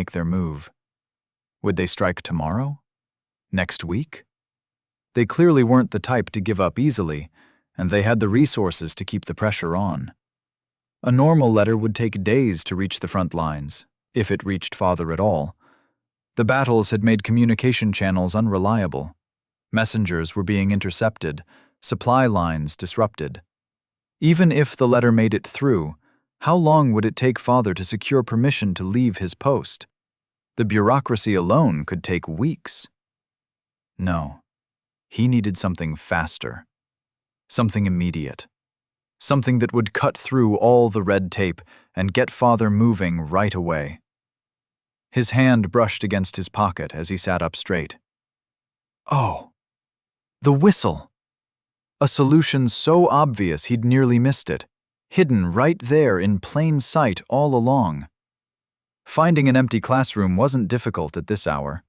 make their move. Would they strike tomorrow? Next week? They clearly weren't the type to give up easily, and they had the resources to keep the pressure on. A normal letter would take days to reach the front lines, if it reached Father at all. The battles had made communication channels unreliable. Messengers were being intercepted, supply lines disrupted. Even if the letter made it through, how long would it take Father to secure permission to leave his post? The bureaucracy alone could take weeks. No, he needed something faster, something immediate, something that would cut through all the red tape and get Father moving right away. His hand brushed against his pocket as he sat up straight. Oh, the whistle! A solution so obvious he'd nearly missed it, hidden right there in plain sight all along. Finding an empty classroom wasn't difficult at this hour.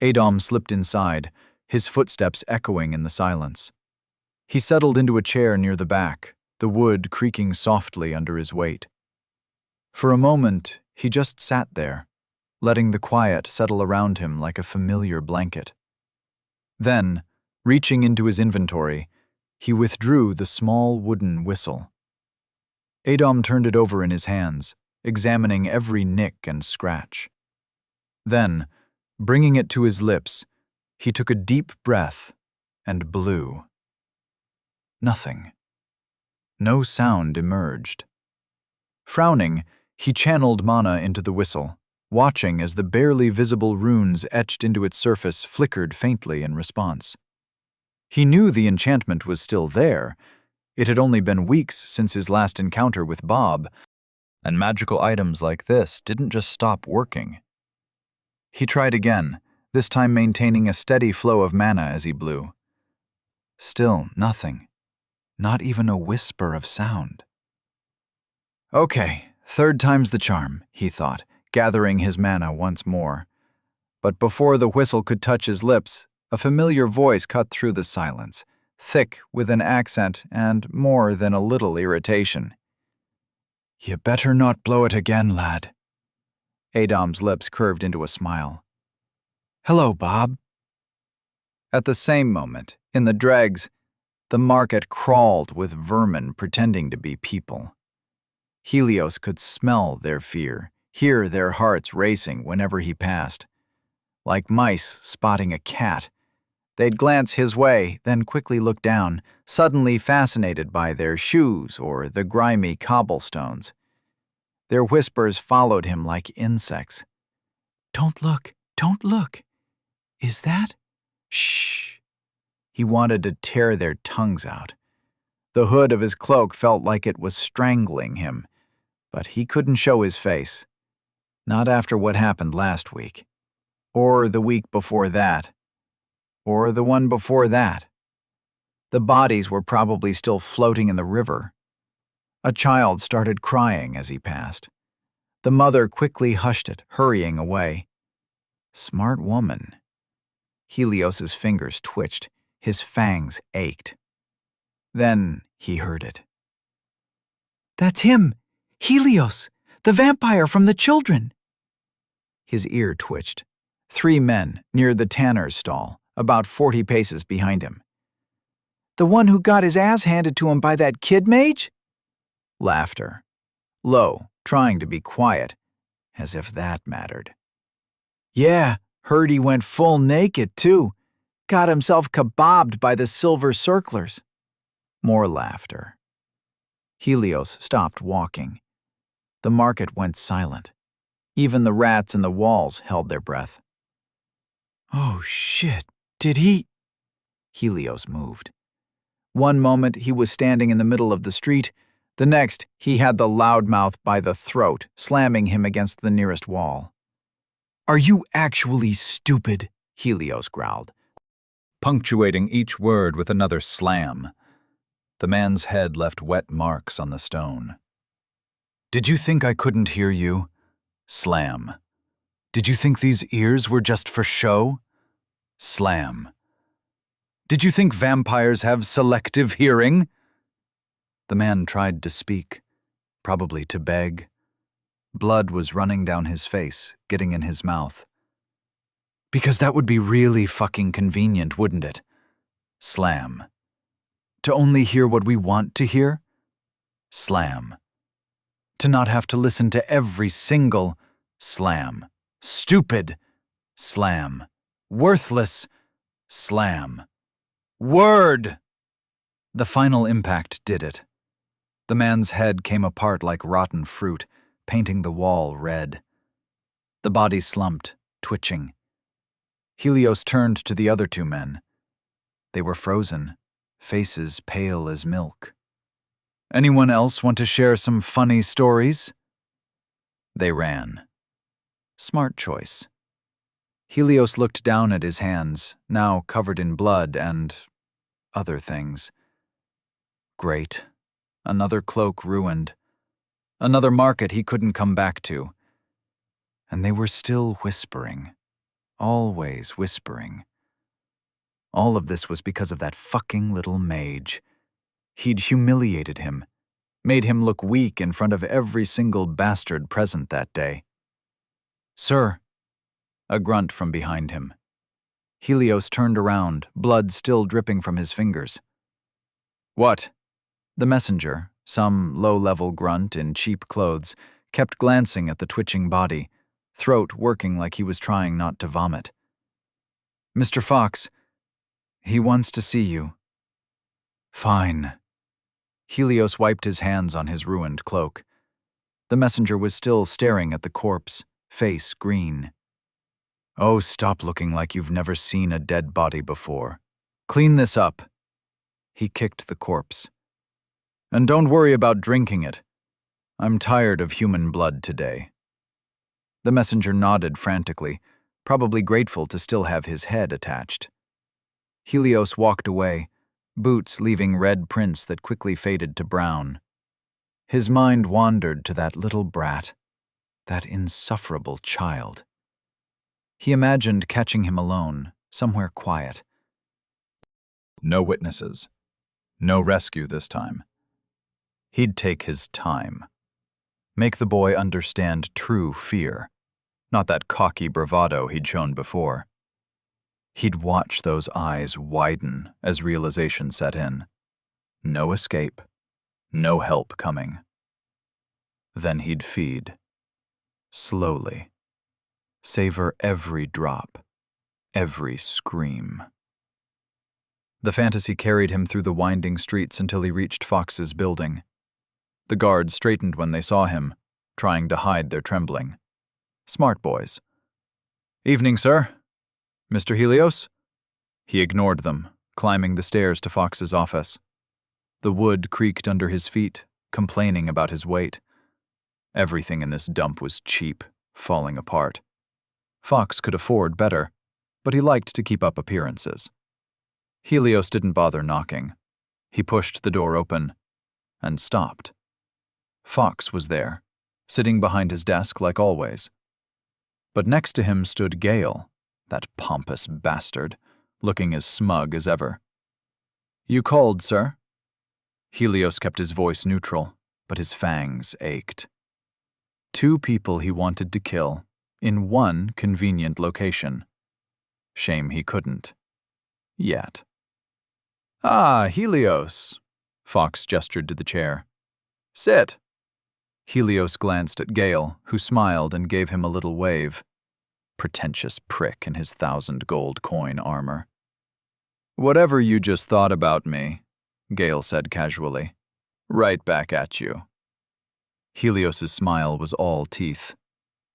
Adam slipped inside, his footsteps echoing in the silence. He settled into a chair near the back, the wood creaking softly under his weight. For a moment, he just sat there, letting the quiet settle around him like a familiar blanket. Then, reaching into his inventory, he withdrew the small wooden whistle. Adam turned it over in his hands, examining every nick and scratch. Then, bringing it to his lips, he took a deep breath and blew. Nothing. No sound emerged. Frowning, he channeled mana into the whistle, watching as the barely visible runes etched into its surface flickered faintly in response. He knew the enchantment was still there. It had only been weeks since his last encounter with Bob, and magical items like this didn't just stop working. He tried again, this time maintaining a steady flow of mana as he blew. Still nothing. Not even a whisper of sound. Okay, third time's the charm, he thought, gathering his mana once more. But before the whistle could touch his lips, a familiar voice cut through the silence, thick with an accent and more than a little irritation. "You better not blow it again, lad." Adam's lips curved into a smile. "Hello, Bob." At the same moment, in the dregs, the market crawled with vermin pretending to be people. Helios could smell their fear, hear their hearts racing whenever he passed. Like mice spotting a cat, they'd glance his way, then quickly look down, suddenly fascinated by their shoes or the grimy cobblestones. Their whispers followed him like insects. "Don't look, don't look. Is that? Shh." He wanted to tear their tongues out. The hood of his cloak felt like it was strangling him, but he couldn't show his face. Not after what happened last week. Or the week before that. Or the one before that. The bodies were probably still floating in the river. A child started crying as he passed. The mother quickly hushed it, hurrying away. Smart woman. Helios's fingers twitched. His fangs ached. Then he heard it. "That's him! Helios! The vampire from the children!" His ear twitched. 3 men near the tanner's stall, about 40 paces behind him. "The one who got his ass handed to him by that kid Mage?" Laughter. Low, trying to be quiet, as if that mattered. "Yeah, heard he went full naked, too. Got himself kebabbed by the silver circlers." More laughter. Helios stopped walking. The market went silent. Even the rats in the walls held their breath. "Oh shit, did he?" Helios moved. One moment he was standing in the middle of the street, the next he had the loudmouth by the throat, slamming him against the nearest wall. "Are you actually stupid?" Helios growled, punctuating each word with another slam. The man's head left wet marks on the stone. "Did you think I couldn't hear you?" Slam. "Did you think these ears were just for show?" Slam. "Did you think vampires have selective hearing?" The man tried to speak, probably to beg. Blood was running down his face, getting in his mouth. Because that would be really fucking convenient, wouldn't it? Slam. To only hear what we want to hear? Slam. To not have to listen to every single slam. Stupid. Slam. Worthless. Slam. Word! The final impact did it. The man's head came apart like rotten fruit, painting the wall red. The body slumped, twitching. Helios turned to the other two men. They were frozen, faces pale as milk. Anyone else want to share some funny stories? They ran. Smart choice. Helios looked down at his hands, now covered in blood and other things. Great. Another cloak ruined. Another market he couldn't come back to. And they were still whispering. Always whispering. All of this was because of that fucking little mage. He'd humiliated him, made him look weak in front of every single bastard present that day. Sir, a grunt from behind him. Helios turned around, blood still dripping from his fingers. What? The messenger, some low-level grunt in cheap clothes, kept glancing at the twitching body, throat working like he was trying not to vomit. Mr. Fox, he wants to see you. Fine. Helios wiped his hands on his ruined cloak. The messenger was still staring at the corpse, face green. Oh, stop looking like you've never seen a dead body before. Clean this up. He kicked the corpse. And don't worry about drinking it. I'm tired of human blood today. The messenger nodded frantically, probably grateful to still have his head attached. Helios walked away, boots leaving red prints that quickly faded to brown. His mind wandered to that little brat, that insufferable child. He imagined catching him alone, somewhere quiet. No witnesses. No rescue this time. He'd take his time. Make the boy understand true fear, not that cocky bravado he'd shown before. He'd watch those eyes widen as realization set in. No escape. No help coming. Then he'd feed. Slowly. Savor every drop. Every scream. The fantasy carried him through the winding streets until he reached Fox's building. The guards straightened when they saw him, trying to hide their trembling. Smart boys. Evening, sir. Mr. Helios? He ignored them, climbing the stairs to Fox's office. The wood creaked under his feet, complaining about his weight. Everything in this dump was cheap, falling apart. Fox could afford better, but he liked to keep up appearances. Helios didn't bother knocking. He pushed the door open and stopped. Fox was there, sitting behind his desk like always. But next to him stood Gale, that pompous bastard, looking as smug as ever. You called, sir? Helios kept his voice neutral, but his fangs ached. 2 people he wanted to kill, in one convenient location. Shame he couldn't. Yet. Ah, Helios. Fox gestured to the chair. Sit. Helios glanced at Gale, who smiled and gave him a little wave. Pretentious prick in his 1,000 gold coin armor. Whatever you just thought about me, Gale said casually. Right back at you. Helios's smile was all teeth.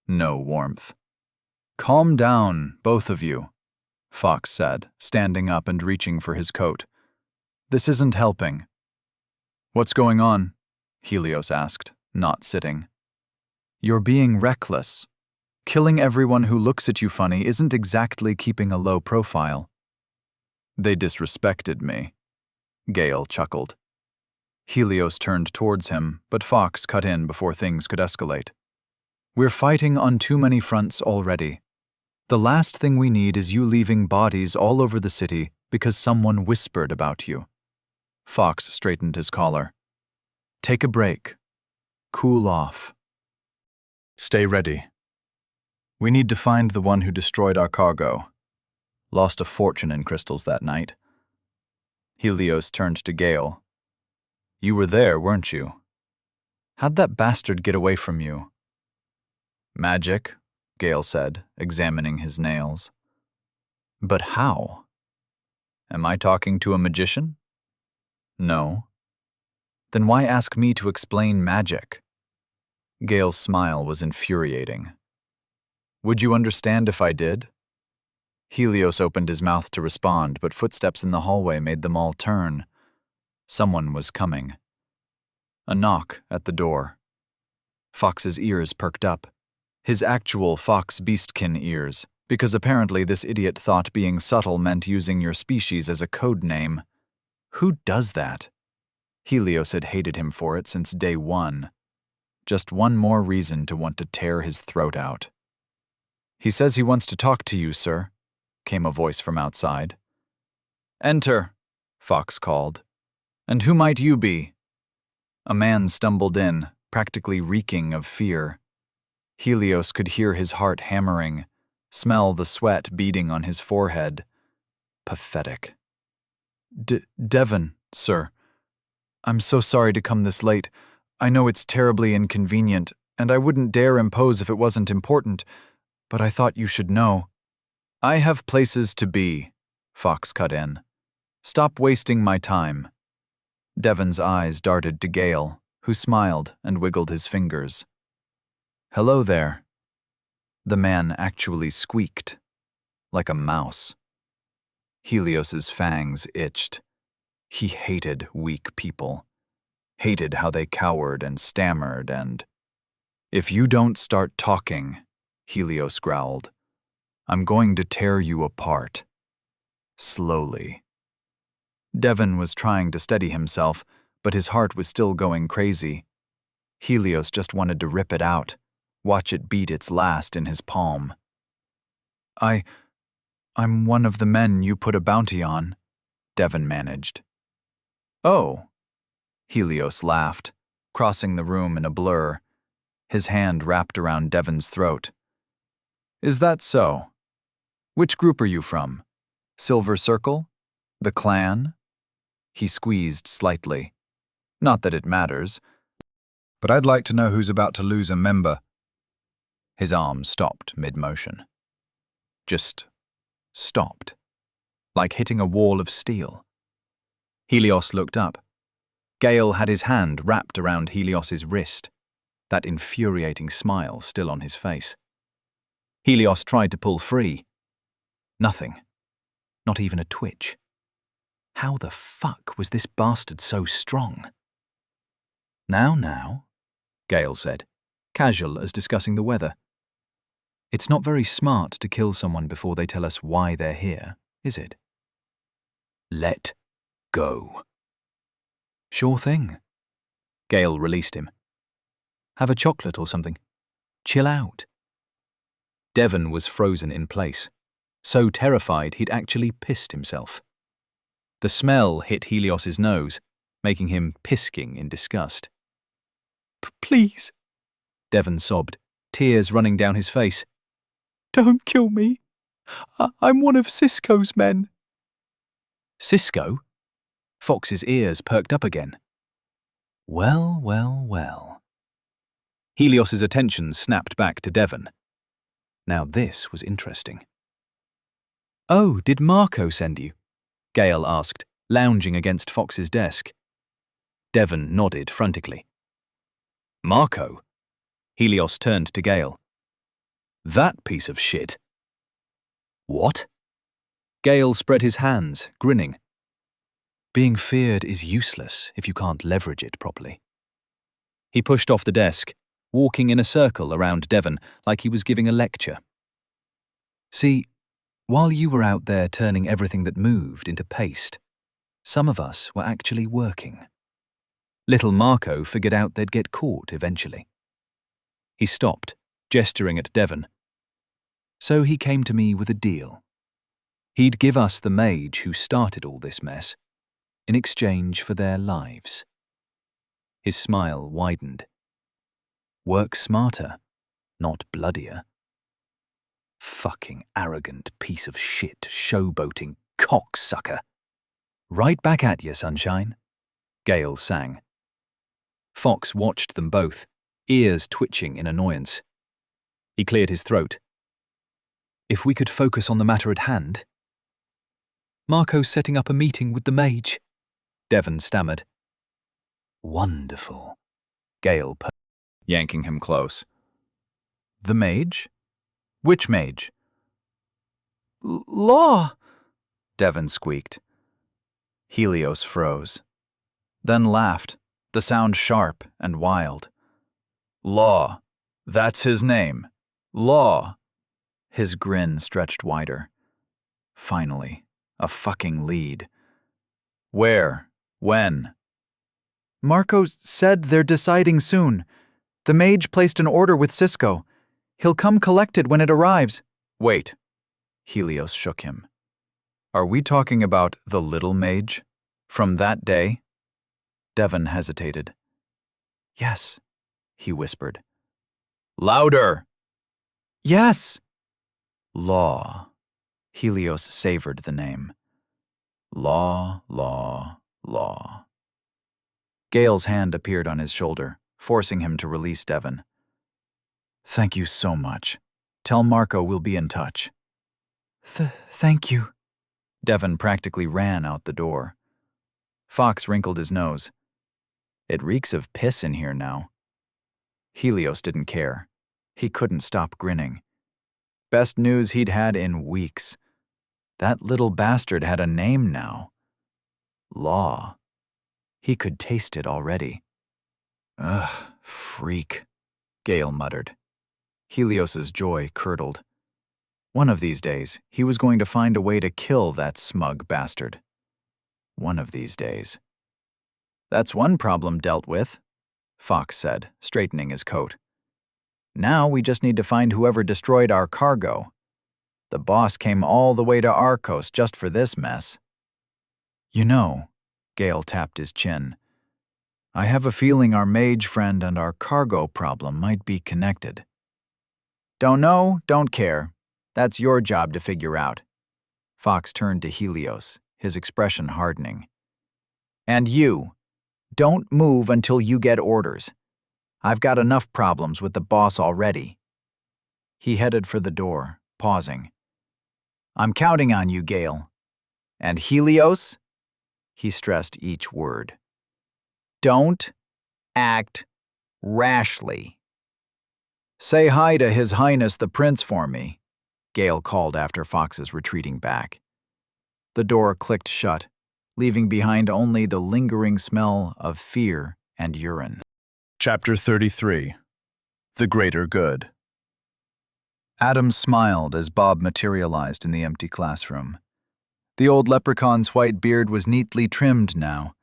No warmth. Calm down, both of you, Fox said, standing up and reaching for his coat. This isn't helping. What's going on? Helios asked, not sitting. You're being reckless. Killing everyone who looks at you funny isn't exactly keeping a low profile. They disrespected me. Gale chuckled. Helios turned towards him, but Fox cut in before things could escalate. We're fighting on too many fronts already. The last thing we need is you leaving bodies all over the city because someone whispered about you. Fox straightened his collar. Take a break. Cool off. Stay ready. We need to find the one who destroyed our cargo. Lost a fortune in crystals that night. Helios turned to Gale. You were there, weren't you? How'd that bastard get away from you? Magic, Gale said, examining his nails. But how? Am I talking to a magician? No. Then why ask me to explain magic? Gale's smile was infuriating. Would you understand if I did? Helios opened his mouth to respond, but footsteps in the hallway made them all turn. Someone was coming. A knock at the door. Fox's ears perked up. His actual fox beastkin ears, because apparently this idiot thought being subtle meant using your species as a code name. Who does that? Helios had hated him for it since day one. Just one more reason to want to tear his throat out. He says he wants to talk to you, sir, came a voice from outside. Enter, Fox called. And who might you be? A man stumbled in, practically reeking of fear. Helios could hear his heart hammering, smell the sweat beading on his forehead. Pathetic. Devon, sir. I'm so sorry to come this late. I know it's terribly inconvenient, and I wouldn't dare impose if it wasn't important, but I thought you should know. I have places to be, Fox cut in. Stop wasting my time. Devon's eyes darted to Gale, who smiled and wiggled his fingers. Hello there. The man actually squeaked, like a mouse. Helios's fangs itched. He hated weak people, hated how they cowered and stammered and... If you don't start talking, Helios growled, I'm going to tear you apart. Slowly. Devon was trying to steady himself, but his heart was still going crazy. Helios just wanted to rip it out, watch it beat its last in his palm. I'm one of the men you put a bounty on, Devon managed. Oh, Helios laughed, crossing the room in a blur, his hand wrapped around Devon's throat. Is that so? Which group are you from? Silver Circle? The clan? He squeezed slightly. Not that it matters, but I'd like to know who's about to lose a member. His arm stopped mid-motion. Just stopped, like hitting a wall of steel. Helios looked up. Gale had his hand wrapped around Helios's wrist, that infuriating smile still on his face. Helios tried to pull free. Nothing. Not even a twitch. How the fuck was this bastard so strong? Now, Gale said, casual as discussing the weather. It's not very smart to kill someone before they tell us why they're here, is it? Let go. Sure thing. Gale released him. Have a chocolate or something. Chill out. Devon was frozen in place, so terrified he'd actually pissed himself. The smell hit Helios's nose, making him pisking in disgust. Please, Devon sobbed, tears running down his face. Don't kill me. I'm one of Cisco's men. Cisco? Fox's ears perked up again. Well. Helios's attention snapped back to Devon. Now this was interesting. Oh, did Marco send you? Gale asked, lounging against Fox's desk. Devon nodded frantically. Marco? Helios turned to Gale. That piece of shit. What? Gale spread his hands, grinning. Being feared is useless if you can't leverage it properly. He pushed off the desk, walking in a circle around Devon like he was giving a lecture. See, while you were out there turning everything that moved into paste, some of us were actually working. Little Marco figured out they'd get caught eventually. He stopped, gesturing at Devon. So he came to me with a deal. He'd give us the mage who started all this mess, in exchange for their lives. His smile widened. Work smarter, not bloodier. Fucking arrogant piece of shit, showboating cocksucker. Right back at you, sunshine, Gale sang. Fox watched them both, ears twitching in annoyance. He cleared his throat. If we could focus on the matter at hand. Marco's setting up a meeting with the Mage, Devon stammered. Wonderful, Gale yanking him close. The Mage? Which Mage? Law, Devon squeaked. Helios froze, then laughed, the sound sharp and wild. Law, that's his name. Law. His grin stretched wider. Finally, a fucking lead. Where? When? Marco said they're deciding soon. The Mage placed an order with Cisco. He'll come collect it when it arrives. Wait. Helios shook him. Are we talking about the little Mage? From that day? Devon hesitated. Yes, he whispered. Louder! Yes! Law. Helios savored the name. Law, law, law. Gale's hand appeared on his shoulder, forcing him to release Devon. Thank you so much. Tell Marco we'll be in touch. Thank you. Devon practically ran out the door. Fox wrinkled his nose. It reeks of piss in here now. Helios didn't care. He couldn't stop grinning. Best news he'd had in weeks. That little bastard had a name now. Law. He could taste it already. Ugh, freak, Gale muttered. Helios's joy curdled. One of these days, he was going to find a way to kill that smug bastard. One of these days. That's one problem dealt with, Fox said, straightening his coat. Now we just need to find whoever destroyed our cargo. The boss came all the way to Arcos just for this mess. You know, Gale tapped his chin, I have a feeling our Mage friend and our cargo problem might be connected. Don't know, don't care. That's your job to figure out. Fox turned to Helios, his expression hardening. And you, don't move until you get orders. I've got enough problems with the boss already. He headed for the door, pausing. I'm counting on you, Gale. And Helios? He stressed each word. Don't act rashly. Say hi to His Highness the Prince for me, Gale called after Fox's retreating back. The door clicked shut, leaving behind only the lingering smell of fear and urine. Chapter 33. The Greater Good. Adam smiled as Bob materialized in the empty classroom. The old leprechaun's white beard was neatly trimmed now,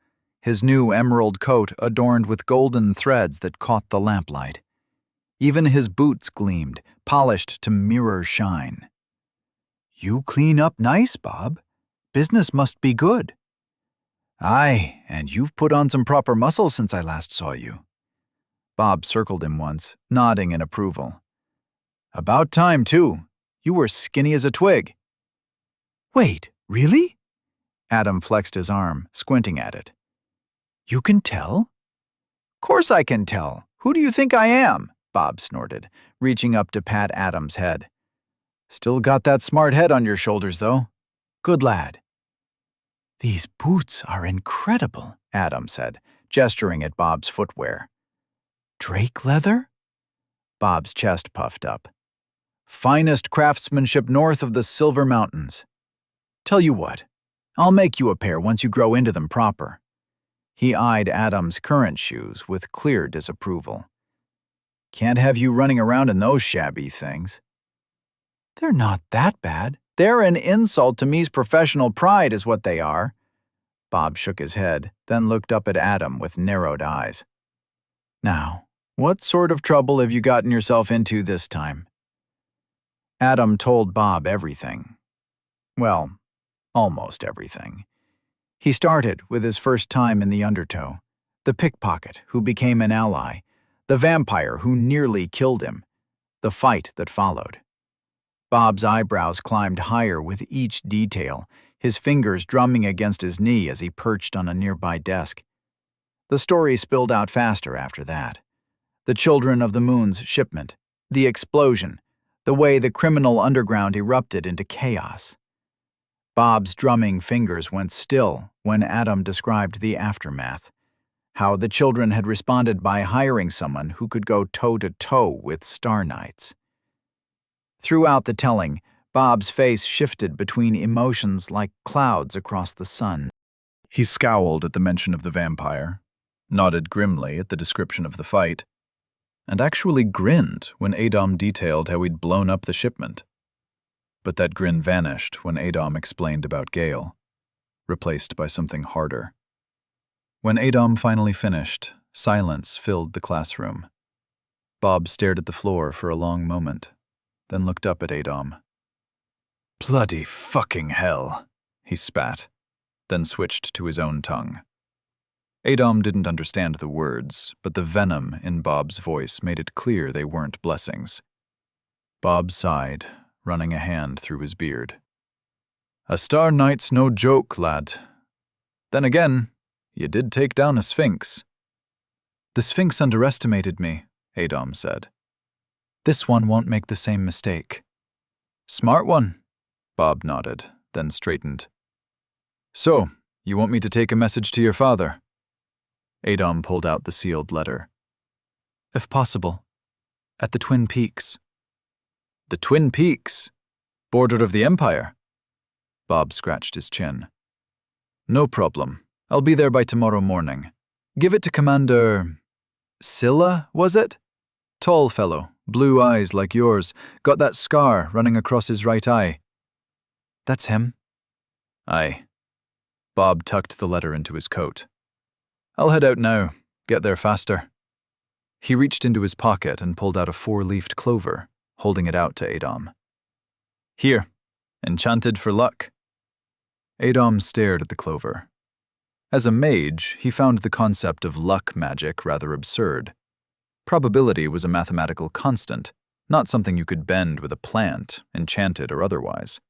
his new emerald coat adorned with golden threads that caught the lamplight. Even his boots gleamed, polished to mirror shine. You clean up nice, Bob. Business must be good. Aye, and you've put on some proper muscle since I last saw you. Bob circled him once, nodding in approval. About time, too. You were skinny as a twig. Wait, really? Adam flexed his arm, squinting at it. You can tell? Course I can tell. Who do you think I am? Bob snorted, reaching up to pat Adam's head. Still got that smart head on your shoulders, though. Good lad. These boots are incredible, Adam said, gesturing at Bob's footwear. Drake leather? Bob's chest puffed up. Finest craftsmanship north of the Silver Mountains. Tell you what, I'll make you a pair once you grow into them proper. He eyed Adam's current shoes with clear disapproval. Can't have you running around in those shabby things. They're not that bad. They're an insult to me's professional pride is what they are. Bob shook his head, then looked up at Adam with narrowed eyes. Now, what sort of trouble have you gotten yourself into this time? Adam told Bob everything. Well, almost everything. He started with his first time in the Undertow, the pickpocket who became an ally, the vampire who nearly killed him, the fight that followed. Bob's eyebrows climbed higher with each detail, his fingers drumming against his knee as he perched on a nearby desk. The story spilled out faster after that. The Children of the Moon's shipment, the explosion, the way the criminal underground erupted into chaos. Bob's drumming fingers went still when Adam described the aftermath, how the children had responded by hiring someone who could go toe-to-toe with Star Knights. Throughout the telling, Bob's face shifted between emotions like clouds across the sun. He scowled at the mention of the vampire, nodded grimly at the description of the fight, and actually grinned when Adam detailed how he'd blown up the shipment. But that grin vanished when Adam explained about Gale, replaced by something harder. When Adam finally finished, silence filled the classroom. Bob stared at the floor for a long moment, then looked up at Adam. "Bloody fucking hell," he spat, then switched to his own tongue. Adam didn't understand the words, but the venom in Bob's voice made it clear they weren't blessings. Bob sighed, running a hand through his beard. "A Star Knight's no joke, lad. Then again, you did take down a Sphinx." "The Sphinx underestimated me," Adam said. "This one won't make the same mistake." "Smart one," Bob nodded, then straightened. "So, you want me to take a message to your father?" Adam pulled out the sealed letter. "If possible. At the Twin Peaks." "The Twin Peaks? Border of the Empire?" Bob scratched his chin. "No problem. I'll be there by tomorrow morning. Give it to Commander... Scylla, was it? Tall fellow, blue eyes like yours, got that scar running across his right eye." "That's him." "Aye." Bob tucked the letter into his coat. "I'll head out now. Get there faster." He reached into his pocket and pulled out a 4-leafed clover, holding it out to Adam. "Here, enchanted for luck." Adam stared at the clover. As a mage, he found the concept of luck magic rather absurd. Probability was a mathematical constant, not something you could bend with a plant, enchanted or otherwise.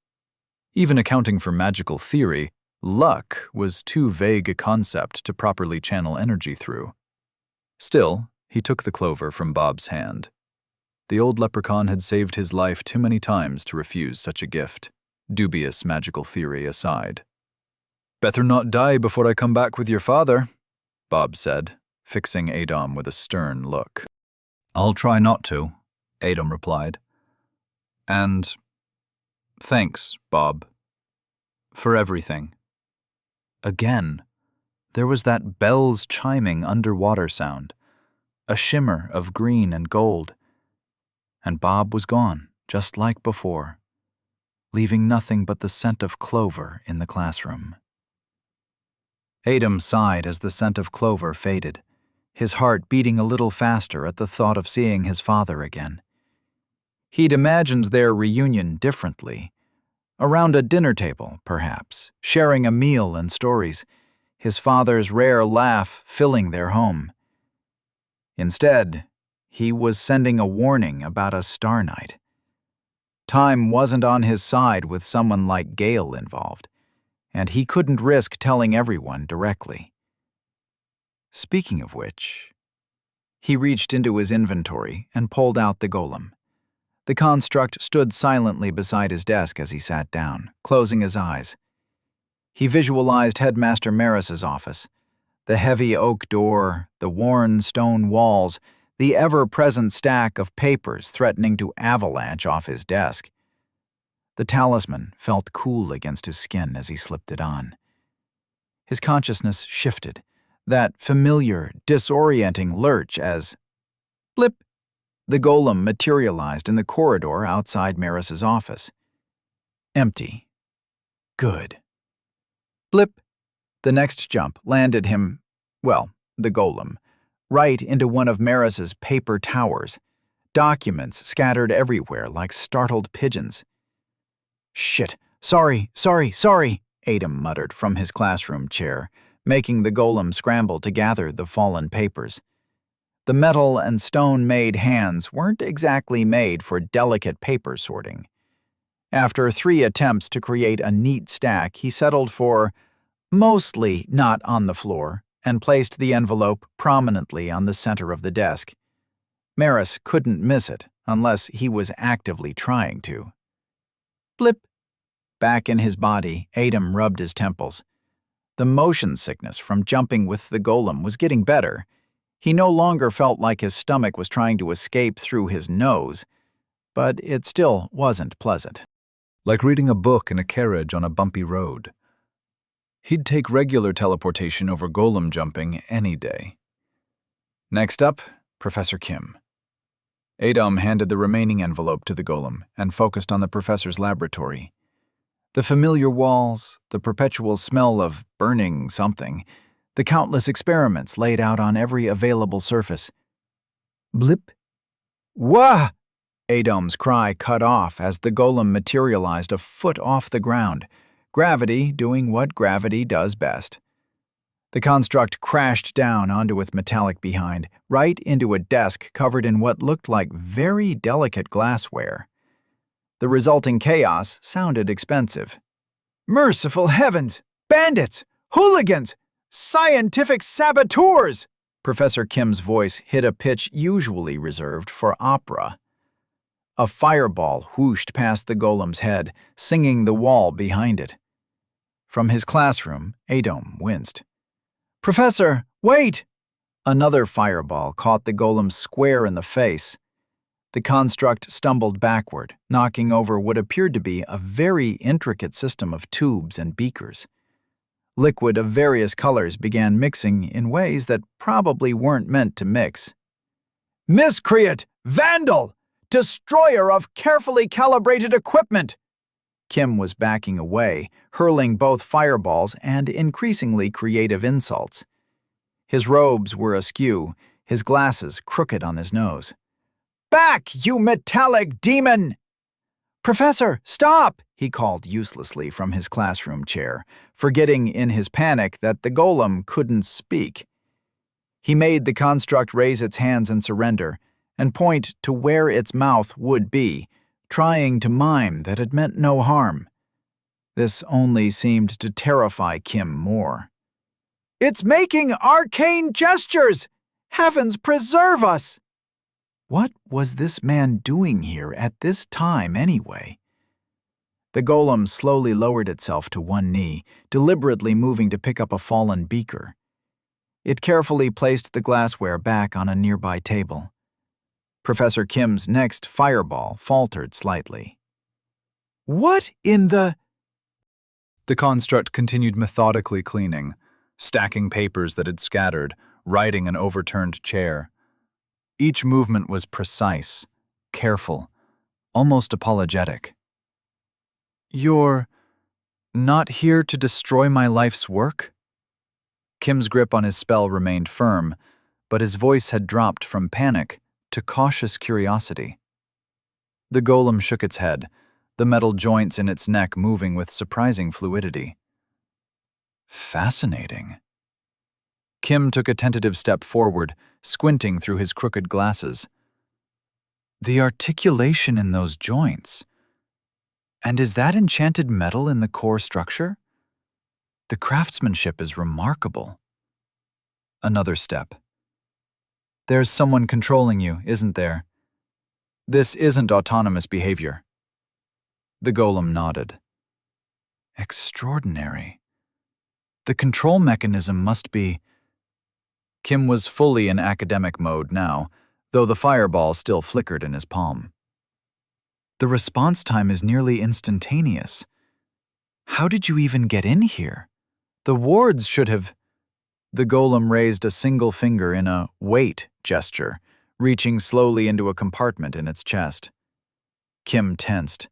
Even accounting for magical theory, luck was too vague a concept to properly channel energy through. Still, he took the clover from Bob's hand. The old leprechaun had saved his life too many times to refuse such a gift, dubious magical theory aside. "Better not die before I come back with your father," Bob said, fixing Adam with a stern look. "I'll try not to," Adam replied. "And thanks, Bob, for everything." Again, there was that bells chiming underwater sound, a shimmer of green and gold, and Bob was gone, just like before, leaving nothing but the scent of clover in the classroom. Adam sighed as the scent of clover faded, his heart beating a little faster at the thought of seeing his father again. He'd imagined their reunion differently. Around a dinner table, perhaps, sharing a meal and stories, his father's rare laugh filling their home. Instead, he was sending a warning about a Star Knight. Time wasn't on his side with someone like Gale involved, and he couldn't risk telling everyone directly. Speaking of which, he reached into his inventory and pulled out the golem. The construct stood silently beside his desk as he sat down, closing his eyes. He visualized Headmaster Maris's office, the heavy oak door, the worn stone walls, the ever-present stack of papers threatening to avalanche off his desk. The talisman felt cool against his skin as he slipped it on. His consciousness shifted, that familiar, disorienting lurch as, blip, the golem materialized in the corridor outside Maris's office. Empty. Good. Blip. The next jump landed him, well, the golem, right into one of Maris's paper towers, documents scattered everywhere like startled pigeons. "Shit, sorry, Adam muttered from his classroom chair, making the golem scramble to gather the fallen papers. The metal and stone-made hands weren't exactly made for delicate paper sorting. After 3 attempts to create a neat stack, he settled for mostly not on the floor and placed the envelope prominently on the center of the desk. Maris couldn't miss it unless he was actively trying to. Blip! Back in his body, Adam rubbed his temples. The motion sickness from jumping with the golem was getting better. He no longer felt like his stomach was trying to escape through his nose, but it still wasn't pleasant. Like reading a book in a carriage on a bumpy road. He'd take regular teleportation over golem jumping any day. Next up, Professor Kim. Adam handed the remaining envelope to the golem and focused on the professor's laboratory. The familiar walls, the perpetual smell of burning something, the countless experiments laid out on every available surface. Blip. Wah! Adam's cry cut off as the golem materialized a foot off the ground, gravity doing what gravity does best. The construct crashed down onto its metallic behind, right into a desk covered in what looked like very delicate glassware. The resulting chaos sounded expensive. Merciful heavens! Bandits! Hooligans! Scientific saboteurs! Professor Kim's voice hit a pitch usually reserved for opera. A fireball whooshed past the golem's head, singing the wall behind it. From his classroom, Adam winced. Professor, wait! Another fireball caught the golem square in the face. The construct stumbled backward, knocking over what appeared to be a very intricate system of tubes and beakers. Liquid of various colors began mixing in ways that probably weren't meant to mix. Miscreant! Vandal! Destroyer of carefully calibrated equipment! Kim was backing away, hurling both fireballs and increasingly creative insults. His robes were askew, his glasses crooked on his nose. Back, you metallic demon! Professor, stop! He called uselessly from his classroom chair, forgetting in his panic that the golem couldn't speak. He made the construct raise its hands in surrender and point to where its mouth would be, trying to mime that it meant no harm. This only seemed to terrify Kim more. It's making arcane gestures! Heavens preserve us! What was this man doing here at this time anyway? The golem slowly lowered itself to one knee, deliberately moving to pick up a fallen beaker. It carefully placed the glassware back on a nearby table. Professor Kim's next fireball faltered slightly. What in the... The construct continued methodically cleaning, stacking papers that had scattered, righting an overturned chair. Each movement was precise, careful, almost apologetic. You're not here to destroy my life's work? Kim's grip on his spell remained firm, but his voice had dropped from panic to cautious curiosity. The golem shook its head, the metal joints in its neck moving with surprising fluidity. Fascinating. Kim took a tentative step forward, squinting through his crooked glasses. The articulation in those joints. And is that enchanted metal in the core structure? The craftsmanship is remarkable. Another step. There's someone controlling you, isn't there? This isn't autonomous behavior. The golem nodded. Extraordinary. The control mechanism must be... Kim was fully in academic mode now, though the fireball still flickered in his palm. The response time is nearly instantaneous. How did you even get in here? The wards should have... The golem raised a single finger in a wait gesture, reaching slowly into a compartment in its chest. Kim tensed,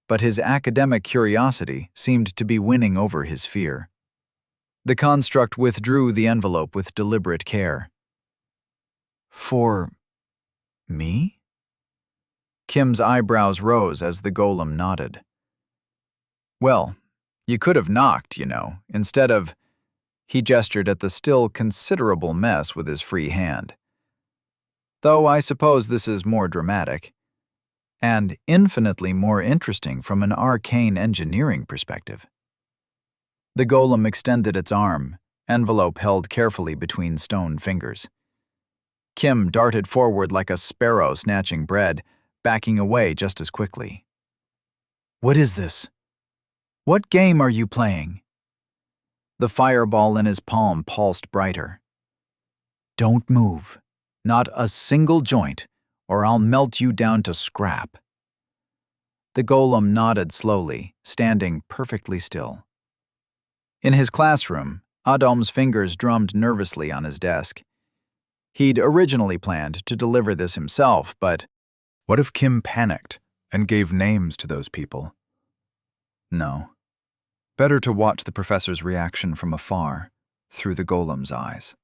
but his academic curiosity seemed to be winning over his fear. The construct withdrew the envelope with deliberate care. For me? Kim's eyebrows rose as the golem nodded. Well, you could have knocked, instead of... He gestured at the still considerable mess with his free hand. Though I suppose this is more dramatic, and infinitely more interesting from an arcane engineering perspective. The golem extended its arm, envelope held carefully between stone fingers. Kim darted forward like a sparrow snatching bread, backing away just as quickly. "What is this? What game are you playing?" The fireball in his palm pulsed brighter. "Don't move. Not a single joint, or I'll melt you down to scrap." The golem nodded slowly, standing perfectly still. In his classroom, Adom's fingers drummed nervously on his desk. He'd originally planned to deliver this himself, but what if Kim panicked and gave names to those people? No. Better to watch the professor's reaction from afar, through the golem's eyes.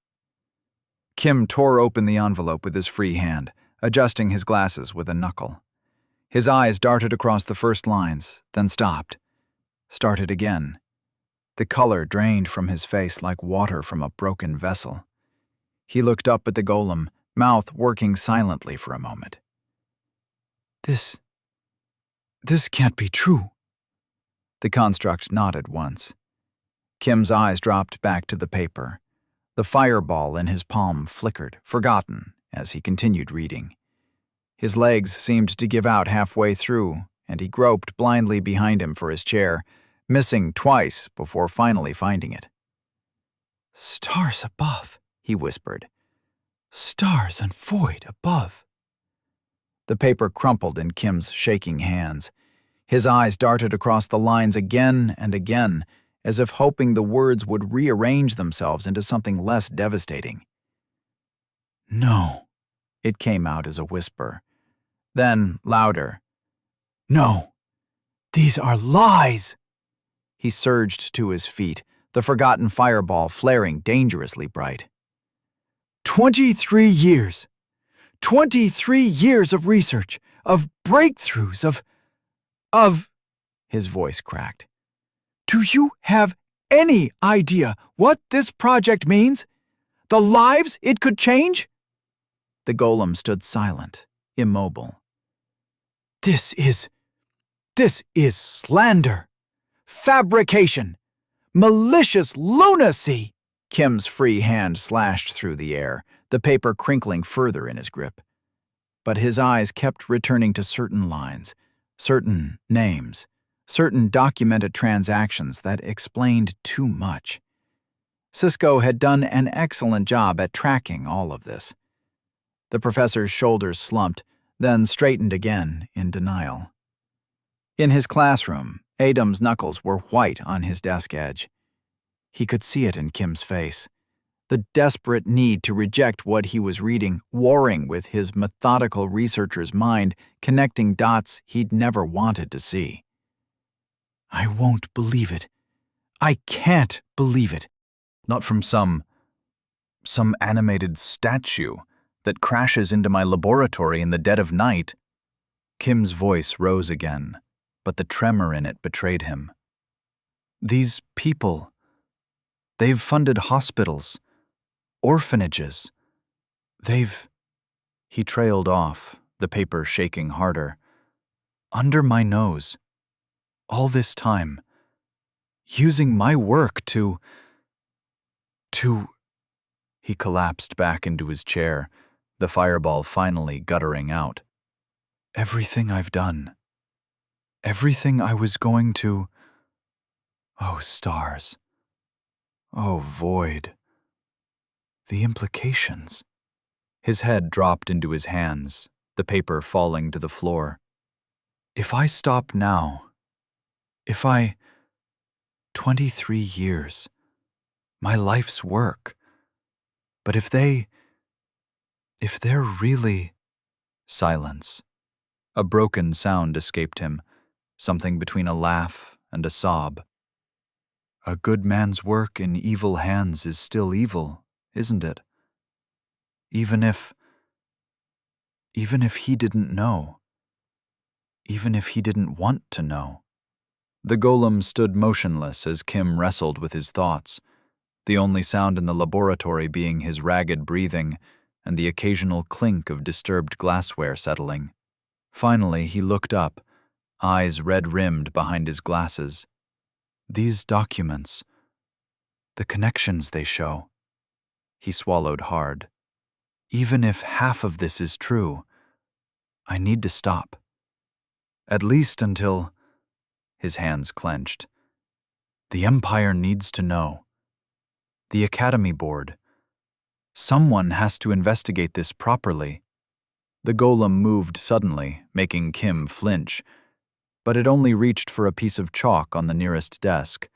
Kim tore open the envelope with his free hand, adjusting his glasses with a knuckle. His eyes darted across the first lines, then stopped. Started again. The color drained from his face like water from a broken vessel. He looked up at the golem, mouth working silently for a moment. This can't be true." The construct nodded once. Kim's eyes dropped back to the paper. The fireball in his palm flickered, forgotten, as he continued reading. His legs seemed to give out halfway through, and he groped blindly behind him for his chair, missing twice before finally finding it. "Stars above," he whispered. "Stars and void above." The paper crumpled in Kim's shaking hands. His eyes darted across the lines again and again, as if hoping the words would rearrange themselves into something less devastating. "No," it came out as a whisper. Then, louder. "No, these are lies!" He surged to his feet, the forgotten fireball flaring dangerously bright. 23 years! 23 years of research, of breakthroughs, of... His voice cracked. "Do you have any idea what this project means? The lives it could change?" The golem stood silent, immobile. This is slander, fabrication, malicious lunacy!" Kim's free hand slashed through the air, the paper crinkling further in his grip. But his eyes kept returning to certain lines, certain names, certain documented transactions that explained too much. Cisco had done an excellent job at tracking all of this. The professor's shoulders slumped, then straightened again in denial. In his classroom, Adam's knuckles were white on his desk edge. He could see it in Kim's face, the desperate need to reject what he was reading, warring with his methodical researcher's mind, connecting dots he'd never wanted to see. "I won't believe it. I can't believe it." Not from some animated statue that crashes into my laboratory in the dead of night. Kim's voice rose again, but the tremor in it betrayed him. "These people, they've funded hospitals, orphanages. He trailed off, the paper shaking harder. "Under my nose. All this time. Using my work to... He collapsed back into his chair, the fireball finally guttering out. "Everything I've done. Everything I was going to... Oh, stars. Oh, void. The implications." His head dropped into his hands, the paper falling to the floor. "If I stop now, 23 years, my life's work. But if they're really..." Silence. A broken sound escaped him, something between a laugh and a sob. "A good man's work in evil hands is still evil, isn't it? Even if he didn't know. Even if he didn't want to know." The golem stood motionless as Kim wrestled with his thoughts, the only sound in the laboratory being his ragged breathing and the occasional clink of disturbed glassware settling. Finally, he looked up, eyes red-rimmed behind his glasses. These documents, the connections they show. He swallowed hard. Even if half of this is true, I need to stop. At least until... His hands clenched. The Empire needs to know. The Academy Board. Someone has to investigate this properly. The golem moved suddenly, making Kim flinch, but it only reached for a piece of chalk on the nearest desk.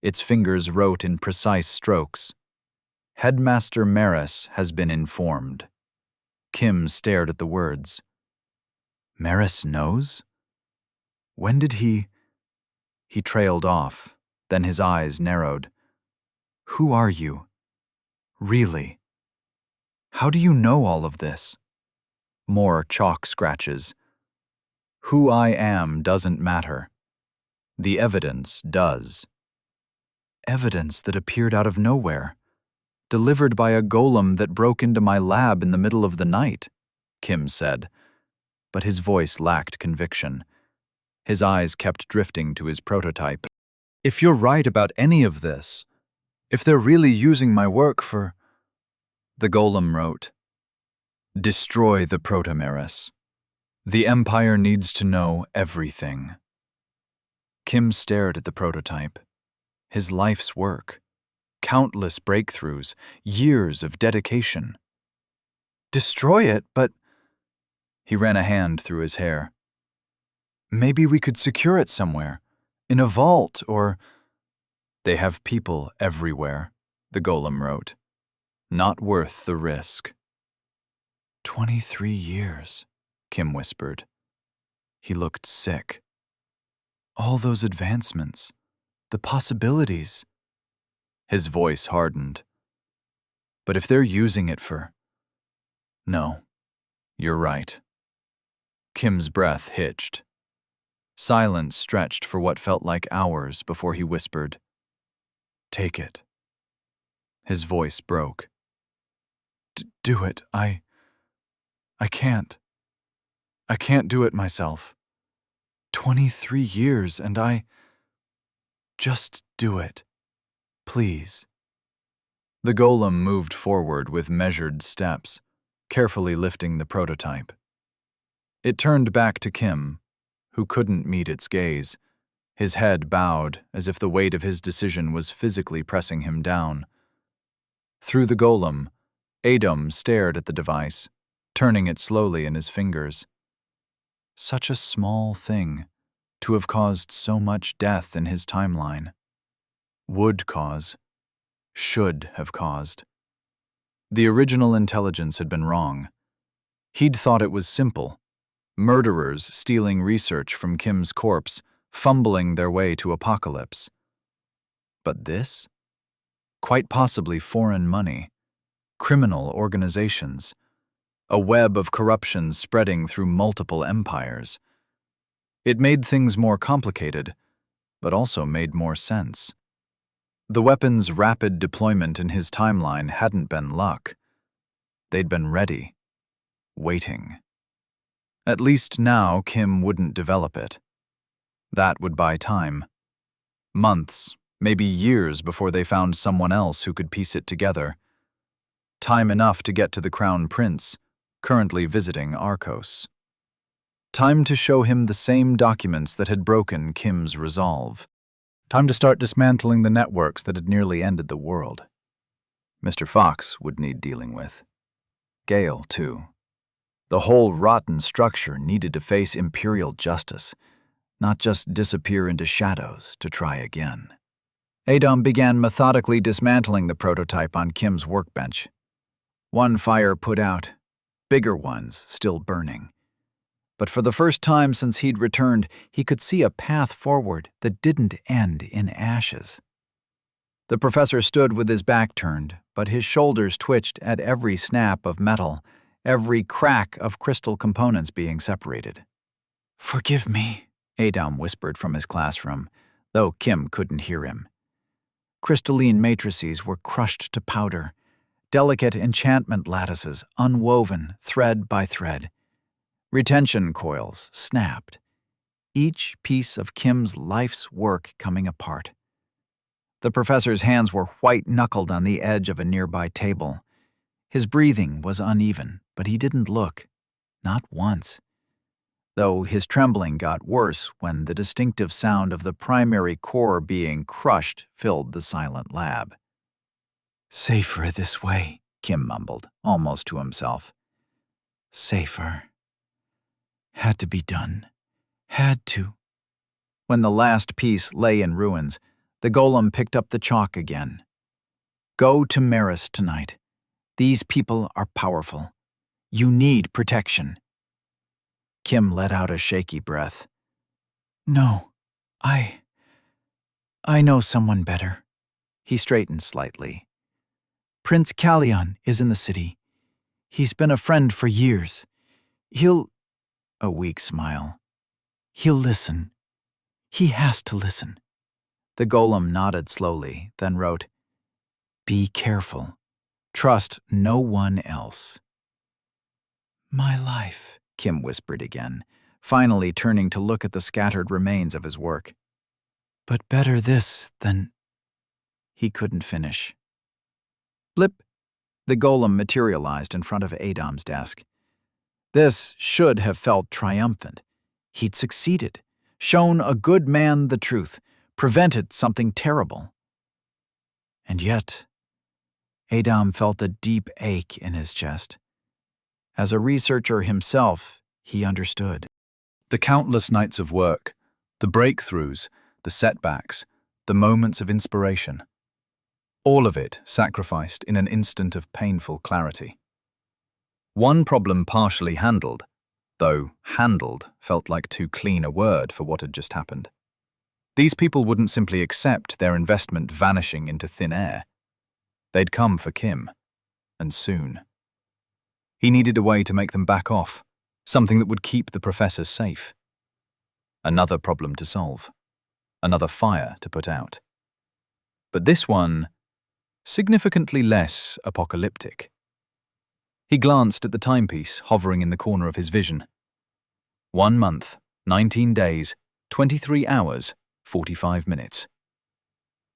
Its fingers wrote in precise strokes. Headmaster Maris has been informed. Kim stared at the words. Maris knows? When did he... He trailed off, then his eyes narrowed. Who are you? Really? How do you know all of this? More chalk scratches. Who I am doesn't matter. The evidence does. Evidence that appeared out of nowhere. Delivered by a golem that broke into my lab in the middle of the night, Kim said. But his voice lacked conviction. His eyes kept drifting to his prototype. If you're right about any of this, if they're really using my work for... The golem wrote, Destroy the Protomeris. The Empire needs to know everything. Kim stared at the prototype. His life's work. Countless breakthroughs, years of dedication. Destroy it, but... He ran a hand through his hair. Maybe we could secure it somewhere, in a vault, or... They have people everywhere, the golem wrote. Not worth the risk. 23 years, Kim whispered. He looked sick. All those advancements, the possibilities. His voice hardened. But if they're using it for... No, you're right. Kim's breath hitched. Silence stretched for what felt like hours before he whispered, Take it. His voice broke. Do it. I can't. I can't do it myself. 23 years and I... Just do it. Please. The golem moved forward with measured steps, carefully lifting the prototype. It turned back to Kim, who couldn't meet its gaze, his head bowed as if the weight of his decision was physically pressing him down. Through the golem, Adam stared at the device, turning it slowly in his fingers. Such a small thing, to have caused so much death in his timeline. Would cause. Should have caused. The original intelligence had been wrong. He'd thought it was simple. Murderers stealing research from Kim's corpse, fumbling their way to apocalypse. But this? Quite possibly foreign money. Criminal organizations. A web of corruption spreading through multiple empires. It made things more complicated, but also made more sense. The weapon's rapid deployment in his timeline hadn't been luck. They'd been ready. Waiting. At least now Kim wouldn't develop it. That would buy time. Months, maybe years before they found someone else who could piece it together. Time enough to get to the Crown Prince, currently visiting Arcos. Time to show him the same documents that had broken Kim's resolve. Time to start dismantling the networks that had nearly ended the world. Mr. Fox would need dealing with. Gale, too. The whole rotten structure needed to face imperial justice, not just disappear into shadows to try again. Adam began methodically dismantling the prototype on Kim's workbench. One fire put out, bigger ones still burning. But for the first time since he'd returned, he could see a path forward that didn't end in ashes. The professor stood with his back turned, but his shoulders twitched at every snap of metal, every crack of crystal components being separated. "Forgive me," Adam whispered from his classroom, though Kim couldn't hear him. Crystalline matrices were crushed to powder, delicate enchantment lattices unwoven thread by thread. Retention coils snapped, each piece of Kim's life's work coming apart. The professor's hands were white-knuckled on the edge of a nearby table. His breathing was uneven, but he didn't look, not once. Though his trembling got worse when the distinctive sound of the primary core being crushed filled the silent lab. "Safer this way," Kim mumbled, almost to himself. "Safer. Had to be done. Had to." When the last piece lay in ruins, the golem picked up the chalk again. "Go to Maris tonight. These people are powerful. You need protection." Kim let out a shaky breath. "No, I know someone better." He straightened slightly. "Prince Callion is in the city. He's been a friend for years. A weak smile. "He'll listen. He has to listen." The golem nodded slowly, then wrote, "Be careful. Trust no one else." "My life," Kim whispered again, finally turning to look at the scattered remains of his work. "But better this than—" He couldn't finish. Blip! The golem materialized in front of Adam's desk. This should have felt triumphant. He'd succeeded, shown a good man the truth, prevented something terrible. And yet, Adam felt a deep ache in his chest. As a researcher himself, he understood. The countless nights of work, the breakthroughs, the setbacks, the moments of inspiration. All of it sacrificed in an instant of painful clarity. One problem partially handled, though handled felt like too clean a word for what had just happened. These people wouldn't simply accept their investment vanishing into thin air. They'd come for Kim, and soon. He needed a way to make them back off, something that would keep the professor safe. Another problem to solve, another fire to put out. But this one, significantly less apocalyptic. He glanced at the timepiece hovering in the corner of his vision. 1 month, 19 days, 23 hours, 45 minutes.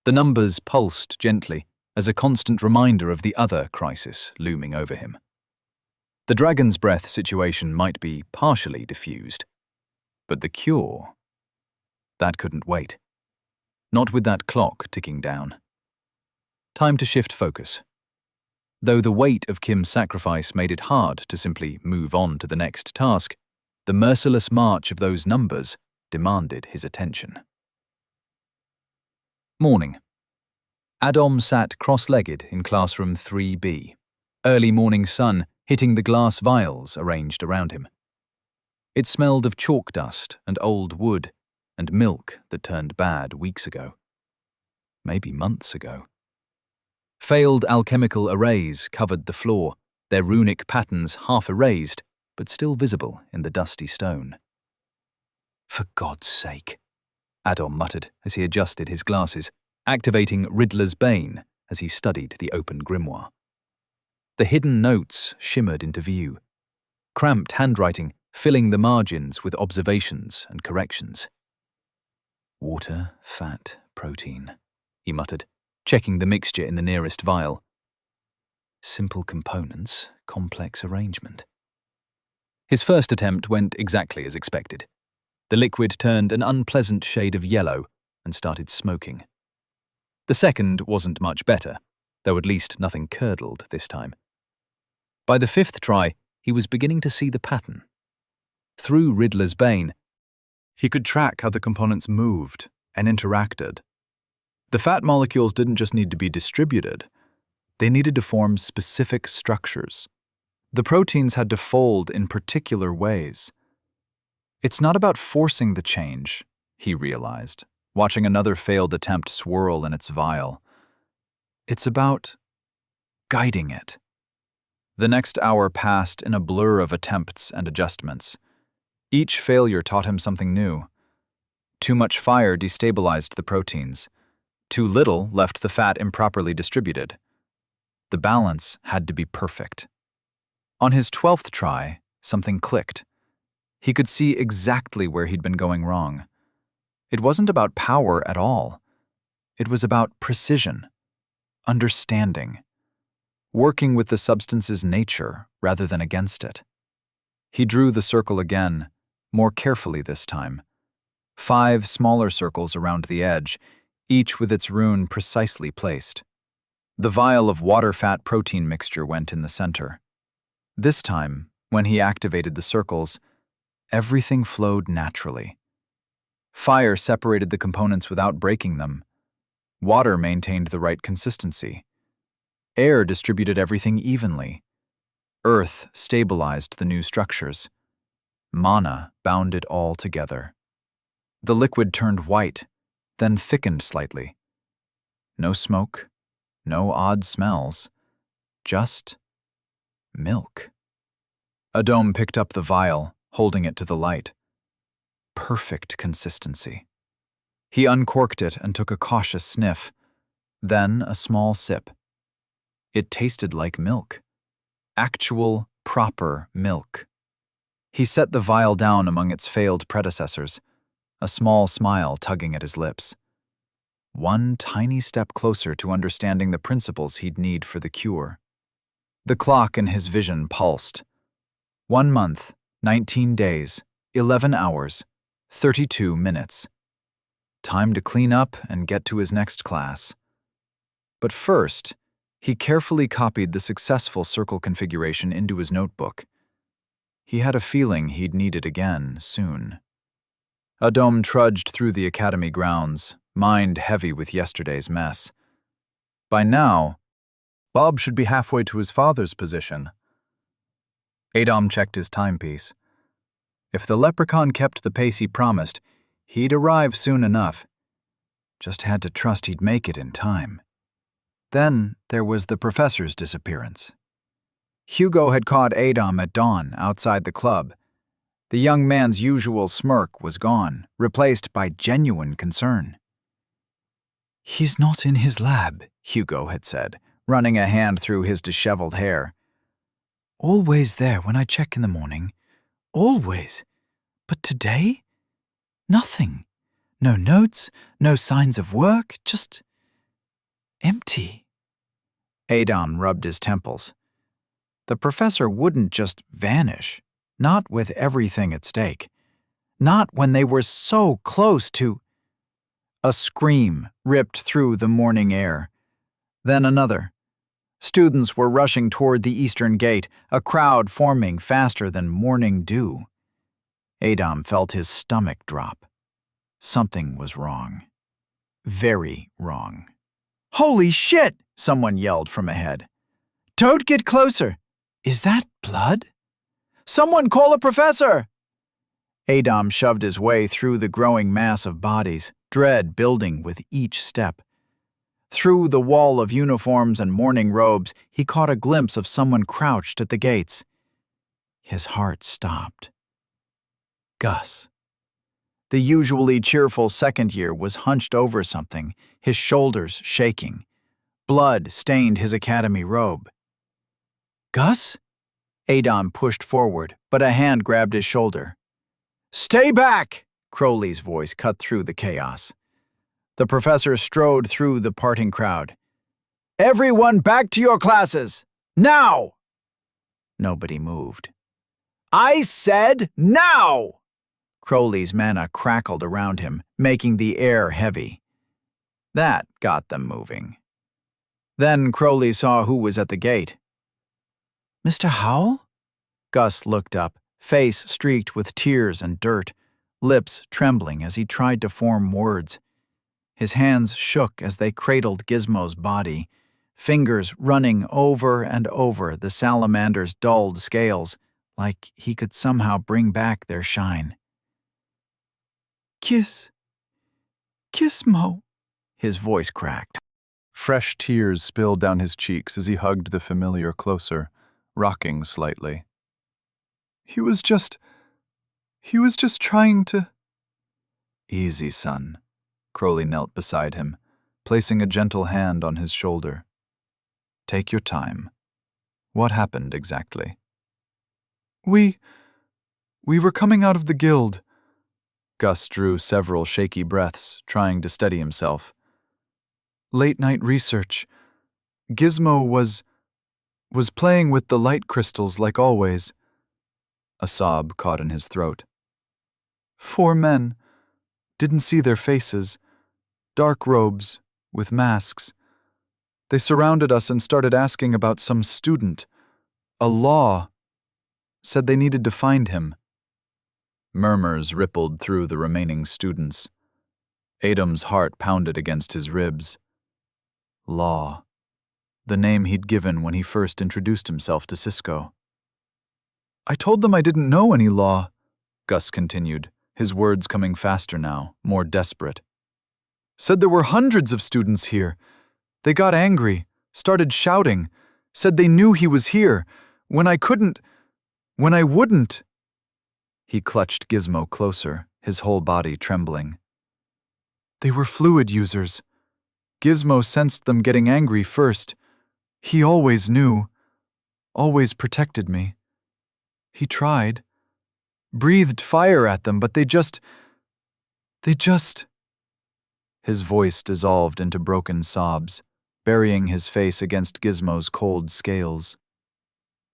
The numbers pulsed gently as a constant reminder of the other crisis looming over him. The dragon's breath situation might be partially diffused, but the cure, that couldn't wait. Not with that clock ticking down. Time to shift focus. Though the weight of Kim's sacrifice made it hard to simply move on to the next task, the merciless march of those numbers demanded his attention. Morning. Adam sat cross-legged in classroom 3B. Early morning sun hitting the glass vials arranged around him. It smelled of chalk dust and old wood and milk that turned bad weeks ago. Maybe months ago. Failed alchemical arrays covered the floor, their runic patterns half erased, but still visible in the dusty stone. "For God's sake," Adam muttered as he adjusted his glasses, activating Riddler's Bane as he studied the open grimoire. The hidden notes shimmered into view, cramped handwriting filling the margins with observations and corrections. "Water, fat, protein," he muttered, checking the mixture in the nearest vial. "Simple components, complex arrangement." His first attempt went exactly as expected. The liquid turned an unpleasant shade of yellow and started smoking. The second wasn't much better, though at least nothing curdled this time. By the 5th try, he was beginning to see the pattern. Through Riddler's Bane, he could track how the components moved and interacted. The fat molecules didn't just need to be distributed, they needed to form specific structures. The proteins had to fold in particular ways. It's not about forcing the change, he realized, watching another failed attempt swirl in its vial. It's about guiding it. The next hour passed in a blur of attempts and adjustments. Each failure taught him something new. Too much fire destabilized the proteins. Too little left the fat improperly distributed. The balance had to be perfect. On his 12th try, something clicked. He could see exactly where he'd been going wrong. It wasn't about power at all. It was about precision, understanding, working with the substance's nature rather than against it. He drew the circle again, more carefully this time. 5 smaller circles around the edge, each with its rune precisely placed. The vial of water-fat protein mixture went in the center. This time, when he activated the circles, everything flowed naturally. Fire separated the components without breaking them. Water maintained the right consistency. Air distributed everything evenly. Earth stabilized the new structures. Mana bound it all together. The liquid turned white, then thickened slightly. No smoke, no odd smells, just milk. Adom picked up the vial, holding it to the light. Perfect consistency. He uncorked it and took a cautious sniff, then a small sip. It tasted like milk. Actual, proper milk. He set the vial down among its failed predecessors, a small smile tugging at his lips. One tiny step closer to understanding the principles he'd need for the cure. The clock in his vision pulsed. 1 month, 19 days, 11 hours, 32 minutes. Time to clean up and get to his next class. But first, he carefully copied the successful circle configuration into his notebook. He had a feeling he'd need it again soon. Adom trudged through the academy grounds, mind heavy with yesterday's mess. By now, Bob should be halfway to his father's position. Adom checked his timepiece. If the leprechaun kept the pace he promised, he'd arrive soon enough. Just had to trust he'd make it in time. Then there was the professor's disappearance. Hugo had caught Adom at dawn outside the club. The young man's usual smirk was gone, replaced by genuine concern. "He's not in his lab," Hugo had said, running a hand through his disheveled hair. "Always there when I check in the morning. Always. But today? Nothing. No notes, no signs of work, just empty." Adom rubbed his temples. The professor wouldn't just vanish, not with everything at stake. Not when they were so close to... A scream ripped through the morning air. Then another. Students were rushing toward the eastern gate, a crowd forming faster than morning dew. Adom felt his stomach drop. Something was wrong. Very wrong. "Holy shit!" someone yelled from ahead. "Don't get closer! Is that blood? Someone call a professor!" Adom shoved his way through the growing mass of bodies, dread building with each step. Through the wall of uniforms and mourning robes, he caught a glimpse of someone crouched at the gates. His heart stopped. Gus. The usually cheerful second year was hunched over something, his shoulders shaking. Blood stained his academy robe. "Gus?" Adom pushed forward, but a hand grabbed his shoulder. "Stay back!" Crowley's voice cut through the chaos. The professor strode through the parting crowd. "Everyone back to your classes! Now!" Nobody moved. "I said now!" Crowley's mana crackled around him, making the air heavy. That got them moving. Then Crowley saw who was at the gate. "Mr. Howell?" Gus looked up, face streaked with tears and dirt, lips trembling as he tried to form words. His hands shook as they cradled Gizmo's body, fingers running over and over the salamander's dulled scales, like he could somehow bring back their shine. Gizmo, his voice cracked. Fresh tears spilled down his cheeks as he hugged the familiar closer, rocking slightly. He was just trying to... "Easy, son." Crowley knelt beside him, placing a gentle hand on his shoulder. Take your time. What happened exactly? We were coming out of the guild. Gus drew several shaky breaths, trying to steady himself. Late-night research. Gizmo was playing with the light crystals like always. A sob caught in his throat. 4 men. Didn't see their faces. Dark robes, with masks. They surrounded us and started asking about some student. A law. Said they needed to find him. Murmurs rippled through the remaining students. Adam's heart pounded against his ribs. Law. The name he'd given when he first introduced himself to Cisco. I told them I didn't know any law, Gus continued, his words coming faster now, more desperate. Said there were hundreds of students here. They got angry, started shouting, said they knew he was here, when I wouldn't. He clutched Gizmo closer, his whole body trembling. They were fluid users. Gizmo sensed them getting angry first. He always knew, always protected me. He tried, breathed fire at them, but they just... His voice dissolved into broken sobs, burying his face against Gizmo's cold scales.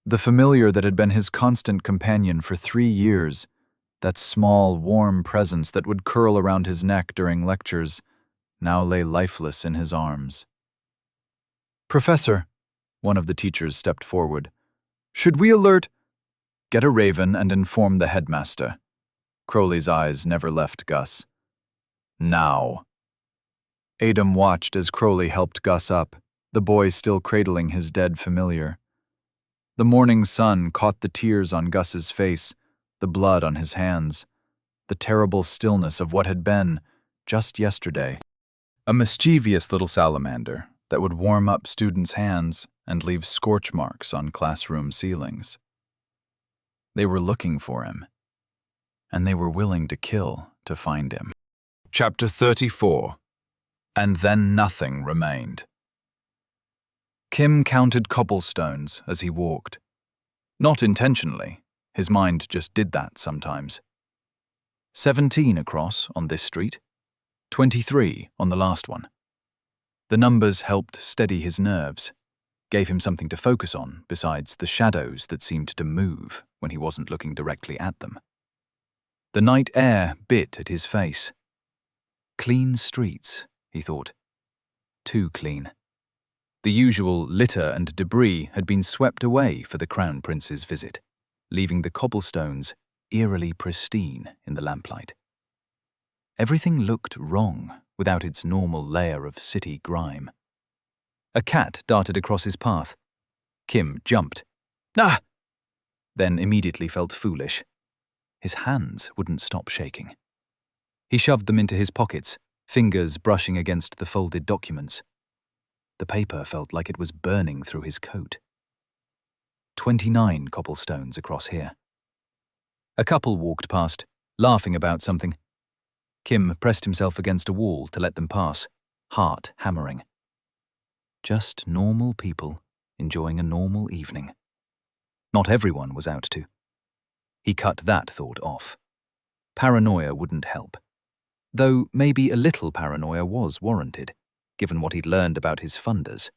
The familiar that had been his constant companion for 3 years, that small, warm presence that would curl around his neck during lectures, now lay lifeless in his arms. Professor, one of the teachers stepped forward. Should we alert? Get a raven and inform the headmaster. Crowley's eyes never left Gus. Now. Adam watched as Crowley helped Gus up, the boy still cradling his dead familiar. The morning sun caught the tears on Gus's face, the blood on his hands, the terrible stillness of what had been, just yesterday, a mischievous little salamander that would warm up students' hands and leave scorch marks on classroom ceilings. They were looking for him, and they were willing to kill to find him. Chapter 34. And then nothing remained. Kim counted cobblestones as he walked. Not intentionally, his mind just did that sometimes. 17 across on this street, 23 on the last one. The numbers helped steady his nerves, gave him something to focus on besides the shadows that seemed to move when he wasn't looking directly at them. The night air bit at his face. Clean streets, he thought. Too clean. The usual litter and debris had been swept away for the Crown Prince's visit, leaving the cobblestones eerily pristine in the lamplight. Everything looked wrong without its normal layer of city grime. A cat darted across his path. Kim jumped. Ah! Then immediately felt foolish. His hands wouldn't stop shaking. He shoved them into his pockets, fingers brushing against the folded documents. The paper felt like it was burning through his coat. 29 cobblestones across here. A couple walked past, laughing about something. Kim pressed himself against a wall to let them pass, heart hammering. Just normal people enjoying a normal evening. Not everyone was out to. He cut that thought off. Paranoia wouldn't help. Though maybe a little paranoia was warranted, given what he'd learned about his funders,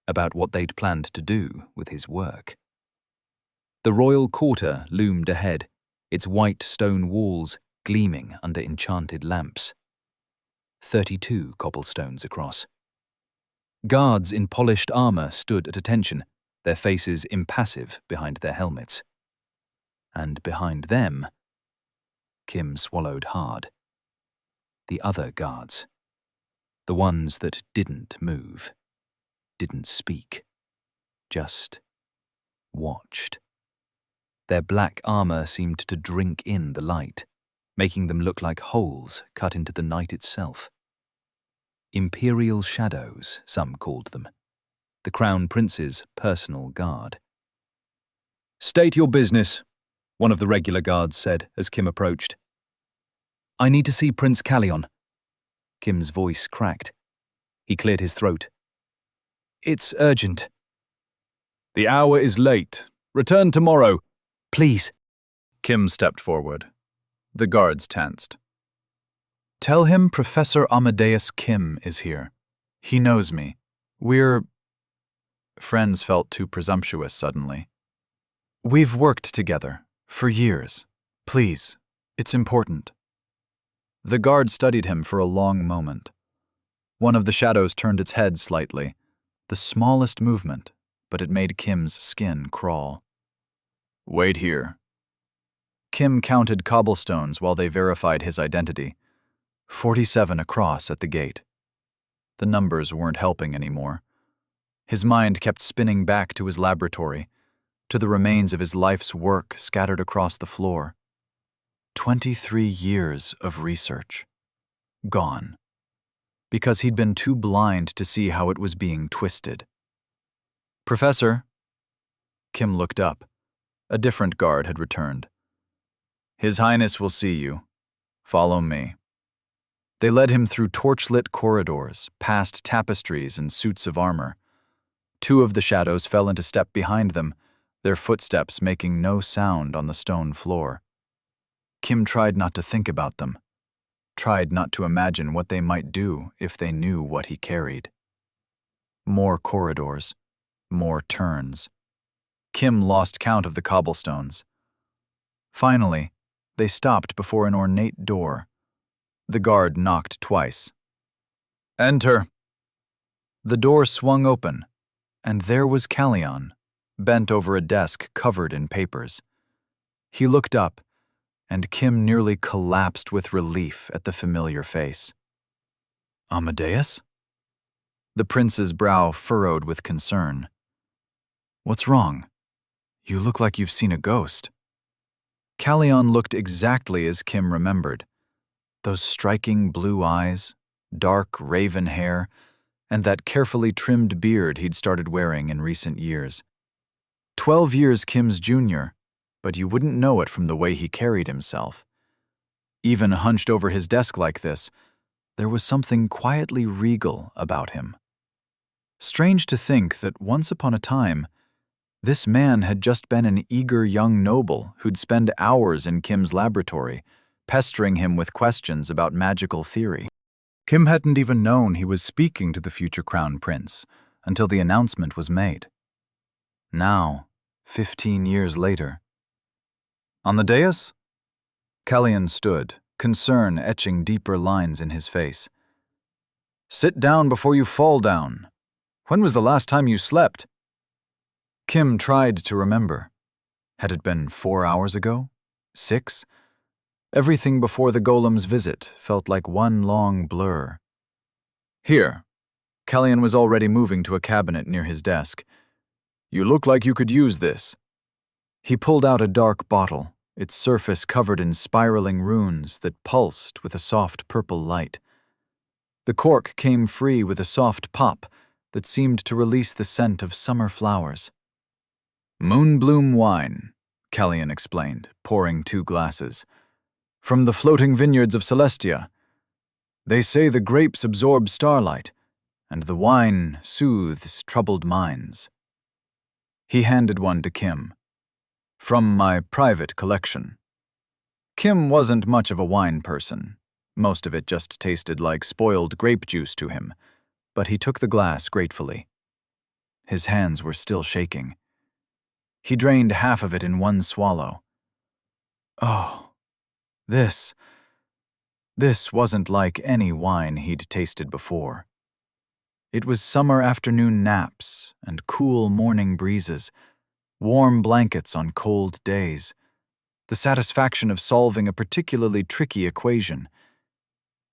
about what they'd planned to do with his work. The royal quarter loomed ahead, its white stone walls gleaming under enchanted lamps. 32 cobblestones across. Guards in polished armor stood at attention, their faces impassive behind their helmets. And behind them, Kim swallowed hard. The other guards. The ones that didn't move, didn't speak, just watched. Their black armor seemed to drink in the light, making them look like holes cut into the night itself. Imperial shadows, some called them. The Crown Prince's personal guard. "State your business," one of the regular guards said as Kim approached. "I need to see Prince Callion." Kim's voice cracked. He cleared his throat. "It's urgent," The hour is late. Return tomorrow. Please. Kim stepped forward. The guards tensed. Tell him Professor Amadeus Kim is here. He knows me. We're... Friends felt too presumptuous suddenly. We've worked together for years. Please, it's important. The guard studied him for a long moment. One of the shadows turned its head slightly, the smallest movement, but it made Kim's skin crawl. Wait here. Kim counted cobblestones while they verified his identity. 47 across at the gate. The numbers weren't helping anymore. His mind kept spinning back to his laboratory, to the remains of his life's work scattered across the floor. 23 years of research. Gone. Because he'd been too blind to see how it was being twisted. Professor? Kim looked up. A different guard had returned. His Highness will see you. Follow me. They led him through torchlit corridors, past tapestries and suits of armor. Two of the shadows fell into step behind them, their footsteps making no sound on the stone floor. Kim tried not to think about them, tried not to imagine what they might do if they knew what he carried. More corridors, more turns. Kim lost count of the cobblestones. Finally, they stopped before an ornate door. The guard knocked twice. Enter. The door swung open, and there was Callion, bent over a desk covered in papers. He looked up, and Kim nearly collapsed with relief at the familiar face. Amadeus? The prince's brow furrowed with concern. What's wrong? You look like you've seen a ghost. Callion looked exactly as Kim remembered. Those striking blue eyes, dark raven hair, and that carefully trimmed beard he'd started wearing in recent years. 12 years Kim's junior, but you wouldn't know it from the way he carried himself. Even hunched over his desk like this, there was something quietly regal about him. Strange to think that once upon a time, this man had just been an eager young noble who'd spend hours in Kim's laboratory, pestering him with questions about magical theory. Kim hadn't even known he was speaking to the future crown prince until the announcement was made. Now, 15 years later. On the dais? Callion stood, concern etching deeper lines in his face. Sit down before you fall down. When was the last time you slept? Kim tried to remember. Had it been 4 hours ago? 6? Everything before the golem's visit felt like one long blur. Here. Callion was already moving to a cabinet near his desk. You look like you could use this. He pulled out a dark bottle, its surface covered in spiraling runes that pulsed with a soft purple light. The cork came free with a soft pop that seemed to release the scent of summer flowers. Moonbloom wine, Callion explained, pouring 2 glasses. From the floating vineyards of Celestia. They say the grapes absorb starlight, and the wine soothes troubled minds. He handed one to Kim. From my private collection. Kim wasn't much of a wine person. Most of it just tasted like spoiled grape juice to him, but he took the glass gratefully. His hands were still shaking. He drained half of it in one swallow. Oh. This wasn't like any wine he'd tasted before. It was summer afternoon naps and cool morning breezes, warm blankets on cold days, the satisfaction of solving a particularly tricky equation.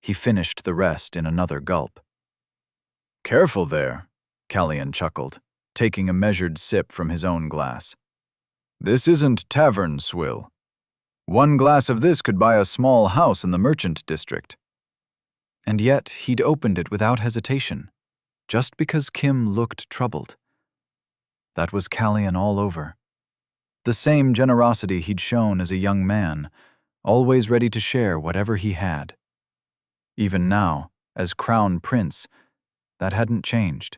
He finished the rest in another gulp. Careful there, Callion chuckled, taking a measured sip from his own glass. This isn't tavern swill. 1 glass of this could buy a small house in the merchant district. And yet he'd opened it without hesitation, just because Kim looked troubled. That was Callion all over. The same generosity he'd shown as a young man, always ready to share whatever he had. Even now, as crown prince, that hadn't changed.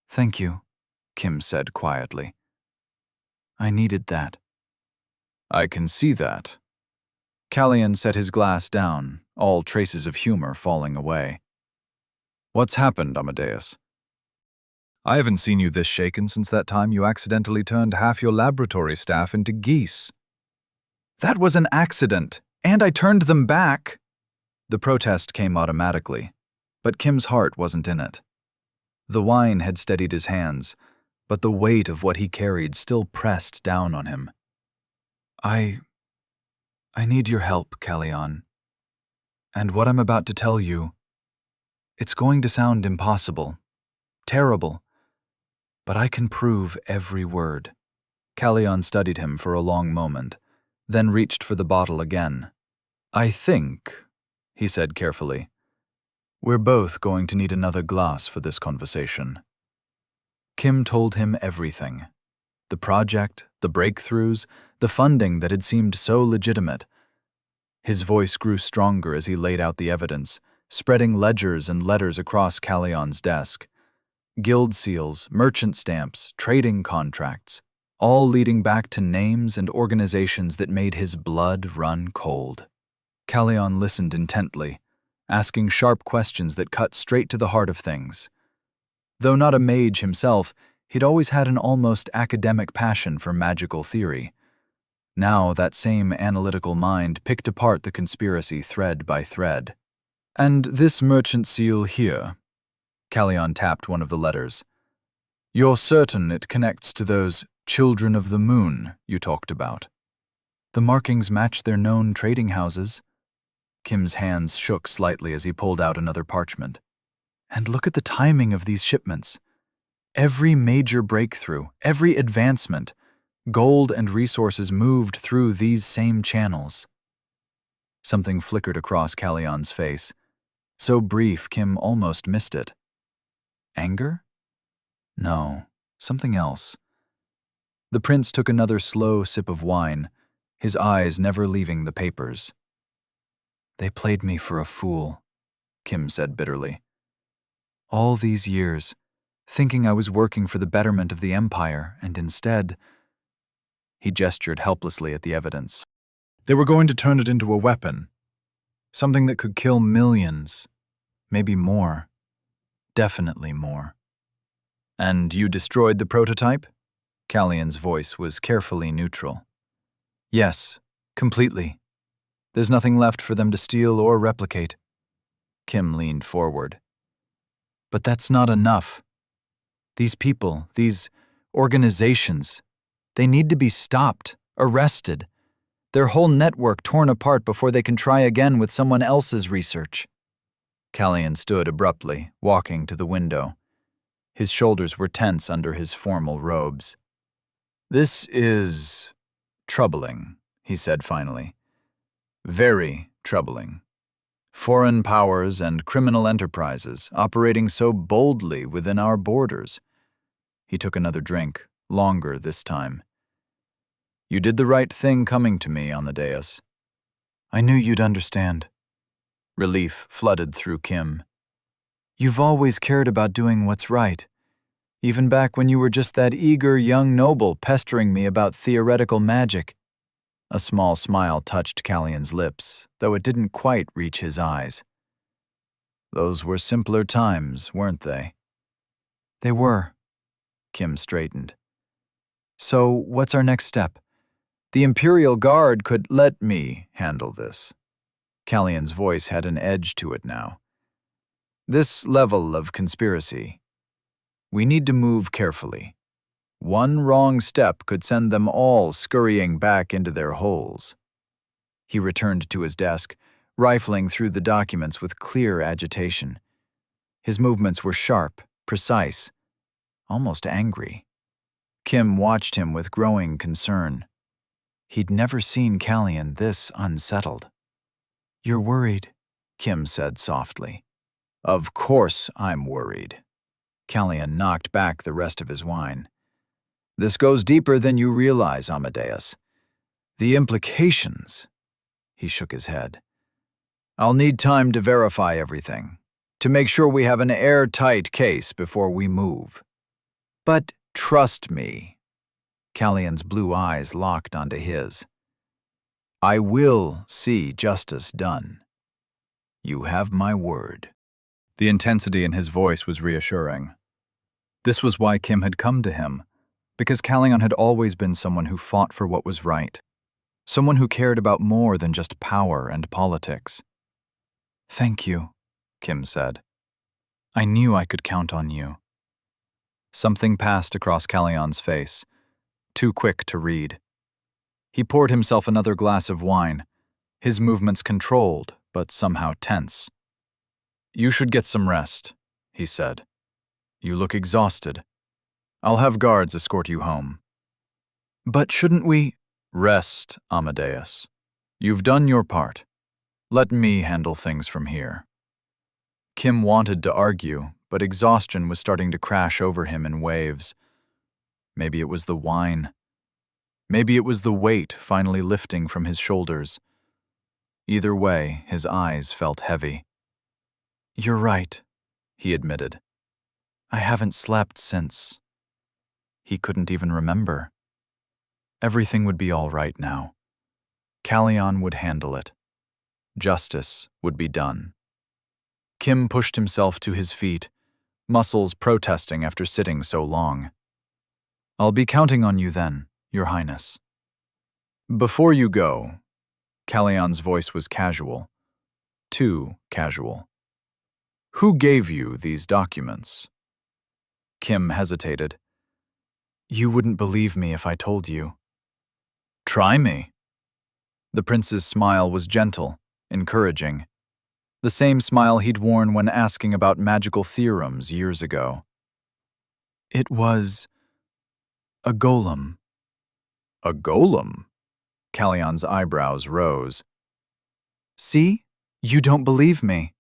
Thank you, Kim said quietly. I needed that. I can see that. Callian set his glass down, all traces of humor falling away. What's happened, Amadeus? I haven't seen you this shaken since that time you accidentally turned half your laboratory staff into geese. That was an accident, and I turned them back. The protest came automatically, but Kim's heart wasn't in it. The wine had steadied his hands, but the weight of what he carried still pressed down on him. I need your help, Callian. And what I'm about to tell you, it's going to sound impossible, terrible, but I can prove every word. Callian studied him for a long moment, then reached for the bottle again. I think, he said carefully, we're both going to need another glass for this conversation. Kim told him everything. The project, the breakthroughs, the funding that had seemed so legitimate. His voice grew stronger as he laid out the evidence, spreading ledgers and letters across Callian's desk. Guild seals, merchant stamps, trading contracts, all leading back to names and organizations that made his blood run cold. Callian listened intently, asking sharp questions that cut straight to the heart of things. Though not a mage himself, he'd always had an almost academic passion for magical theory. Now that same analytical mind picked apart the conspiracy thread by thread. And this merchant seal here, Callian tapped one of the letters. You're certain it connects to those children of the moon you talked about? The markings match their known trading houses. Kim's hands shook slightly as he pulled out another parchment. And look at the timing of these shipments. Every major breakthrough, every advancement, gold and resources moved through these same channels. Something flickered across Callian's face. So brief, Kim almost missed it. Anger? No, something else. The prince took another slow sip of wine, his eyes never leaving the papers. They played me for a fool, Kim said bitterly. All these years, thinking I was working for the betterment of the empire, and instead... He gestured helplessly at the evidence. They were going to turn it into a weapon. Something that could kill millions. Maybe more. Definitely more. And you destroyed the prototype? Callian's voice was carefully neutral. Yes, completely. There's nothing left for them to steal or replicate. Kim leaned forward. But that's not enough. These people, these organizations, they need to be stopped, arrested, their whole network torn apart before they can try again with someone else's research. Callian stood abruptly, walking to the window. His shoulders were tense under his formal robes. This is troubling, he said finally. Very troubling. Foreign powers and criminal enterprises operating so boldly within our borders. He took another drink, longer this time. You did the right thing coming to me on the dais. I knew you'd understand. Relief flooded through Kim. You've always cared about doing what's right, even back when you were just that eager young noble pestering me about theoretical magic. A small smile touched Callian's lips, though it didn't quite reach his eyes. Those were simpler times, weren't they? They were. Kim straightened. So, what's our next step? The Imperial Guard could let me handle this. Callian's voice had an edge to it now. This level of conspiracy. We need to move carefully. One wrong step could send them all scurrying back into their holes. He returned to his desk, rifling through the documents with clear agitation. His movements were sharp, precise, almost angry. Kim watched him with growing concern. He'd never seen Callian this unsettled. You're worried, Kim said softly. Of course I'm worried. Callian knocked back the rest of his wine. This goes deeper than you realize, Amadeus. The implications. He shook his head. I'll need time to verify everything, to make sure we have an airtight case before we move. But, Trust me. Callion's blue eyes locked onto his. I will see justice done. You have my word. The intensity in his voice was reassuring. This was why Kim had come to him, because Callion had always been someone who fought for what was right, someone who cared about more than just power and politics. Thank you, Kim said. I knew I could count on you. Something passed across Callion's face, too quick to read. He poured himself another glass of wine, his movements controlled, but somehow tense. You should get some rest, he said. You look exhausted. I'll have guards escort you home. But shouldn't we? Rest, Amadeus. You've done your part. Let me handle things from here. Kim wanted to argue, but exhaustion was starting to crash over him in waves. Maybe it was the wine. Maybe it was the weight finally lifting from his shoulders. Either way, his eyes felt heavy. You're right, he admitted. I haven't slept since. He couldn't even remember. Everything would be all right now. Callion would handle it. Justice would be done. Kim pushed himself to his feet, muscles protesting after sitting so long. I'll be counting on you then, Your Highness. Before you go, Callion's voice was casual. Too casual. Who gave you these documents? Kim hesitated. You wouldn't believe me if I told you. Try me. The prince's smile was gentle, encouraging. The same smile he'd worn when asking about magical theorems years ago. It was a golem. A golem? Callion's eyebrows rose. See? You don't believe me.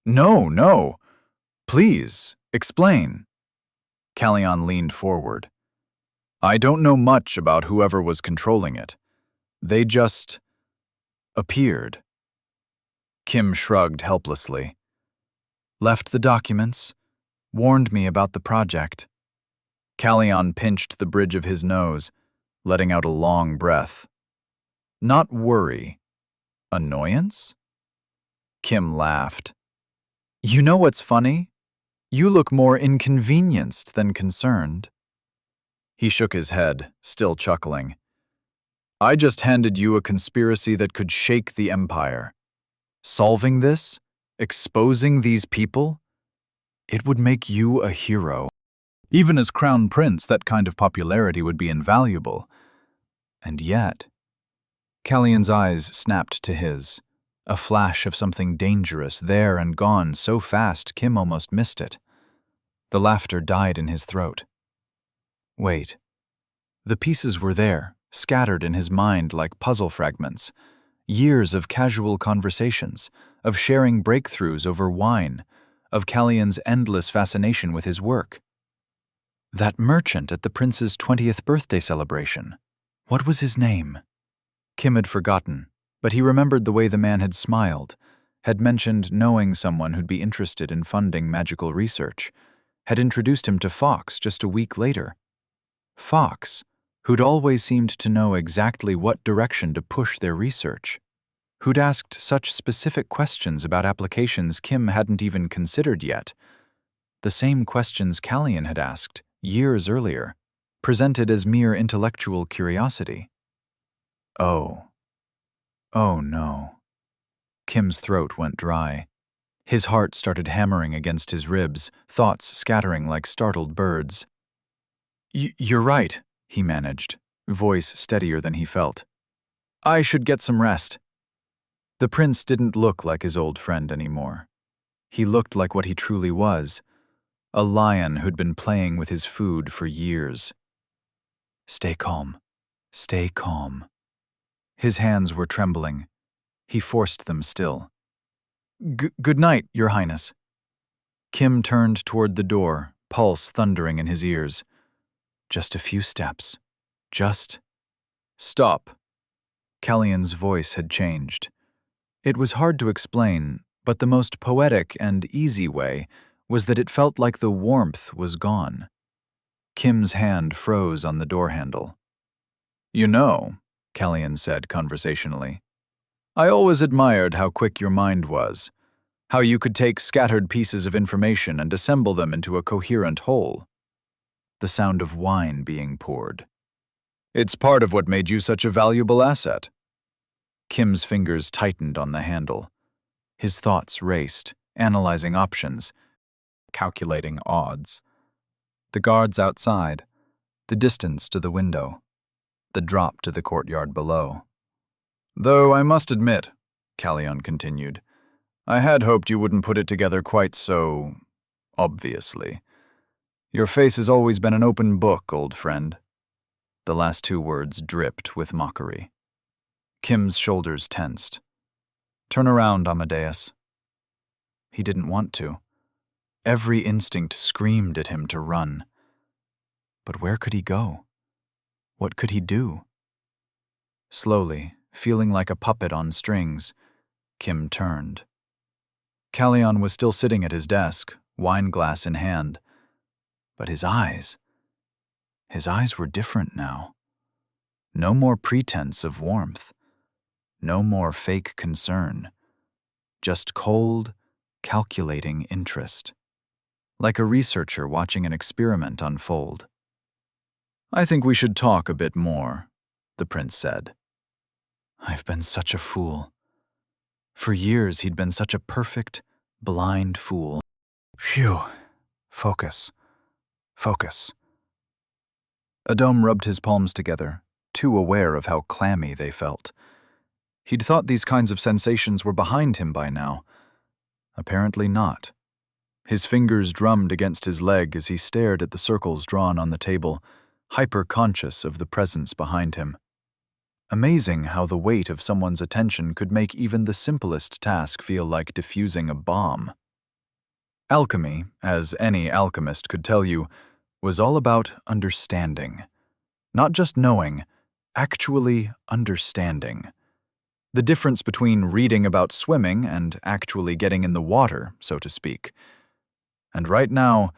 No. Please, explain. Callion leaned forward. I don't know much about whoever was controlling it. They just appeared. Kim shrugged helplessly. Left the documents, warned me about the project. Callion pinched the bridge of his nose, letting out a long breath. Not worry. Annoyance? Kim laughed. You know what's funny? You look more inconvenienced than concerned. He shook his head, still chuckling. I just handed you a conspiracy that could shake the empire. Solving this? Exposing these people? It would make you a hero. Even as crown prince, that kind of popularity would be invaluable. And yet... Callion's eyes snapped to his. A flash of something dangerous there and gone so fast Kim almost missed it. The laughter died in his throat. Wait. The pieces were there, scattered in his mind like puzzle fragments. Years of casual conversations, of sharing breakthroughs over wine, of Callion's endless fascination with his work. That merchant at the prince's 20th birthday celebration. What was his name? Kim had forgotten, but he remembered the way the man had smiled, had mentioned knowing someone who'd be interested in funding magical research, had introduced him to Fox just a week later. Fox, who'd always seemed to know exactly what direction to push their research, who'd asked such specific questions about applications Kim hadn't even considered yet, the same questions Callion had asked years earlier, presented as mere intellectual curiosity. Oh no. Kim's throat went dry. His heart started hammering against his ribs, thoughts scattering like startled birds. You're right, he managed, voice steadier than he felt. I should get some rest. The prince didn't look like his old friend anymore. He looked like what he truly was, a lion who'd been playing with his food for years. Stay calm. Stay calm. His hands were trembling. He forced them still. Good night, Your Highness. Kim turned toward the door, pulse thundering in his ears. Just a few steps. Just... Stop. Callion's voice had changed. It was hard to explain, but the most poetic and easy way was that it felt like the warmth was gone. Kim's hand froze on the door handle. "You know," Kellyan said conversationally, "I always admired how quick your mind was, how you could take scattered pieces of information and assemble them into a coherent whole." The sound of wine being poured. "It's part of what made you such a valuable asset." Kim's fingers tightened on the handle. His thoughts raced, analyzing options, calculating odds. The guards outside, the distance to the window, the drop to the courtyard below. "Though I must admit," Kellyan continued, "I had hoped you wouldn't put it together quite so obviously. Your face has always been an open book, old friend." The last two words dripped with mockery. Kim's shoulders tensed. "Turn around, Amadeus." He didn't want to. Every instinct screamed at him to run. But where could he go? What could he do? Slowly, feeling like a puppet on strings, Kim turned. Kellyan was still sitting at his desk, wine glass in hand. But his eyes were different now. No more pretense of warmth. No more fake concern. Just cold, calculating interest. Like a researcher watching an experiment unfold. "I think we should talk a bit more," the prince said. I've been such a fool. For years he'd been such a perfect, blind fool. Phew. Focus. Focus. Adom rubbed his palms together, too aware of how clammy they felt. He'd thought these kinds of sensations were behind him by now. Apparently not. His fingers drummed against his leg as he stared at the circles drawn on the table, hyper-conscious of the presence behind him. Amazing how the weight of someone's attention could make even the simplest task feel like diffusing a bomb. Alchemy, as any alchemist could tell you, was all about understanding. Not just knowing, actually understanding. The difference between reading about swimming and actually getting in the water, so to speak. And right now,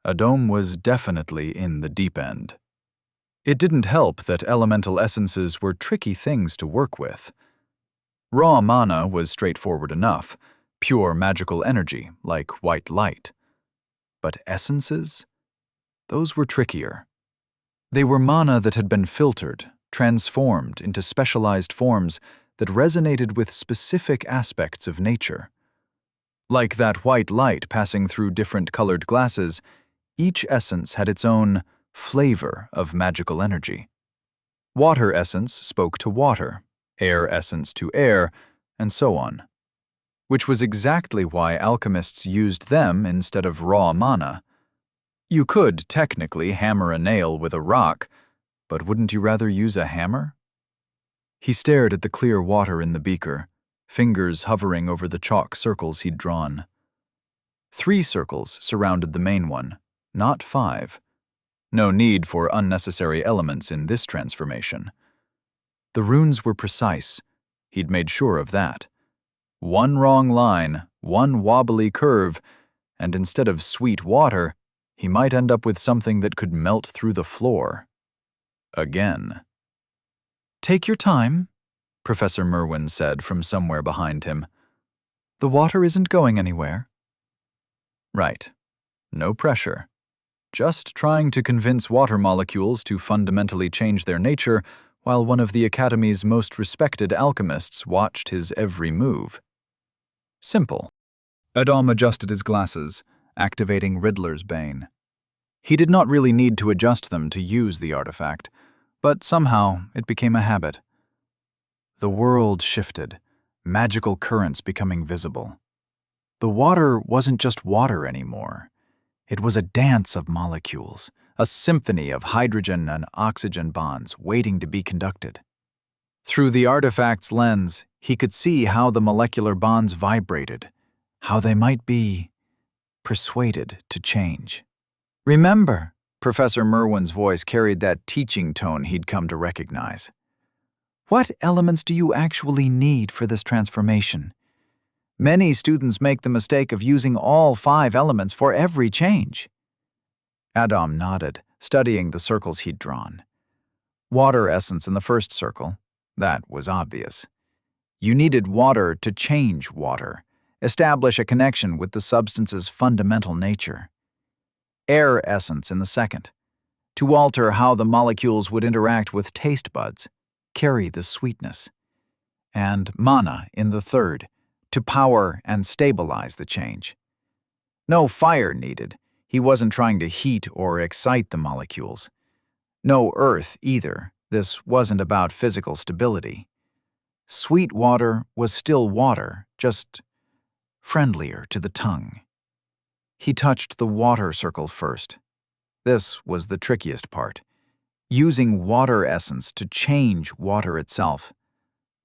Adom was definitely in the deep end. It didn't help that elemental essences were tricky things to work with. Raw mana was straightforward enough, pure magical energy, like white light. But essences? Those were trickier. They were mana that had been filtered, transformed into specialized forms that resonated with specific aspects of nature. Like that white light passing through different colored glasses, each essence had its own flavor of magical energy. Water essence spoke to water, air essence to air, and so on. Which was exactly why alchemists used them instead of raw mana. You could technically hammer a nail with a rock, but wouldn't you rather use a hammer? He stared at the clear water in the beaker, fingers hovering over the chalk circles he'd drawn. 3 circles surrounded the main one, not 5. No need for unnecessary elements in this transformation. The runes were precise. He'd made sure of that. One wrong line, one wobbly curve, and instead of sweet water, he might end up with something that could melt through the floor. Again. "Take your time," Professor Merwin said from somewhere behind him. "The water isn't going anywhere." Right. No pressure. Just trying to convince water molecules to fundamentally change their nature while one of the Academy's most respected alchemists watched his every move. Simple. Adom adjusted his glasses, activating Riddler's Bane. He did not really need to adjust them to use the artifact, but somehow it became a habit. The world shifted, magical currents becoming visible. The water wasn't just water anymore. It was a dance of molecules, a symphony of hydrogen and oxygen bonds waiting to be conducted. Through the artifact's lens, he could see how the molecular bonds vibrated, how they might be persuaded to change. "Remember," Professor Merwin's voice carried that teaching tone he'd come to recognize. "What elements do you actually need for this transformation? Many students make the mistake of using all 5 elements for every change." Adom nodded, studying the circles he'd drawn. Water essence in the first circle. That was obvious. You needed water to change water, establish a connection with the substance's fundamental nature. Air essence in the second, to alter how the molecules would interact with taste buds, carry the sweetness. And mana in the third, to power and stabilize the change. No fire needed. He wasn't trying to heat or excite the molecules. No earth either. This wasn't about physical stability. Sweet water was still water, just friendlier to the tongue. He touched the water circle first. This was the trickiest part. Using water essence to change water itself,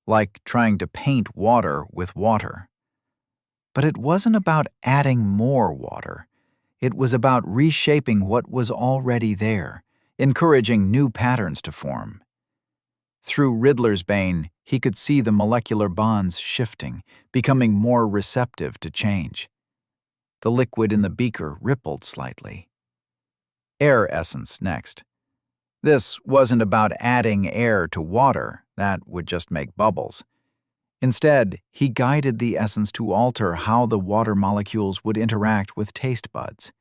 like trying to paint water with water. But it wasn't about adding more water. It was about reshaping what was already there, encouraging new patterns to form. Through Riddler's Bane, he could see the molecular bonds shifting, becoming more receptive to change. The liquid in the beaker rippled slightly. Air essence next. This wasn't about adding air to water. That would just make bubbles. Instead, he guided the essence to alter how the water molecules would interact with taste buds.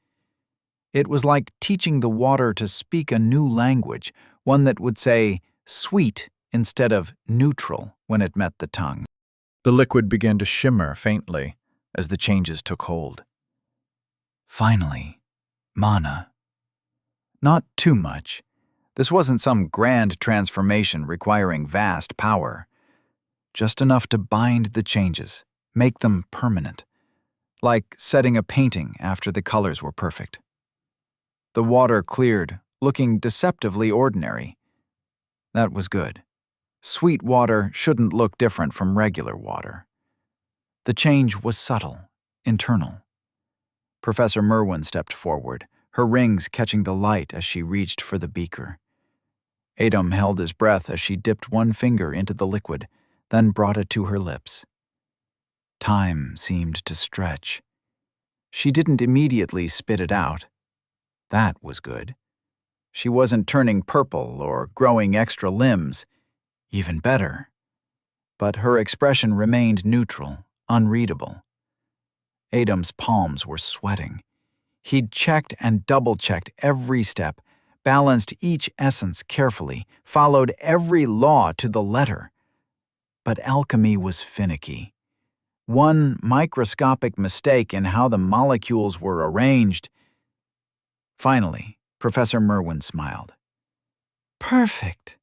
It was like teaching the water to speak a new language, one that would say sweet instead of neutral when it met the tongue. The liquid began to shimmer faintly as the changes took hold. Finally, mana. Not too much. This wasn't some grand transformation requiring vast power. Just enough to bind the changes, make them permanent. Like setting a painting after the colors were perfect. The water cleared, looking deceptively ordinary. That was good. Sweet water shouldn't look different from regular water. The change was subtle, internal. Professor Merwin stepped forward, her rings catching the light as she reached for the beaker. Adam held his breath as she dipped one finger into the liquid, then brought it to her lips. Time seemed to stretch. She didn't immediately spit it out. That was good. She wasn't turning purple or growing extra limbs. Even better. But her expression remained neutral, unreadable. Adam's palms were sweating. He'd checked and double-checked every step, balanced each essence carefully, followed every law to the letter. But alchemy was finicky. One microscopic mistake in how the molecules were arranged. Finally, Professor Merwin smiled. Perfect.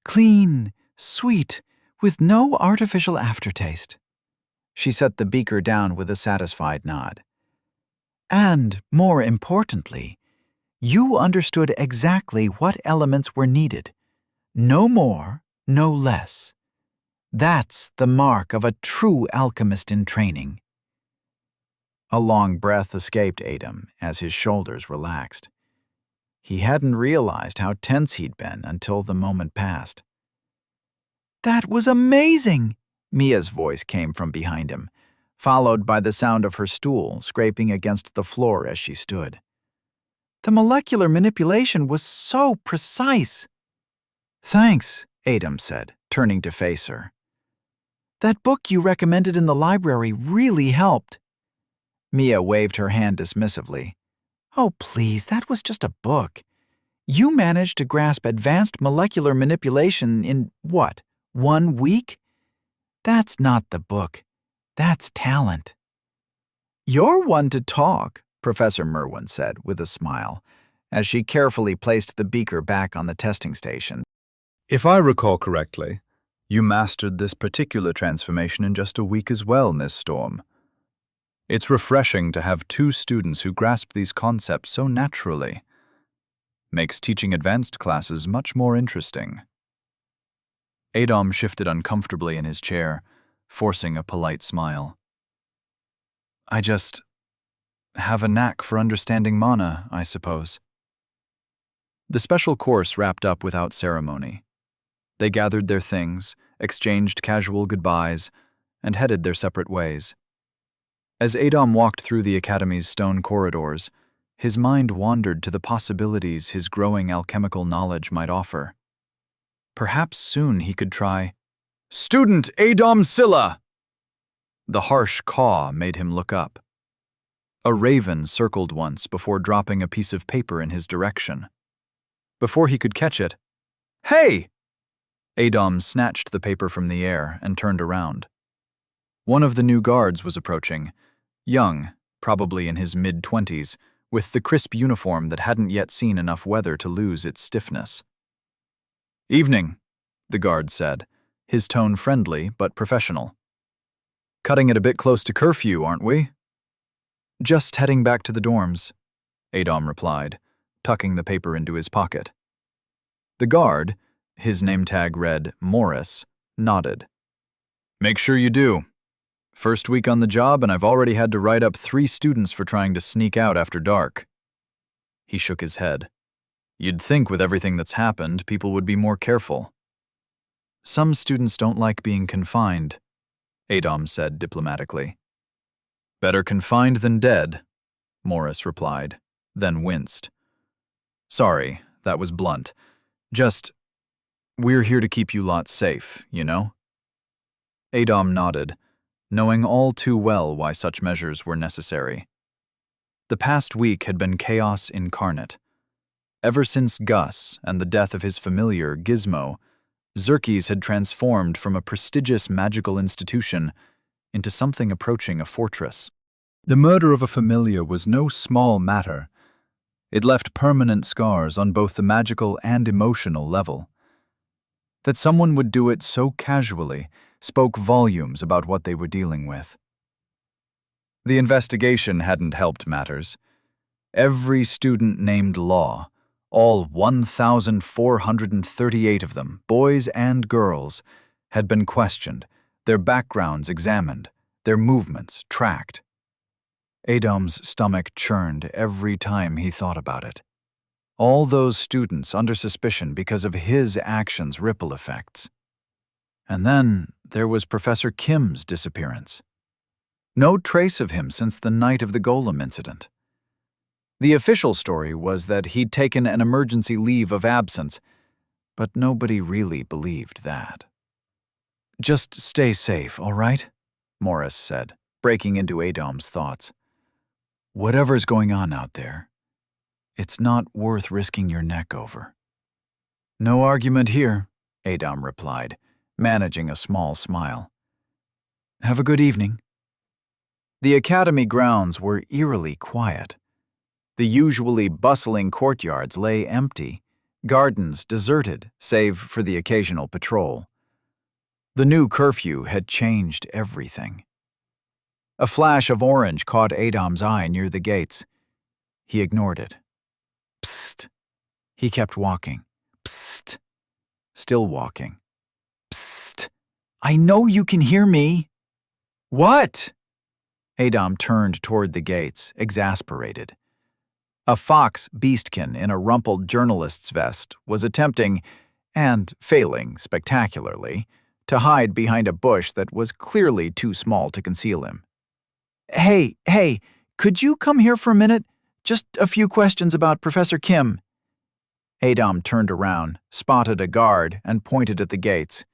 Clean, sweet, with no artificial aftertaste. She set the beaker down with a satisfied nod. And, more importantly, you understood exactly what elements were needed. No more, no less. That's the mark of a true alchemist in training. A long breath escaped Adam as his shoulders relaxed. He hadn't realized how tense he'd been until the moment passed. That was amazing! Mia's voice came from behind him, followed by the sound of her stool scraping against the floor as she stood. The molecular manipulation was so precise. Thanks, Adam said, turning to face her. That book you recommended in the library really helped. Mia waved her hand dismissively. Oh, please, that was just a book. You managed to grasp advanced molecular manipulation in, what, 1 week? That's not the book. That's talent. You're one to talk, Professor Merwin said with a smile, as she carefully placed the beaker back on the testing station. If I recall correctly, you mastered this particular transformation in just a week as well, Miss Storm. It's refreshing to have 2 students who grasp these concepts so naturally. Makes teaching advanced classes much more interesting. Adam shifted uncomfortably in his chair, forcing a polite smile. I just have a knack for understanding mana, I suppose. The special course wrapped up without ceremony. They gathered their things, exchanged casual goodbyes, and headed their separate ways. As Adam walked through the academy's stone corridors, His mind wandered to the possibilities his growing alchemical knowledge might offer. Perhaps soon he could try, "Student Adom Scylla!" The harsh caw made him look up. A raven circled once before dropping a piece of paper in his direction. Before he could catch it, "Hey!" Adom snatched the paper from the air and turned around. One of the new guards was approaching, young, probably in his mid-20s, with the crisp uniform that hadn't yet seen enough weather to lose its stiffness. "Evening," the guard said, his tone friendly but professional. "Cutting it a bit close to curfew, aren't we?" "Just heading back to the dorms," Adom replied, tucking the paper into his pocket. The guard, his name tag read Morris, nodded. "Make sure you do. First week on the job and I've already had to write up 3 students for trying to sneak out after dark." He shook his head. "You'd think with everything that's happened, people would be more careful." "Some students don't like being confined," Adom said diplomatically. "Better confined than dead," Morris replied, then winced. "Sorry, that was blunt. Just, we're here to keep you lot safe, you know?" Adom nodded, knowing all too well why such measures were necessary. The past week had been chaos incarnate. Ever since Gus and the death of his familiar, Gizmo, Xerxes had transformed from a prestigious magical institution into something approaching a fortress. The murder of a familiar was no small matter. It left permanent scars on both the magical and emotional level. That someone would do it so casually spoke volumes about what they were dealing with. The investigation hadn't helped matters. Every student named Law, all 1,438 of them, boys and girls, had been questioned, their backgrounds examined, their movements tracked. Adom's stomach churned every time he thought about it. All those students under suspicion because of his actions' ripple effects. And then there was Professor Kim's disappearance. No trace of him since the night of the Golem incident. The official story was that he'd taken an emergency leave of absence, but nobody really believed that. "Just stay safe, all right?" Morris said, breaking into Adom's thoughts. "Whatever's going on out there, it's not worth risking your neck over." "No argument here," Adom replied, managing a small smile. "Have a good evening." The academy grounds were eerily quiet. The usually bustling courtyards lay empty, gardens deserted save for the occasional patrol. The new curfew had changed everything. A flash of orange caught Adom's eye near the gates. He ignored it. Psst. He kept walking. Psst. Still walking. Psst. I know you can hear me. What? Adom turned toward the gates, exasperated. A fox beastkin in a rumpled journalist's vest was attempting, and failing spectacularly, to hide behind a bush that was clearly too small to conceal him. Hey, could you come here for a minute? Just a few questions about Professor Kim." Adom turned around, spotted a guard, and pointed at the gates.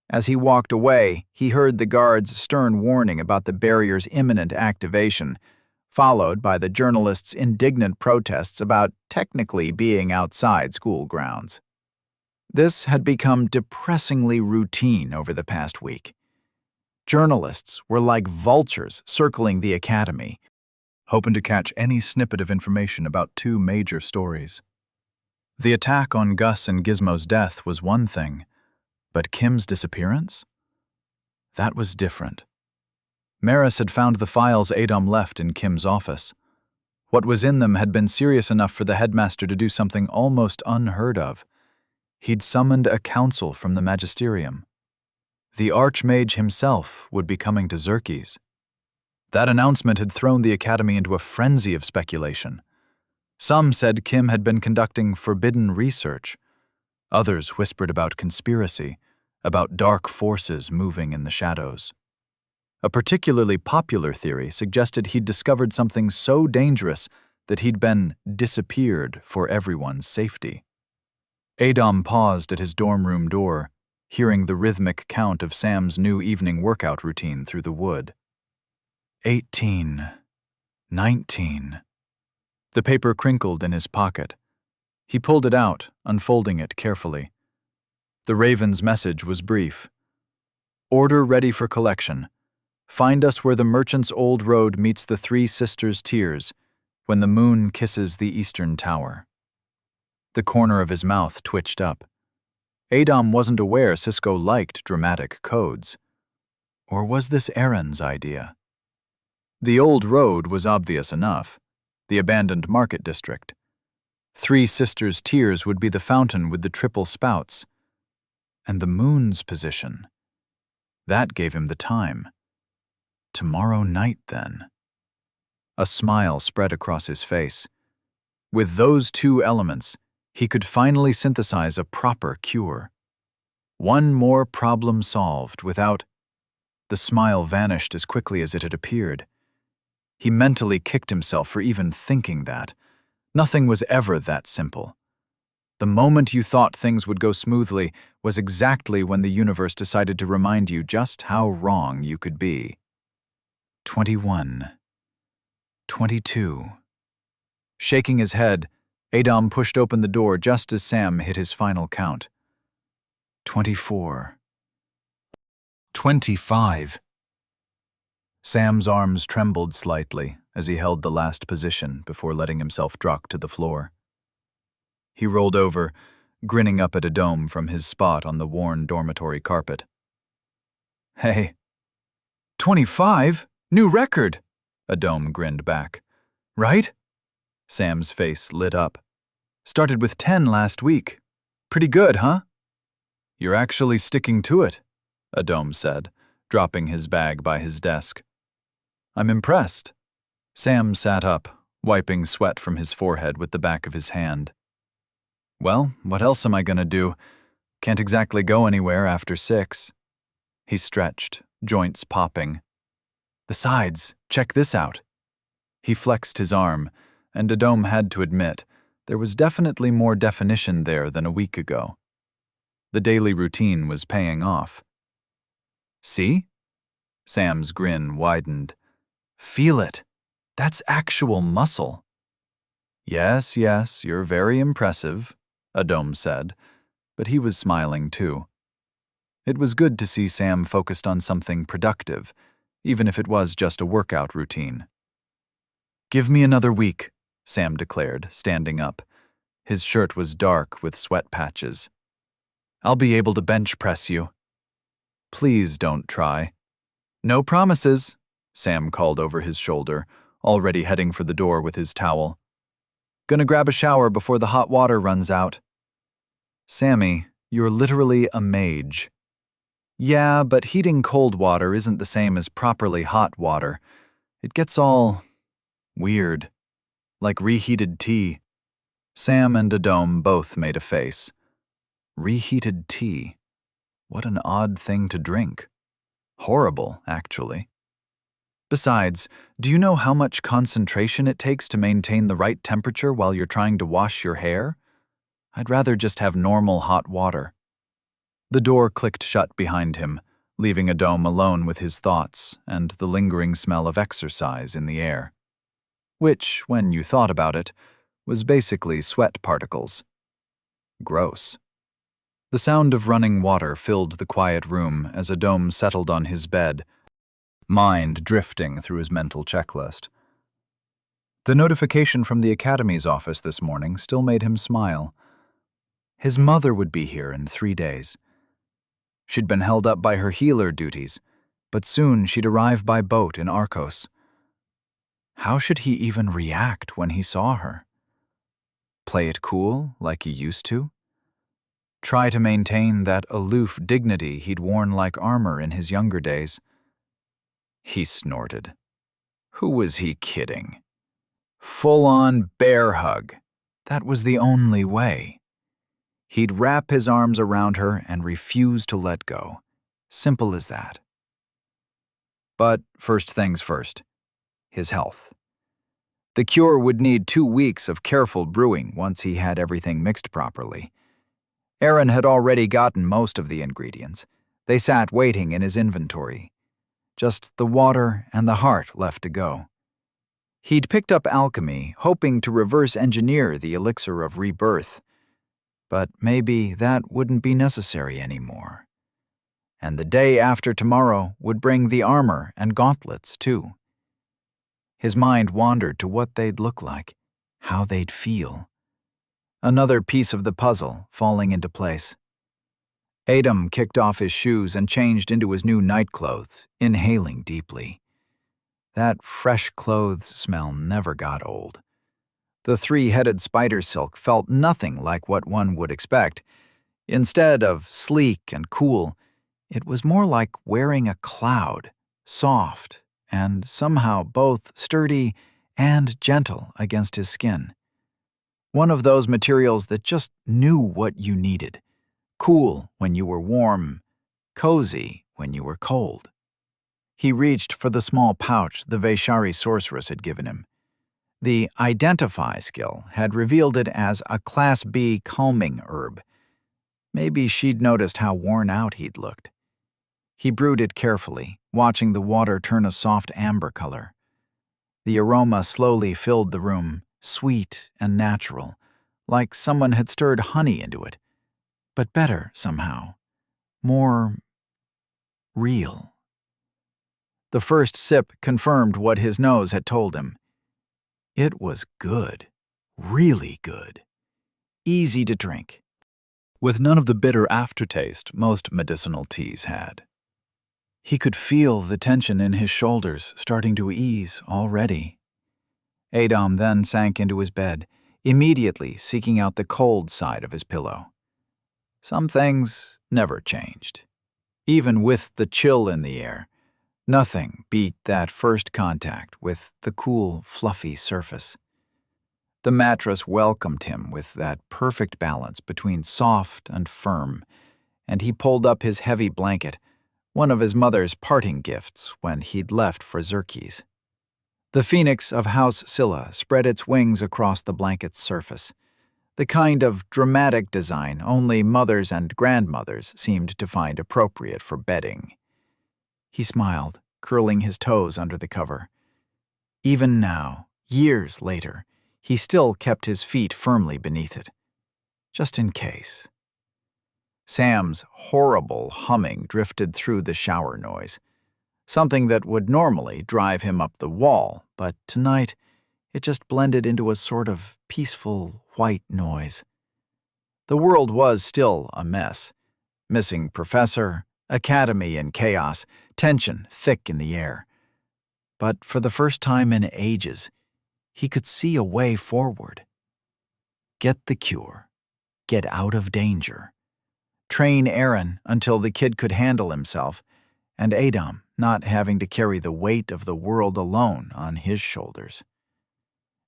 As he walked away, he heard the guard's stern warning about the barrier's imminent activation, followed by the journalist's indignant protests about technically being outside school grounds. This had become depressingly routine over the past week. Journalists were like vultures circling the academy, hoping to catch any snippet of information about 2 major stories. The attack on Gus and Gizmo's death was one thing, but Kim's disappearance? That was different. Maris had found the files Adom left in Kim's office. What was in them had been serious enough for the headmaster to do something almost unheard of. He'd summoned a council from the magisterium. The Archmage himself would be coming to Xerxes. That announcement had thrown the academy into a frenzy of speculation. Some said Kim had been conducting forbidden research. Others whispered about conspiracy, about dark forces moving in the shadows. A particularly popular theory suggested he'd discovered something so dangerous that he'd been disappeared for everyone's safety. Adom paused at his dorm room door, hearing the rhythmic count of Sam's new evening workout routine through the wood. 18, 19. The paper crinkled in his pocket. He pulled it out, unfolding it carefully. The Raven's message was brief. Order ready for collection. Find us where the Merchant's Old Road meets the Three Sisters' Tears, when the moon kisses the eastern tower. The corner of his mouth twitched up. Adom wasn't aware Cisco liked dramatic codes. Or was this Aaron's idea? The Old Road was obvious enough. The abandoned market district. Three Sisters' Tears would be the fountain with the triple spouts. And the moon's position. That gave him the time. Tomorrow night, then. A smile spread across his face. With those two elements, he could finally synthesize a proper cure. One more problem solved without... The smile vanished as quickly as it had appeared. He mentally kicked himself for even thinking that. Nothing was ever that simple. The moment you thought things would go smoothly was exactly when the universe decided to remind you just how wrong you could be. 21. 22. Shaking his head, Adom pushed open the door just as Sam hit his final count. 24. 25. Sam's arms trembled slightly as he held the last position before letting himself drop to the floor. He rolled over, grinning up at Adom from his spot on the worn dormitory carpet. Hey. 25? New record! Adom grinned back. Right? Sam's face lit up. Started with 10 last week. Pretty good, huh? You're actually sticking to it, Adom said, dropping his bag by his desk. I'm impressed. Sam sat up, wiping sweat from his forehead with the back of his hand. Well, what else am I gonna do? Can't exactly go anywhere after 6. He stretched, joints popping. Besides, check this out. He flexed his arm, and Adom had to admit there was definitely more definition there than a week ago. The daily routine was paying off. See? Sam's grin widened. Feel it. That's actual muscle. Yes, you're very impressive, Adom said, but he was smiling too. It was good to see Sam focused on something productive, even if it was just a workout routine. Give me another week, Sam declared, standing up. His shirt was dark with sweat patches. I'll be able to bench press you. Please don't try. No promises, Sam called over his shoulder, already heading for the door with his towel. Gonna grab a shower before the hot water runs out. Sammy, you're literally a mage. Yeah, but heating cold water isn't the same as properly hot water. It gets all weird, like reheated tea. Sam and Adom both made a face. Reheated tea. What an odd thing to drink. Horrible, actually. Besides, do you know how much concentration it takes to maintain the right temperature while you're trying to wash your hair? I'd rather just have normal hot water. The door clicked shut behind him, leaving Adom alone with his thoughts and the lingering smell of exercise in the air. Which, when you thought about it, was basically sweat particles. Gross. The sound of running water filled the quiet room as Adom settled on his bed, mind drifting through his mental checklist. The notification from the Academy's office this morning still made him smile. His mother would be here in 3 days. She'd been held up by her healer duties, but soon she'd arrive by boat in Arcos. How should he even react when he saw her? Play it cool, like he used to? Try to maintain that aloof dignity he'd worn like armor in his younger days? He snorted. Who was he kidding? Full-on bear hug. That was the only way. He'd wrap his arms around her and refuse to let go. Simple as that. But first things first. His health. The cure would need 2 weeks of careful brewing once he had everything mixed properly. Aaron had already gotten most of the ingredients. They sat waiting in his inventory. Just the water and the heart left to go. He'd picked up alchemy, hoping to reverse engineer the elixir of rebirth. But maybe that wouldn't be necessary anymore. And the day after tomorrow would bring the armor and gauntlets, too. His mind wandered to what they'd look like, how they'd feel. Another piece of the puzzle falling into place. Adam kicked off his shoes and changed into his new nightclothes, inhaling deeply. That fresh clothes smell never got old. The 3-headed spider silk felt nothing like what one would expect. Instead of sleek and cool, it was more like wearing a cloud, soft, and somehow both sturdy and gentle against his skin. One of those materials that just knew what you needed. Cool when you were warm, cozy when you were cold. He reached for the small pouch the Vaishari sorceress had given him. The Identify skill had revealed it as a Class B calming herb. Maybe she'd noticed how worn out he'd looked. He brewed it carefully, watching the water turn a soft amber color. The aroma slowly filled the room, sweet and natural, like someone had stirred honey into it. But better, somehow. More real. The first sip confirmed what his nose had told him. It was good. Really good. Easy to drink. With none of the bitter aftertaste most medicinal teas had. He could feel the tension in his shoulders starting to ease already. Adam then sank into his bed, immediately seeking out the cold side of his pillow. Some things never changed. Even with the chill in the air, nothing beat that first contact with the cool, fluffy surface. The mattress welcomed him with that perfect balance between soft and firm, and he pulled up his heavy blanket, one of his mother's parting gifts when he'd left for Xerxes. The phoenix of House Scylla spread its wings across the blanket's surface, the kind of dramatic design only mothers and grandmothers seemed to find appropriate for bedding. He smiled, curling his toes under the cover. Even now, years later, he still kept his feet firmly beneath it, just in case. Sam's horrible humming drifted through the shower noise, something that would normally drive him up the wall, but tonight it just blended into a sort of peaceful white noise. The world was still a mess. Missing professor, academy in chaos, tension thick in the air. But for the first time in ages, he could see a way forward. Get the cure. Get out of danger. Train Aaron until the kid could handle himself, and Adam not having to carry the weight of the world alone on his shoulders.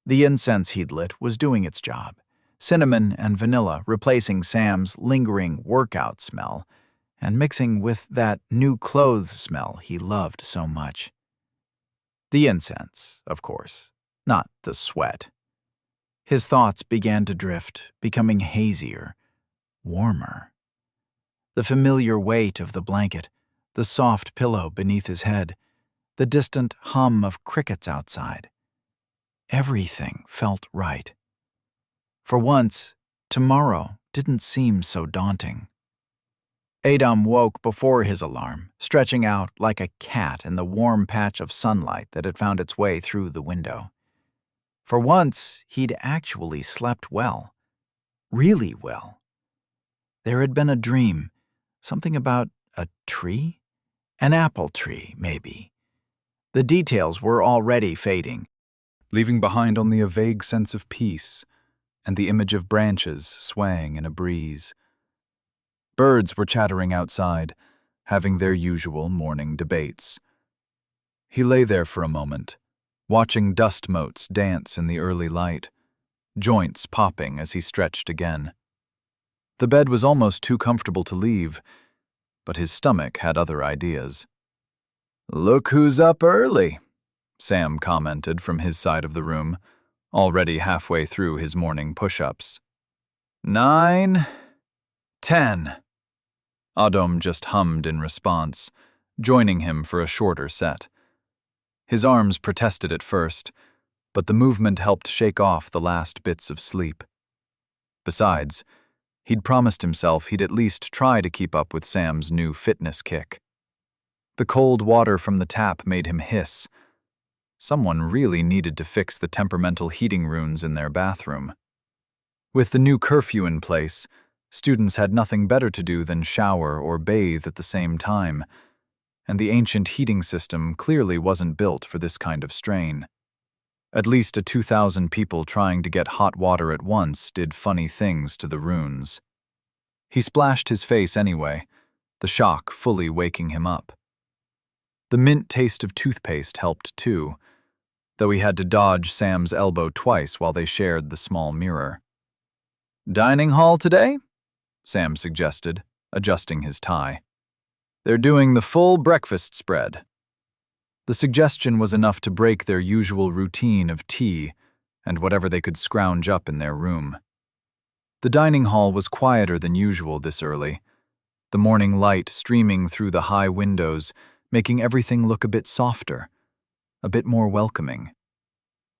The incense he'd lit was doing its job, cinnamon and vanilla replacing Sam's lingering workout smell and mixing with that new clothes smell he loved so much. The incense, of course, not the sweat. His thoughts began to drift, becoming hazier, warmer. The familiar weight of the blanket, the soft pillow beneath his head, the distant hum of crickets outside. Everything felt right. For once, tomorrow didn't seem so daunting. Adam woke before his alarm, stretching out like a cat in the warm patch of sunlight that had found its way through the window. For once, he'd actually slept well. Really well. There had been a dream, something about a tree? An apple tree, maybe. The details were already fading, leaving behind only a vague sense of peace and the image of branches swaying in a breeze. Birds were chattering outside, having their usual morning debates. He lay there for a moment, watching dust motes dance in the early light, joints popping as he stretched again. The bed was almost too comfortable to leave, but his stomach had other ideas. "Look who's up early," Sam commented from his side of the room, already halfway through his morning push-ups. 9, 10. Adom just hummed in response, joining him for a shorter set. His arms protested at first, but the movement helped shake off the last bits of sleep. Besides, he'd promised himself he'd at least try to keep up with Sam's new fitness kick. The cold water from the tap made him hiss. Someone really needed to fix the temperamental heating runes in their bathroom. With the new curfew in place, students had nothing better to do than shower or bathe at the same time, and the ancient heating system clearly wasn't built for this kind of strain. At least 2,000 people trying to get hot water at once did funny things to the runes. He splashed his face anyway, the shock fully waking him up. The mint taste of toothpaste helped too, though he had to dodge Sam's elbow twice while they shared the small mirror. "Dining hall today?" Sam suggested, adjusting his tie. "They're doing the full breakfast spread." The suggestion was enough to break their usual routine of tea and whatever they could scrounge up in their room. The dining hall was quieter than usual this early, the morning light streaming through the high windows, making everything look a bit softer, a bit more welcoming.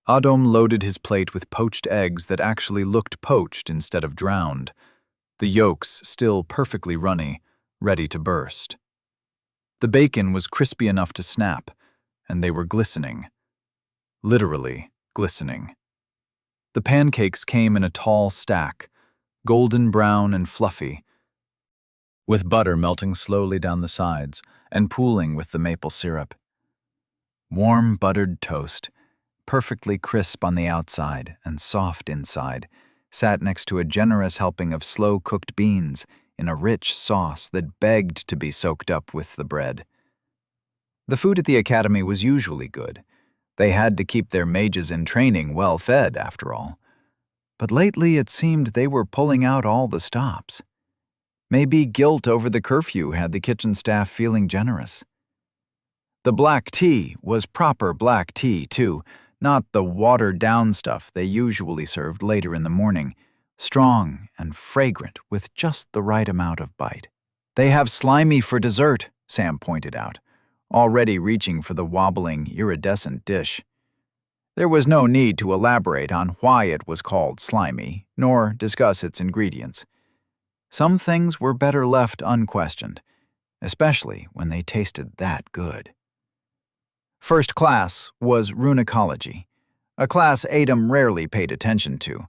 Adom loaded his plate with poached eggs that actually looked poached instead of drowned, the yolks still perfectly runny, ready to burst. The bacon was crispy enough to snap, and they were glistening. Literally glistening. The pancakes came in a tall stack, golden brown and fluffy, with butter melting slowly down the sides and pooling with the maple syrup. Warm buttered toast, perfectly crisp on the outside and soft inside, sat next to a generous helping of slow-cooked beans in a rich sauce that begged to be soaked up with the bread. The food at the academy was usually good. They had to keep their mages in training well fed, after all. But lately it seemed they were pulling out all the stops. Maybe guilt over the curfew had the kitchen staff feeling generous. The black tea was proper black tea, too, not the watered-down stuff they usually served later in the morning, strong and fragrant with just the right amount of bite. "They have slimy for dessert," Sam pointed out, already reaching for the wobbling, iridescent dish. There was no need to elaborate on why it was called slimy, nor discuss its ingredients. Some things were better left unquestioned, especially when they tasted that good. First class was runicology, a class Adam rarely paid attention to,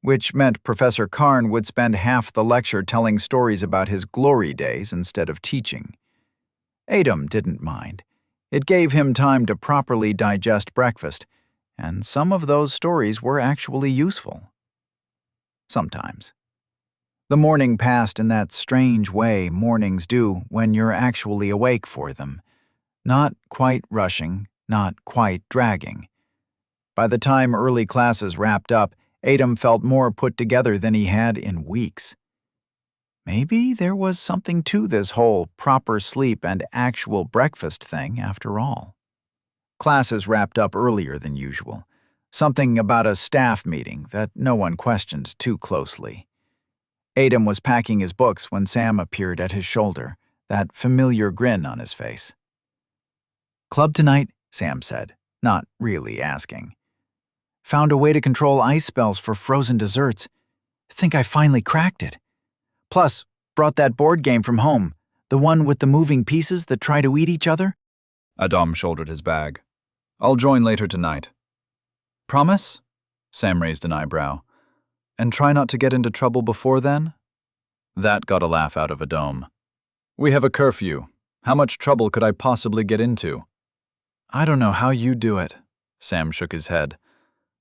which meant Professor Karn would spend half the lecture telling stories about his glory days instead of teaching. Adam didn't mind. It gave him time to properly digest breakfast, and some of those stories were actually useful. Sometimes. The morning passed in that strange way mornings do when you're actually awake for them. Not quite rushing, not quite dragging. By the time early classes wrapped up, Adam felt more put together than he had in weeks. Maybe there was something to this whole proper sleep and actual breakfast thing after all. Classes wrapped up earlier than usual. Something about a staff meeting that no one questioned too closely. Adam was packing his books when Sam appeared at his shoulder, that familiar grin on his face. "Club tonight," Sam said, not really asking. "Found a way to control ice spells for frozen desserts. Think I finally cracked it. Plus, brought that board game from home, the one with the moving pieces that try to eat each other." Adom shouldered his bag. "I'll join later tonight." "Promise?" Sam raised an eyebrow. "And try not to get into trouble before then?" That got a laugh out of Adom. "We have a curfew. How much trouble could I possibly get into?" "I don't know how you do it," Sam shook his head,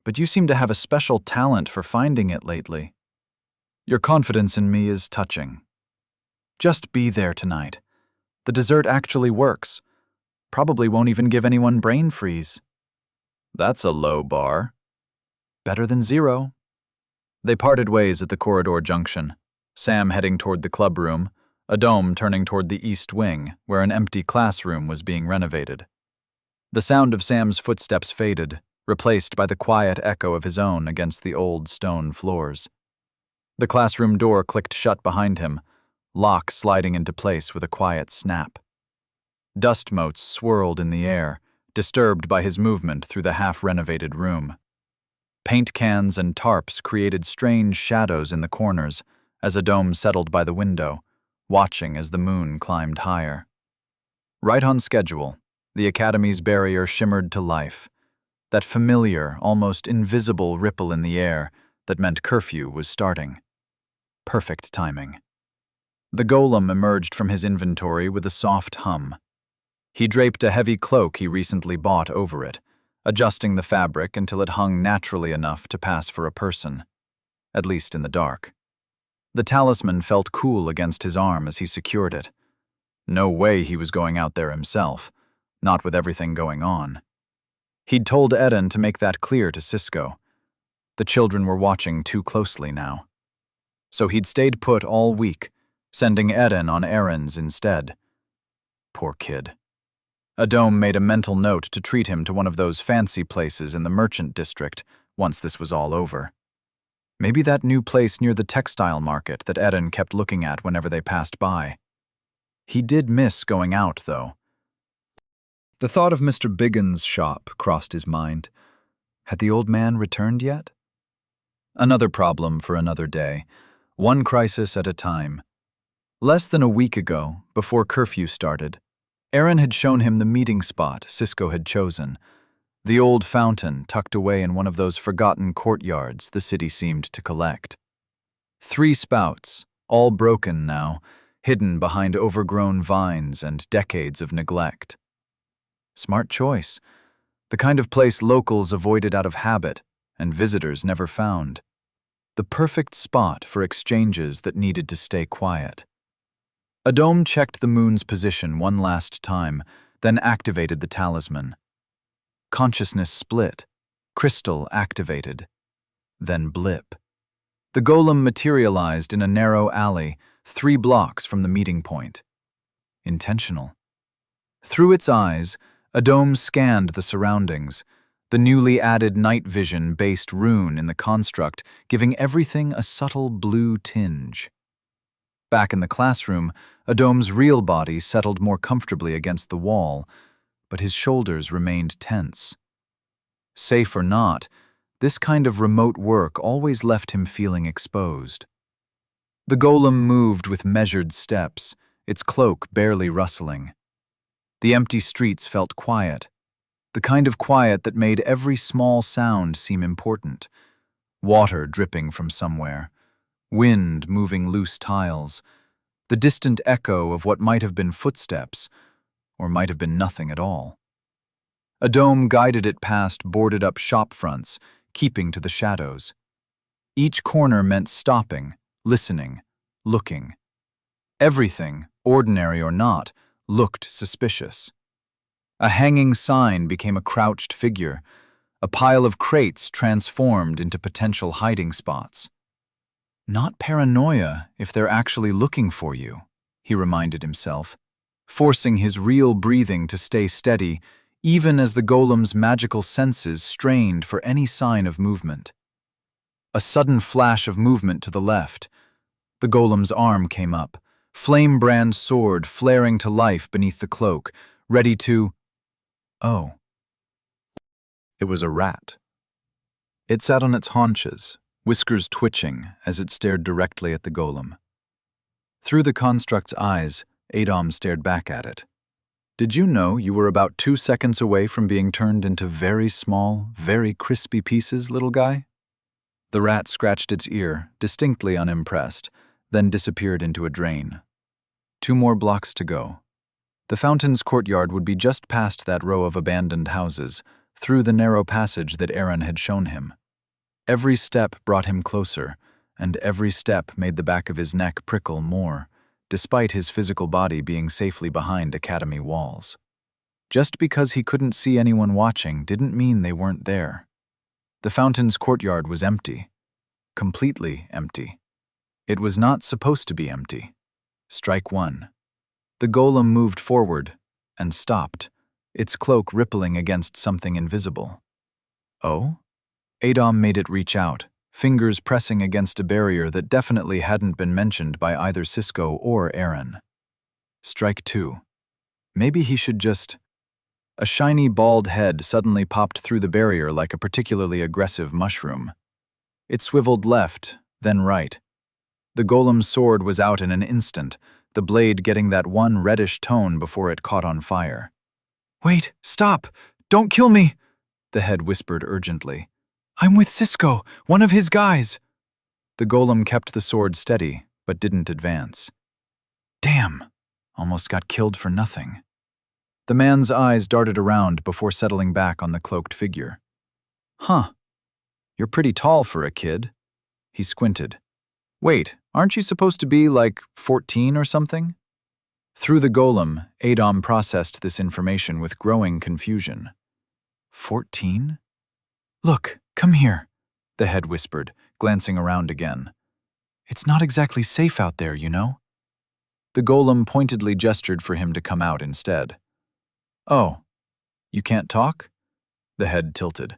"but you seem to have a special talent for finding it lately. Your confidence in me is touching. Just be there tonight. The dessert actually works. Probably won't even give anyone brain freeze." "That's a low bar." "Better than zero." They parted ways at the corridor junction, Sam heading toward the club room, Adom turning toward the east wing, where an empty classroom was being renovated. The sound of Sam's footsteps faded, replaced by the quiet echo of his own against the old stone floors. The classroom door clicked shut behind him, lock sliding into place with a quiet snap. Dust motes swirled in the air, disturbed by his movement through the half-renovated room. Paint cans and tarps created strange shadows in the corners as Adom settled by the window, watching as the moon climbed higher. Right on schedule, the Academy's barrier shimmered to life, that familiar, almost invisible ripple in the air that meant curfew was starting. Perfect timing. The golem emerged from his inventory with a soft hum. He draped a heavy cloak he recently bought over it, adjusting the fabric until it hung naturally enough to pass for a person, at least in the dark. The talisman felt cool against his arm as he secured it. No way he was going out there himself, not with everything going on. He'd told Eden to make that clear to Cisco. The children were watching too closely now. So he'd stayed put all week, sending Eden on errands instead. Poor kid. Adom made a mental note to treat him to one of those fancy places in the merchant district once this was all over. Maybe that new place near the textile market that Eden kept looking at whenever they passed by. He did miss going out, though. The thought of Mr. Biggin's shop crossed his mind. Had the old man returned yet? Another problem for another day, one crisis at a time. Less than a week ago, before curfew started, Aaron had shown him the meeting spot Cisco had chosen, the old fountain tucked away in one of those forgotten courtyards the city seemed to collect. 3 spouts, all broken now, hidden behind overgrown vines and decades of neglect. Smart choice. The kind of place locals avoided out of habit and visitors never found. The perfect spot for exchanges that needed to stay quiet. Adom checked the moon's position one last time, then activated the talisman. Consciousness split, crystal activated, then blip. The golem materialized in a narrow alley 3 blocks from the meeting point. Intentional. Through its eyes, Adom scanned the surroundings, the newly added night vision-based rune in the construct giving everything a subtle blue tinge. Back in the classroom, Adom's real body settled more comfortably against the wall, but his shoulders remained tense. Safe or not, this kind of remote work always left him feeling exposed. The golem moved with measured steps, its cloak barely rustling. The empty streets felt quiet, the kind of quiet that made every small sound seem important. Water dripping from somewhere, wind moving loose tiles, the distant echo of what might have been footsteps, or might have been nothing at all. Adom guided it past boarded-up shop fronts, keeping to the shadows. Each corner meant stopping, listening, looking. Everything, ordinary or not, looked suspicious. A hanging sign became a crouched figure, a pile of crates transformed into potential hiding spots. Not paranoia if they're actually looking for you, he reminded himself, forcing his real breathing to stay steady even as the golem's magical senses strained for any sign of movement. A sudden flash of movement to the left. The golem's arm came up, flame-brand sword flaring to life beneath the cloak, ready to... Oh. It was a rat. It sat on its haunches, whiskers twitching as it stared directly at the golem. Through the construct's eyes, Adom stared back at it. Did you know you were about 2 seconds away from being turned into very small, very crispy pieces, little guy? The rat scratched its ear, distinctly unimpressed, then disappeared into a drain. 2 more blocks to go. The fountain's courtyard would be just past that row of abandoned houses, through the narrow passage that Aaron had shown him. Every step brought him closer, and every step made the back of his neck prickle more, despite his physical body being safely behind academy walls. Just because he couldn't see anyone watching didn't mean they weren't there. The fountain's courtyard was empty. Completely empty. It was not supposed to be empty. Strike 1. The golem moved forward and stopped, its cloak rippling against something invisible. Oh? Adom made it reach out, fingers pressing against a barrier that definitely hadn't been mentioned by either Cisco or Aaron. Strike 2. Maybe he should just... A shiny, bald head suddenly popped through the barrier like a particularly aggressive mushroom. It swiveled left, then right. The golem's sword was out in an instant, the blade getting that one reddish tone before it caught on fire. "Wait, stop! Don't kill me!" the head whispered urgently. "I'm with Cisco, one of his guys." The golem kept the sword steady, but didn't advance. Damn! Almost got killed for nothing. The man's eyes darted around before settling back on the cloaked figure. Huh. You're pretty tall for a kid. He squinted. Wait, aren't you supposed to be like 14 or something? Through the golem, Adom processed this information with growing confusion. 14? Look, come here, the head whispered, glancing around again. It's not exactly safe out there, you know? The golem pointedly gestured for him to come out instead. Oh, you can't talk? The head tilted.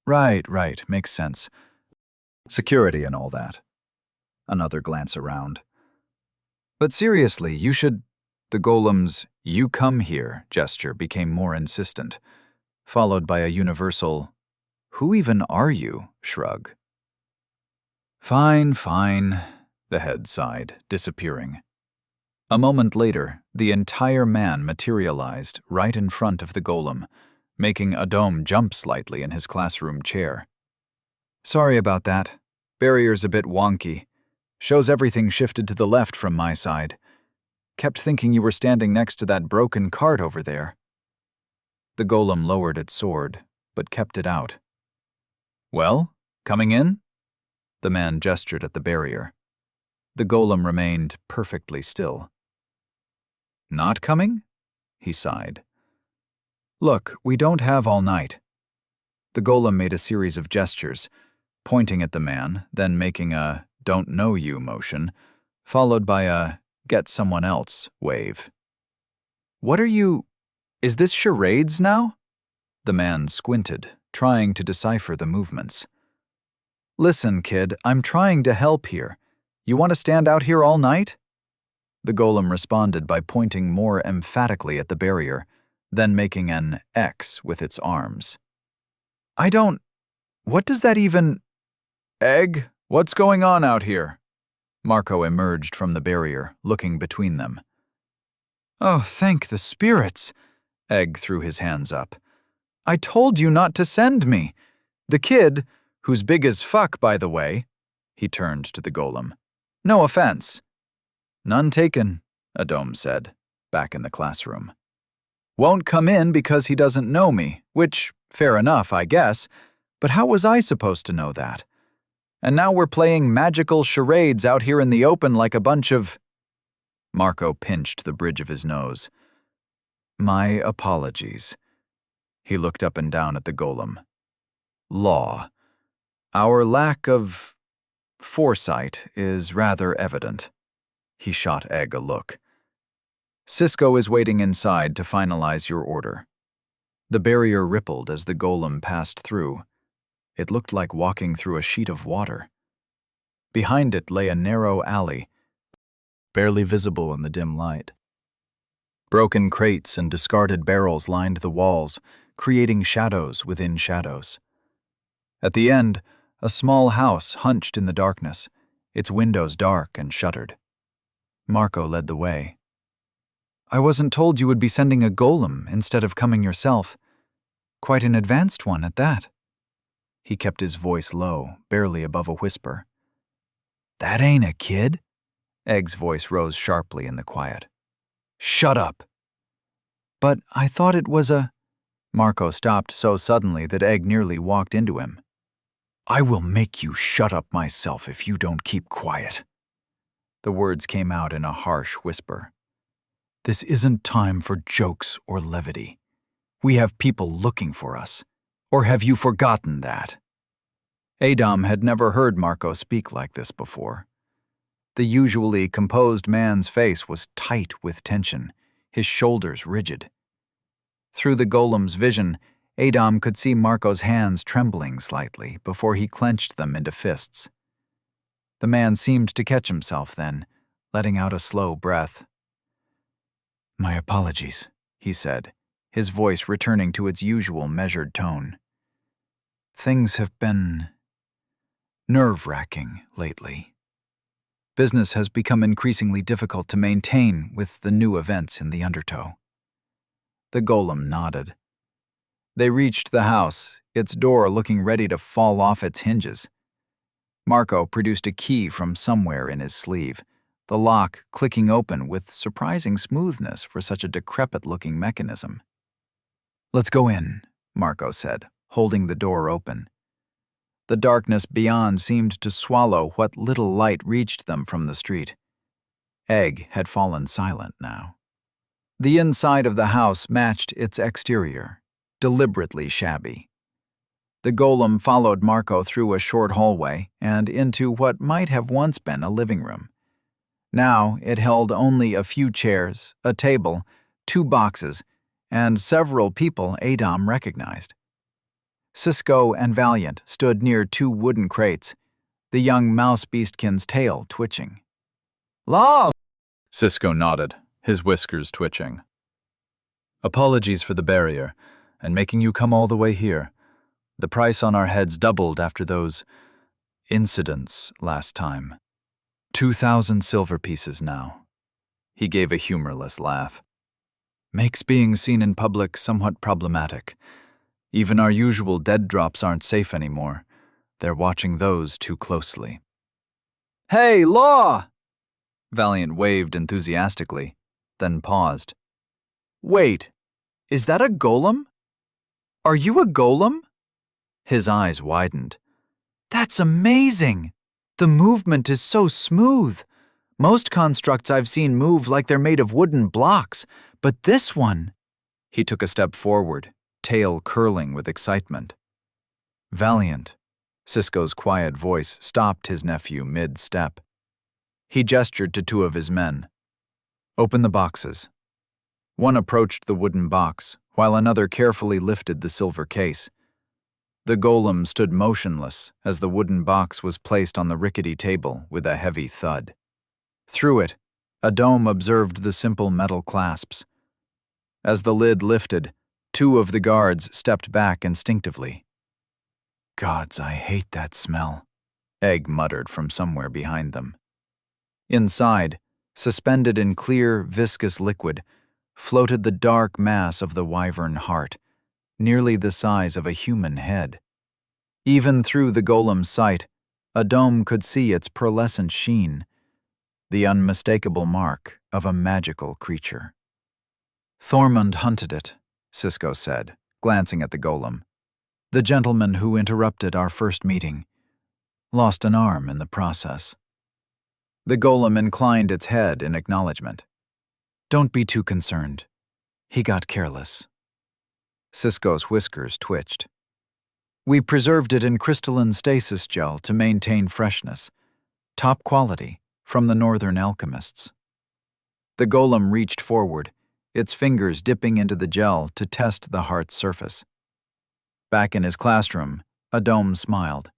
Right, makes sense. Security and all that. Another glance around. But seriously, you should... The golem's "you come here" gesture became more insistent, followed by a universal, "Who even are you?" shrug. Fine, the head sighed, disappearing. A moment later, the entire man materialized right in front of the golem, making Adom jump slightly in his classroom chair. Sorry about that. Barrier's a bit wonky. Shows everything shifted to the left from my side. Kept thinking you were standing next to that broken cart over there. The golem lowered its sword, but kept it out. Well, coming in? The man gestured at the barrier. The golem remained perfectly still. Not coming? He sighed. Look, we don't have all night. The golem made a series of gestures, pointing at the man, then making a "don't know you" motion, followed by a "get someone else" wave. What are you... Is this charades now? The man squinted, trying to decipher the movements. Listen, kid, I'm trying to help here. You want to stand out here all night? The golem responded by pointing more emphatically at the barrier, then making an X with its arms. I don't... What does that even... Egg, what's going on out here? Marco emerged from the barrier, looking between them. Oh, thank the spirits, Egg threw his hands up. I told you not to send me. The kid, who's big as fuck, by the way, he turned to the golem. No offense. None taken, Adom said, back in the classroom. Won't come in because he doesn't know me, which, fair enough, I guess, but how was I supposed to know that? And now we're playing magical charades out here in the open like a bunch of... Marco pinched the bridge of his nose. My apologies. He looked up and down at the golem. Law. Our lack of foresight is rather evident. He shot Egg a look. Cisco is waiting inside to finalize your order. The barrier rippled as the golem passed through. It looked like walking through a sheet of water. Behind it lay a narrow alley, barely visible in the dim light. Broken crates and discarded barrels lined the walls, creating shadows within shadows. At the end, a small house hunched in the darkness, its windows dark and shuttered. Marco led the way. I wasn't told you would be sending a golem instead of coming yourself. Quite an advanced one at that. He kept his voice low, barely above a whisper. That ain't a kid. Egg's voice rose sharply in the quiet. Shut up. But I thought it was a... Marco stopped so suddenly that Egg nearly walked into him. I will make you shut up myself if you don't keep quiet. The words came out in a harsh whisper. This isn't time for jokes or levity. We have people looking for us. Or have you forgotten that? Adom had never heard Marco speak like this before. The usually composed man's face was tight with tension, his shoulders rigid. Through the golem's vision, Adam could see Marco's hands trembling slightly before he clenched them into fists. The man seemed to catch himself then, letting out a slow breath. "My apologies," he said, his voice returning to its usual measured tone. "Things have been nerve-wracking lately. Business has become increasingly difficult to maintain with the new events in the undertow." The golem nodded. They reached the house, its door looking ready to fall off its hinges. Marco produced a key from somewhere in his sleeve, the lock clicking open with surprising smoothness for such a decrepit-looking mechanism. "Let's go in," Marco said, holding the door open. The darkness beyond seemed to swallow what little light reached them from the street. Egg had fallen silent now. The inside of the house matched its exterior, deliberately shabby. The golem followed Marco through a short hallway and into what might have once been a living room. Now it held only a few chairs, a table, 2 boxes, and several people Adam recognized. Cisco and Valiant stood near 2 wooden crates, the young mouse beastkin's tail twitching. "Law!" Cisco nodded, his whiskers twitching. "Apologies for the barrier, and making you come all the way here. The price on our heads doubled after those incidents last time. 2,000 silver pieces now." He gave a humorless laugh. "Makes being seen in public somewhat problematic. Even our usual dead drops aren't safe anymore. They're watching those too closely." "Hey, Law!" Valiant waved enthusiastically, then paused. "Wait, is that a golem? Are you a golem?" His eyes widened. "That's amazing! The movement is so smooth. Most constructs I've seen move like they're made of wooden blocks, but this one..." He took a step forward, tail curling with excitement. "Valiant," Cisco's quiet voice stopped his nephew mid-step. He gestured to 2 of his men. "Open the boxes." One approached the wooden box, while another carefully lifted the silver case. The golem stood motionless as the wooden box was placed on the rickety table with a heavy thud. Through it, Adam observed the simple metal clasps. As the lid lifted, 2 of the guards stepped back instinctively. "Gods, I hate that smell," Egg muttered from somewhere behind them. Inside, suspended in clear, viscous liquid, floated the dark mass of the wyvern heart, nearly the size of a human head. Even through the golem's sight, Adam could see its pearlescent sheen, the unmistakable mark of a magical creature. "Thormund hunted it," Cisco said, glancing at the golem. "The gentleman who interrupted our first meeting. Lost an arm in the process." The golem inclined its head in acknowledgement. "Don't be too concerned. He got careless." Cisco's whiskers twitched. "We preserved it in crystalline stasis gel to maintain freshness. Top quality, from the northern alchemists." The golem reached forward, its fingers dipping into the gel to test the heart's surface. Back in his classroom, Adam smiled.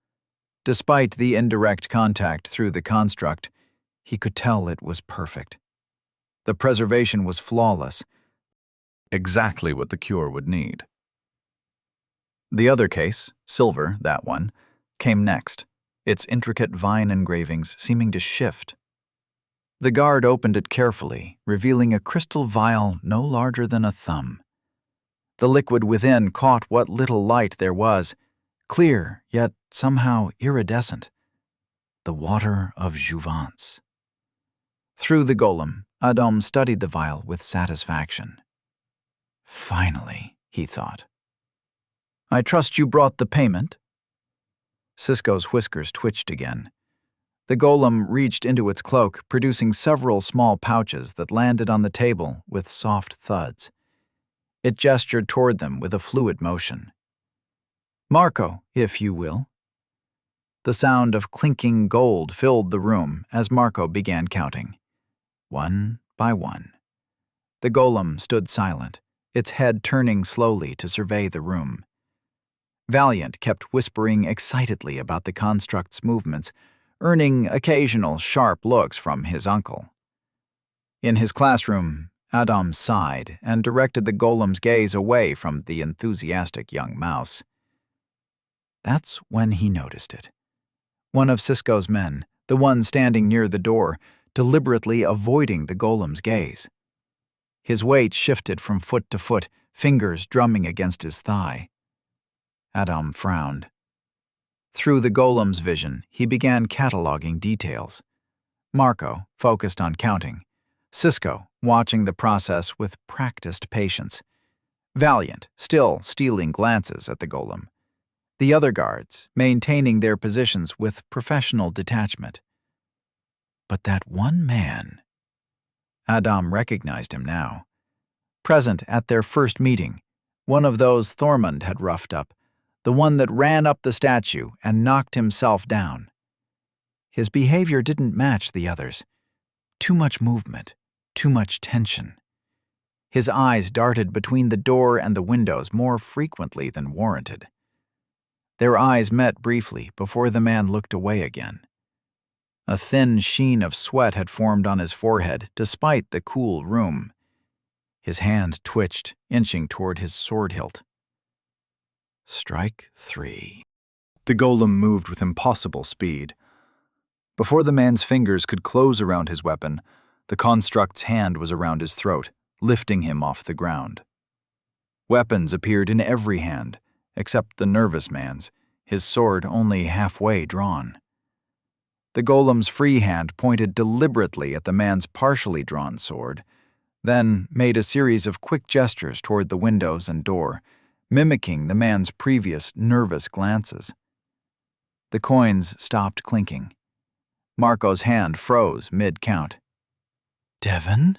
Despite the indirect contact through the construct, he could tell it was perfect. The preservation was flawless, exactly what the cure would need. The other case, silver, that one, came next, its intricate vine engravings seeming to shift. The guard opened it carefully, revealing a crystal vial no larger than a thumb. The liquid within caught what little light there was, clear yet somehow iridescent. The water of Jouvence. Through the golem, Adam studied the vial with satisfaction. "Finally," he thought. "I trust you brought the payment?" Cisco's whiskers twitched again. The golem reached into its cloak, producing several small pouches that landed on the table with soft thuds. It gestured toward them with a fluid motion. "Marco, if you will." The sound of clinking gold filled the room as Marco began counting. 1 by 1. The golem stood silent, its head turning slowly to survey the room. Valiant kept whispering excitedly about the construct's movements, earning occasional sharp looks from his uncle. In his classroom, Adam sighed and directed the golem's gaze away from the enthusiastic young mouse. That's when he noticed it. One of Cisco's men, the one standing near the door, deliberately avoiding the golem's gaze. His weight shifted from foot to foot, fingers drumming against his thigh. Adam frowned. Through the golem's vision, he began cataloging details. Marco focused on counting. Cisco watching the process with practiced patience. Valiant still stealing glances at the golem. The other guards maintaining their positions with professional detachment. But that one man... Adam recognized him now. Present at their first meeting, one of those Thormund had roughed up, the one that ran up the statue and knocked himself down. His behavior didn't match the others. Too much movement, too much tension. His eyes darted between the door and the windows more frequently than warranted. Their eyes met briefly before the man looked away again. A thin sheen of sweat had formed on his forehead despite the cool room. His hand twitched, inching toward his sword hilt. Strike 3. The golem moved with impossible speed. Before the man's fingers could close around his weapon, the construct's hand was around his throat, lifting him off the ground. Weapons appeared in every hand, except the nervous man's, his sword only halfway drawn. The golem's free hand pointed deliberately at the man's partially drawn sword, then made a series of quick gestures toward the windows and door, mimicking the man's previous nervous glances. The coins stopped clinking. Marco's hand froze mid-count. "Devon?"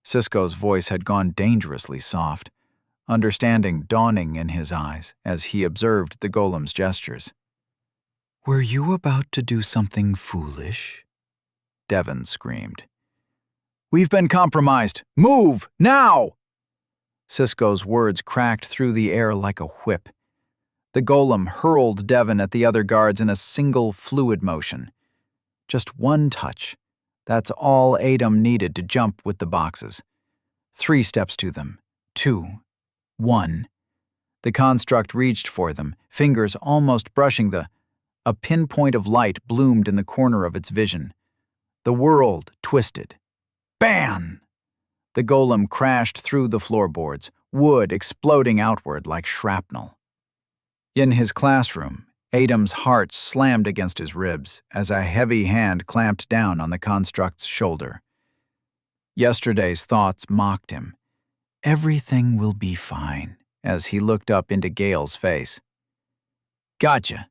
Cisco's voice had gone dangerously soft, understanding dawning in his eyes as he observed the golem's gestures. "Were you about to do something foolish?" Devon screamed. "We've been compromised! Move! Now!" Cisco's words cracked through the air like a whip. The golem hurled Devon at the other guards in a single fluid motion. Just one touch. That's all Adam needed to jump with the boxes. 3 steps to them. 2. 1. The construct reached for them, fingers almost brushing A pinpoint of light bloomed in the corner of its vision. The world twisted. Bam! The golem crashed through the floorboards, wood exploding outward like shrapnel. In his classroom, Adam's heart slammed against his ribs as a heavy hand clamped down on the construct's shoulder. Yesterday's thoughts mocked him. Everything will be fine, as he looked up into Gale's face. Gotcha.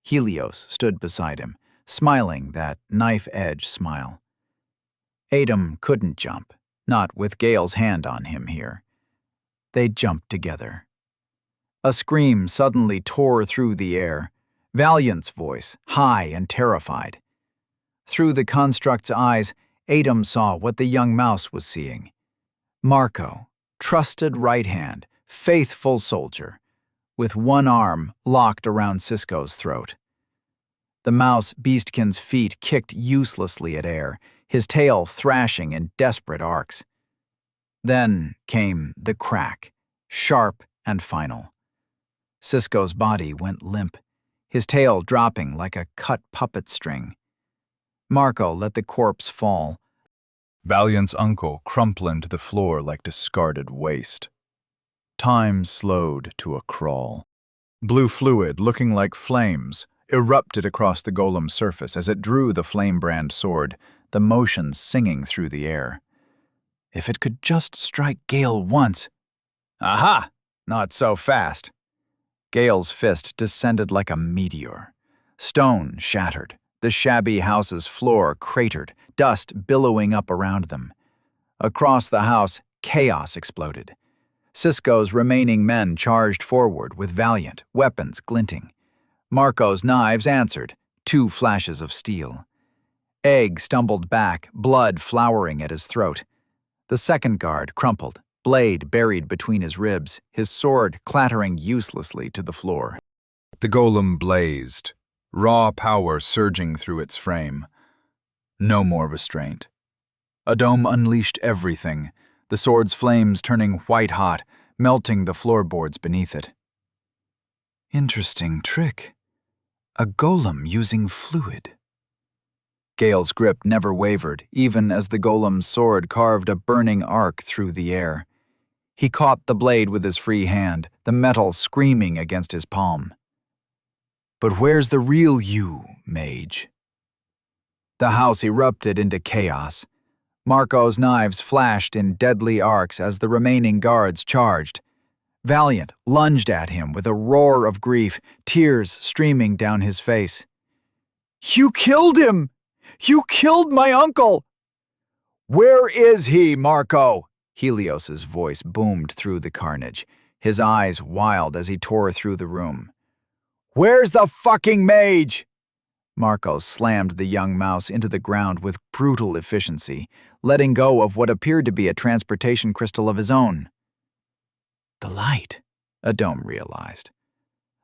Helios stood beside him, smiling that knife-edge smile. Adam couldn't jump, not with Gale's hand on him here. They jumped together. A scream suddenly tore through the air, Valiant's voice, high and terrified. Through the construct's eyes, Adam saw what the young mouse was seeing. Marco, trusted right hand, faithful soldier, with one arm locked around Cisco's throat. The mouse beastkin's feet kicked uselessly at air, his tail thrashing in desperate arcs. Then came the crack, sharp and final. Cisco's body went limp, his tail dropping like a cut puppet string. Marco let the corpse fall. Valiant's uncle crumpling to the floor like discarded waste. Time slowed to a crawl. Blue fluid, looking like flames, erupted across the golem's surface as it drew the flame-brand sword, the motion singing through the air. If it could just strike Gale once. Aha! Not so fast. Gale's fist descended like a meteor. Stone shattered, the shabby house's floor cratered, dust billowing up around them. Across the house, chaos exploded. Cisco's remaining men charged forward with Valiant, weapons glinting. Marco's knives answered, 2 flashes of steel. Egg stumbled back, blood flowering at his throat. The second guard crumpled, blade buried between his ribs, his sword clattering uselessly to the floor. The golem blazed, raw power surging through its frame. No more restraint. Adom unleashed everything, the sword's flames turning white-hot, melting the floorboards beneath it. Interesting trick. A golem using fluid. Gale's grip never wavered, even as the golem's sword carved a burning arc through the air. He caught the blade with his free hand, the metal screaming against his palm. But where's the real you, Mage? The house erupted into chaos. Marco's knives flashed in deadly arcs as the remaining guards charged. Valiant lunged at him with a roar of grief, tears streaming down his face. "You killed him! You killed my uncle!" "Where is he, Marco?" Helios's voice boomed through the carnage, his eyes wild as he tore through the room. "Where's the fucking mage?" Marco slammed the young mouse into the ground with brutal efficiency, letting go of what appeared to be a transportation crystal of his own. The light, Adom realized.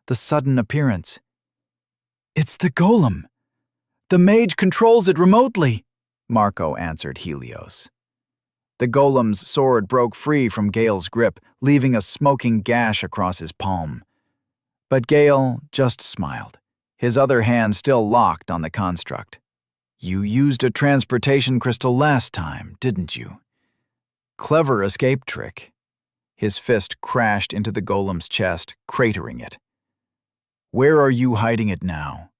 The sudden appearance. It's the golem. The mage controls it remotely, Marco answered Helios. The golem's sword broke free from Gale's grip, leaving a smoking gash across his palm. But Gale just smiled, his other hand still locked on the construct. "You used a transportation crystal last time, didn't you? Clever escape trick." His fist crashed into the golem's chest, cratering it. "Where are you hiding it now?"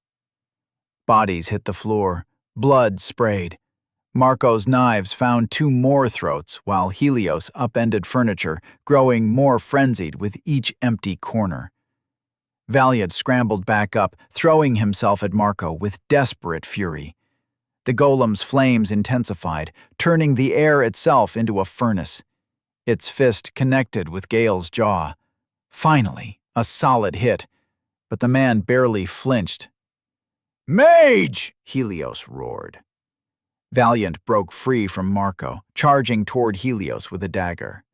Bodies hit the floor, blood sprayed. Marco's knives found 2 more throats, while Helios upended furniture, growing more frenzied with each empty corner. Valiant scrambled back up, throwing himself at Marco with desperate fury. The golem's flames intensified, turning the air itself into a furnace. Its fist connected with Gale's jaw. Finally, a solid hit, but the man barely flinched. "Mage!" Helios roared. Valiant broke free from Marco, charging toward Helios with a dagger.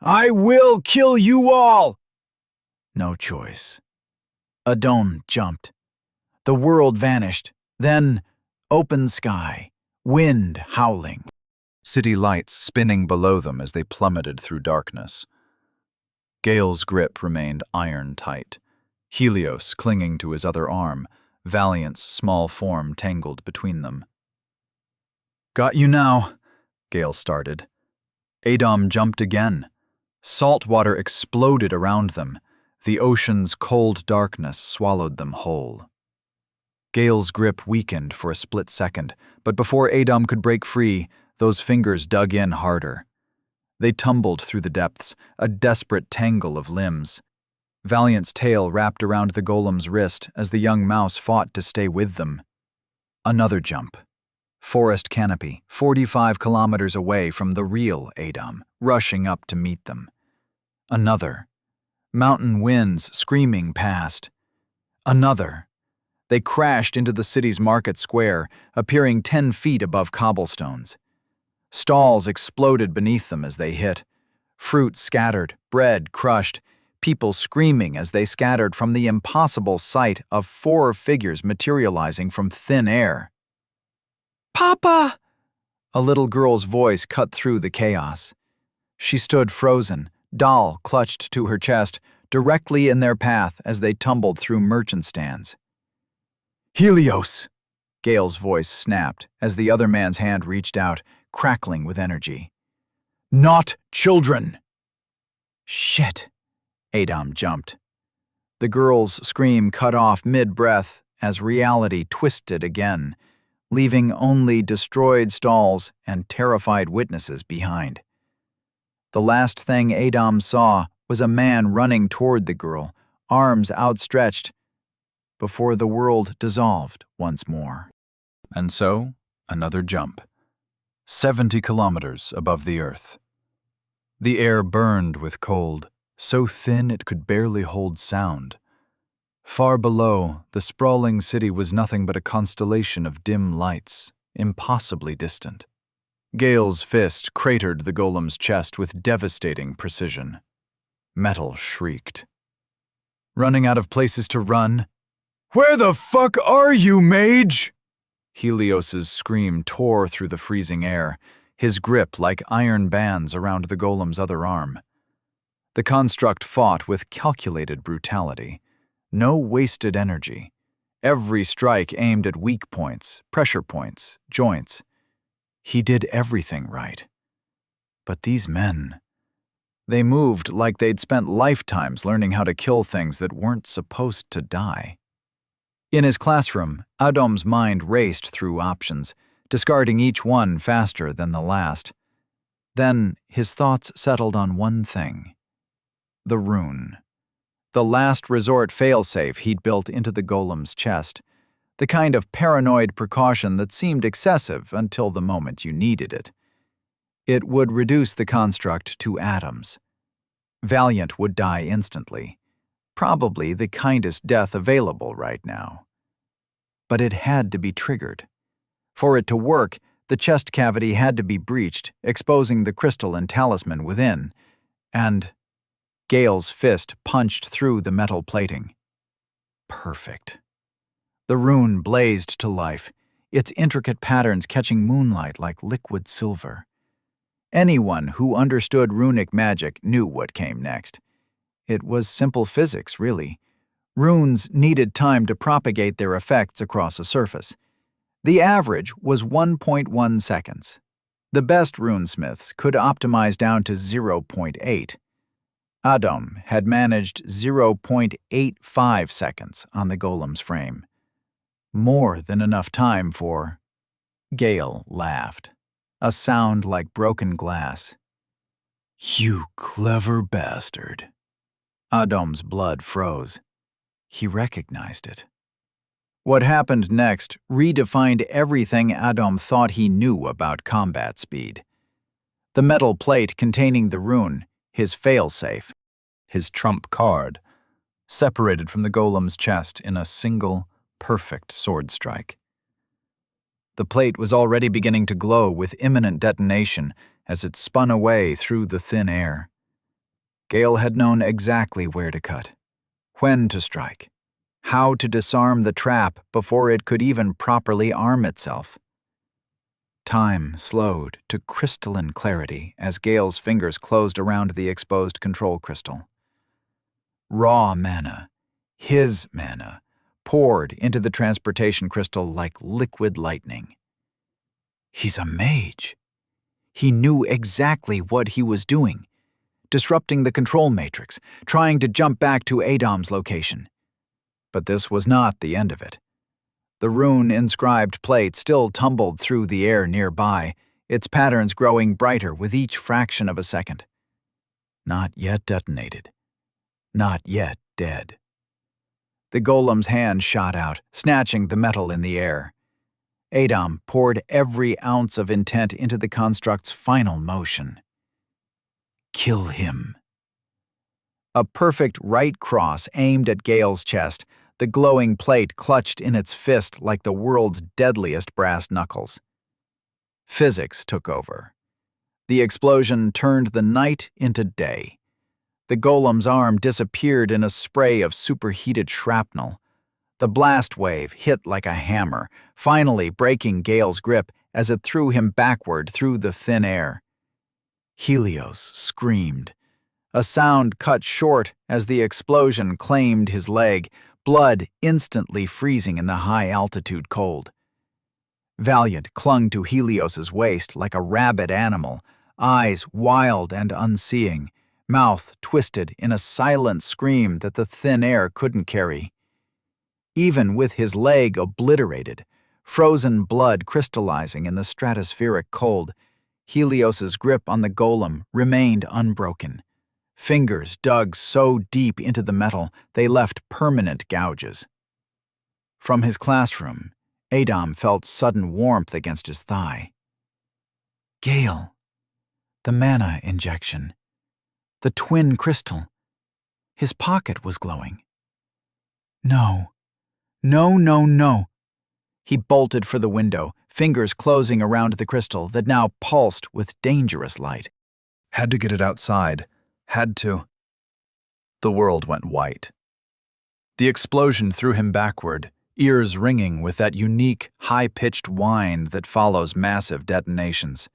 "I will kill you all!" No choice. Adom jumped. The world vanished, then open sky, wind howling. City lights spinning below them as they plummeted through darkness. Gale's grip remained iron-tight, Helios clinging to his other arm, Valiant's small form tangled between them. "Got you now," Gale started. Adom jumped again. Salt water exploded around them. The ocean's cold darkness swallowed them whole. Gale's grip weakened for a split second, but before Adom could break free, those fingers dug in harder. They tumbled through the depths, a desperate tangle of limbs. Valiant's tail wrapped around the golem's wrist as the young mouse fought to stay with them. Another jump. Forest canopy, 45 kilometers away from the real Adom, rushing up to meet them. Another. Mountain winds screaming past. Another. They crashed into the city's market square, appearing 10 feet above cobblestones. Stalls exploded beneath them as they hit. Fruit scattered, bread crushed, people screaming as they scattered from the impossible sight of 4 figures materializing from thin air. "Papa!" A little girl's voice cut through the chaos. She stood frozen, doll clutched to her chest, directly in their path as they tumbled through merchant stands. "Helios!" Gale's voice snapped as the other man's hand reached out, crackling with energy. "Not children!" "Shit!" Adom jumped. The girl's scream cut off mid-breath as reality twisted again, leaving only destroyed stalls and terrified witnesses behind. The last thing Adom saw was a man running toward the girl, arms outstretched, before the world dissolved once more. And so, another jump. 70 kilometers above the earth. The air burned with cold, so thin it could barely hold sound. Far below, the sprawling city was nothing but a constellation of dim lights, impossibly distant. Gale's fist cratered the golem's chest with devastating precision. Metal shrieked. Running out of places to run? "Where the fuck are you, Mage?" Helios's scream tore through the freezing air, his grip like iron bands around the golem's other arm. The construct fought with calculated brutality. No wasted energy. Every strike aimed at weak points, pressure points, joints. He did everything right. But these men, they moved like they'd spent lifetimes learning how to kill things that weren't supposed to die. In his classroom, Adom's mind raced through options, discarding each one faster than the last. Then his thoughts settled on one thing: the rune. The last resort failsafe he'd built into the golem's chest, the kind of paranoid precaution that seemed excessive until the moment you needed it. It would reduce the construct to atoms. Valiant would die instantly, probably the kindest death available right now. But it had to be triggered. For it to work, the chest cavity had to be breached, exposing the crystal and talisman within, and Gale's fist punched through the metal plating. Perfect. The rune blazed to life, its intricate patterns catching moonlight like liquid silver. Anyone who understood runic magic knew what came next. It was simple physics, really. Runes needed time to propagate their effects across a surface. The average was 1.1 seconds. The best runesmiths could optimize down to 0.8. Adom had managed 0.85 seconds on the golem's frame. More than enough time for... Gale laughed, a sound like broken glass. "You clever bastard." Adom's blood froze. He recognized it. What happened next redefined everything Adom thought he knew about combat speed. The metal plate containing the rune, his failsafe, his trump card, separated from the golem's chest in a single, perfect sword strike. The plate was already beginning to glow with imminent detonation as it spun away through the thin air. Gale had known exactly where to cut, when to strike, how to disarm the trap before it could even properly arm itself. Time slowed to crystalline clarity as Gale's fingers closed around the exposed control crystal. Raw mana, his mana, poured into the transportation crystal like liquid lightning. He's a mage. He knew exactly what he was doing, disrupting the control matrix, trying to jump back to Adom's location. But this was not the end of it. The rune-inscribed plate still tumbled through the air nearby, its patterns growing brighter with each fraction of a second. Not yet detonated. Not yet dead. The golem's hand shot out, snatching the metal in the air. Adom poured every ounce of intent into the construct's final motion. Kill him. A perfect right cross aimed at Gale's chest, the glowing plate clutched in its fist like the world's deadliest brass knuckles. Physics took over. The explosion turned the night into day. The golem's arm disappeared in a spray of superheated shrapnel. The blast wave hit like a hammer, finally breaking Gale's grip as it threw him backward through the thin air. Helios screamed. A sound cut short as the explosion claimed his leg, blood instantly freezing in the high-altitude cold. Valiant clung to Helios's waist like a rabid animal, eyes wild and unseeing, mouth twisted in a silent scream that the thin air couldn't carry. Even with his leg obliterated, frozen blood crystallizing in the stratospheric cold, Helios's grip on the golem remained unbroken. Fingers dug so deep into the metal they left permanent gouges. From his classroom, Adom felt sudden warmth against his thigh. Gale. The mana injection. The twin crystal. His pocket was glowing. No. No, no, no. He bolted for the window, fingers closing around the crystal that now pulsed with dangerous light. Had to get it outside. Had to. The world went white. The explosion threw him backward, ears ringing with that unique, high-pitched whine that follows massive detonations.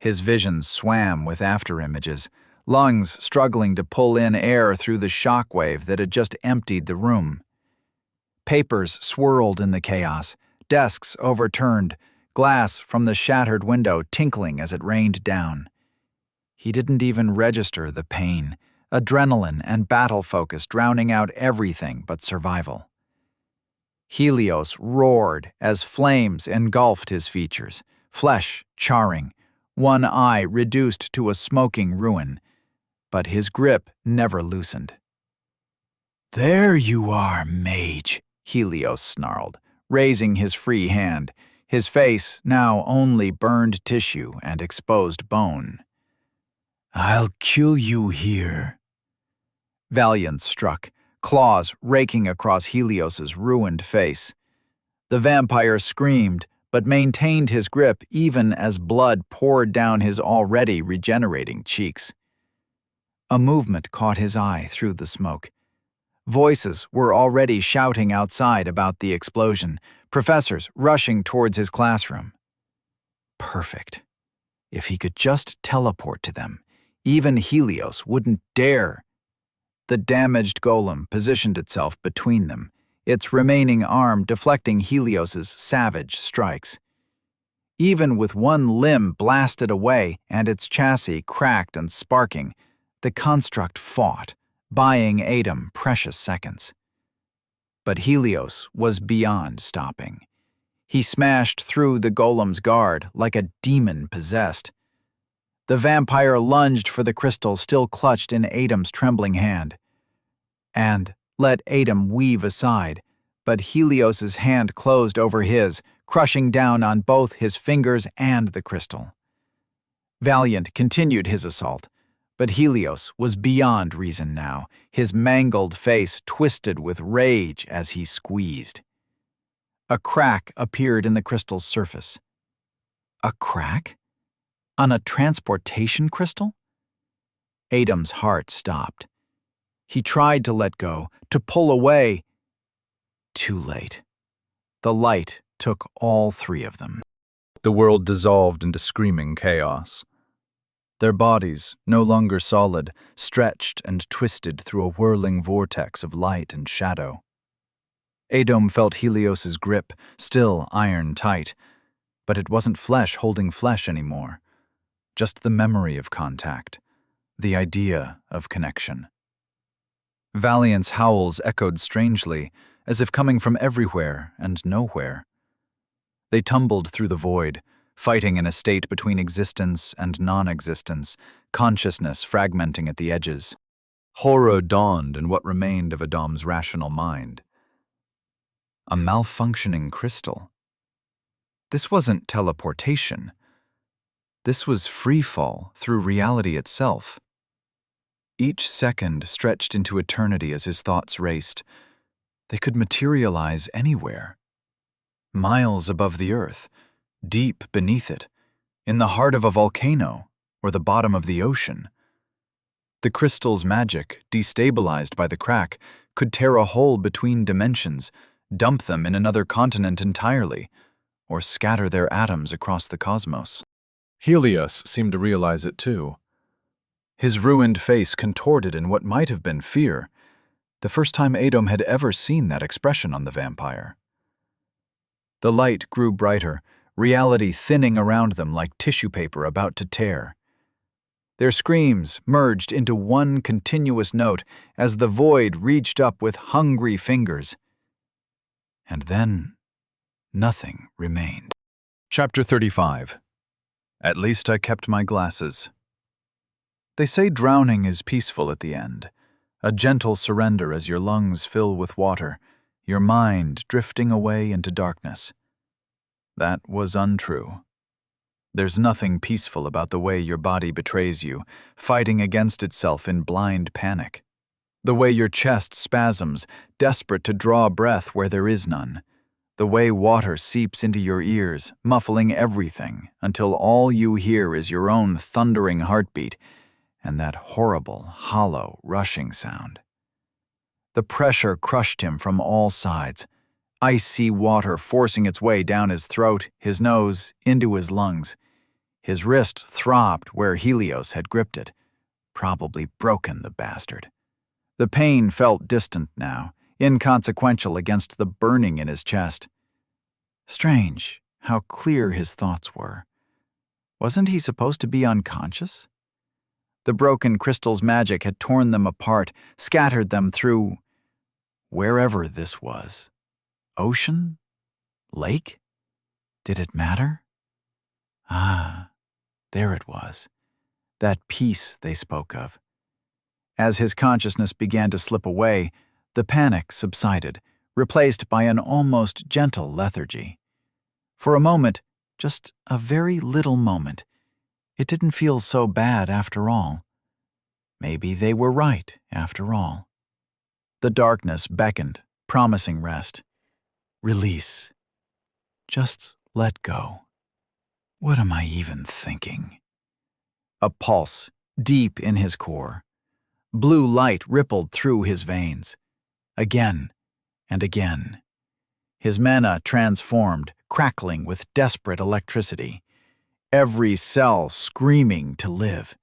His visions swam with afterimages, lungs struggling to pull in air through the shockwave that had just emptied the room. Papers swirled in the chaos, desks overturned, glass from the shattered window tinkling as it rained down. He didn't even register the pain, adrenaline and battle focus drowning out everything but survival. Helios roared as flames engulfed his features, flesh charring, one eye reduced to a smoking ruin, but his grip never loosened. "There you are, Mage," Helios snarled, raising his free hand, his face now only burned tissue and exposed bone. "I'll kill you here." Valiant struck, claws raking across Helios's ruined face. The vampire screamed, but maintained his grip even as blood poured down his already regenerating cheeks. A movement caught his eye through the smoke. Voices were already shouting outside about the explosion, professors rushing towards his classroom. Perfect. If he could just teleport to them, even Helios wouldn't dare. The damaged golem positioned itself between them, its remaining arm deflecting Helios's savage strikes. Even with one limb blasted away and its chassis cracked and sparking, the construct fought, buying Adam precious seconds. But Helios was beyond stopping. He smashed through the golem's guard like a demon possessed. The vampire lunged for the crystal still clutched in Adam's trembling hand, and let Adam weave aside, but Helios's hand closed over his, crushing down on both his fingers and the crystal. Valiant continued his assault, but Helios was beyond reason now, his mangled face twisted with rage as he squeezed. A crack appeared in the crystal's surface. A crack? On a transportation crystal? Adam's heart stopped. He tried to let go, to pull away. Too late. The light took all three of them. The world dissolved into screaming chaos. Their bodies, no longer solid, stretched and twisted through a whirling vortex of light and shadow. Adam felt Helios's grip, still iron-tight, but it wasn't flesh holding flesh anymore. Just the memory of contact, the idea of connection. Valiant's howls echoed strangely, as if coming from everywhere and nowhere. They tumbled through the void, fighting in a state between existence and non-existence, consciousness fragmenting at the edges. Horror dawned in what remained of Adam's rational mind. A malfunctioning crystal. This wasn't teleportation. This was freefall through reality itself. Each second stretched into eternity as his thoughts raced. They could materialize anywhere. Miles above the earth, deep beneath it, in the heart of a volcano or the bottom of the ocean. The crystal's magic, destabilized by the crack, could tear a hole between dimensions, dump them in another continent entirely, or scatter their atoms across the cosmos. Helios seemed to realize it too. His ruined face contorted in what might have been fear, the first time Adam had ever seen that expression on the vampire. The light grew brighter, reality thinning around them like tissue paper about to tear. Their screams merged into one continuous note as the void reached up with hungry fingers. And then, nothing remained. Chapter 35. At least I kept my glasses. They say drowning is peaceful at the end, a gentle surrender as your lungs fill with water, your mind drifting away into darkness. That was untrue. There's nothing peaceful about the way your body betrays you, fighting against itself in blind panic. The way your chest spasms, desperate to draw breath where there is none. The way water seeps into your ears, muffling everything, until all you hear is your own thundering heartbeat and that horrible, hollow, rushing sound. The pressure crushed him from all sides, icy water forcing its way down his throat, his nose, into his lungs. His wrist throbbed where Helios had gripped it, probably broken the bastard. The pain felt distant now, inconsequential against the burning in his chest. Strange how clear his thoughts were. Wasn't he supposed to be unconscious? The broken crystal's magic had torn them apart, scattered them through wherever this was. Ocean? Lake? Did it matter? Ah, there it was. That peace they spoke of. As his consciousness began to slip away, the panic subsided, replaced by an almost gentle lethargy. For a moment, just a very little moment, it didn't feel so bad after all. Maybe they were right after all. The darkness beckoned, promising rest. Release. Just let go. What am I even thinking? A pulse, deep in his core. Blue light rippled through his veins. Again and again. His mana transformed, crackling with desperate electricity. Every cell screaming to live.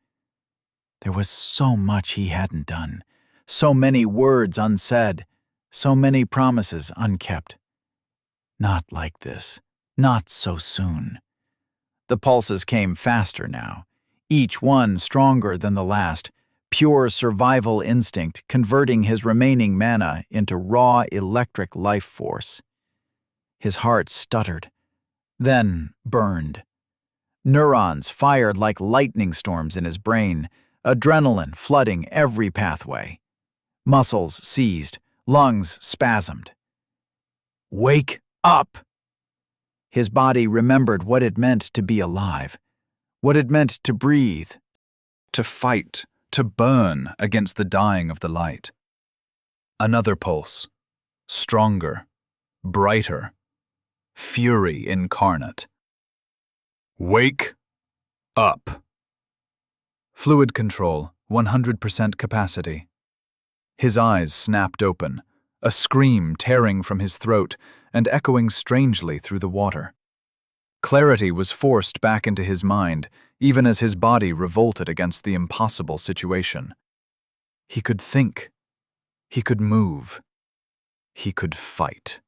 There was so much he hadn't done, so many words unsaid, so many promises unkept. Not like this, not so soon. The pulses came faster now, each one stronger than the last, pure survival instinct converting his remaining mana into raw electric life force. His heart stuttered, then burned. Neurons fired like lightning storms in his brain, adrenaline flooding every pathway. Muscles seized, lungs spasmed. Wake up! His body remembered what it meant to be alive, what it meant to breathe, To fight, to burn against the dying of the light. Another pulse, stronger, brighter, fury incarnate. Wake up. Fluid control, 100% capacity. His eyes snapped open, a scream tearing from his throat and echoing strangely through the water. Clarity was forced back into his mind, even as his body revolted against the impossible situation. He could think. He could move. He could fight.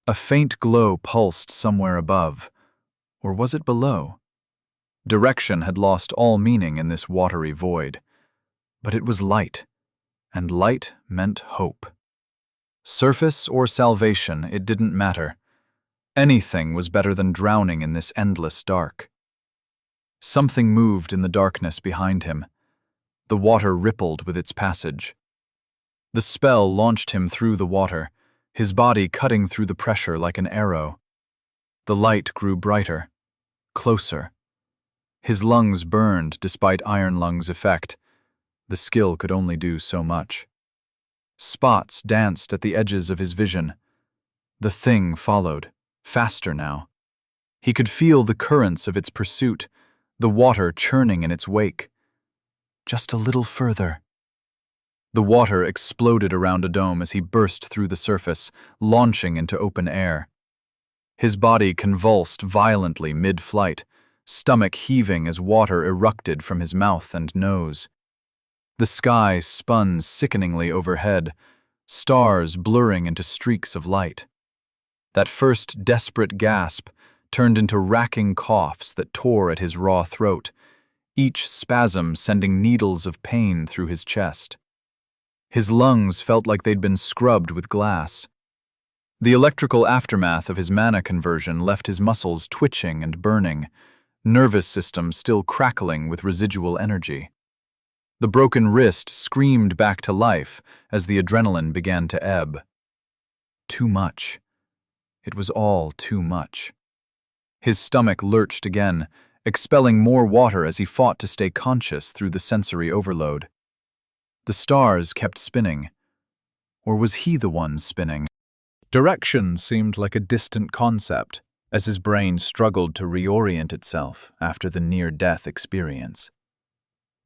A faint glow pulsed somewhere above. Or was it below? Direction had lost all meaning in this watery void. But it was light, and light meant hope. Surface or salvation, it didn't matter. Anything was better than drowning in this endless dark. Something moved in the darkness behind him. The water rippled with its passage. The spell launched him through the water, his body cutting through the pressure like an arrow. The light grew brighter, closer. His lungs burned despite Iron Lung's effect. The skill could only do so much. Spots danced at the edges of his vision. The thing followed, faster now. He could feel the currents of its pursuit, the water churning in its wake. Just a little further. The water exploded around Adom as he burst through the surface, launching into open air. His body convulsed violently mid-flight, stomach heaving as water erupted from his mouth and nose. The sky spun sickeningly overhead, stars blurring into streaks of light. That first desperate gasp turned into racking coughs that tore at his raw throat, each spasm sending needles of pain through his chest. His lungs felt like they'd been scrubbed with glass. The electrical aftermath of his mana conversion left his muscles twitching and burning, nervous system still crackling with residual energy. The broken wrist screamed back to life as the adrenaline began to ebb. Too much. It was all too much. His stomach lurched again, expelling more water as he fought to stay conscious through the sensory overload. The stars kept spinning. Or was he the one spinning? Direction seemed like a distant concept as his brain struggled to reorient itself after the near-death experience.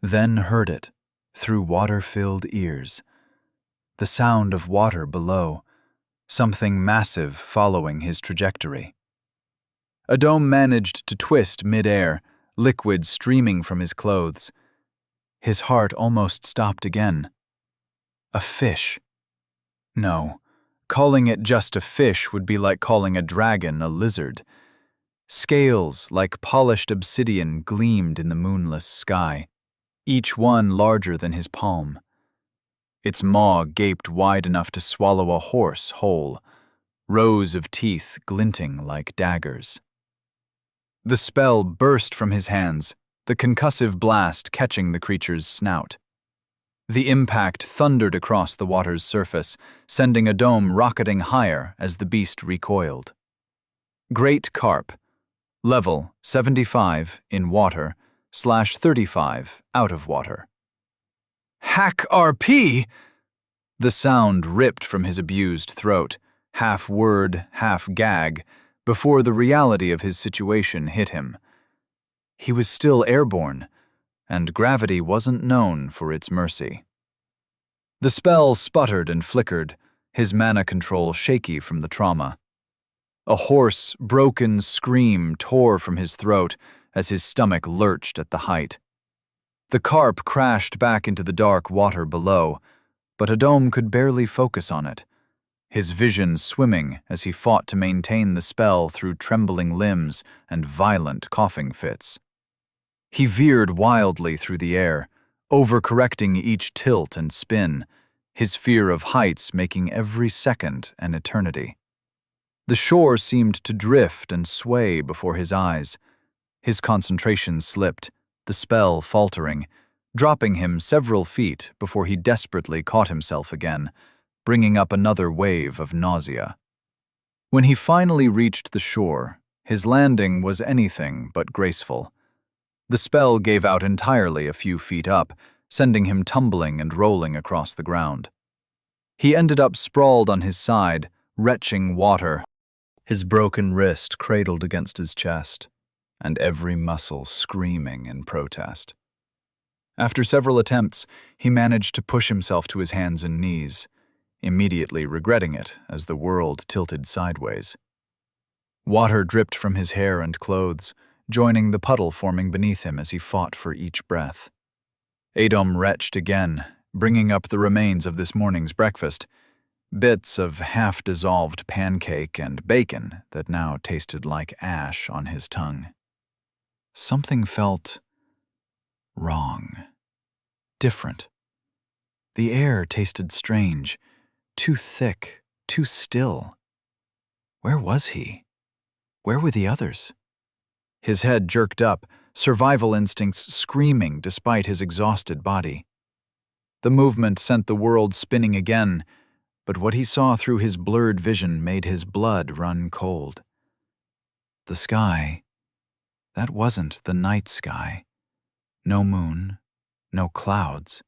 Then heard it, through water-filled ears. The sound of water below, something massive following his trajectory. Adom managed to twist mid-air, liquid streaming from his clothes. His heart almost stopped again. A fish. No, calling it just a fish would be like calling a dragon a lizard. Scales like polished obsidian gleamed in the moonless sky, each one larger than his palm. Its maw gaped wide enough to swallow a horse whole, rows of teeth glinting like daggers. The spell burst from his hands, the concussive blast catching the creature's snout. The impact thundered across the water's surface, sending Adom rocketing higher as the beast recoiled. Great carp, level 75 in water, /35 out of water. Hack RP! The sound ripped from his abused throat, half word, half gag, before the reality of his situation hit him. He was still airborne, and gravity wasn't known for its mercy. The spell sputtered and flickered, his mana control shaky from the trauma. A hoarse, broken scream tore from his throat as his stomach lurched at the height. The carp crashed back into the dark water below, but Adom could barely focus on it, his vision swimming as he fought to maintain the spell through trembling limbs and violent coughing fits. He veered wildly through the air, overcorrecting each tilt and spin, his fear of heights making every second an eternity. The shore seemed to drift and sway before his eyes. His concentration slipped, the spell faltering, dropping him several feet before he desperately caught himself again, bringing up another wave of nausea. When he finally reached the shore, his landing was anything but graceful. The spell gave out entirely a few feet up, sending him tumbling and rolling across the ground. He ended up sprawled on his side, retching water, his broken wrist cradled against his chest, and every muscle screaming in protest. After several attempts, he managed to push himself to his hands and knees, immediately regretting it as the world tilted sideways. Water dripped from his hair and clothes, joining the puddle forming beneath him as he fought for each breath. Adom retched again, bringing up the remains of this morning's breakfast, bits of half-dissolved pancake and bacon that now tasted like ash on his tongue. Something felt wrong, different. The air tasted strange, too thick, too still. Where was he? Where were the others? His head jerked up, survival instincts screaming despite his exhausted body. The movement sent the world spinning again, but what he saw through his blurred vision made his blood run cold. The sky, that wasn't the night sky. No moon, no clouds.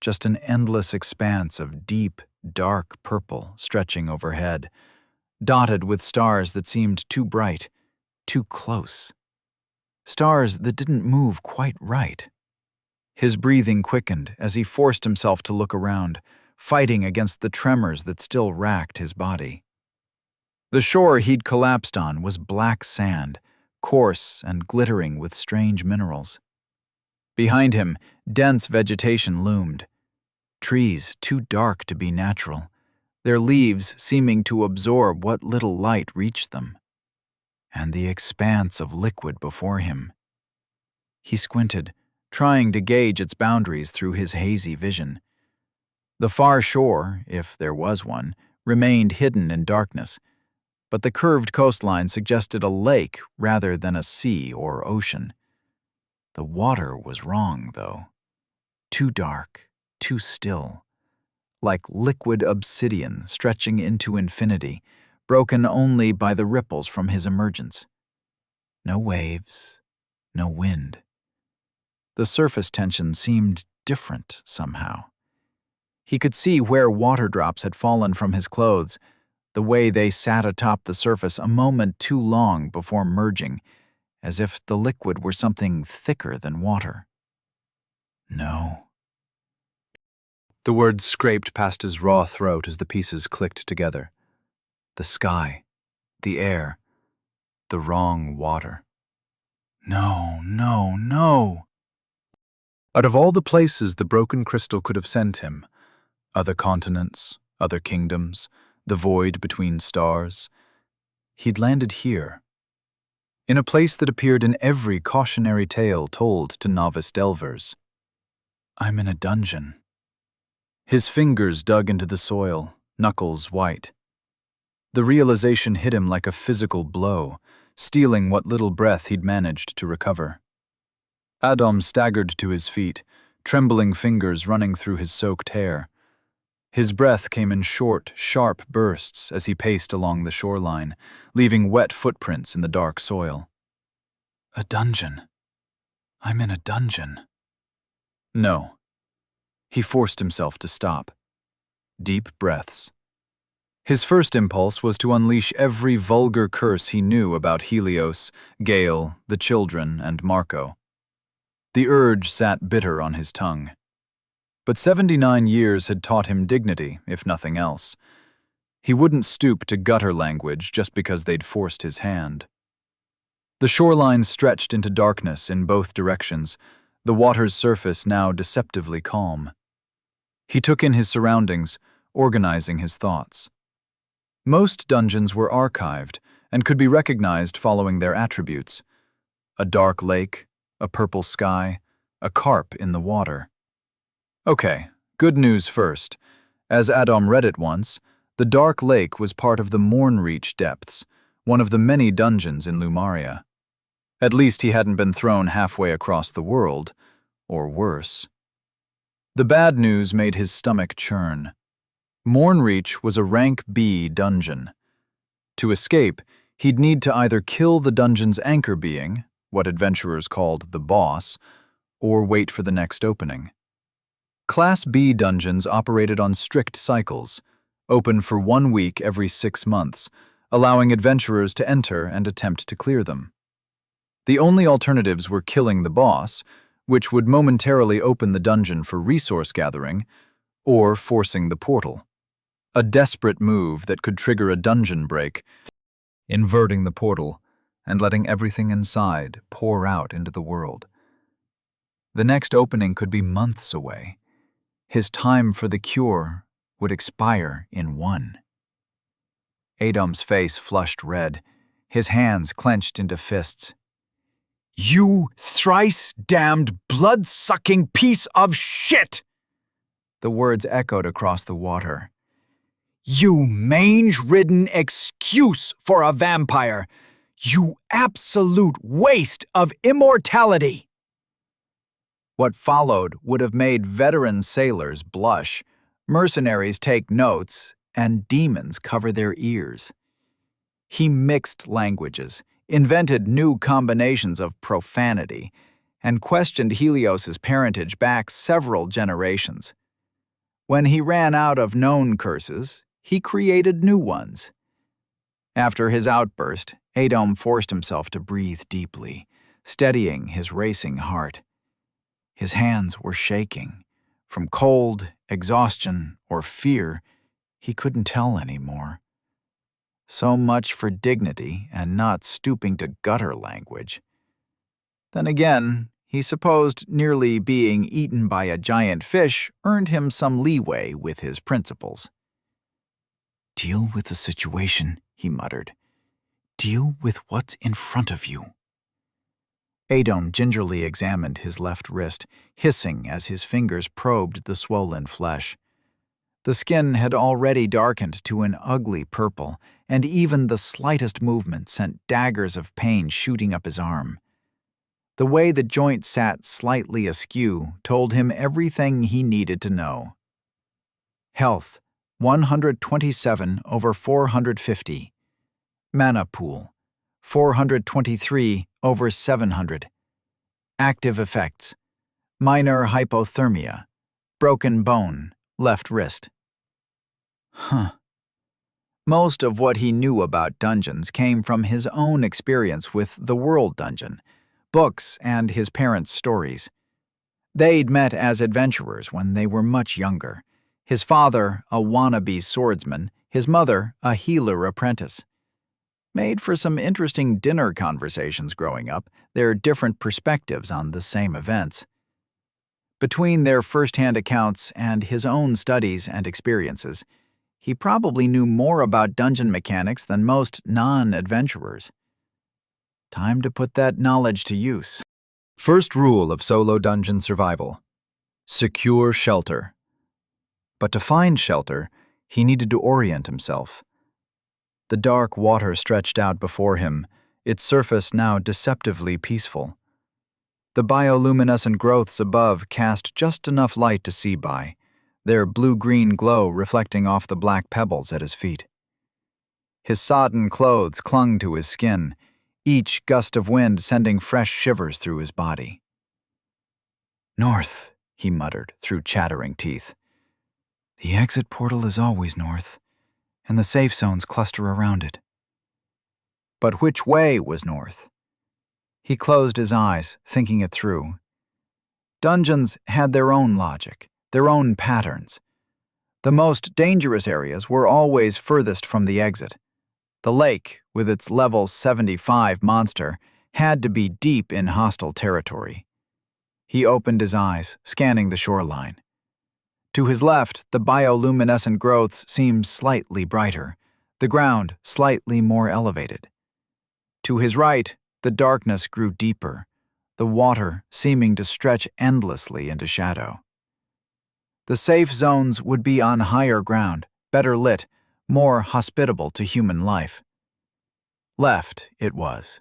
Just an endless expanse of deep, dark purple stretching overhead, dotted with stars that seemed too bright, too close. Stars that didn't move quite right. His breathing quickened as he forced himself to look around, fighting against the tremors that still racked his body. The shore he'd collapsed on was black sand, coarse and glittering with strange minerals. Behind him, dense vegetation loomed. Trees too dark to be natural, their leaves seeming to absorb what little light reached them. And the expanse of liquid before him. He squinted, trying to gauge its boundaries through his hazy vision. The far shore, if there was one, remained hidden in darkness, but the curved coastline suggested a lake rather than a sea or ocean. The water was wrong, though. Too dark, too still. Like liquid obsidian stretching into infinity, broken only by the ripples from his emergence. No waves, no wind. The surface tension seemed different somehow. He could see where water drops had fallen from his clothes, the way they sat atop the surface a moment too long before merging, as if the liquid were something thicker than water. No. The words scraped past his raw throat as the pieces clicked together. The sky, the air, the wrong water. No, no, no. Out of all the places the broken crystal could have sent him, other continents, other kingdoms, the void between stars, he'd landed here, in a place that appeared in every cautionary tale told to novice delvers. I'm in a dungeon. His fingers dug into the soil, knuckles white. The realization hit him like a physical blow, stealing what little breath he'd managed to recover. Adam staggered to his feet, trembling fingers running through his soaked hair. His breath came in short, sharp bursts as he paced along the shoreline, leaving wet footprints in the dark soil. A dungeon. I'm in a dungeon. No. He forced himself to stop. Deep breaths. His first impulse was to unleash every vulgar curse he knew about Helios, Gale, the children, and Marco. The urge sat bitter on his tongue. But 79 years had taught him dignity, if nothing else. He wouldn't stoop to gutter language just because they'd forced his hand. The shoreline stretched into darkness in both directions, the water's surface now deceptively calm. He took in his surroundings, organizing his thoughts. Most dungeons were archived and could be recognized following their attributes: a dark lake, a purple sky, a carp in the water. Okay, good news first. As Adam read it once, the dark lake was part of the Mornreach depths, one of the many dungeons in Lumaria. At least he hadn't been thrown halfway across the world, or worse. The bad news made his stomach churn. Mornreach was a rank B dungeon. To escape, he'd need to either kill the dungeon's anchor being, what adventurers called the boss, or wait for the next opening. Class B dungeons operated on strict cycles, open for 1 week every 6 months, allowing adventurers to enter and attempt to clear them. The only alternatives were killing the boss, which would momentarily open the dungeon for resource gathering, or forcing the portal. A desperate move that could trigger a dungeon break, inverting the portal and letting everything inside pour out into the world. The next opening could be months away. His time for the cure would expire in 1. Adam's face flushed red, his hands clenched into fists. "You thrice-damned, blood-sucking piece of shit!" The words echoed across the water. "You mange-ridden excuse for a vampire! You absolute waste of immortality!" What followed would have made veteran sailors blush, mercenaries take notes, and demons cover their ears. He mixed languages, invented new combinations of profanity, and questioned Helios's parentage back several generations. When he ran out of known curses, he created new ones. After his outburst, Adam forced himself to breathe deeply, steadying his racing heart. His hands were shaking. From cold, exhaustion, or fear, he couldn't tell anymore. So much for dignity and not stooping to gutter language. Then again, he supposed nearly being eaten by a giant fish earned him some leeway with his principles. "Deal with the situation," he muttered. "Deal with what's in front of you." Adam gingerly examined his left wrist, hissing as his fingers probed the swollen flesh. The skin had already darkened to an ugly purple, and even the slightest movement sent daggers of pain shooting up his arm. The way the joint sat slightly askew told him everything he needed to know. Health, 127/450. Mana pool, 423/700. Active effects: minor hypothermia, broken bone, left wrist. Most of what he knew about dungeons came from his own experience with the World Dungeon, books, and his parents' stories. They'd met as adventurers when they were much younger. His father, a wannabe swordsman, his mother, a healer apprentice. Made for some interesting dinner conversations growing up, their different perspectives on the same events. Between their first-hand accounts and his own studies and experiences, he probably knew more about dungeon mechanics than most non-adventurers. Time to put that knowledge to use. First rule of solo dungeon survival: secure shelter. But to find shelter, he needed to orient himself. The dark water stretched out before him, its surface now deceptively peaceful. The bioluminescent growths above cast just enough light to see by, their blue-green glow reflecting off the black pebbles at his feet. His sodden clothes clung to his skin, each gust of wind sending fresh shivers through his body. "North," he muttered through chattering teeth. "The exit portal is always north, and the safe zones cluster around it." But which way was north? He closed his eyes, thinking it through. Dungeons had their own logic, their own patterns. The most dangerous areas were always furthest from the exit. The lake, with its level 75 monster, had to be deep in hostile territory. He opened his eyes, scanning the shoreline. To his left, the bioluminescent growths seemed slightly brighter, the ground slightly more elevated. To his right, the darkness grew deeper, the water seeming to stretch endlessly into shadow. The safe zones would be on higher ground, better lit, more hospitable to human life. Left it was.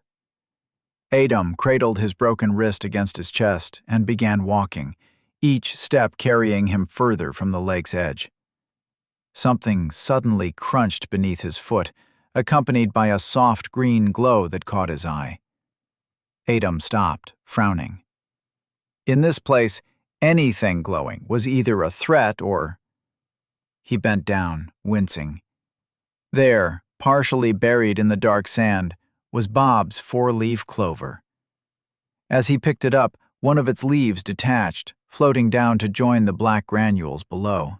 Adam cradled his broken wrist against his chest and began walking, each step carrying him further from the lake's edge. Something suddenly crunched beneath his foot, accompanied by a soft green glow that caught his eye. Adam stopped, frowning. In this place, anything glowing was either a threat or... He bent down, wincing. There, partially buried in the dark sand, was Bob's four-leaf clover. As he picked it up, one of its leaves detached, floating down to join the black granules below.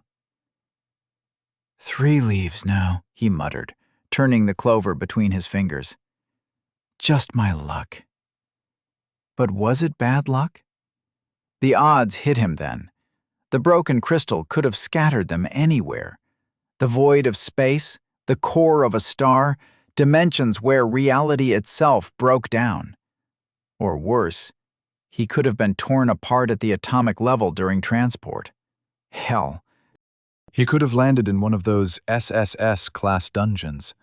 3 leaves now, he muttered, turning the clover between his fingers. Just my luck. But was it bad luck? The odds hit him then. The broken crystal could have scattered them anywhere. The void of space, the core of a star, dimensions where reality itself broke down. Or worse, he could have been torn apart at the atomic level during transport. Hell. He could have landed in one of those SSS-class dungeons,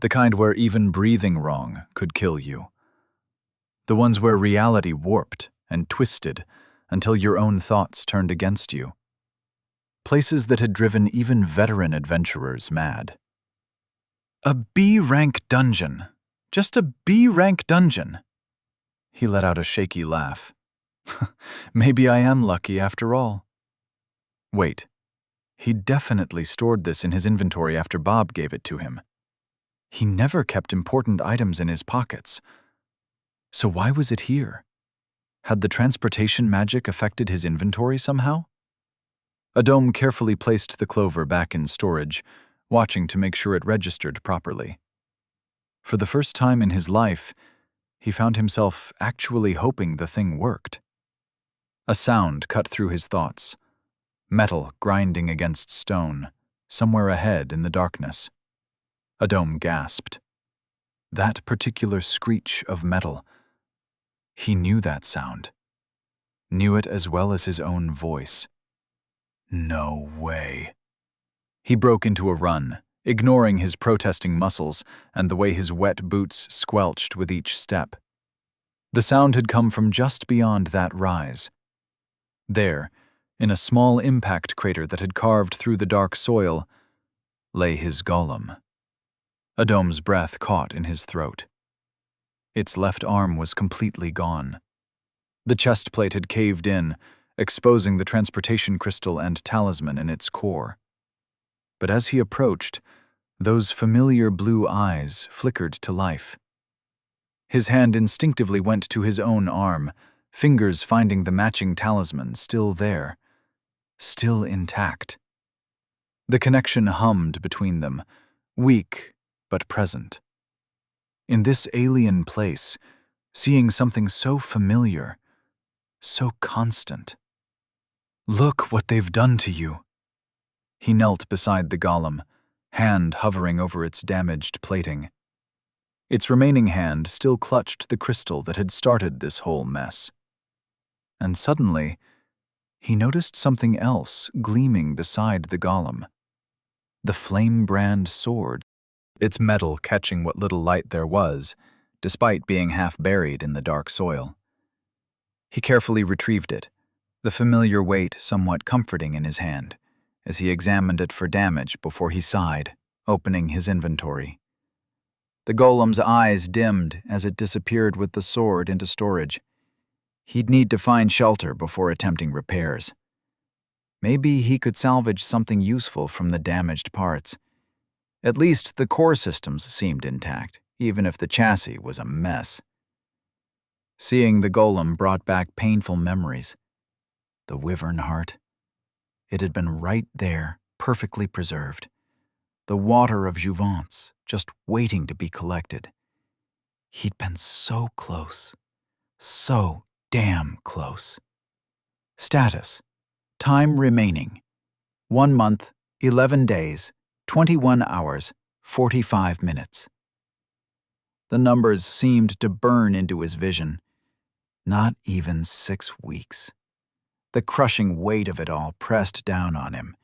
the kind where even breathing wrong could kill you. The ones where reality warped and twisted until your own thoughts turned against you. Places that had driven even veteran adventurers mad. A B-rank dungeon. Just a B-rank dungeon. He let out a shaky laugh. Maybe I am lucky after all. Wait. He definitely stored this in his inventory after Bob gave it to him. He never kept important items in his pockets. So why was it here? Had the transportation magic affected his inventory somehow? Adam carefully placed the clover back in storage, watching to make sure it registered properly. For the first time in his life, he found himself actually hoping the thing worked. A sound cut through his thoughts. Metal grinding against stone, somewhere ahead in the darkness. Adam gasped. That particular screech of metal. He knew that sound. Knew it as well as his own voice. No way. He broke into a run, ignoring his protesting muscles and the way his wet boots squelched with each step. The sound had come from just beyond that rise. There, in a small impact crater that had carved through the dark soil, lay his golem. Adam's breath caught in his throat. Its left arm was completely gone. The chest plate had caved in, exposing the transportation crystal and talisman in its core. But as he approached, Those familiar blue eyes flickered to life. His hand instinctively went to his own arm, fingers finding the matching talisman still there, still intact. The connection hummed between them, weak but present. In this alien place, seeing something so familiar, so constant. Look what they've done to you. He knelt beside the golem, hand hovering over its damaged plating. Its remaining hand still clutched the crystal that had started this whole mess. And suddenly, he noticed something else gleaming beside the golem. The flame-brand sword, its metal catching what little light there was, despite being half buried in the dark soil. He carefully retrieved it, the familiar weight somewhat comforting in his hand, as he examined it for damage before he sighed, opening his inventory. The golem's eyes dimmed as it disappeared with the sword into storage. He'd need to find shelter before attempting repairs. Maybe he could salvage something useful from the damaged parts. At least the core systems seemed intact, even if the chassis was a mess. Seeing the golem brought back painful memories. The wyvern heart. It had been right there, perfectly preserved. The water of Jouvence, just waiting to be collected. He'd been so close. So damn close. Status. Time remaining. 1 month, 11 days, 21 hours, 45 minutes. The numbers seemed to burn into his vision. Not even 6 weeks. The crushing weight of it all pressed down on him.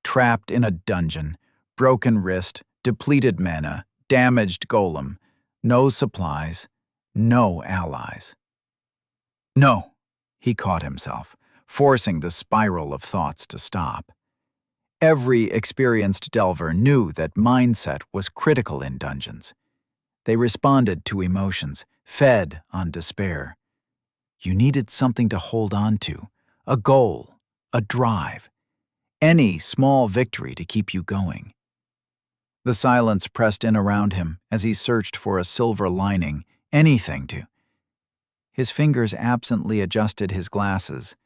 Trapped in a dungeon, broken wrist, depleted mana, damaged golem, no supplies, no allies. No, he caught himself, forcing the spiral of thoughts to stop. Every experienced delver knew that mindset was critical in dungeons. They responded to emotions, fed on despair. You needed something to hold on to, a goal, a drive, any small victory to keep you going. The silence pressed in around him as he searched for a silver lining, anything to. His fingers absently adjusted his glasses,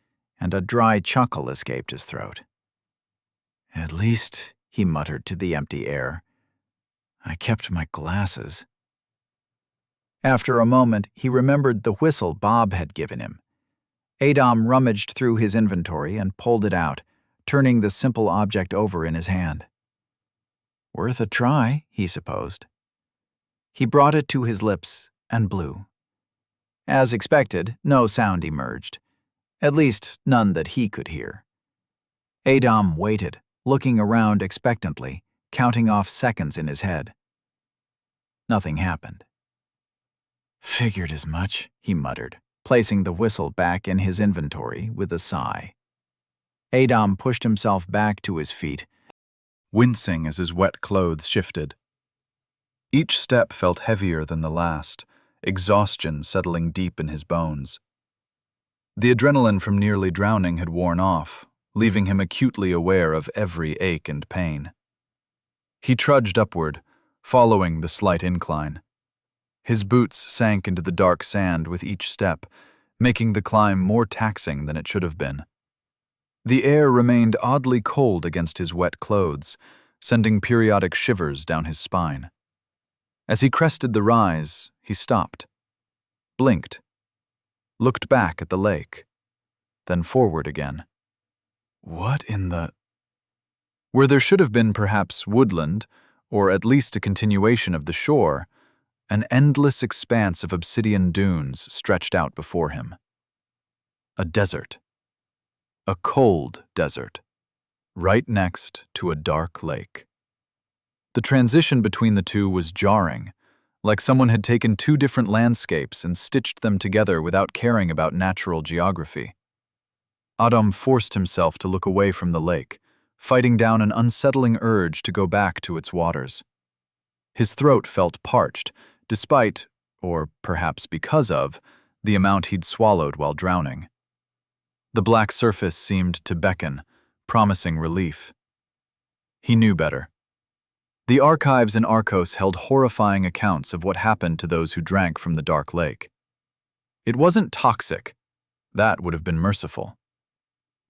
and a dry chuckle escaped his throat. At least, he muttered to the empty air, I kept my glasses. After a moment, he remembered the whistle Bob had given him. Adam rummaged through his inventory and pulled it out, turning the simple object over in his hand. Worth a try, he supposed. He brought it to his lips and blew. As expected, no sound emerged, at least none that he could hear. Adam waited, looking around expectantly, counting off seconds in his head. Nothing happened. Figured as much, he muttered, placing the whistle back in his inventory with a sigh. Adam pushed himself back to his feet, wincing as his wet clothes shifted. Each step felt heavier than the last, exhaustion settling deep in his bones. The adrenaline from nearly drowning had worn off, leaving him acutely aware of every ache and pain. He trudged upward, following the slight incline. His boots sank into the dark sand with each step, making the climb more taxing than it should have been. The air remained oddly cold against his wet clothes, sending periodic shivers down his spine. As he crested the rise, he stopped, blinked, looked back at the lake, then forward again. What in the... Where there should have been perhaps woodland, or at least a continuation of the shore, an endless expanse of obsidian dunes stretched out before him. A desert. A cold desert, right next to a dark lake. The transition between the two was jarring, like someone had taken two different landscapes and stitched them together without caring about natural geography. Adam forced himself to look away from the lake, fighting down an unsettling urge to go back to its waters. His throat felt parched, despite, or perhaps because of, the amount he'd swallowed while drowning. The black surface seemed to beckon, promising relief. He knew better. The archives in Arcos held horrifying accounts of what happened to those who drank from the dark lake. It wasn't toxic. That would have been merciful.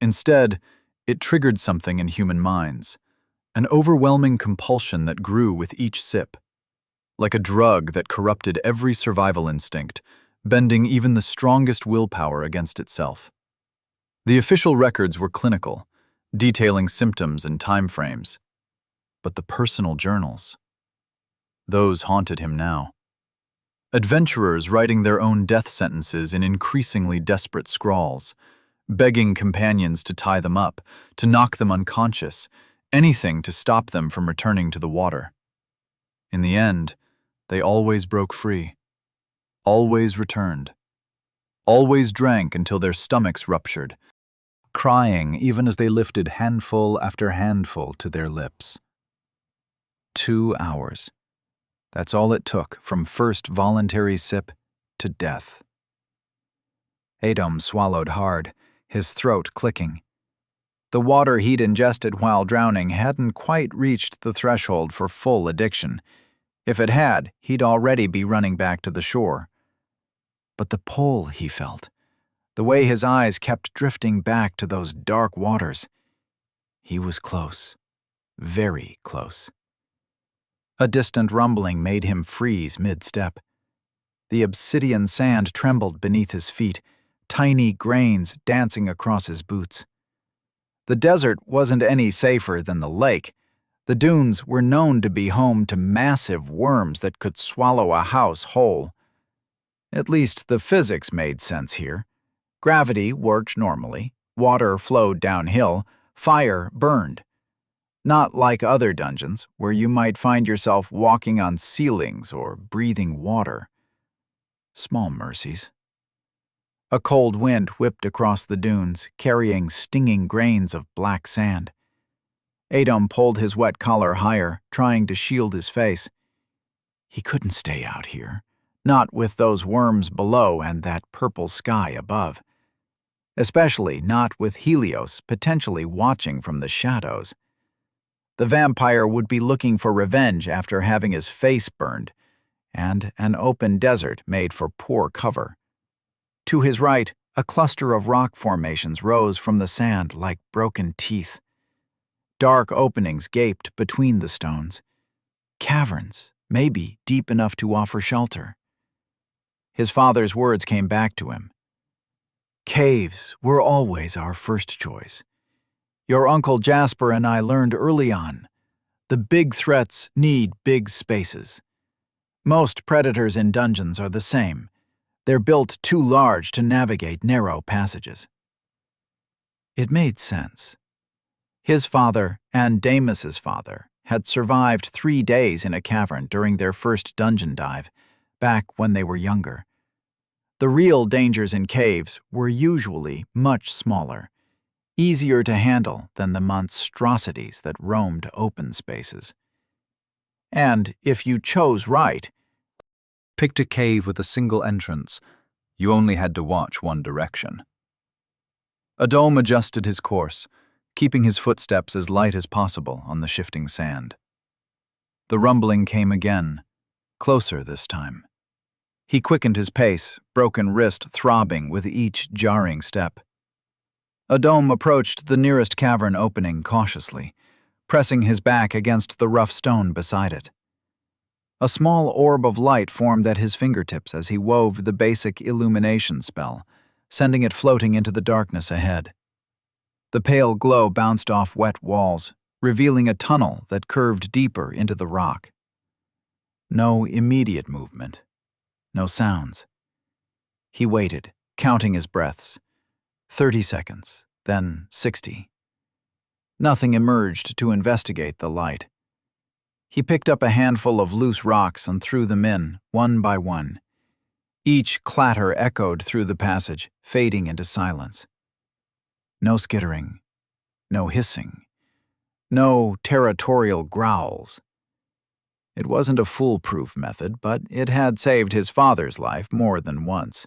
Instead, it triggered something in human minds, an overwhelming compulsion that grew with each sip, like a drug that corrupted every survival instinct, bending even the strongest willpower against itself. The official records were clinical, detailing symptoms and timeframes. But the personal journals, those haunted him now. Adventurers writing their own death sentences in increasingly desperate scrawls, begging companions to tie them up, to knock them unconscious, anything to stop them from returning to the water. In the end, they always broke free, always returned, always drank until their stomachs ruptured, crying even as they lifted handful after handful to their lips. 2 hours. That's all it took from first voluntary sip to death. Adom swallowed hard, his throat clicking. The water he'd ingested while drowning hadn't quite reached the threshold for full addiction. If it had, he'd already be running back to the shore. But the pull he felt, the way his eyes kept drifting back to those dark waters, he was close, very close. A distant rumbling made him freeze mid-step. The obsidian sand trembled beneath his feet, tiny grains dancing across his boots. The desert wasn't any safer than the lake. The dunes were known to be home to massive worms that could swallow a house whole. At least the physics made sense here. Gravity worked normally, water flowed downhill, fire burned. Not like other dungeons, where you might find yourself walking on ceilings or breathing water. Small mercies. A cold wind whipped across the dunes, carrying stinging grains of black sand. Adom pulled his wet collar higher, trying to shield his face. He couldn't stay out here, not with those worms below and that purple sky above. Especially not with Helios potentially watching from the shadows. The vampire would be looking for revenge after having his face burned, and an open desert made for poor cover. To his right, a cluster of rock formations rose from the sand like broken teeth. Dark openings gaped between the stones. Caverns, maybe deep enough to offer shelter. His father's words came back to him. Caves were always our first choice. Your Uncle Jasper and I learned early on, the big threats need big spaces. Most predators in dungeons are the same. They're built too large to navigate narrow passages. It made sense. His father and Damus's father had survived 3 days in a cavern during their first dungeon dive, back when they were younger. The real dangers in caves were usually much smaller, easier to handle than the monstrosities that roamed open spaces. And if you chose right, picked a cave with a single entrance, you only had to watch one direction. Adom adjusted his course, keeping his footsteps as light as possible on the shifting sand. The rumbling came again, closer this time. He quickened his pace, broken wrist throbbing with each jarring step. Adom approached the nearest cavern opening cautiously, pressing his back against the rough stone beside it. A small orb of light formed at his fingertips as he wove the basic illumination spell, sending it floating into the darkness ahead. The pale glow bounced off wet walls, revealing a tunnel that curved deeper into the rock. No immediate movement, no sounds. He waited, counting his breaths. 30 seconds, then 60. Nothing emerged to investigate the light. He picked up a handful of loose rocks and threw them in, one by one. Each clatter echoed through the passage, fading into silence. No skittering, no hissing, no territorial growls. It wasn't a foolproof method, but it had saved his father's life more than once.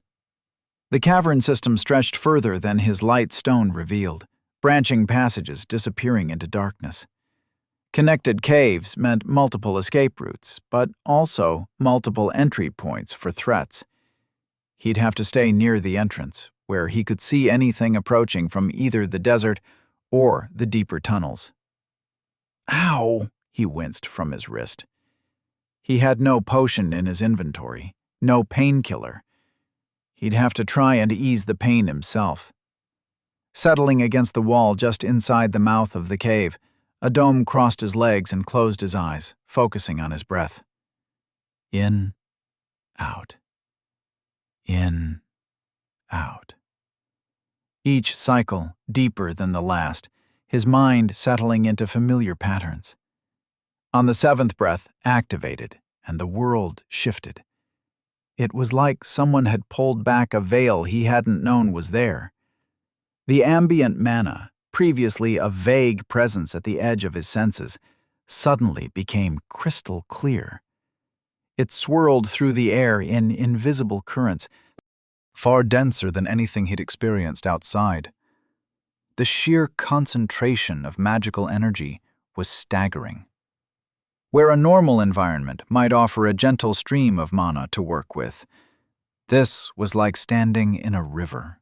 The cavern system stretched further than his light stone revealed, branching passages disappearing into darkness. Connected caves meant multiple escape routes, but also multiple entry points for threats. He'd have to stay near the entrance, where he could see anything approaching from either the desert or the deeper tunnels. Ow! He winced from his wrist. He had no potion in his inventory, no painkiller. He'd have to try and ease the pain himself. Settling against the wall just inside the mouth of the cave, Adom crossed his legs and closed his eyes, focusing on his breath. In, out. In, out. Each cycle deeper than the last, his mind settling into familiar patterns. On the seventh breath, activated, and the world shifted. It was like someone had pulled back a veil he hadn't known was there. The ambient mana, previously a vague presence at the edge of his senses, suddenly became crystal clear. It swirled through the air in invisible currents, far denser than anything he'd experienced outside. The sheer concentration of magical energy was staggering. Where a normal environment might offer a gentle stream of mana to work with, this was like standing in a river.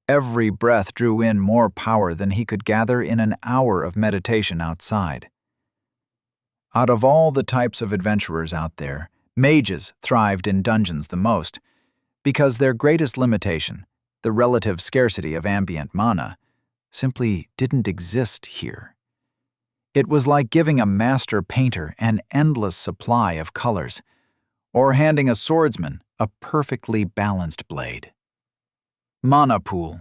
Every breath drew in more power than he could gather in an hour of meditation outside. Out of all the types of adventurers out there, mages thrived in dungeons the most, because their greatest limitation, the relative scarcity of ambient mana, simply didn't exist here. It was like giving a master painter an endless supply of colors, or handing a swordsman a perfectly balanced blade. Mana pool,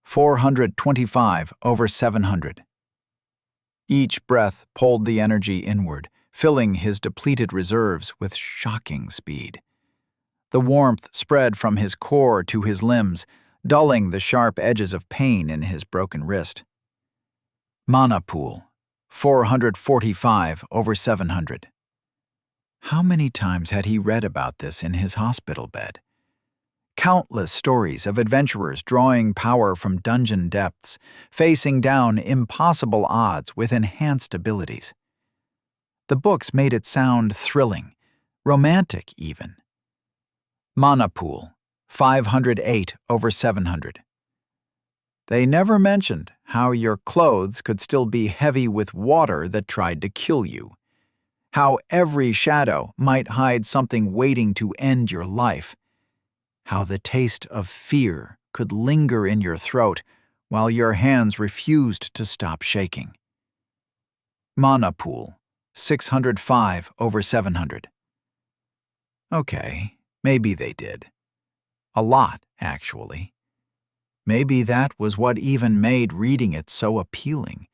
425/700. Each breath pulled the energy inward, filling his depleted reserves with shocking speed. The warmth spread from his core to his limbs, dulling the sharp edges of pain in his broken wrist. Mana pool, 445/700. How many times had he read about this in his hospital bed? Countless stories of adventurers drawing power from dungeon depths, facing down impossible odds with enhanced abilities. The books made it sound thrilling, romantic even. Mana pool, 508/700. They never mentioned how your clothes could still be heavy with water that tried to kill you, how every shadow might hide something waiting to end your life, how the taste of fear could linger in your throat while your hands refused to stop shaking. Mana pool, 605/700. Okay, maybe they did. A lot, actually. Maybe that was what even made reading it so appealing.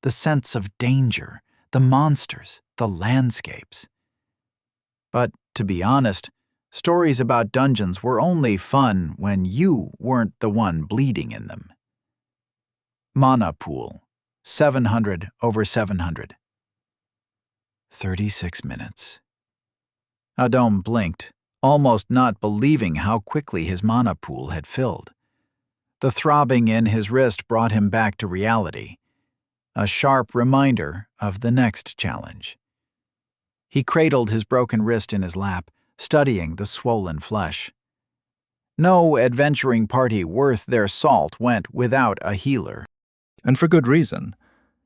The sense of danger, the monsters, the landscapes. But to be honest, stories about dungeons were only fun when you weren't the one bleeding in them. Mana pool, 700/700. 36 minutes. Adom blinked, almost not believing how quickly his mana pool had filled. The throbbing in his wrist brought him back to reality, a sharp reminder of the next challenge. He cradled his broken wrist in his lap, studying the swollen flesh. No adventuring party worth their salt went without a healer. And for good reason.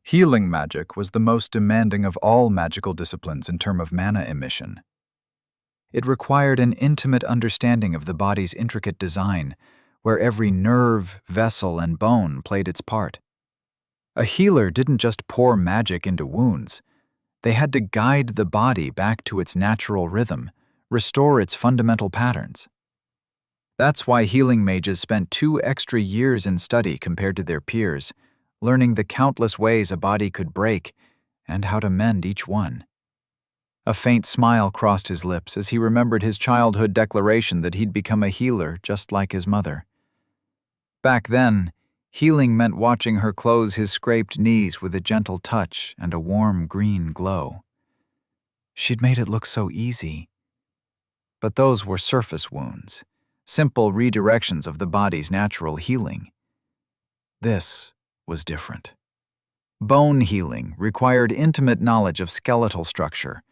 Healing magic was the most demanding of all magical disciplines in terms of mana emission. It required an intimate understanding of the body's intricate design, where every nerve, vessel, and bone played its part. A healer didn't just pour magic into wounds. They had to guide the body back to its natural rhythm, restore its fundamental patterns. That's why healing mages spent 2 extra years in study compared to their peers, learning the countless ways a body could break and how to mend each one. A faint smile crossed his lips as he remembered his childhood declaration that he'd become a healer just like his mother. Back then, healing meant watching her close his scraped knees with a gentle touch and a warm green glow. She'd made it look so easy. But those were surface wounds, simple redirections of the body's natural healing. This was different. Bone healing required intimate knowledge of skeletal structure,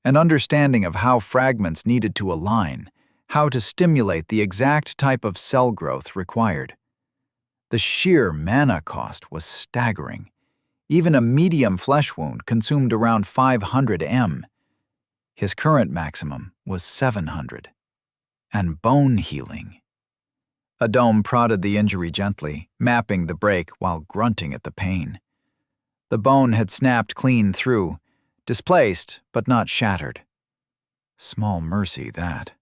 an understanding of how fragments needed to align, how to stimulate the exact type of cell growth required. The sheer mana cost was staggering. Even a medium flesh wound consumed around 500 M. His current maximum was 700. And bone healing. Adom prodded the injury gently, mapping the break while grunting at the pain. The bone had snapped clean through, displaced but not shattered. Small mercy, that.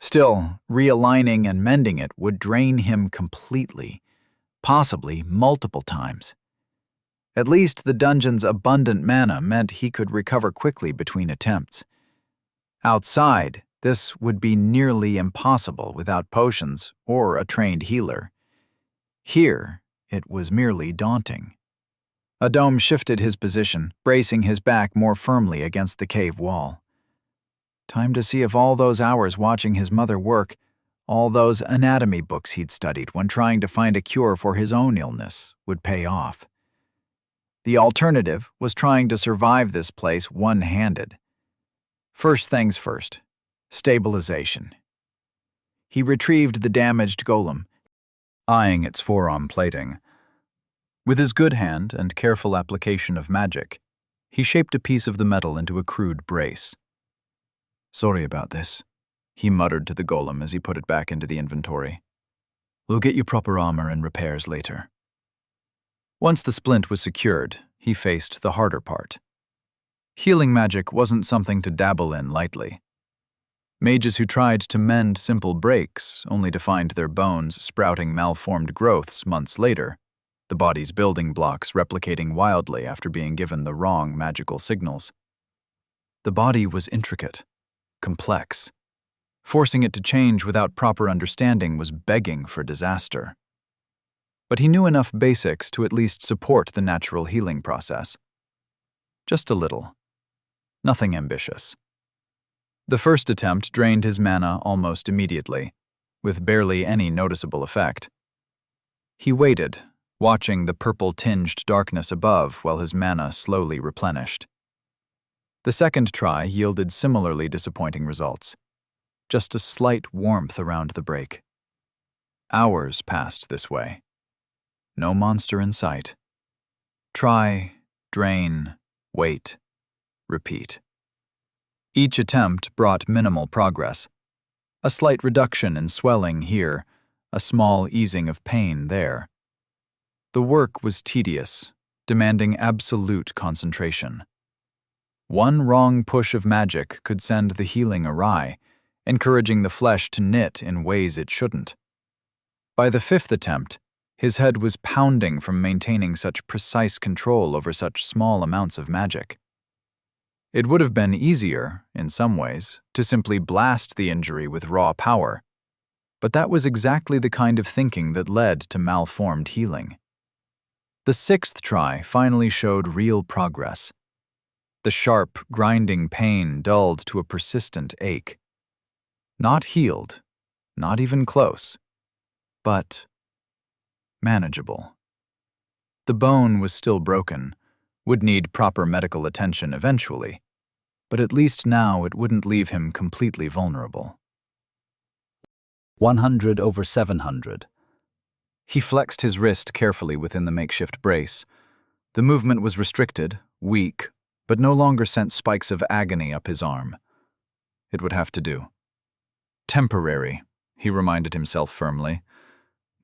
Still, realigning and mending it would drain him completely, possibly multiple times. At least the dungeon's abundant mana meant he could recover quickly between attempts. Outside, this would be nearly impossible without potions or a trained healer. Here, it was merely daunting. Adom shifted his position, bracing his back more firmly against the cave wall. Time to see if all those hours watching his mother work, all those anatomy books he'd studied when trying to find a cure for his own illness, would pay off. The alternative was trying to survive this place one-handed. First things first, stabilization. He retrieved the damaged golem, Eyeing its forearm plating. With his good hand and careful application of magic, he shaped a piece of the metal into a crude brace. "Sorry about this," he muttered to the golem as he put it back into the inventory. "We'll get you proper armor and repairs later." Once the splint was secured, he faced the harder part. Healing magic wasn't something to dabble in lightly. Mages who tried to mend simple breaks only to find their bones sprouting malformed growths months later, the body's building blocks replicating wildly after being given the wrong magical signals. The body was intricate, complex. Forcing it to change without proper understanding was begging for disaster. But he knew enough basics to at least support the natural healing process. Just a little. Nothing ambitious. The first attempt drained his mana almost immediately, with barely any noticeable effect. He waited, watching the purple-tinged darkness above while his mana slowly replenished. The second try yielded similarly disappointing results. Just a slight warmth around the break. Hours passed this way. No monster in sight. Try, drain, wait, repeat. Each attempt brought minimal progress. A slight reduction in swelling here, a small easing of pain there. The work was tedious, demanding absolute concentration. One wrong push of magic could send the healing awry, encouraging the flesh to knit in ways it shouldn't. By the fifth attempt, his head was pounding from maintaining such precise control over such small amounts of magic. It would have been easier, in some ways, to simply blast the injury with raw power, but that was exactly the kind of thinking that led to malformed healing. The sixth try finally showed real progress. The sharp, grinding pain dulled to a persistent ache. Not healed, not even close, but manageable. The bone was still broken, would need proper medical attention eventually, but at least now it wouldn't leave him completely vulnerable. 100/700. He flexed his wrist carefully within the makeshift brace. The movement was restricted, weak, but no longer sent spikes of agony up his arm. It would have to do. Temporary, he reminded himself firmly.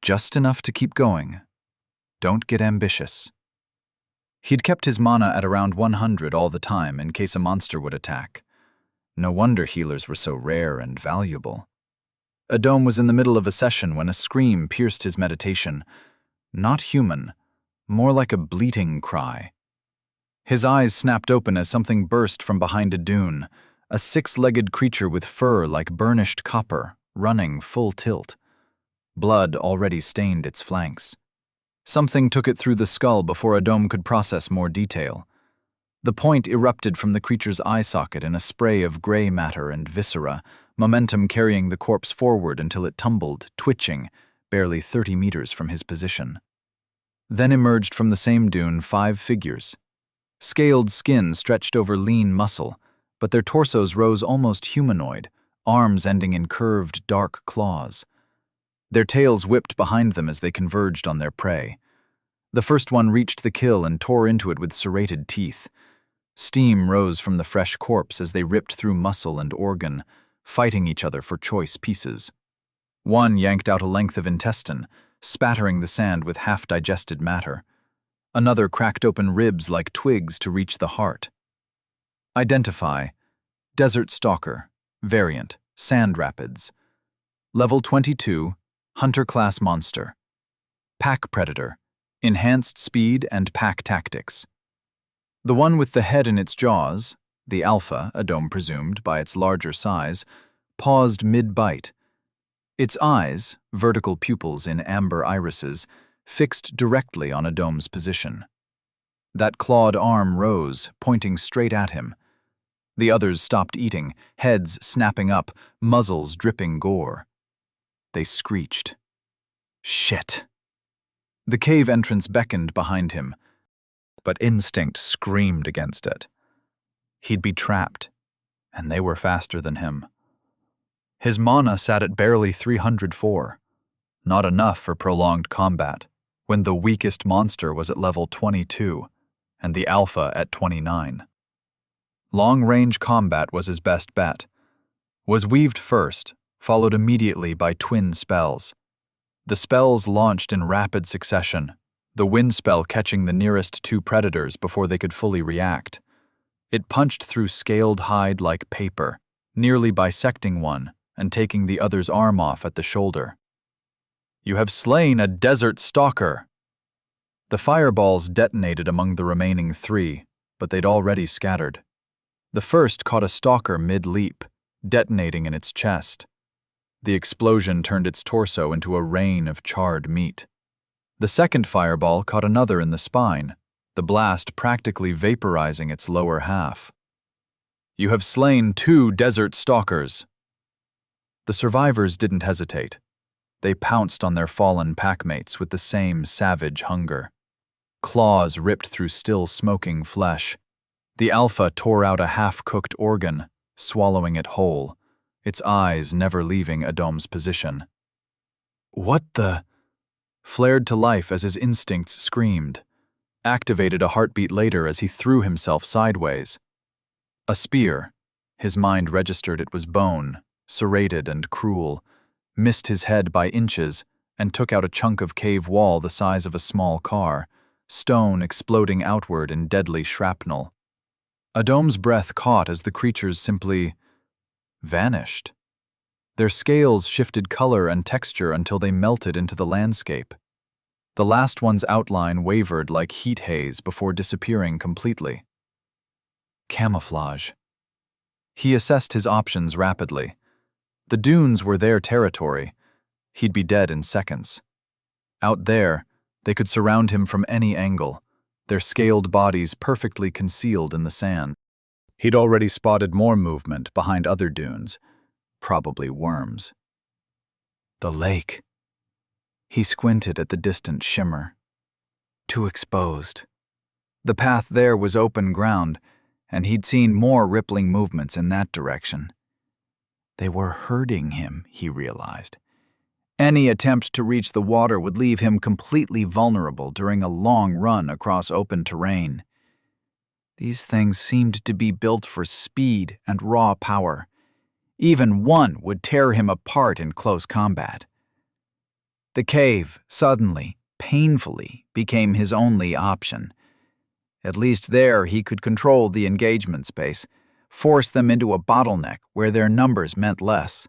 Just enough to keep going. Don't get ambitious. He'd kept his mana at around 100 all the time in case a monster would attack. No wonder healers were so rare and valuable. Adom was in the middle of a session when a scream pierced his meditation. Not human, more like a bleating cry. His eyes snapped open as something burst from behind a dune, a six-legged creature with fur like burnished copper, running full tilt. Blood already stained its flanks. Something took it through the skull before Adom could process more detail. The point erupted from the creature's eye socket in a spray of gray matter and viscera, momentum carrying the corpse forward until it tumbled, twitching, barely 30 meters from his position. Then emerged from the same dune 5 figures. Scaled skin stretched over lean muscle, but their torsos rose almost humanoid, arms ending in curved, dark claws. Their tails whipped behind them as they converged on their prey. The first one reached the kill and tore into it with serrated teeth. Steam rose from the fresh corpse as they ripped through muscle and organ, fighting each other for choice pieces. One yanked out a length of intestine, spattering the sand with half-digested matter. Another cracked open ribs like twigs to reach the heart. Identify: Desert Stalker, Variant, Sand Rapids. Level 22, Hunter-class monster. Pack Predator, Enhanced Speed and Pack Tactics. The one with the head in its jaws, the alpha, Adom presumed by its larger size, paused mid-bite. Its eyes, vertical pupils in amber irises, fixed directly on Adom's position. That clawed arm rose, pointing straight at him. The others stopped eating, heads snapping up, muzzles dripping gore. They screeched. Shit. The cave entrance beckoned behind him, but instinct screamed against it. He'd be trapped, and they were faster than him. His mana sat at barely 304, not enough for prolonged combat, when the weakest monster was at level 22, and the alpha at 29. Long-range combat was his best bet. Was weaved first, followed immediately by twin spells. The spells launched in rapid succession, the wind spell catching the nearest two predators before they could fully react. It punched through scaled hide like paper, nearly bisecting one and taking the other's arm off at the shoulder. You have slain a desert stalker. The fireballs detonated among the remaining three, but they'd already scattered. The first caught a stalker mid-leap, detonating in its chest. The explosion turned its torso into a rain of charred meat. The second fireball caught another in the spine, the blast practically vaporizing its lower half. You have slain 2 desert stalkers. The survivors didn't hesitate. They pounced on their fallen packmates with the same savage hunger. Claws ripped through still smoking flesh. The alpha tore out a half-cooked organ, swallowing it whole, its eyes never leaving Adom's position. What the? Flared to life as his instincts screamed, activated a heartbeat later as he threw himself sideways. A spear, his mind registered it was bone, serrated and cruel, missed his head by inches and took out a chunk of cave wall the size of a small car, stone exploding outward in deadly shrapnel. Adom's breath caught as the creatures simply vanished. Their scales shifted color and texture until they melted into the landscape. The last one's outline wavered like heat haze before disappearing completely. Camouflage. He assessed his options rapidly. The dunes were their territory. He'd be dead in seconds. Out there, they could surround him from any angle, their scaled bodies perfectly concealed in the sand. He'd already spotted more movement behind other dunes, probably worms. The lake. He squinted at the distant shimmer. Too exposed. The path there was open ground, and he'd seen more rippling movements in that direction. They were herding him, he realized. Any attempt to reach the water would leave him completely vulnerable during a long run across open terrain. These things seemed to be built for speed and raw power. Even one would tear him apart in close combat. The cave, suddenly, painfully, became his only option. At least there he could control the engagement space, force them into a bottleneck where their numbers meant less.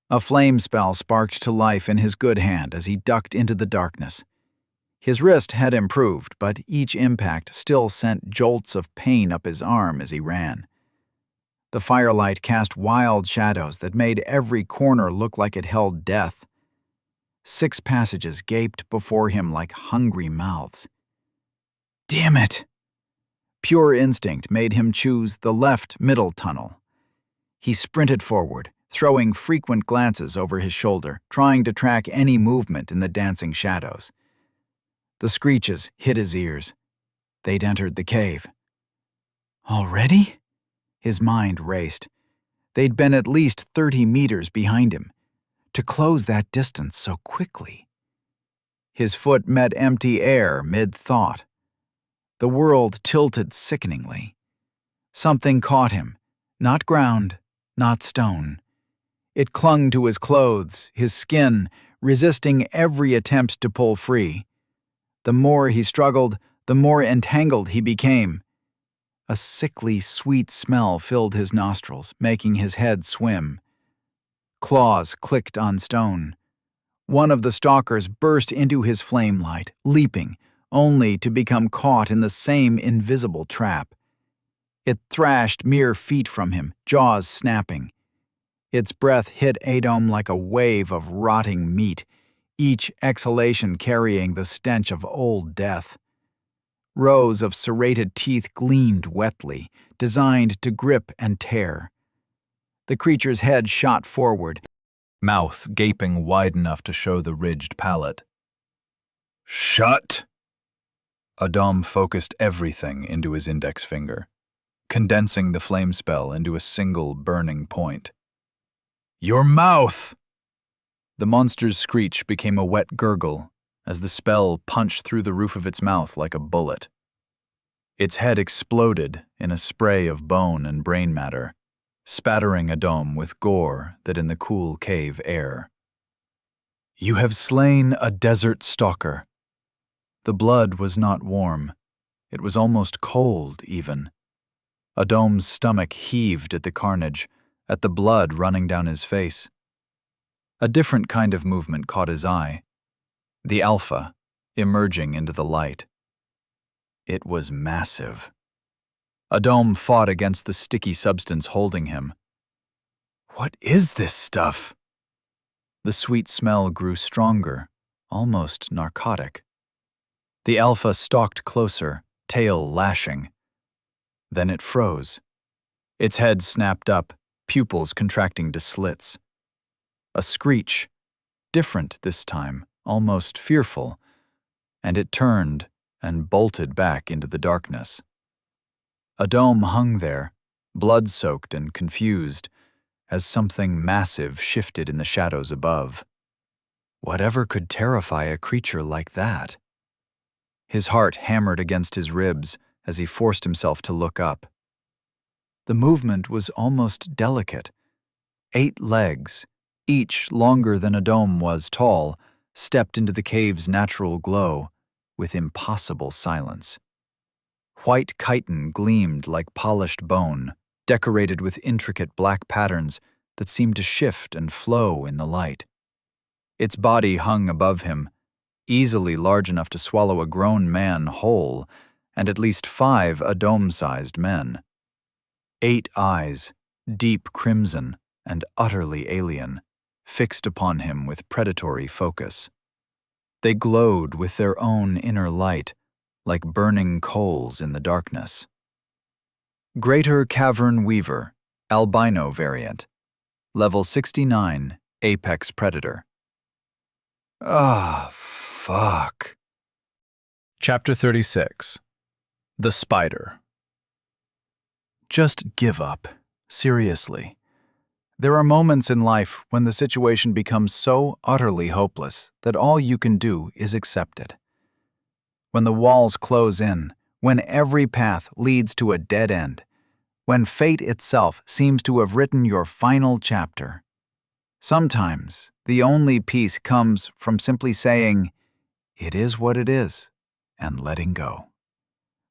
A flame spell sparked to life in his good hand as he ducked into the darkness. His wrist had improved, but each impact still sent jolts of pain up his arm as he ran. The firelight cast wild shadows that made every corner look like it held death. 6 passages gaped before him like hungry mouths. Damn it! Pure instinct made him choose the left middle tunnel. He sprinted forward, throwing frequent glances over his shoulder, trying to track any movement in the dancing shadows. The screeches hit his ears. They'd entered the cave. Already? His mind raced. They'd been at least 30 meters behind him. To close that distance so quickly. His foot met empty air mid-thought. The world tilted sickeningly. Something caught him. Not ground, not stone. It clung to his clothes, his skin, resisting every attempt to pull free. The more he struggled, the more entangled he became. A sickly, sweet smell filled his nostrils, making his head swim. Claws clicked on stone. One of the stalkers burst into his flame light, leaping, only to become caught in the same invisible trap. It thrashed mere feet from him, jaws snapping. Its breath hit Adom like a wave of rotting meat, each exhalation carrying the stench of old death. Rows of serrated teeth gleamed wetly, designed to grip and tear. The creature's head shot forward, mouth gaping wide enough to show the ridged palate. Shut! Adom focused everything into his index finger, condensing the flame spell into a single burning point. Your mouth! The monster's screech became a wet gurgle as the spell punched through the roof of its mouth like a bullet. Its head exploded in a spray of bone and brain matter, spattering Adom with gore that in the cool cave air. You have slain a desert stalker. The blood was not warm. It was almost cold, even. Adom's stomach heaved at the carnage, at the blood running down his face. A different kind of movement caught his eye. The Alpha, emerging into the light. It was massive. Adom fought against the sticky substance holding him. What is this stuff? The sweet smell grew stronger, almost narcotic. The Alpha stalked closer, tail lashing. Then it froze. Its head snapped up, pupils contracting to slits. A screech, different this time, almost fearful, and it turned and bolted back into the darkness. Adom hung there, blood-soaked and confused, as something massive shifted in the shadows above. Whatever could terrify a creature like that? His heart hammered against his ribs as he forced himself to look up. The movement was almost delicate. 8 legs, each longer than Adom was tall, stepped into the cave's natural glow with impossible silence. White chitin gleamed like polished bone, decorated with intricate black patterns that seemed to shift and flow in the light. Its body hung above him, easily large enough to swallow a grown man whole, and at least 5 Adom-sized men. 8 eyes, deep crimson and utterly alien, fixed upon him with predatory focus. They glowed with their own inner light, like burning coals in the darkness. Greater Cavern Weaver, albino variant. Level 69, Apex Predator. Ah, fuck. Chapter 36. The Spider. Just give up. Seriously. There are moments in life when the situation becomes so utterly hopeless that all you can do is accept it. When the walls close in, when every path leads to a dead end, when fate itself seems to have written your final chapter. Sometimes the only peace comes from simply saying, "It is what it is," and letting go.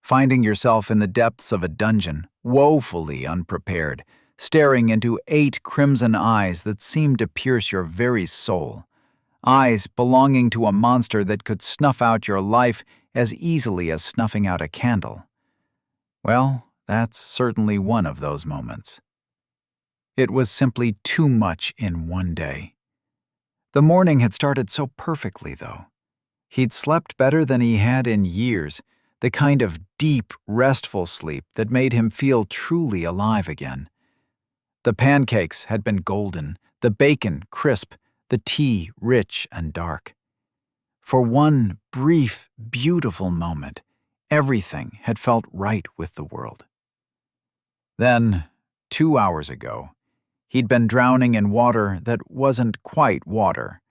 Finding yourself in the depths of a dungeon, woefully unprepared, staring into 8 crimson eyes that seemed to pierce your very soul. Eyes belonging to a monster that could snuff out your life as easily as snuffing out a candle. Well, that's certainly one of those moments. It was simply too much in one day. The morning had started so perfectly, though. He'd slept better than he had in years, the kind of deep, restful sleep that made him feel truly alive again. The pancakes had been golden, the bacon crisp, the tea rich and dark. For one brief, beautiful moment, everything had felt right with the world. Then, 2 hours ago, he'd been drowning in water that wasn't quite water.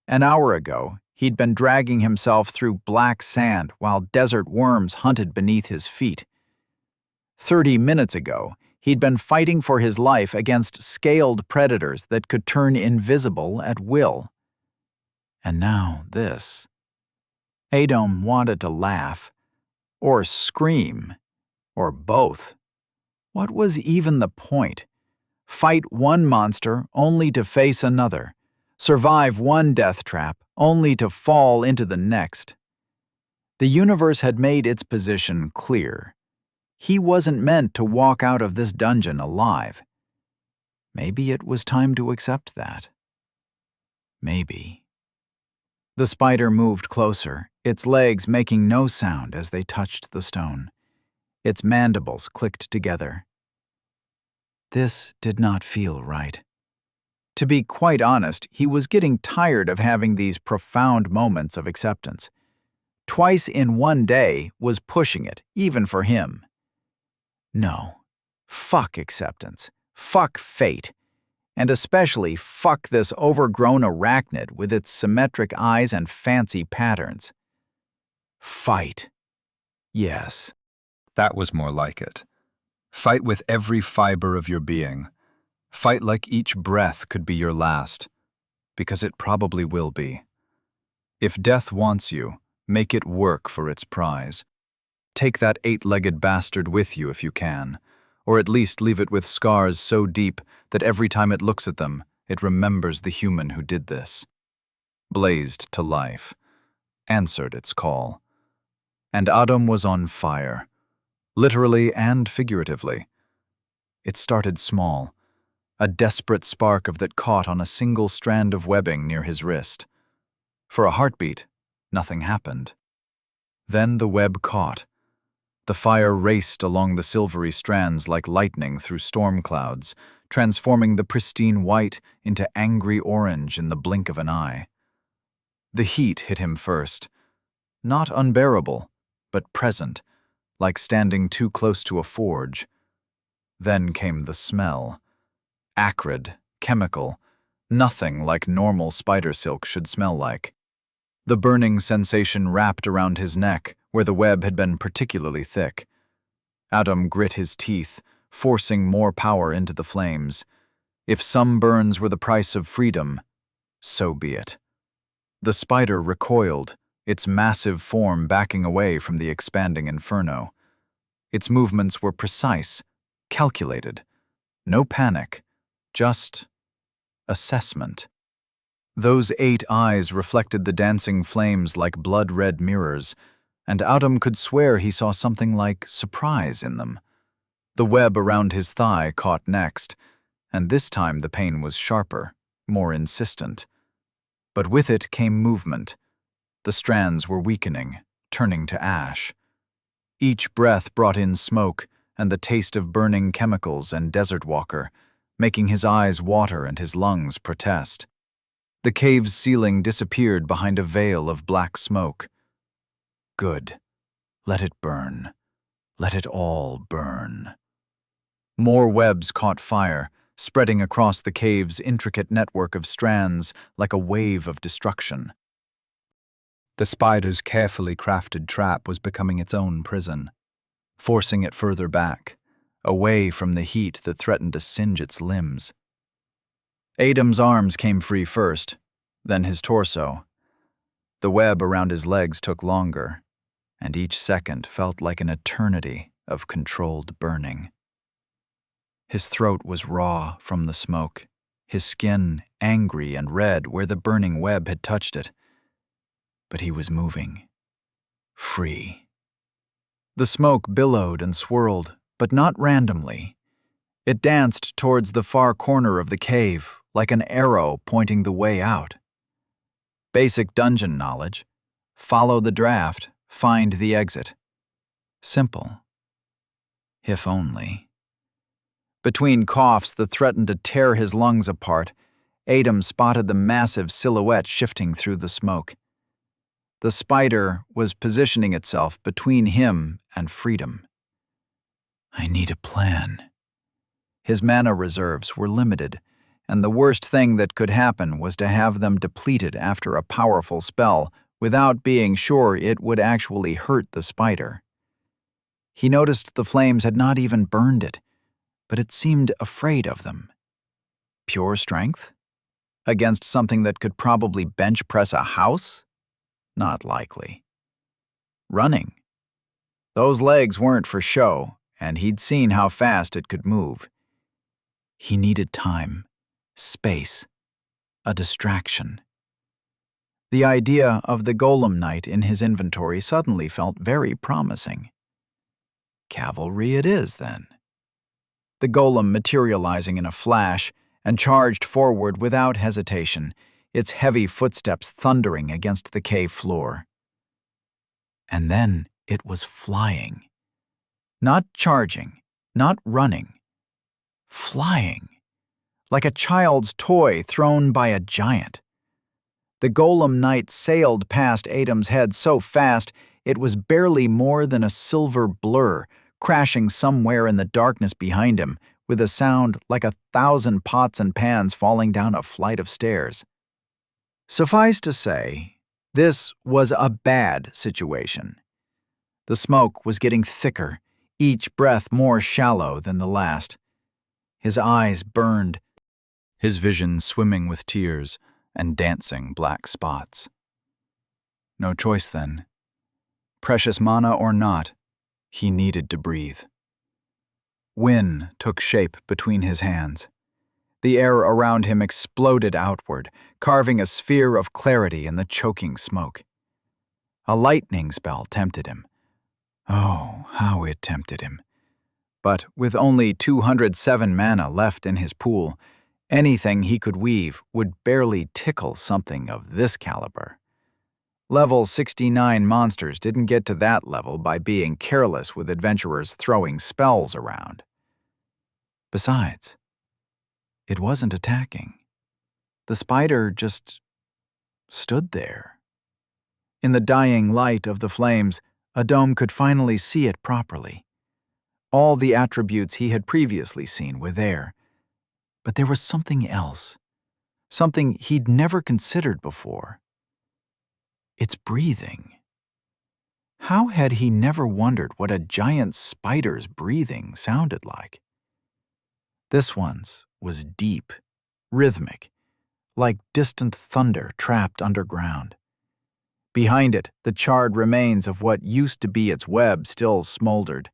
An hour ago, he'd been dragging himself through black sand while desert worms hunted beneath his feet. 30 minutes ago, he'd been fighting for his life against scaled predators that could turn invisible at will. And now this. Adom wanted to laugh, or scream, or both. What was even the point? Fight one monster only to face another, survive one death trap only to fall into the next. The universe had made its position clear. He wasn't meant to walk out of this dungeon alive. Maybe it was time to accept that. Maybe. The spider moved closer, its legs making no sound as they touched the stone. Its mandibles clicked together. This did not feel right. To be quite honest, he was getting tired of having these profound moments of acceptance. Twice in one day was pushing it, even for him. No. Fuck acceptance. Fuck fate. And especially fuck this overgrown arachnid with its symmetric eyes and fancy patterns. Fight. Yes. That was more like it. Fight with every fiber of your being. Fight like each breath could be your last, because it probably will be. If death wants you, make it work for its prize. Take that 8-legged bastard with you if you can, or at least leave it with scars so deep that every time it looks at them, it remembers the human who did this. Blazed to life, answered its call. And Adom was on fire, literally and figuratively. It started small, a desperate spark of that caught on a single strand of webbing near his wrist. For a heartbeat, nothing happened. Then the web caught. The fire raced along the silvery strands like lightning through storm clouds, transforming the pristine white into angry orange in the blink of an eye. The heat hit him first. Not unbearable, but present, like standing too close to a forge. Then came the smell. Acrid, chemical, nothing like normal spider silk should smell like. The burning sensation wrapped around his neck, where the web had been particularly thick. Adom grit his teeth, forcing more power into the flames. If some burns were the price of freedom, so be it. The spider recoiled, its massive form backing away from the expanding inferno. Its movements were precise, calculated. No panic, just assessment. Those 8 eyes reflected the dancing flames like blood-red mirrors, and Adom could swear he saw something like surprise in them. The web around his thigh caught next, and this time the pain was sharper, more insistent. But with it came movement. The strands were weakening, turning to ash. Each breath brought in smoke and the taste of burning chemicals and desert walker, making his eyes water and his lungs protest. The cave's ceiling disappeared behind a veil of black smoke. Good. Let it burn. Let it all burn. More webs caught fire, spreading across the cave's intricate network of strands like a wave of destruction. The spider's carefully crafted trap was becoming its own prison, forcing it further back, away from the heat that threatened to singe its limbs. Adom's arms came free first, then his torso. The web around his legs took longer, and each second felt like an eternity of controlled burning. His throat was raw from the smoke, his skin angry and red where the burning web had touched it. But he was moving. Free. The smoke billowed and swirled, but not randomly. It danced towards the far corner of the cave, like an arrow pointing the way out. Basic dungeon knowledge. Follow the draft, find the exit. Simple. If only. Between coughs that threatened to tear his lungs apart, Adom spotted the massive silhouette shifting through the smoke. The spider was positioning itself between him and freedom. I need a plan. His mana reserves were limited, and the worst thing that could happen was to have them depleted after a powerful spell without being sure it would actually hurt the spider. He noticed the flames had not even burned it, but it seemed afraid of them. Pure strength? Against something that could probably bench press a house? Not likely. Running. Those legs weren't for show, and he'd seen how fast it could move. He needed time, space, a distraction. The idea of the golem knight in his inventory suddenly felt very promising. Cavalry it is, then. The golem materializing in a flash and charged forward without hesitation, its heavy footsteps thundering against the cave floor. And then it was flying. Not charging, not running. Flying. Like a child's toy thrown by a giant. The golem knight sailed past Adam's head so fast it was barely more than a silver blur, crashing somewhere in the darkness behind him with a sound like 1,000 pots and pans falling down a flight of stairs. Suffice to say, this was a bad situation. The smoke was getting thicker, each breath more shallow than the last. His eyes burned, his vision swimming with tears and dancing black spots. No choice then. Precious mana or not, he needed to breathe. Wind took shape between his hands. The air around him exploded outward, carving a sphere of clarity in the choking smoke. A lightning spell tempted him. Oh, how it tempted him. But with only 207 mana left in his pool, anything he could weave would barely tickle something of this caliber. Level 69 monsters didn't get to that level by being careless with adventurers throwing spells around. Besides, it wasn't attacking. The spider just stood there. In the dying light of the flames, Adom could finally see it properly. All the attributes he had previously seen were there. But there was something else, something he'd never considered before. It's breathing. How had he never wondered what a giant spider's breathing sounded like? This one's was deep, rhythmic, like distant thunder trapped underground. Behind it, the charred remains of what used to be its web still smoldered.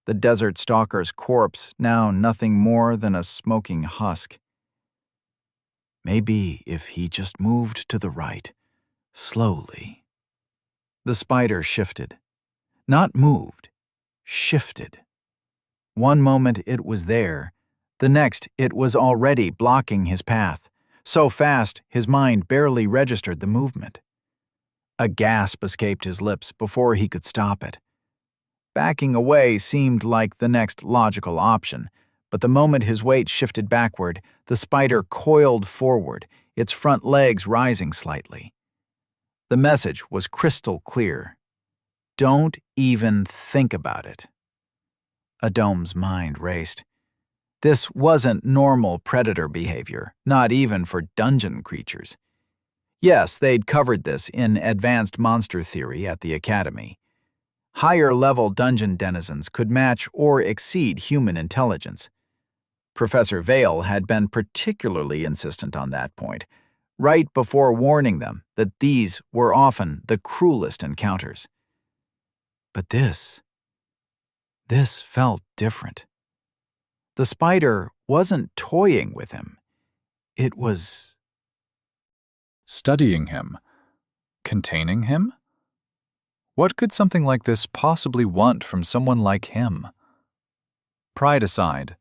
The desert stalker's corpse now nothing more than a smoking husk. Maybe if he just moved to the right, slowly. The spider shifted. Not moved, shifted. One moment it was there, the next it was already blocking his path, so fast his mind barely registered the movement. A gasp escaped his lips before he could stop it. Backing away seemed like the next logical option, but the moment his weight shifted backward, the spider coiled forward, its front legs rising slightly. The message was crystal clear. Don't even think about it. Adom's mind raced. This wasn't normal predator behavior, not even for dungeon creatures. Yes, they'd covered this in Advanced Monster Theory at the Academy. Higher-level dungeon denizens could match or exceed human intelligence. Professor Vale had been particularly insistent on that point, right before warning them that these were often the cruelest encounters. But this felt different. The spider wasn't toying with him. It was Studying him. Containing him? What could something like this possibly want from someone like him? Pride aside,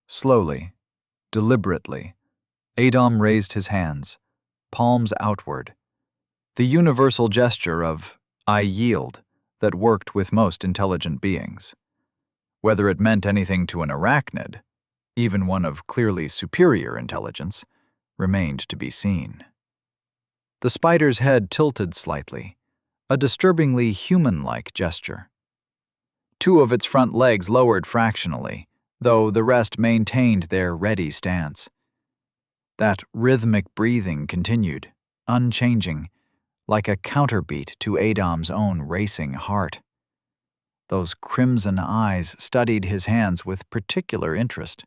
slowly, deliberately, Adom raised his hands, palms outward. The universal gesture of, I yield, that worked with most intelligent beings. Whether it meant anything to an arachnid, even one of clearly superior intelligence, remained to be seen. The spider's head tilted slightly, a disturbingly human-like gesture. Two of its front legs lowered fractionally, though the rest maintained their ready stance. That rhythmic breathing continued, unchanging, like a counterbeat to Adam's own racing heart. Those crimson eyes studied his hands with particular interest.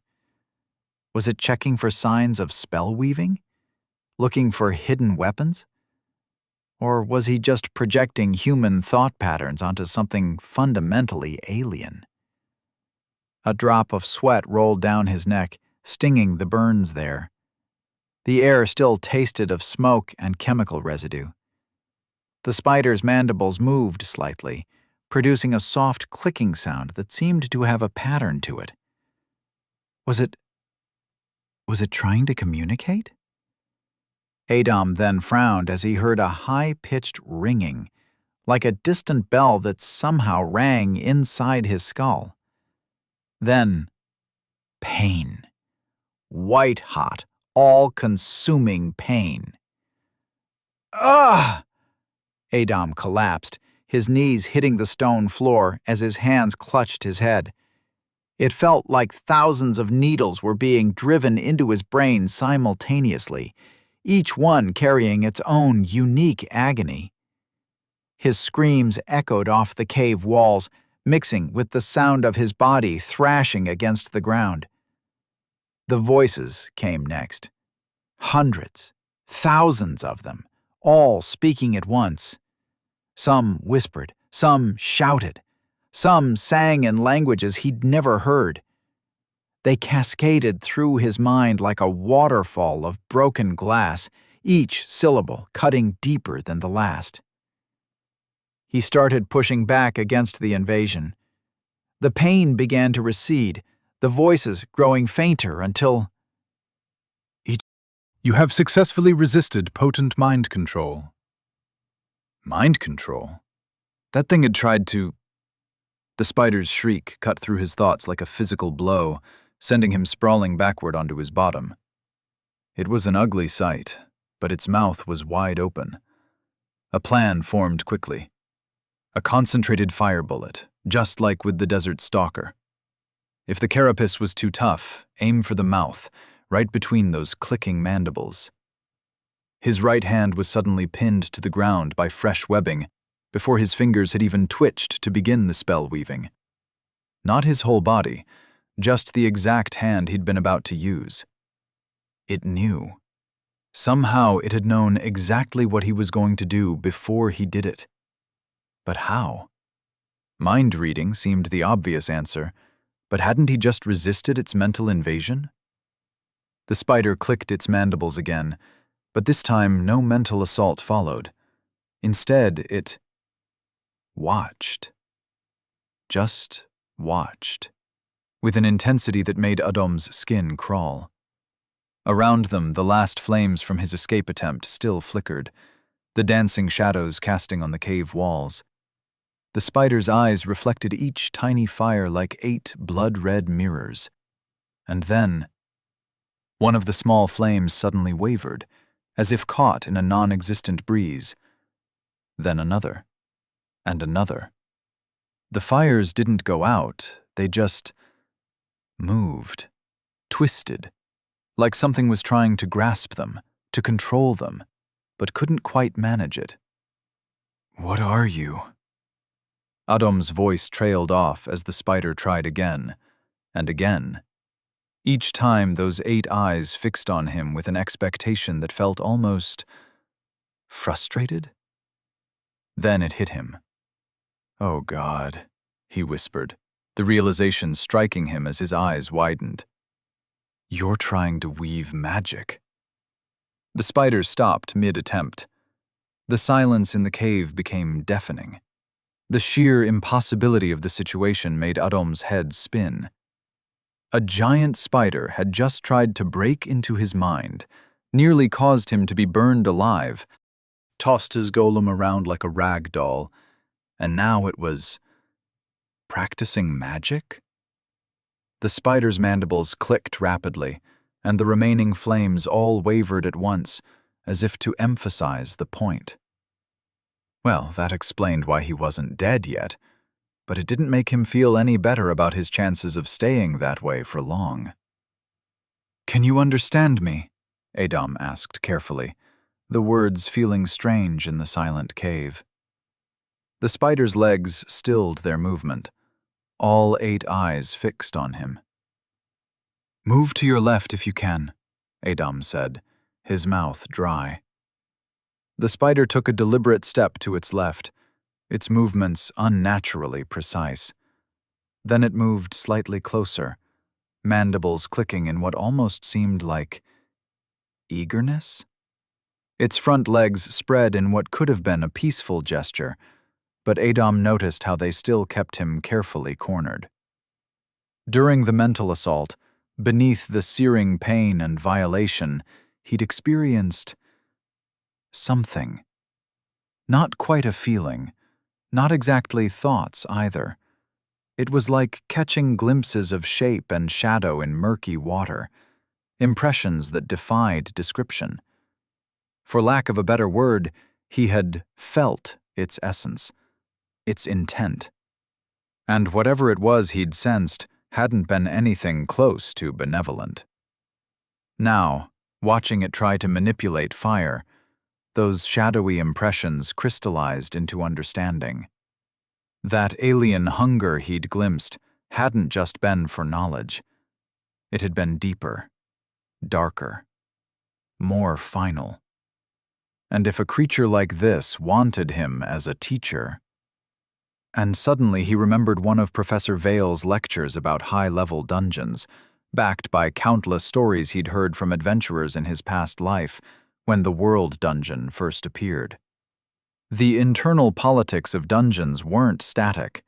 Was it checking for signs of spell weaving? Looking for hidden weapons? Or was he just projecting human thought patterns onto something fundamentally alien? A drop of sweat rolled down his neck, stinging the burns there. The air still tasted of smoke and chemical residue. The spider's mandibles moved slightly, producing a soft clicking sound that seemed to have a pattern to it. Was it trying to communicate? Adam then frowned as he heard a high-pitched ringing, like a distant bell that somehow rang inside his skull. Then, pain. White-hot, all-consuming pain. "Ah!" Adam collapsed, his knees hitting the stone floor as his hands clutched his head. It felt like thousands of needles were being driven into his brain simultaneously, each one carrying its own unique agony. His screams echoed off the cave walls, mixing with the sound of his body thrashing against the ground. The voices came next. Hundreds, thousands of them, all speaking at once. Some whispered, some shouted, some sang in languages he'd never heard. They cascaded through his mind like a waterfall of broken glass, each syllable cutting deeper than the last. He started pushing back against the invasion. The pain began to recede, the voices growing fainter until... You have successfully resisted potent mind control. Mind control? That thing had tried to... The spider's shriek cut through his thoughts like a physical blow, sending him sprawling backward onto his bottom. It was an ugly sight, but its mouth was wide open. A plan formed quickly. A concentrated fire bullet, just like with the desert stalker. If the carapace was too tough, aim for the mouth, right between those clicking mandibles. His right hand was suddenly pinned to the ground by fresh webbing, before his fingers had even twitched to begin the spell weaving. Not his whole body, just the exact hand he'd been about to use. It knew. Somehow it had known exactly what he was going to do before he did it. But how? Mind reading seemed the obvious answer, but hadn't he just resisted its mental invasion? The spider clicked its mandibles again, but this time no mental assault followed. Instead, it watched. Just watched. With an intensity that made Adom's skin crawl. Around them, the last flames from his escape attempt still flickered, the dancing shadows casting on the cave walls. The spider's eyes reflected each tiny fire like 8 blood-red mirrors. And then, one of the small flames suddenly wavered, as if caught in a non-existent breeze. Then another, and another. The fires didn't go out, they just moved, twisted, like something was trying to grasp them, to control them, but couldn't quite manage it. "What are you?" Adom's voice trailed off as the spider tried again, and again. Each time those 8 eyes fixed on him with an expectation that felt almost frustrated. Then it hit him. "Oh God," he whispered, the realization striking him as his eyes widened. "You're trying to weave magic." The spider stopped mid-attempt. The silence in the cave became deafening. The sheer impossibility of the situation made Adom's head spin. A giant spider had just tried to break into his mind, nearly caused him to be burned alive, tossed his golem around like a rag doll, and now it was practicing magic? The spider's mandibles clicked rapidly, and the remaining flames all wavered at once, as if to emphasize the point. Well, that explained why he wasn't dead yet, but it didn't make him feel any better about his chances of staying that way for long. "Can you understand me?" Adam asked carefully, the words feeling strange in the silent cave. The spider's legs stilled their movement, all 8 eyes fixed on him. "Move to your left if you can," Adam said, his mouth dry. The spider took a deliberate step to its left, its movements unnaturally precise. Then it moved slightly closer, mandibles clicking in what almost seemed like eagerness. Its front legs spread in what could have been a peaceful gesture, but Adam noticed how they still kept him carefully cornered. During the mental assault, beneath the searing pain and violation, he'd experienced something. Not quite a feeling, not exactly thoughts either. It was like catching glimpses of shape and shadow in murky water, impressions that defied description. For lack of a better word, he had felt its essence, its intent. And whatever it was he'd sensed hadn't been anything close to benevolent. Now, watching it try to manipulate fire, those shadowy impressions crystallized into understanding. That alien hunger he'd glimpsed hadn't just been for knowledge. It had been deeper, darker, more final. And if a creature like this wanted him as a teacher... And suddenly he remembered one of Professor Vale's lectures about high-level dungeons, backed by countless stories he'd heard from adventurers in his past life when the World Dungeon first appeared. The internal politics of dungeons weren't static.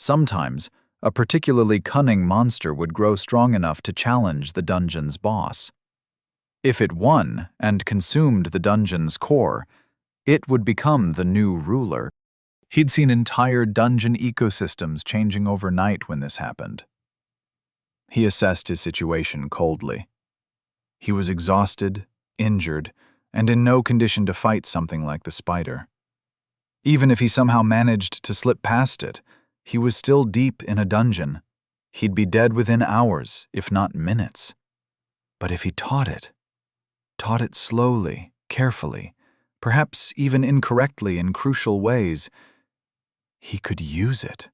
Sometimes, a particularly cunning monster would grow strong enough to challenge the dungeon's boss. If it won and consumed the dungeon's core, it would become the new ruler. He'd seen entire dungeon ecosystems changing overnight when this happened. He assessed his situation coldly. He was exhausted, injured, and in no condition to fight something like the spider. Even if he somehow managed to slip past it, he was still deep in a dungeon. He'd be dead within hours, if not minutes. But if he taught it slowly, carefully, perhaps even incorrectly in crucial ways, he could use it.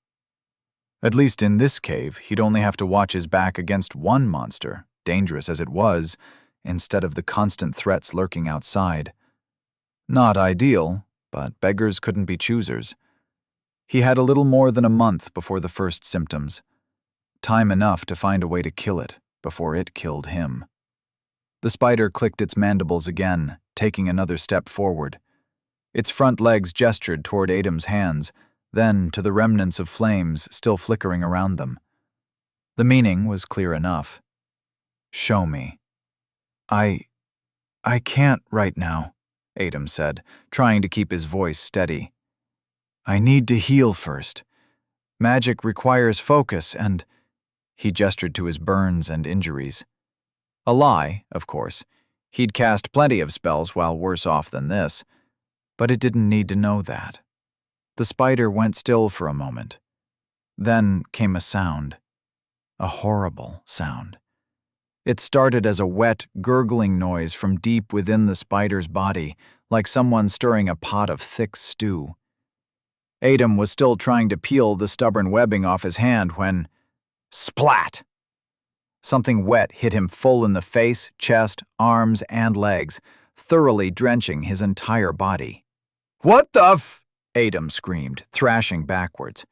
At least in this cave, he'd only have to watch his back against one monster, dangerous as it was, instead of the constant threats lurking outside. Not ideal, but beggars couldn't be choosers. He had a little more than a month before the first symptoms. Time enough to find a way to kill it before it killed him. The spider clicked its mandibles again, taking another step forward. Its front legs gestured toward Adam's hands, then to the remnants of flames still flickering around them. The meaning was clear enough. "Show me." I can't right now," Adam said, trying to keep his voice steady. "I need to heal first. Magic requires focus and..." He gestured to his burns and injuries. A lie, of course. He'd cast plenty of spells while worse off than this, but it didn't need to know that. The spider went still for a moment. Then came a sound. A horrible sound. It started as a wet, gurgling noise from deep within the spider's body, like someone stirring a pot of thick stew. Adam was still trying to peel the stubborn webbing off his hand when... Splat! Something wet hit him full in the face, chest, arms, and legs, thoroughly drenching his entire body. "What the f..." Adam screamed, thrashing backwards.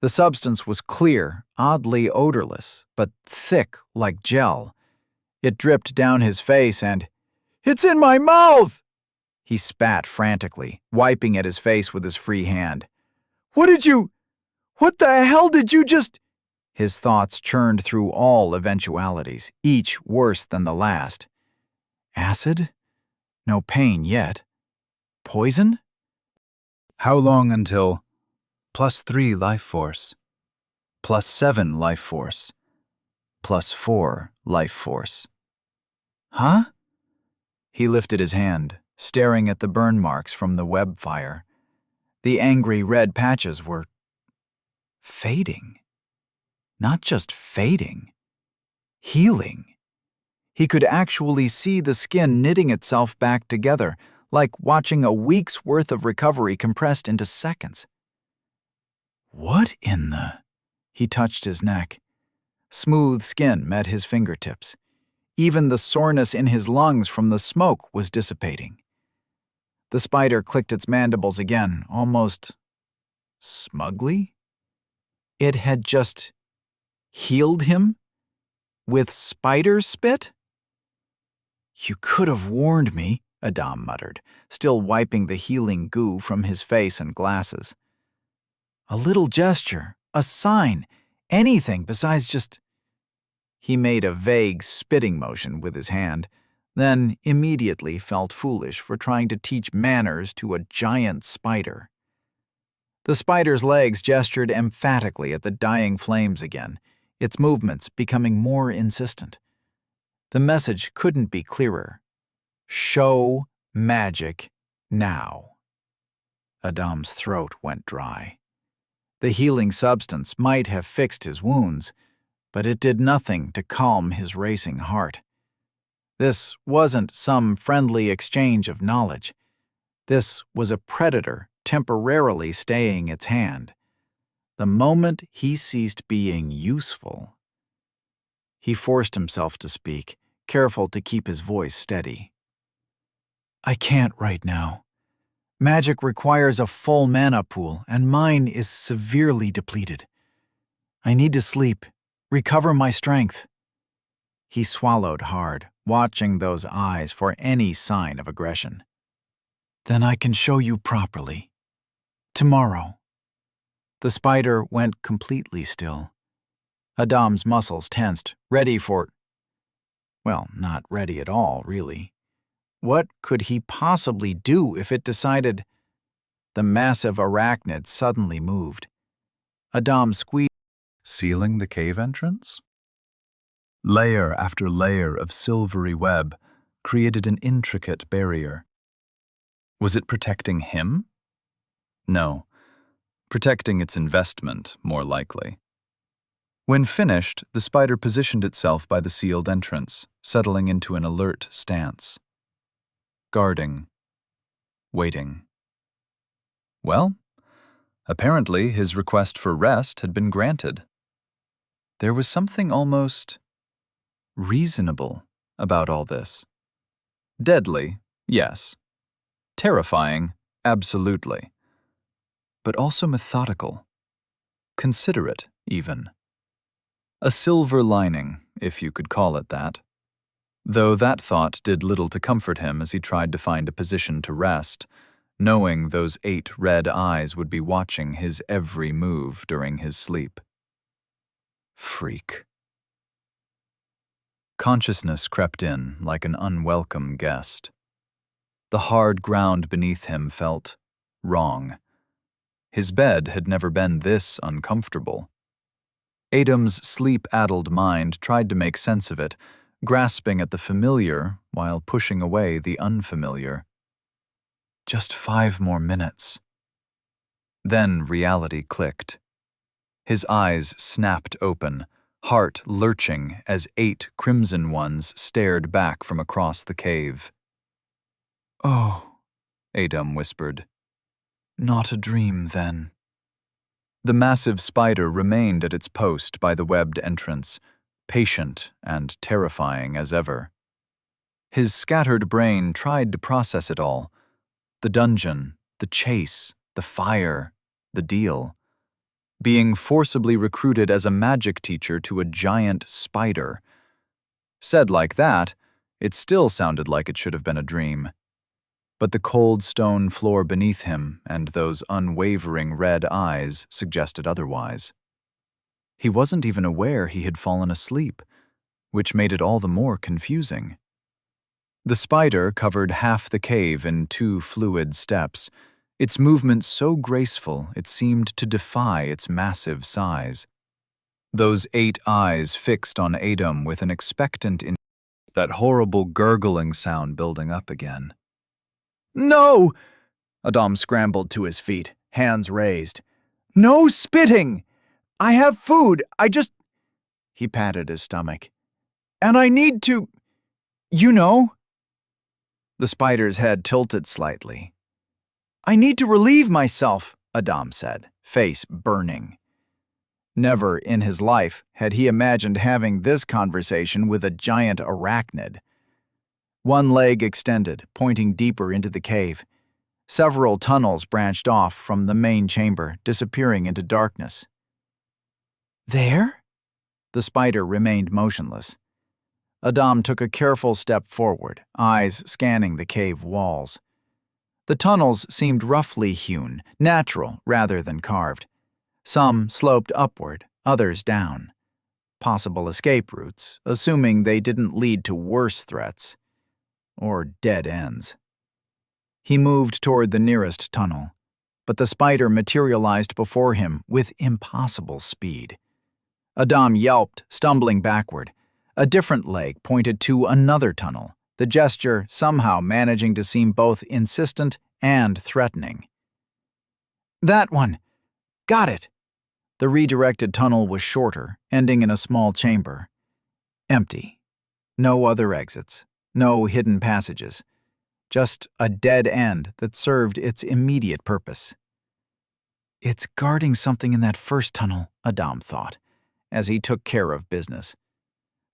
The substance was clear, oddly odorless, but thick like gel. It dripped down his face and... "It's in my mouth!" He spat frantically, wiping at his face with his free hand. What the hell did you just..." His thoughts churned through all eventualities, each worse than the last. Acid? No pain yet. Poison? How long until... +3 life force. +7 life force. +4 life force. Huh? He lifted his hand, staring at the burn marks from the web fire. The angry red patches were fading. Not just fading, healing. He could actually see the skin knitting itself back together, like watching a week's worth of recovery compressed into seconds. What in the... He touched his neck. Smooth skin met his fingertips. Even the soreness in his lungs from the smoke was dissipating. The spider clicked its mandibles again, almost smugly. It had just healed him with spider spit? You could have warned me, Adam muttered, still wiping the healing goo from his face and glasses. A little gesture, a sign, anything besides just... He made a vague spitting motion with his hand, then immediately felt foolish for trying to teach manners to a giant spider. The spider's legs gestured emphatically at the dying flames again, its movements becoming more insistent. The message couldn't be clearer. Show magic now. Adam's throat went dry. The healing substance might have fixed his wounds, but it did nothing to calm his racing heart. This wasn't some friendly exchange of knowledge. This was a predator temporarily staying its hand. The moment he ceased being useful, he forced himself to speak, careful to keep his voice steady. I can't right now. Magic requires a full mana pool, and mine is severely depleted. I need to sleep, recover my strength. He swallowed hard, watching those eyes for any sign of aggression. Then I can show you properly. Tomorrow. The spider went completely still. Adam's muscles tensed, ready for... Well, not ready at all, really. What could he possibly do if it decided... The massive arachnid suddenly moved. Adam squeezed... Sealing the cave entrance? Layer after layer of silvery web created an intricate barrier. Was it protecting him? No. Protecting its investment, more likely. When finished, the spider positioned itself by the sealed entrance, settling into an alert stance. Guarding. Waiting. Well, apparently his request for rest had been granted. There was something almost reasonable about all this. Deadly, yes. Terrifying, absolutely. But also methodical. Considerate, even. A silver lining, if you could call it that. Though that thought did little to comfort him as he tried to find a position to rest, knowing those 8 red eyes would be watching his every move during his sleep. Freak. Consciousness crept in like an unwelcome guest. The hard ground beneath him felt wrong. His bed had never been this uncomfortable. Adam's sleep-addled mind tried to make sense of it, grasping at the familiar while pushing away the unfamiliar. Just 5 more minutes. Then reality clicked. His eyes snapped open, heart lurching as 8 crimson ones stared back from across the cave. Oh, Adam whispered. Not a dream, then. The massive spider remained at its post by the webbed entrance, patient and terrifying as ever. His scattered brain tried to process it all. The dungeon, the chase, the fire, the deal. Being forcibly recruited as a magic teacher to a giant spider. Said like that, it still sounded like it should have been a dream. But the cold stone floor beneath him and those unwavering red eyes suggested otherwise. He wasn't even aware he had fallen asleep, which made it all the more confusing. The spider covered half the cave in 2 fluid steps, its movement so graceful it seemed to defy its massive size. Those 8 eyes fixed on Adam with an expectant that horrible gurgling sound building up again. No! Adam scrambled to his feet, hands raised. "No spitting! I have food, He patted his stomach. "And I need to, you know." The spider's head tilted slightly. "I need to relieve myself," Adam said, face burning. Never in his life had he imagined having this conversation with a giant arachnid. One leg extended, pointing deeper into the cave. Several tunnels branched off from the main chamber, disappearing into darkness. "There?" The spider remained motionless. Adam took a careful step forward, eyes scanning the cave walls. The tunnels seemed roughly hewn, natural rather than carved. Some sloped upward, others down. Possible escape routes, assuming they didn't lead to worse threats. Or dead ends. He moved toward the nearest tunnel, but the spider materialized before him with impossible speed. Adam yelped, stumbling backward. A different leg pointed to another tunnel, the gesture somehow managing to seem both insistent and threatening. "That one! Got it!" The redirected tunnel was shorter, ending in a small chamber. Empty. No other exits. No hidden passages. Just a dead end that served its immediate purpose. "It's guarding something in that first tunnel," Adam thought, as he took care of business.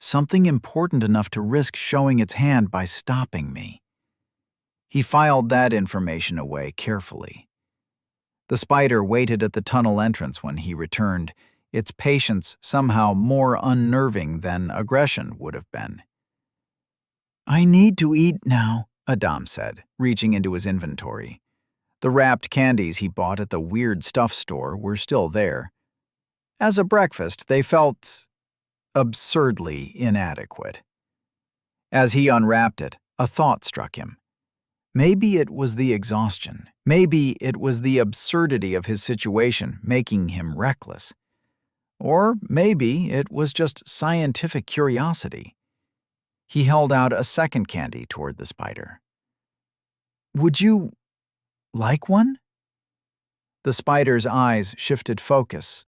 "Something important enough to risk showing its hand by stopping me." He filed that information away carefully. The spider waited at the tunnel entrance when he returned, its patience somehow more unnerving than aggression would have been. "I need to eat now," Adam said, reaching into his inventory. The wrapped candies he bought at the weird stuff store were still there. As a breakfast, they felt absurdly inadequate. As he unwrapped it, a thought struck him. Maybe it was the exhaustion. Maybe it was the absurdity of his situation making him reckless. Or maybe it was just scientific curiosity. He held out a second candy toward the spider. "Would you like one?" The spider's eyes shifted focus,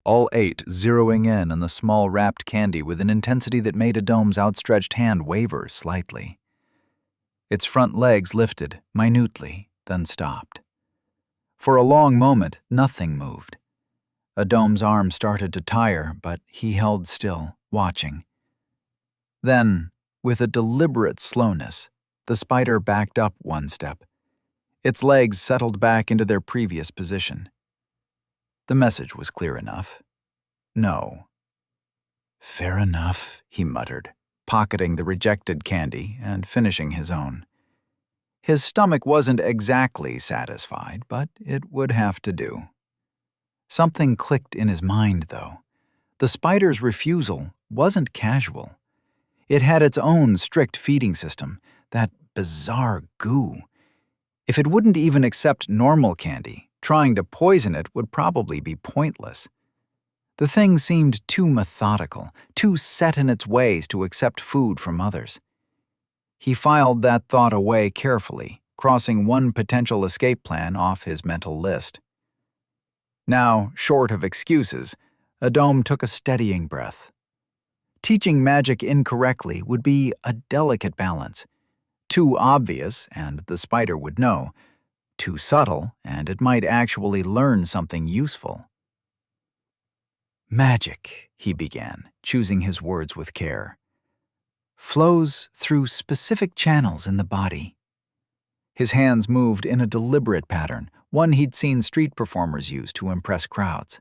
all 8 zeroing in on the small wrapped candy with an intensity that made Adom's outstretched hand waver slightly. Its front legs lifted, minutely, then stopped. For a long moment, nothing moved. Adom's arm started to tire, but he held still, watching. Then, with a deliberate slowness, the spider backed up one step. Its legs settled back into their previous position. The message was clear enough. No. "Fair enough," he muttered, pocketing the rejected candy and finishing his own. His stomach wasn't exactly satisfied, but it would have to do. Something clicked in his mind, though. The spider's refusal wasn't casual. It had its own strict feeding system, that bizarre goo. If it wouldn't even accept normal candy, trying to poison it would probably be pointless. The thing seemed too methodical, too set in its ways to accept food from others. He filed that thought away carefully, crossing one potential escape plan off his mental list. Now, short of excuses, Adam took a steadying breath. Teaching magic incorrectly would be a delicate balance. Too obvious, and the spider would know. Too subtle, and it might actually learn something useful. "Magic," he began, choosing his words with care, "flows through specific channels in the body." His hands moved in a deliberate pattern, one he'd seen street performers use to impress crowds.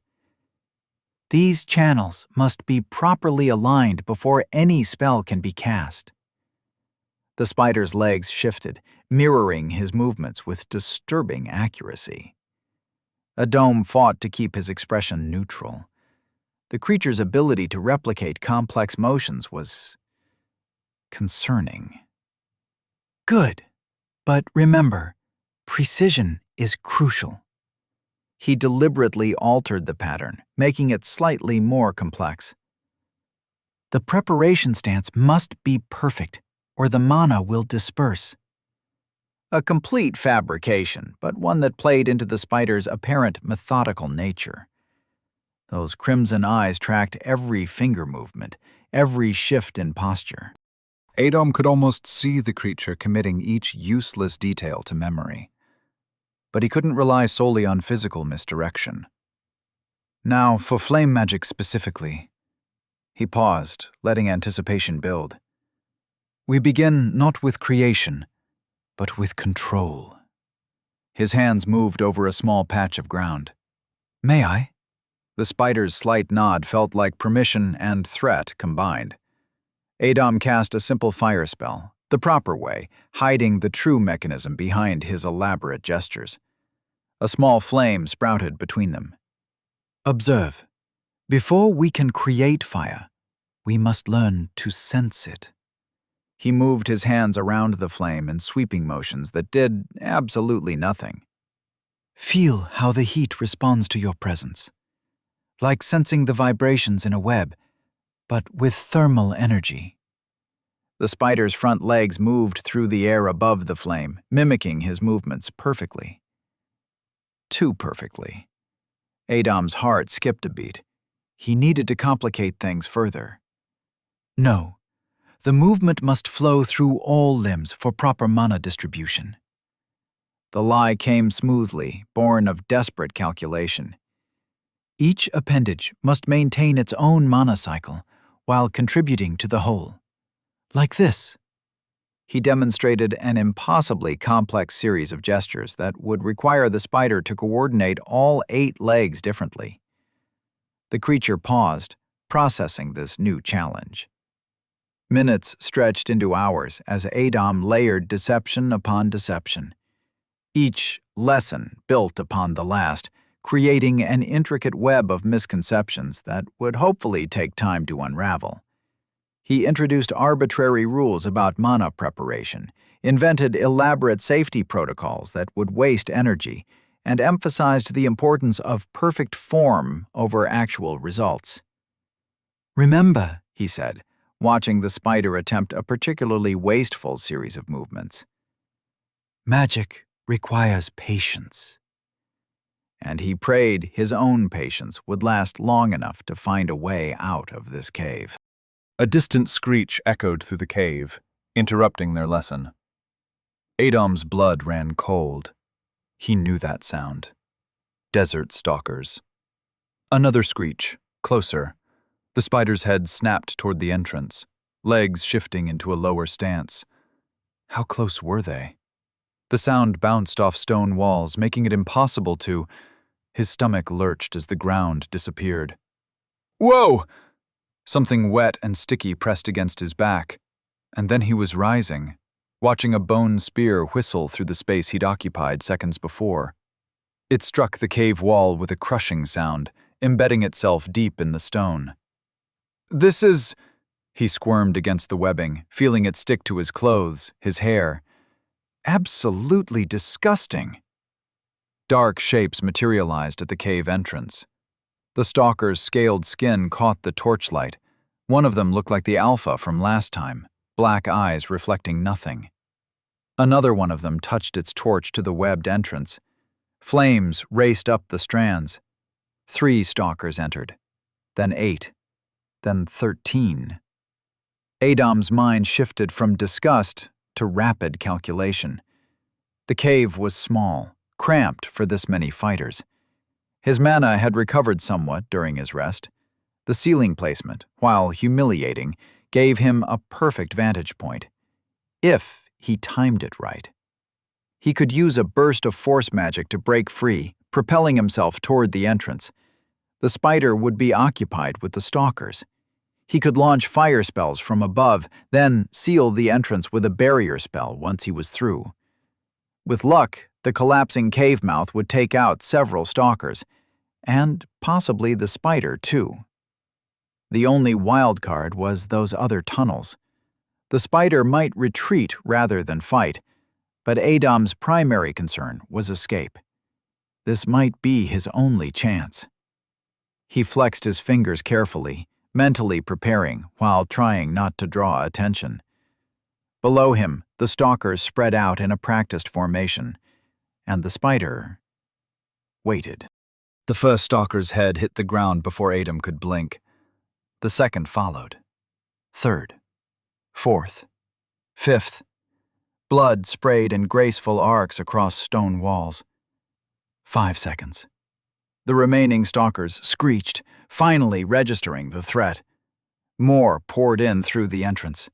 "These channels must be properly aligned before any spell can be cast." The spider's legs shifted, mirroring his movements with disturbing accuracy. Adam fought to keep his expression neutral. The creature's ability to replicate complex motions was concerning. "Good, but remember, precision is crucial." He deliberately altered the pattern, making it slightly more complex. "The preparation stance must be perfect, or the mana will disperse." A complete fabrication, but one that played into the spider's apparent methodical nature. Those crimson eyes tracked every finger movement, every shift in posture. Adom could almost see the creature committing each useless detail to memory. But he couldn't rely solely on physical misdirection. Now, for flame magic specifically. He paused, letting anticipation build. We begin not with creation, but with control. His hands moved over a small patch of ground. May I? The spider's slight nod felt like permission and threat combined. Adom cast a simple fire spell, the proper way, hiding the true mechanism behind his elaborate gestures. A small flame sprouted between them. Observe. Before we can create fire, we must learn to sense it. He moved his hands around the flame in sweeping motions that did absolutely nothing. Feel how the heat responds to your presence. Like sensing the vibrations in a web, but with thermal energy. The spider's front legs moved through the air above the flame, mimicking his movements perfectly. Too perfectly. Adom's heart skipped a beat. He needed to complicate things further. No, the movement must flow through all limbs for proper mana distribution. The lie came smoothly, born of desperate calculation. Each appendage must maintain its own mana cycle while contributing to the whole. Like this. He demonstrated an impossibly complex series of gestures that would require the spider to coordinate all 8 legs differently. The creature paused, processing this new challenge. Minutes stretched into hours as Adom layered deception upon deception. Each lesson built upon the last, creating an intricate web of misconceptions that would hopefully take time to unravel. He introduced arbitrary rules about mana preparation, invented elaborate safety protocols that would waste energy, and emphasized the importance of perfect form over actual results. Remember, he said, watching the spider attempt a particularly wasteful series of movements. Magic requires patience. And he prayed his own patience would last long enough to find a way out of this cave. A distant screech echoed through the cave, interrupting their lesson. Adom's blood ran cold. He knew that sound. Desert stalkers. Another screech, closer. The spider's head snapped toward the entrance, legs shifting into a lower stance. How close were they? The sound bounced off stone walls, making it impossible to... His stomach lurched as the ground disappeared. Whoa! Something wet and sticky pressed against his back, and then he was rising, watching a bone spear whistle through the space he'd occupied seconds before. It struck the cave wall with a crushing sound, embedding itself deep in the stone. This is... He squirmed against the webbing, feeling it stick to his clothes, his hair. Absolutely disgusting. Dark shapes materialized at the cave entrance. The stalker's scaled skin caught the torchlight. One of them looked like the alpha from last time, black eyes reflecting nothing. Another one of them touched its torch to the webbed entrance. Flames raced up the strands. 3 stalkers entered, then 8, then 13. Adom's mind shifted from disgust to rapid calculation. The cave was small, cramped for this many fighters. His mana had recovered somewhat during his rest. The ceiling placement, while humiliating, gave him a perfect vantage point. If he timed it right. He could use a burst of force magic to break free, propelling himself toward the entrance. The spider would be occupied with the stalkers. He could launch fire spells from above, then seal the entrance with a barrier spell once he was through. With luck, the collapsing cave mouth would take out several stalkers, and possibly the spider, too. The only wild card was those other tunnels. The spider might retreat rather than fight, but Adom's primary concern was escape. This might be his only chance. He flexed his fingers carefully, mentally preparing while trying not to draw attention. Below him, the stalkers spread out in a practiced formation, and the spider waited. The first stalker's head hit the ground before Adam could blink. The second followed. Third. Fourth. Fifth. Blood sprayed in graceful arcs across stone walls. 5 seconds. The remaining stalkers screeched, finally registering the threat. More poured in through the entrance.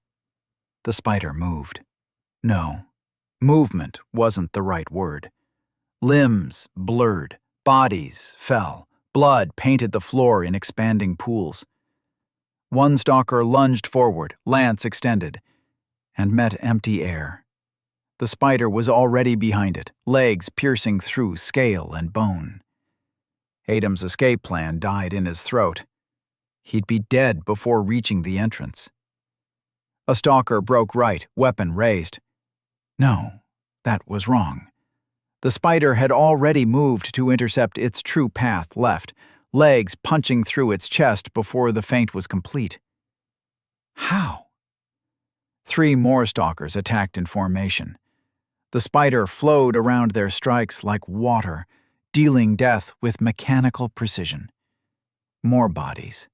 The spider moved. No, movement wasn't the right word. Limbs blurred, bodies fell, blood painted the floor in expanding pools. One stalker lunged forward, lance extended, and met empty air. The spider was already behind it, legs piercing through scale and bone. Adam's escape plan died in his throat. He'd be dead before reaching the entrance. A stalker broke right, weapon raised. No, that was wrong. The spider had already moved to intercept its true path left, legs punching through its chest before the feint was complete. How? 3 more stalkers attacked in formation. The spider flowed around their strikes like water, dealing death with mechanical precision. More bodies,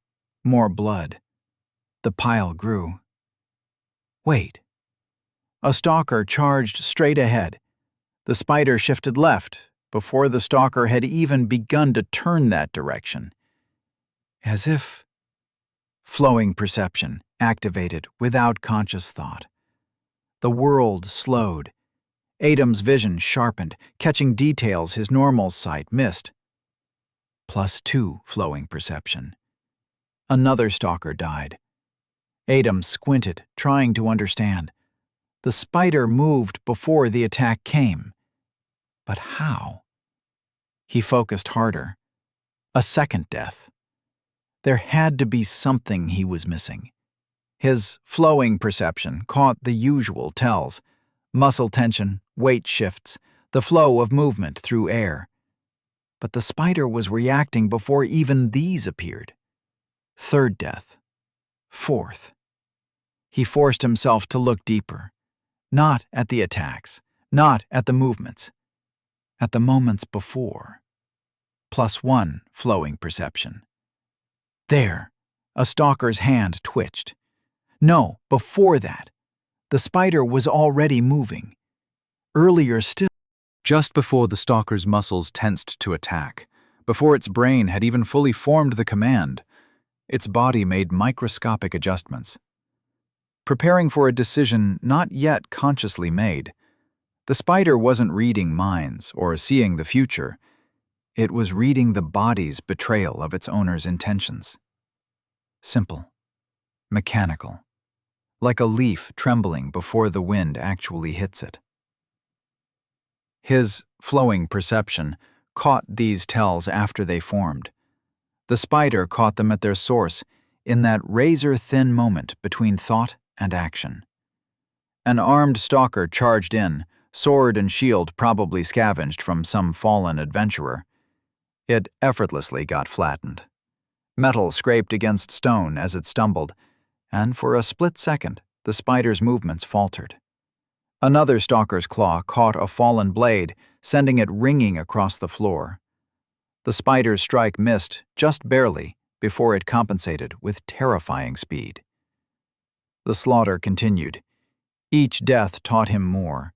more blood. The pile grew. Wait. A stalker charged straight ahead. The spider shifted left before the stalker had even begun to turn that direction. As if flowing perception activated without conscious thought. The world slowed. Adam's vision sharpened, catching details his normal sight missed. +2 flowing perception. Another stalker died. Adam squinted, trying to understand. The spider moved before the attack came. But how? He focused harder. A second death. There had to be something he was missing. His flowing perception caught the usual tells: muscle tension, weight shifts, the flow of movement through air. But the spider was reacting before even these appeared. Third death. Fourth. He forced himself to look deeper. Not at the attacks, not at the movements. At the moments before. +1 flowing perception. There, a stalker's hand twitched. No, before that. The spider was already moving. Earlier still. Just before the stalker's muscles tensed to attack, before its brain had even fully formed the command, its body made microscopic adjustments. Preparing for a decision not yet consciously made, the spider wasn't reading minds or seeing the future. It was reading the body's betrayal of its owner's intentions. Simple. Mechanical. Like a leaf trembling before the wind actually hits it. His flowing perception caught these tells after they formed. The spider caught them at their source, in that razor-thin moment between thought and action. An armed stalker charged in, sword and shield probably scavenged from some fallen adventurer. It effortlessly got flattened. Metal scraped against stone as it stumbled, and for a split second, the spider's movements faltered. Another stalker's claw caught a fallen blade, sending it ringing across the floor. The spider's strike missed just barely before it compensated with terrifying speed. The slaughter continued. Each death taught him more.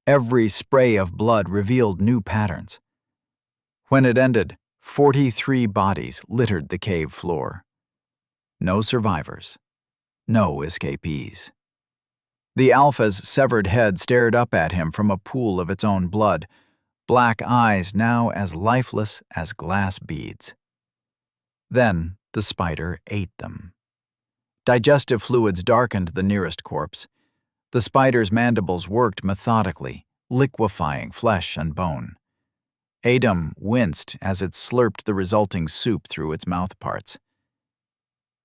Every spray of blood revealed new patterns. When it ended, 43 bodies littered the cave floor. No survivors. No escapees. The alpha's severed head stared up at him from a pool of its own blood, black eyes now as lifeless as glass beads. Then the spider ate them. Digestive fluids darkened the nearest corpse. The spider's mandibles worked methodically, liquefying flesh and bone. Adam winced as it slurped the resulting soup through its mouthparts.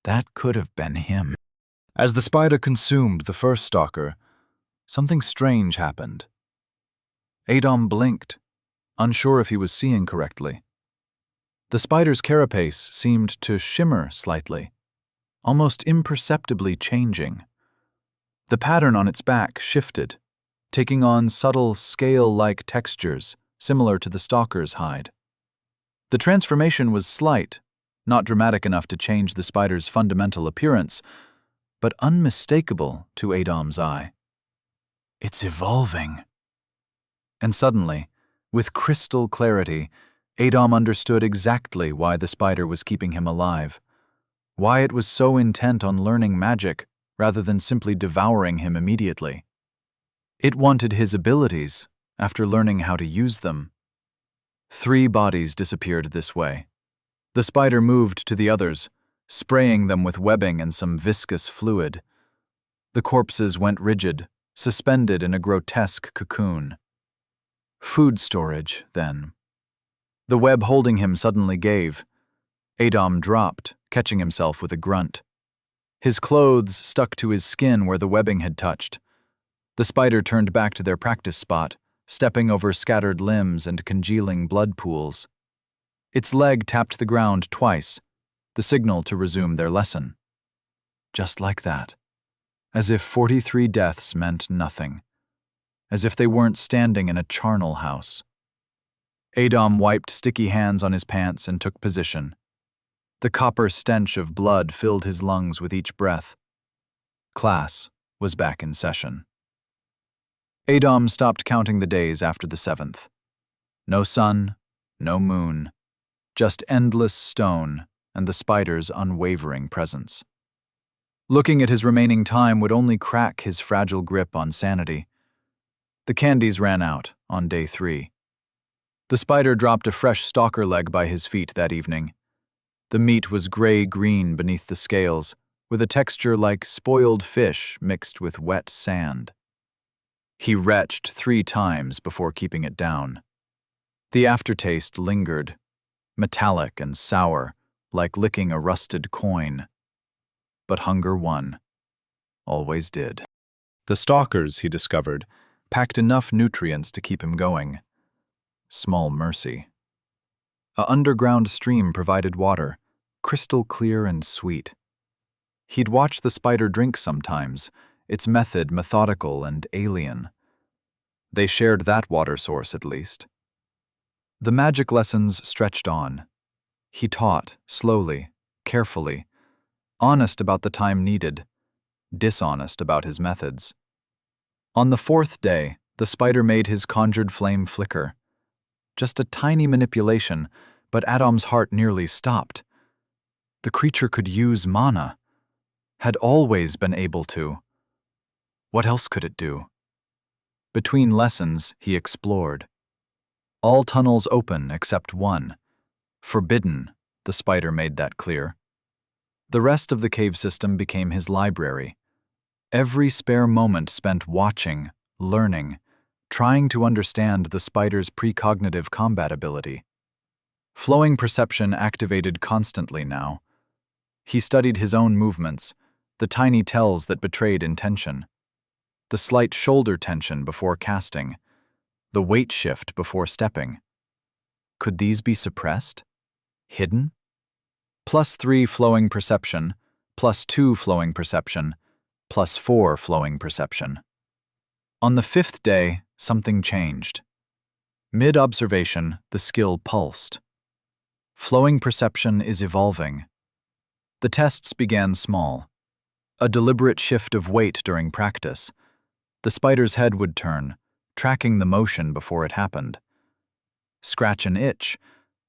That could have been him. As the spider consumed the first stalker, something strange happened. Adam blinked, unsure if he was seeing correctly. The spider's carapace seemed to shimmer slightly, almost imperceptibly changing. The pattern on its back shifted, taking on subtle scale-like textures similar to the stalker's hide. The transformation was slight, not dramatic enough to change the spider's fundamental appearance, but unmistakable to Adam's eye. It's evolving. And suddenly, with crystal clarity, Adam understood exactly why the spider was keeping him alive, why it was so intent on learning magic rather than simply devouring him immediately. It wanted his abilities after learning how to use them. 3 bodies disappeared this way. The spider moved to the others, spraying them with webbing and some viscous fluid. The corpses went rigid, suspended in a grotesque cocoon. Food storage, then. The web holding him suddenly gave. Adam dropped, catching himself with a grunt. His clothes stuck to his skin where the webbing had touched. The spider turned back to their practice spot, stepping over scattered limbs and congealing blood pools. Its leg tapped the ground twice, the signal to resume their lesson. Just like that. As if 43 deaths meant nothing. As if they weren't standing in a charnel house. Adam wiped sticky hands on his pants and took position. The copper stench of blood filled his lungs with each breath. Class was back in session. Adam stopped counting the days after the 7th. No sun, no moon, just endless stone and the spider's unwavering presence. Looking at his remaining time would only crack his fragile grip on sanity. The candies ran out on day 3. The spider dropped a fresh stalker leg by his feet that evening. The meat was gray-green beneath the scales, with a texture like spoiled fish mixed with wet sand. He retched 3 times before keeping it down. The aftertaste lingered, metallic and sour, like licking a rusted coin. But hunger won. Always did. The stalkers, he discovered, packed enough nutrients to keep him going. Small mercy. An underground stream provided water, crystal clear and sweet. He'd watch the spider drink sometimes, its method methodical and alien. They shared that water source at least. The magic lessons stretched on. He taught, slowly, carefully, honest about the time needed, dishonest about his methods. On the 4th day, the spider made his conjured flame flicker. Just a tiny manipulation, but Adam's heart nearly stopped. The creature could use mana. Had always been able to. What else could it do? Between lessons, he explored. All tunnels open except one. Forbidden, the spider made that clear. The rest of the cave system became his library. Every spare moment spent watching, learning, trying to understand the spider's precognitive combat ability. Flowing perception activated constantly now. He studied his own movements, the tiny tells that betrayed intention. The slight shoulder tension before casting, the weight shift before stepping. Could these be suppressed? Hidden? +3 flowing perception, +2 flowing perception, +4 flowing perception. On the 5th day, something changed. Mid-observation, the skill pulsed. Flowing perception is evolving. The tests began small. A deliberate shift of weight during practice. The spider's head would turn, tracking the motion before it happened. Scratch an itch,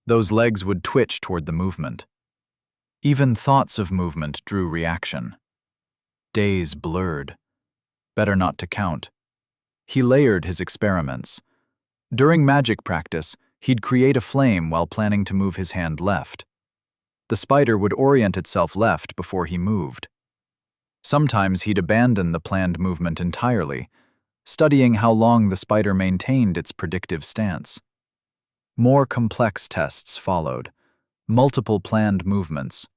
those legs would twitch toward the movement. Even thoughts of movement drew reaction. Days blurred. Better not to count. He layered his experiments. During magic practice, he'd create a flame while planning to move his hand left. The spider would orient itself left before he moved. Sometimes he'd abandon the planned movement entirely, studying how long the spider maintained its predictive stance. More complex tests followed. Multiple planned movements,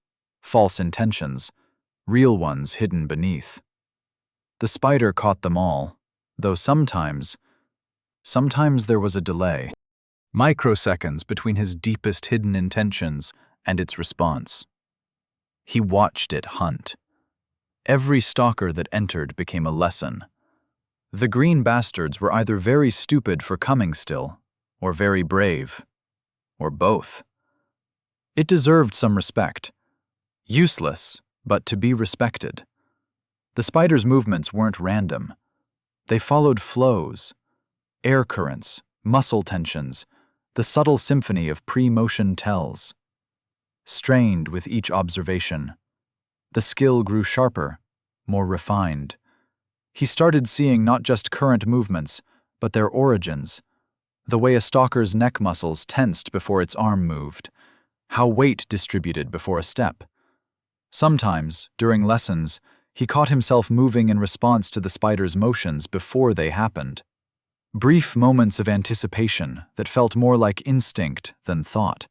false intentions, real ones hidden beneath. The spider caught them all, though sometimes there was a delay. Microseconds between his deepest hidden intentions and its response. He watched it hunt. Every stalker that entered became a lesson. The green bastards were either very stupid for coming still, or very brave, or both. It deserved some respect. Useless, but to be respected. The spider's movements weren't random. They followed flows, air currents, muscle tensions, the subtle symphony of pre-motion tells. Strained with each observation, the skill grew sharper, more refined. He started seeing not just current movements, but their origins, the way a stalker's neck muscles tensed before its arm moved, how weight distributed before a step. Sometimes, during lessons, he caught himself moving in response to the spider's motions before they happened. Brief moments of anticipation that felt more like instinct than thought.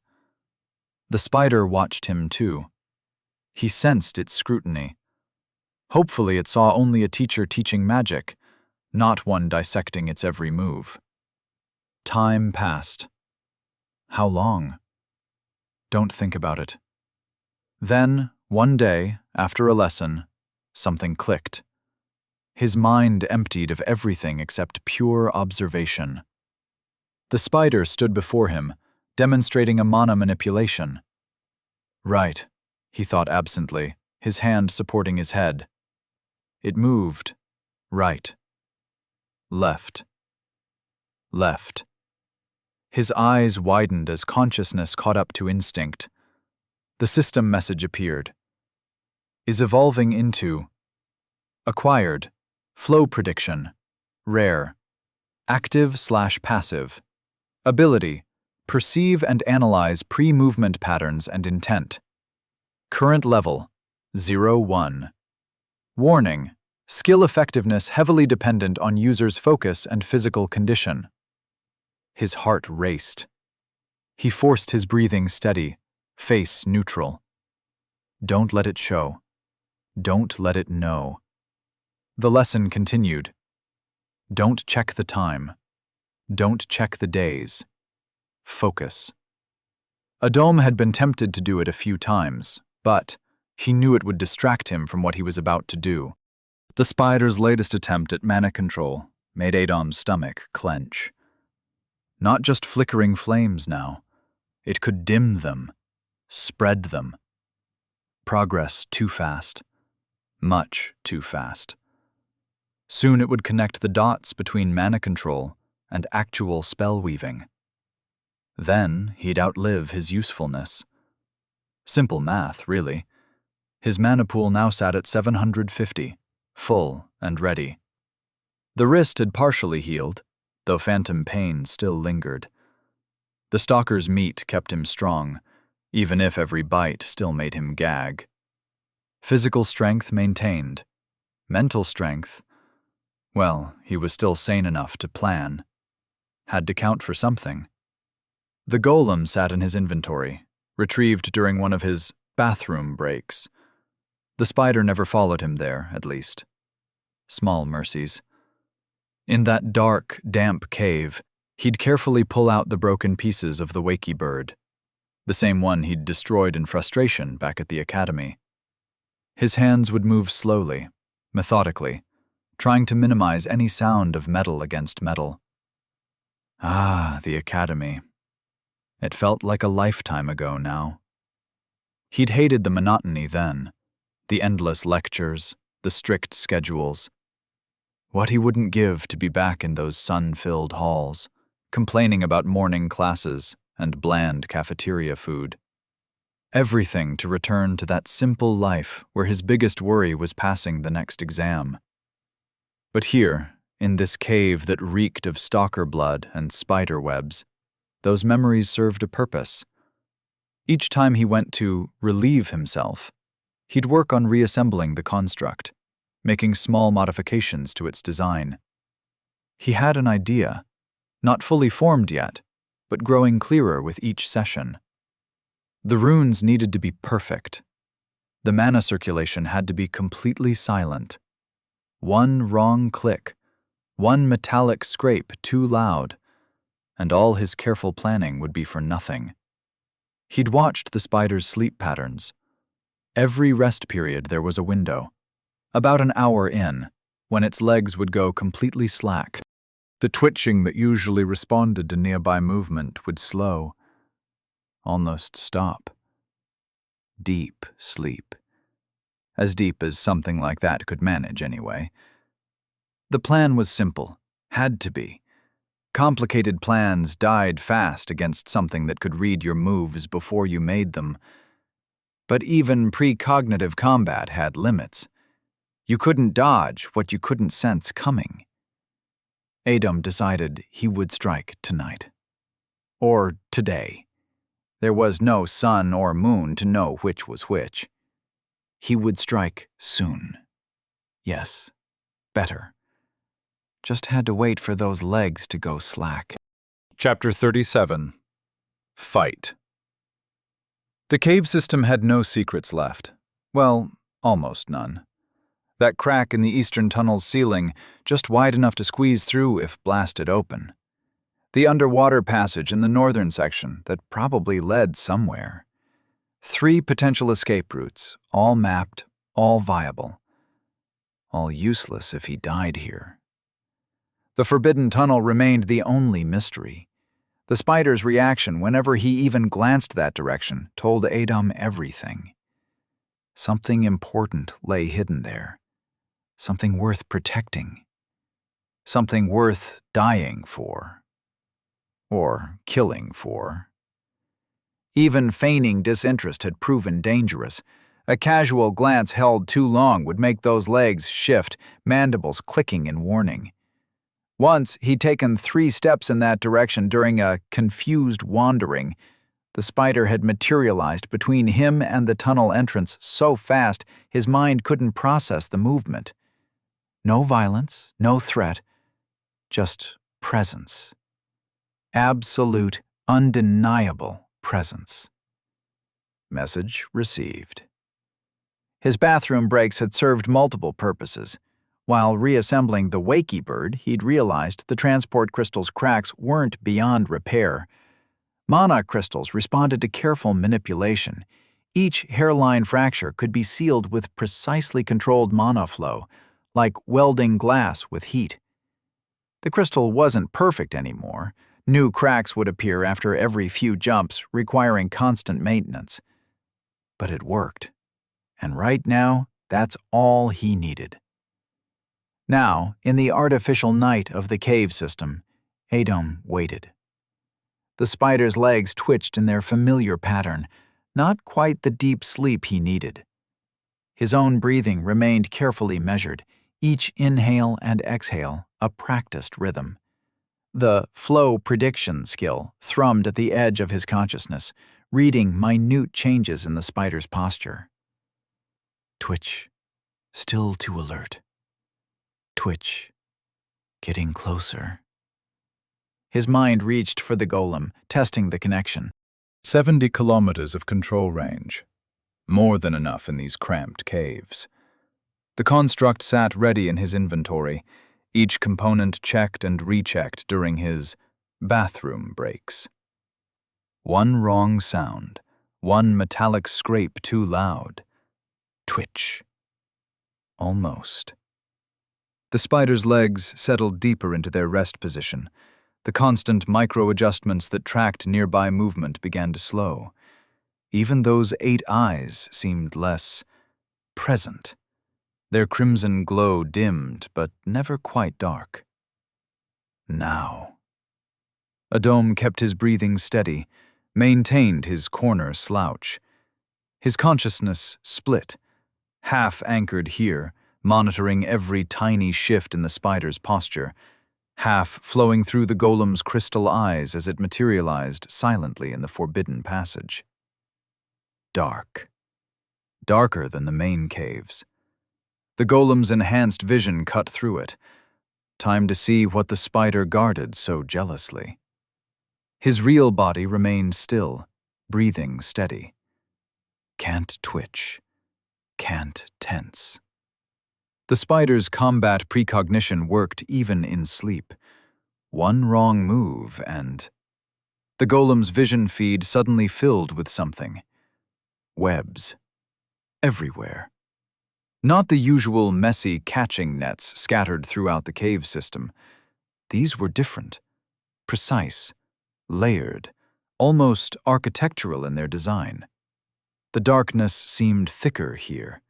The spider watched him too. He sensed its scrutiny. Hopefully it saw only a teacher teaching magic, not one dissecting its every move. Time passed. How long? Don't think about it. Then, one day, after a lesson, something clicked. His mind emptied of everything except pure observation. The spider stood before him, demonstrating a mana manipulation. Right, he thought absently, his hand supporting his head. It moved. Right. Left. Left. His eyes widened as consciousness caught up to instinct. The system message appeared. Is evolving into acquired, flow prediction, rare, active/passive, ability, perceive and analyze pre-movement patterns and intent. Current level, 0-1. Warning, skill effectiveness heavily dependent on user's focus and physical condition. His heart raced. He forced his breathing steady, face neutral. Don't let it show. Don't let it know. The lesson continued. Don't check the time. Don't check the days. Focus. Adom had been tempted to do it a few times, but he knew it would distract him from what he was about to do. The spider's latest attempt at mana control made Adom's stomach clench. Not just flickering flames now. It could dim them, spread them. Progress too fast. Much too fast. Soon it would connect the dots between mana control and actual spell weaving. Then he'd outlive his usefulness. Simple math, really. His mana pool now sat at 750, full and ready. The wrist had partially healed, though phantom pain still lingered. The stalker's meat kept him strong, even if every bite still made him gag. Physical strength maintained. Mental strength, well, he was still sane enough to plan. Had to count for something. The golem sat in his inventory, retrieved during one of his bathroom breaks. The spider never followed him there, at least. Small mercies. In that dark, damp cave, he'd carefully pull out the broken pieces of the wakey bird, the same one he'd destroyed in frustration back at the academy. His hands would move slowly, methodically, trying to minimize any sound of metal against metal. Ah, the academy. It felt like a lifetime ago now. He'd hated the monotony then, the endless lectures, the strict schedules. What he wouldn't give to be back in those sun-filled halls, complaining about morning classes and bland cafeteria food. Everything to return to that simple life where his biggest worry was passing the next exam. But here, in this cave that reeked of stalker blood and spider webs, those memories served a purpose. Each time he went to relieve himself, he'd work on reassembling the construct, making small modifications to its design. He had an idea, not fully formed yet, but growing clearer with each session. The runes needed to be perfect. The mana circulation had to be completely silent. One wrong click, one metallic scrape too loud, and all his careful planning would be for nothing. He'd watched the spider's sleep patterns. Every rest period there was a window. About an hour in, when its legs would go completely slack, the twitching that usually responded to nearby movement would slow, almost stop. Deep sleep. As deep as something like that could manage, anyway. The plan was simple. Had to be. Complicated plans died fast against something that could read your moves before you made them. But even precognitive combat had limits. You couldn't dodge what you couldn't sense coming. Adam decided he would strike tonight. Or today. There was no sun or moon to know which was which. He would strike soon. Yes, better. Just had to wait for those legs to go slack. Chapter 37. Fight. The cave system had no secrets left. Well, almost none. That crack in the eastern tunnel's ceiling, just wide enough to squeeze through if blasted open. The underwater passage in the northern section that probably led somewhere. 3 potential escape routes, all mapped, all viable. All useless if he died here. The forbidden tunnel remained the only mystery. The spider's reaction whenever he even glanced that direction told Adam everything. Something important lay hidden there. Something worth protecting. Something worth dying for. Or killing for. Even feigning disinterest had proven dangerous. A casual glance held too long would make those legs shift, mandibles clicking in warning. Once he'd taken 3 steps in that direction during a confused wandering. The spider had materialized between him and the tunnel entrance so fast his mind couldn't process the movement. No violence, no threat, just presence. Absolute, undeniable presence. Message received. His bathroom breaks had served multiple purposes. While reassembling the wakey bird, he'd realized the transport crystal's cracks weren't beyond repair. Mana crystals responded to careful manipulation. Each hairline fracture could be sealed with precisely controlled mana flow, like welding glass with heat. The crystal wasn't perfect anymore. New cracks would appear after every few jumps, requiring constant maintenance. But it worked. And right now, that's all he needed. Now, in the artificial night of the cave system, Adam waited. The spider's legs twitched in their familiar pattern, not quite the deep sleep he needed. His own breathing remained carefully measured, each inhale and exhale a practiced rhythm. The flow prediction skill thrummed at the edge of his consciousness, reading minute changes in the spider's posture. Twitch, still too alert. Twitch, getting closer. His mind reached for the golem, testing the connection. 70 kilometers of control range. More than enough in these cramped caves. The construct sat ready in his inventory, each component checked and rechecked during his bathroom breaks. One wrong sound, one metallic scrape too loud. Twitch. Almost. The spider's legs settled deeper into their rest position. The constant micro-adjustments that tracked nearby movement began to slow. Even those 8 eyes seemed less present. Their crimson glow dimmed, but never quite dark. Now. Adam kept his breathing steady, maintained his corner slouch. His consciousness split, half anchored here, monitoring every tiny shift in the spider's posture, half flowing through the golem's crystal eyes as it materialized silently in the forbidden passage. Dark. Darker than the main caves. The golem's enhanced vision cut through it. Time to see what the spider guarded so jealously. His real body remained still, breathing steady. Can't twitch. Can't tense. The spider's combat precognition worked even in sleep. One wrong move and... The golem's vision feed suddenly filled with something. Webs. Everywhere. Not the usual messy catching nets scattered throughout the cave system. These were different, precise, layered, almost architectural in their design. The darkness seemed thicker here.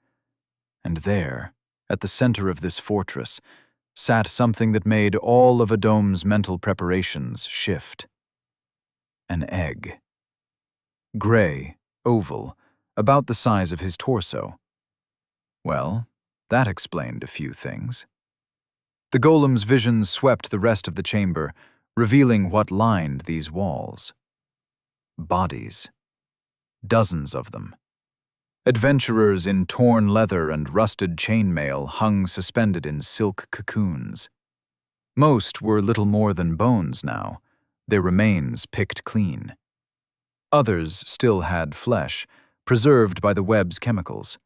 And there, at the center of this fortress, sat something that made all of Adom's mental preparations shift. An egg. Gray, oval, about the size of his torso. Well, that explained a few things. The golem's vision swept the rest of the chamber, revealing what lined these walls. Bodies. Dozens of them. Adventurers in torn leather and rusted chainmail hung suspended in silk cocoons. Most were little more than bones now, their remains picked clean. Others still had flesh, preserved by the web's chemicals.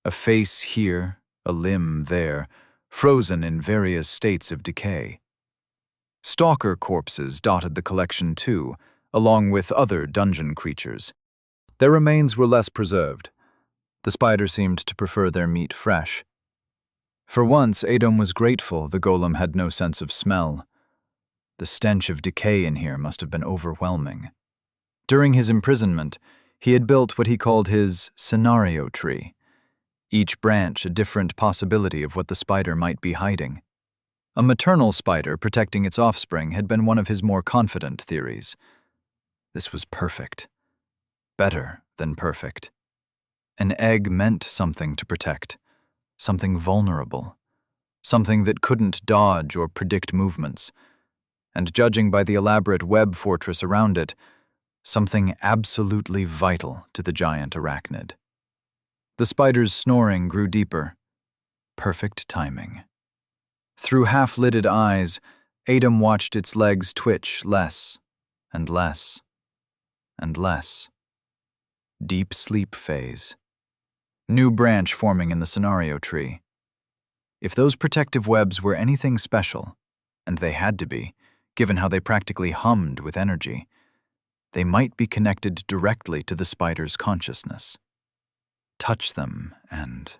A face here, a limb there, frozen in various states of decay. Stalker corpses dotted the collection too, along with other dungeon creatures. Their remains were less preserved. The spider seemed to prefer their meat fresh. For once, Adom was grateful the golem had no sense of smell. The stench of decay in here must have been overwhelming. During his imprisonment, he had built what he called his scenario tree, each branch a different possibility of what the spider might be hiding. A maternal spider protecting its offspring had been one of his more confident theories. This was perfect. Better than perfect. An egg meant something to protect, something vulnerable, something that couldn't dodge or predict movements, and judging by the elaborate web fortress around it, something absolutely vital to the giant arachnid. The spider's snoring grew deeper. Perfect timing. Through half-lidded eyes, Adom watched its legs twitch less and less and less. Deep sleep phase. New branch forming in the scenario tree. If those protective webs were anything special, and they had to be, given how they practically hummed with energy, they might be connected directly to the spider's consciousness. Touch them, and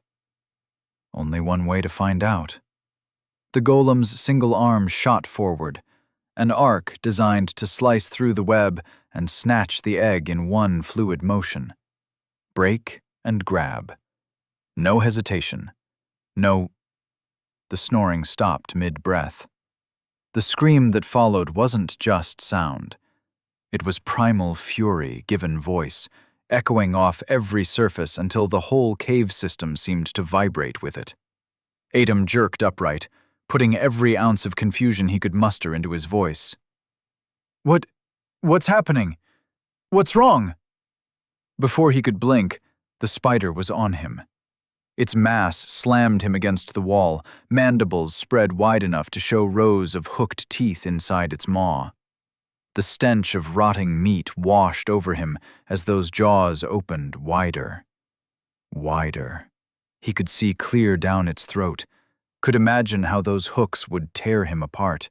only one way to find out. The golem's single arm shot forward, an arc designed to slice through the web and snatch the egg in one fluid motion. Break and grab. No hesitation. No. The snoring stopped mid-breath. The scream that followed wasn't just sound. It was primal fury given voice, echoing off every surface until the whole cave system seemed to vibrate with it. Adom jerked upright, putting every ounce of confusion he could muster into his voice. What's happening? What's wrong? Before he could blink, the spider was on him. Its mass slammed him against the wall, mandibles spread wide enough to show rows of hooked teeth inside its maw. The stench of rotting meat washed over him as those jaws opened wider. Wider. He could see clear down its throat, could imagine how those hooks would tear him apart,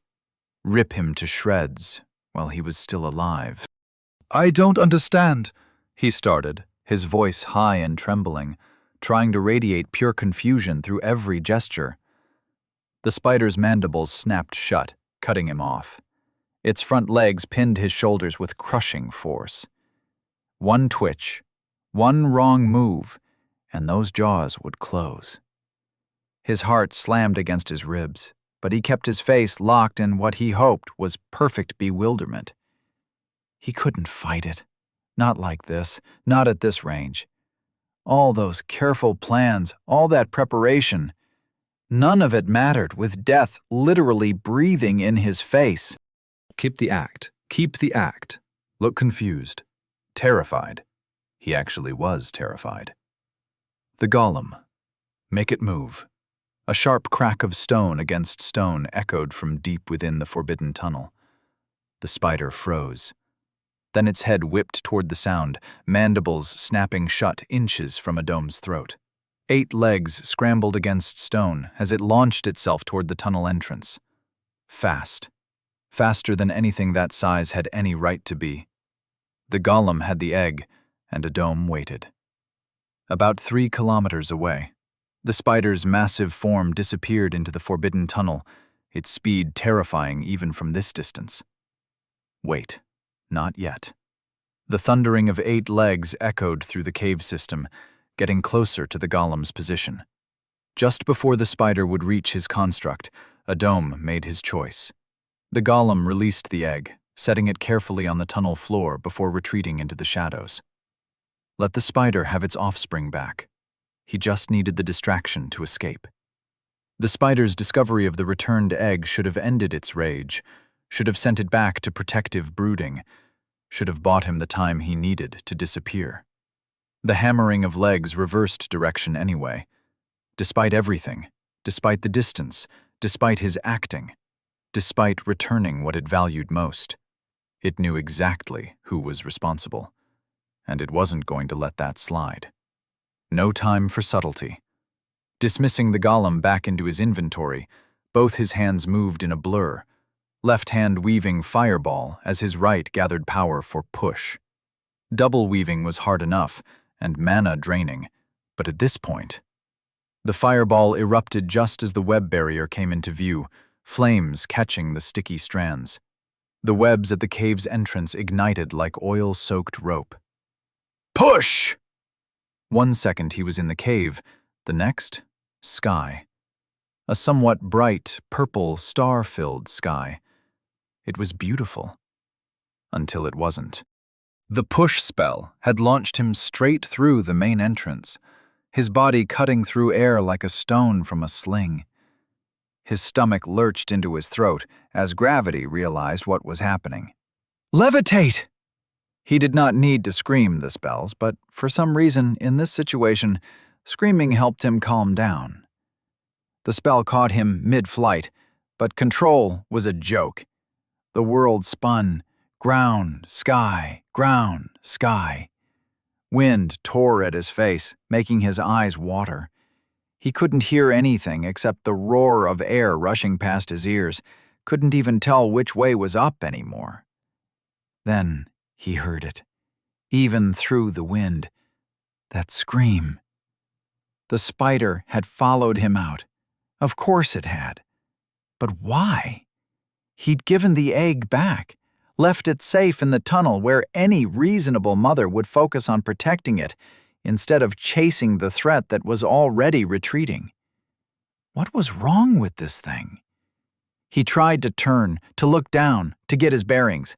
rip him to shreds while he was still alive. "I don't understand," he started, his voice high and trembling, trying to radiate pure confusion through every gesture. The spider's mandibles snapped shut, cutting him off. Its front legs pinned his shoulders with crushing force. One twitch, one wrong move, and those jaws would close. His heart slammed against his ribs, but he kept his face locked in what he hoped was perfect bewilderment. He couldn't fight it. Not like this, not at this range. All those careful plans, all that preparation, none of it mattered with death literally breathing in his face. Keep the act. Keep the act. Look confused. Terrified. He actually was terrified. The golem. Make it move. A sharp crack of stone against stone echoed from deep within the forbidden tunnel. The spider froze. Then its head whipped toward the sound, mandibles snapping shut inches from Adom's throat. 8 legs scrambled against stone as it launched itself toward the tunnel entrance. Fast. Faster than anything that size had any right to be. The golem had the egg, and Adom waited. About 3 kilometers away, The spider's massive form disappeared into the forbidden tunnel, its speed terrifying even from this distance. Wait, not yet. The thundering of 8 legs echoed through the cave system, getting closer to the golem's position. Just before the spider would reach his construct, Adom made his choice. The golem released the egg, setting it carefully on the tunnel floor before retreating into the shadows. Let the spider have its offspring back. He just needed the distraction to escape. The spider's discovery of the returned egg should have ended its rage, should have sent it back to protective brooding, should have bought him the time he needed to disappear. The hammering of legs reversed direction anyway. Despite everything, despite the distance, despite his acting, despite returning what it valued most, it knew exactly who was responsible, and it wasn't going to let that slide. No time for subtlety. Dismissing the golem back into his inventory, both his hands moved in a blur, left hand weaving fireball as his right gathered power for push. Double weaving was hard enough and mana draining, but at this point, the fireball erupted just as the web barrier came into view, flames catching the sticky strands. The webs at the cave's entrance ignited like oil-soaked rope. Push! 1 second he was in the cave, the next, sky. A somewhat bright, purple, star-filled sky. It was beautiful. Until it wasn't. The push spell had launched him straight through the main entrance, his body cutting through air like a stone from a sling. His stomach lurched into his throat as gravity realized what was happening. Levitate! He did not need to scream the spells, but for some reason, in this situation, screaming helped him calm down. The spell caught him mid-flight, but control was a joke. The world spun, ground, sky, ground, sky. Wind tore at his face, making his eyes water. He couldn't hear anything except the roar of air rushing past his ears, couldn't even tell which way was up anymore. Then he heard it, even through the wind. That scream. The spider had followed him out. Of course it had. But why? He'd given the egg back, left it safe in the tunnel where any reasonable mother would focus on protecting it, instead of chasing the threat that was already retreating. What was wrong with this thing? He tried to turn, to look down, to get his bearings.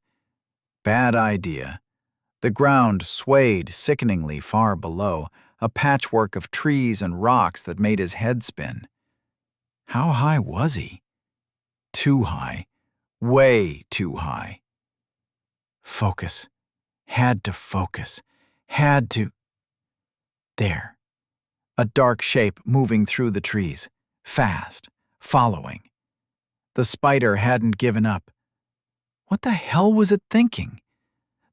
Bad idea. The ground swayed sickeningly far below, a patchwork of trees and rocks that made his head spin. How high was he? Too high. Way too high. Focus. Had to focus. Had to... There. A dark shape moving through the trees. Fast. Following. The spider hadn't given up. What the hell was it thinking?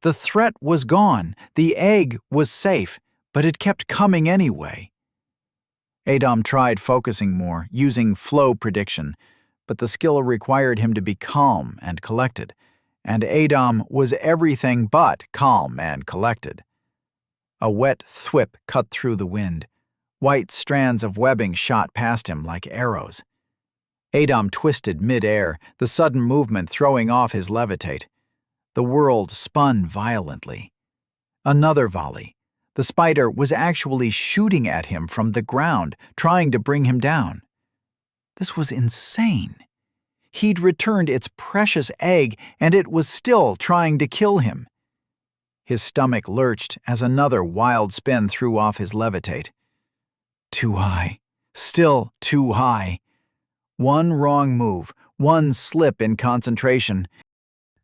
The threat was gone, the egg was safe, but it kept coming anyway. Adom tried focusing more, using flow prediction, but the skill required him to be calm and collected, and Adom was everything but calm and collected. A wet thwip cut through the wind. White strands of webbing shot past him like arrows. Adom twisted mid-air, the sudden movement throwing off his levitate. The world spun violently. Another volley. The spider was actually shooting at him from the ground, trying to bring him down. This was insane. He'd returned its precious egg, and it was still trying to kill him. His stomach lurched as another wild spin threw off his levitate. Too high. Still too high. One wrong move, one slip in concentration,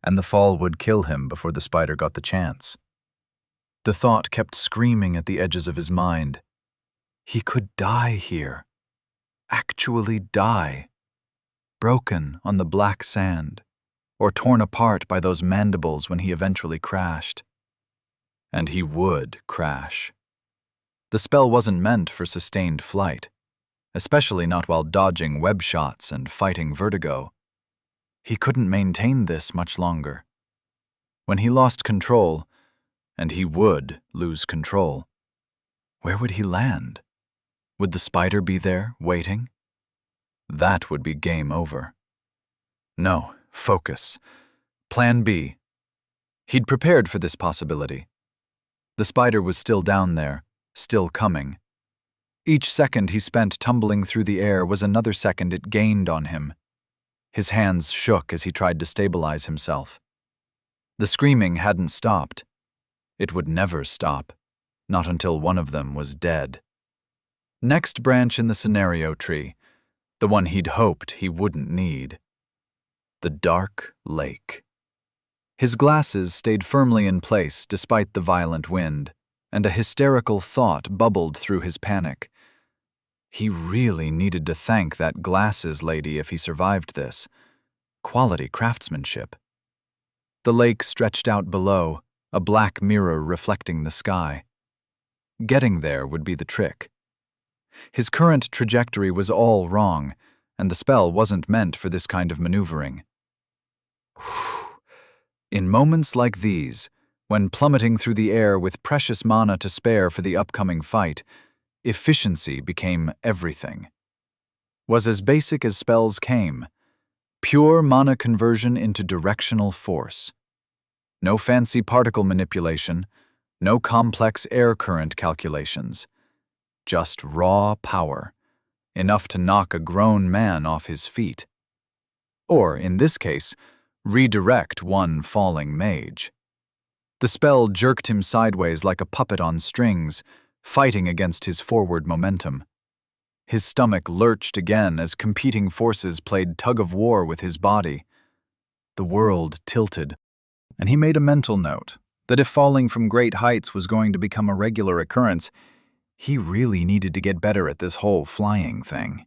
and the fall would kill him before the spider got the chance. The thought kept screaming at the edges of his mind. He could die here. Actually die. Broken on the black sand, or torn apart by those mandibles when he eventually crashed. And he would crash. The spell wasn't meant for sustained flight, especially not while dodging web shots and fighting vertigo. He couldn't maintain this much longer. When he lost control, and he would lose control, where would he land? Would the spider be there, waiting? That would be game over. No, focus. Plan B. He'd prepared for this possibility. The spider was still down there, still coming. Each second he spent tumbling through the air was another second it gained on him. His hands shook as he tried to stabilize himself. The screaming hadn't stopped. It would never stop, not until one of them was dead. Next branch in the scenario tree, the one he'd hoped he wouldn't need. The dark lake. His glasses stayed firmly in place despite the violent wind, and a hysterical thought bubbled through his panic. He really needed to thank that glasses lady if he survived this. Quality craftsmanship. The lake stretched out below, a black mirror reflecting the sky. Getting there would be the trick. His current trajectory was all wrong, and the spell wasn't meant for this kind of maneuvering. In moments like these, when plummeting through the air with precious mana to spare for the upcoming fight, efficiency became everything. Was as basic as spells came. Pure mana conversion into directional force. No fancy particle manipulation, no complex air current calculations. Just raw power, enough to knock a grown man off his feet. Or, in this case, redirect one falling mage. The spell jerked him sideways like a puppet on strings, fighting against his forward momentum. His stomach lurched again as competing forces played tug-of-war with his body. The world tilted, and he made a mental note that if falling from great heights was going to become a regular occurrence, he really needed to get better at this whole flying thing.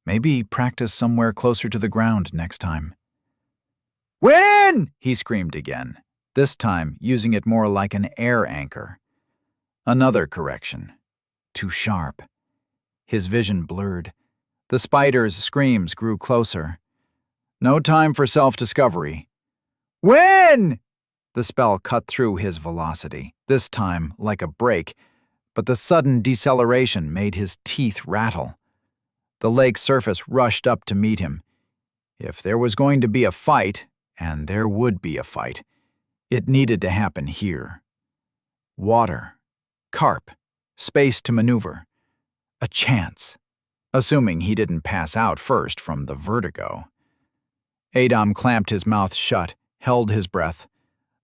Maybe practice somewhere closer to the ground next time. "Win!" he screamed again, this time using it more like an air anchor. Another correction. Too sharp. His vision blurred. The spider's screams grew closer. No time for self-discovery. "Win!" The spell cut through his velocity, this time like a brake, but the sudden deceleration made his teeth rattle. The lake's surface rushed up to meet him. If there was going to be a fight, and there would be a fight, it needed to happen here. Water, carp, space to maneuver. A chance, assuming he didn't pass out first from the vertigo. Adam clamped his mouth shut, held his breath.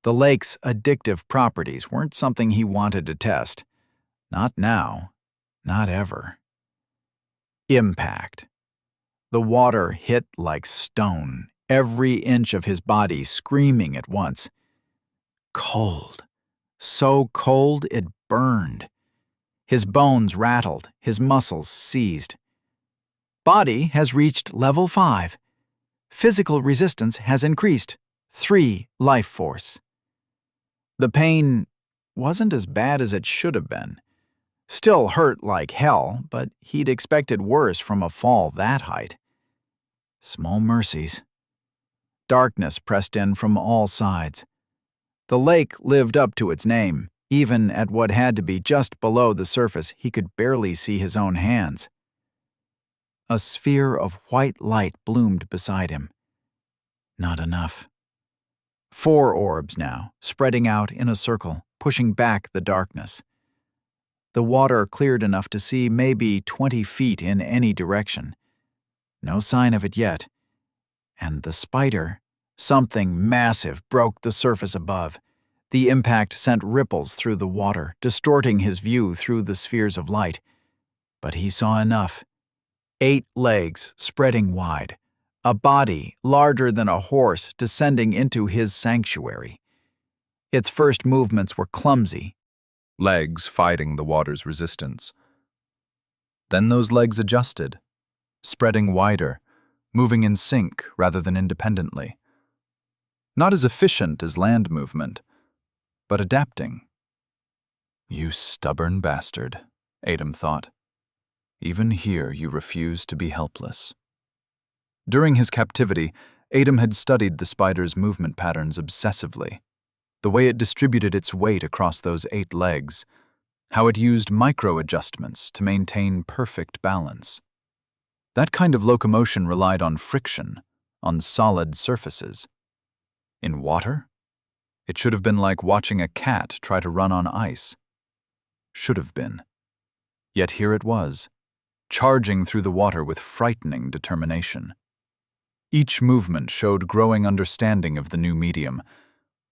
The lake's addictive properties weren't something he wanted to test. Not now. Not ever. Impact. The water hit like stone, every inch of his body screaming at once. Cold. So cold it burned. His bones rattled, his muscles seized. Body has reached level 5. Physical resistance has increased. 3 life force. The pain wasn't as bad as it should have been. Still hurt like hell, but he'd expected worse from a fall that height. Small mercies. Darkness pressed in from all sides. The lake lived up to its name. Even at what had to be just below the surface, he could barely see his own hands. A sphere of white light bloomed beside him. Not enough. 4 orbs now, spreading out in a circle, pushing back the darkness. The water cleared enough to see maybe 20 feet in any direction. No sign of it yet. And the spider, something massive, broke the surface above. The impact sent ripples through the water, distorting his view through the spheres of light. But he saw enough. 8 legs spreading wide. A body larger than a horse descending into his sanctuary. Its first movements were clumsy. Legs fighting the water's resistance. Then those legs adjusted, spreading wider, moving in sync rather than independently. Not as efficient as land movement, but adapting. You stubborn bastard, Adam thought. Even here you refuse to be helpless. During his captivity, Adam had studied the spider's movement patterns obsessively, the way it distributed its weight across those 8 legs, how it used micro-adjustments to maintain perfect balance. That kind of locomotion relied on friction, on solid surfaces. In water, it should have been like watching a cat try to run on ice. Should have been. Yet here it was, charging through the water with frightening determination. Each movement showed growing understanding of the new medium,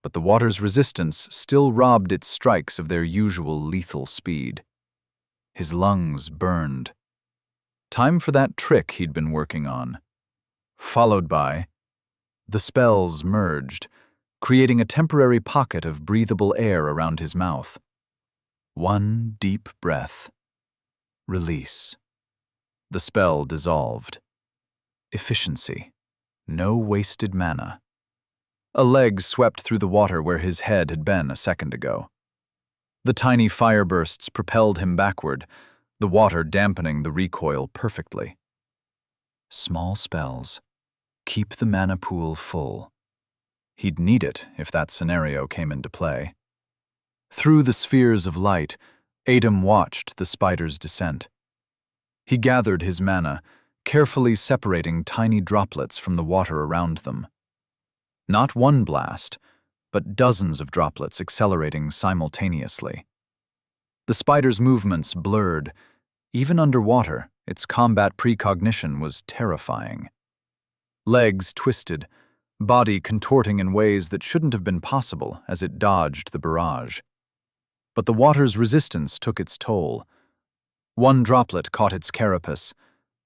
but the water's resistance still robbed its strikes of their usual lethal speed. His lungs burned. Time for that trick he'd been working on. Followed by, the spells merged, creating a temporary pocket of breathable air around his mouth. One deep breath. Release. The spell dissolved. Efficiency. No wasted mana. A leg swept through the water where his head had been a second ago. The tiny fire bursts propelled him backward, the water dampening the recoil perfectly. Small spells. Keep the mana pool full. He'd need it if that scenario came into play. Through the spheres of light, Adam watched the spider's descent. He gathered his mana, carefully separating tiny droplets from the water around them. Not one blast, but dozens of droplets accelerating simultaneously. The spider's movements blurred. Even underwater, its combat precognition was terrifying. Legs twisted, body contorting in ways that shouldn't have been possible as it dodged the barrage. But the water's resistance took its toll. One droplet caught its carapace,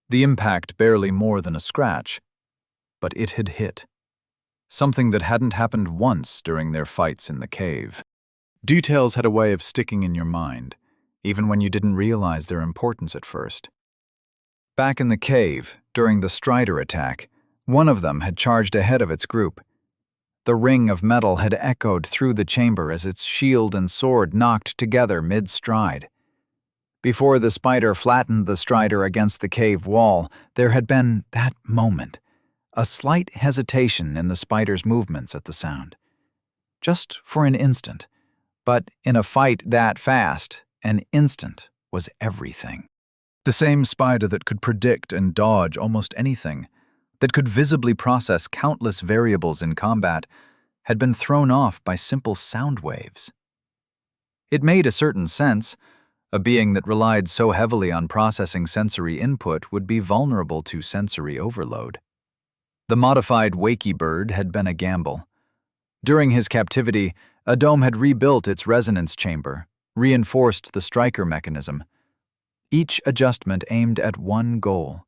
the impact barely more than a scratch. But it had hit. Something that hadn't happened once during their fights in the cave. Details had a way of sticking in your mind, even when you didn't realize their importance at first. Back in the cave, during the Strider attack, one of them had charged ahead of its group. The ring of metal had echoed through the chamber as its shield and sword knocked together mid-stride. Before the spider flattened the Strider against the cave wall, there had been that moment. A slight hesitation in the spider's movements at the sound. Just for an instant. But in a fight that fast, an instant was everything. The same spider that could predict and dodge almost anything, that could visibly process countless variables in combat, had been thrown off by simple sound waves. It made a certain sense. A being that relied so heavily on processing sensory input would be vulnerable to sensory overload. The modified wakey bird had been a gamble. During his captivity, Adam had rebuilt its resonance chamber, reinforced the striker mechanism. Each adjustment aimed at one goal: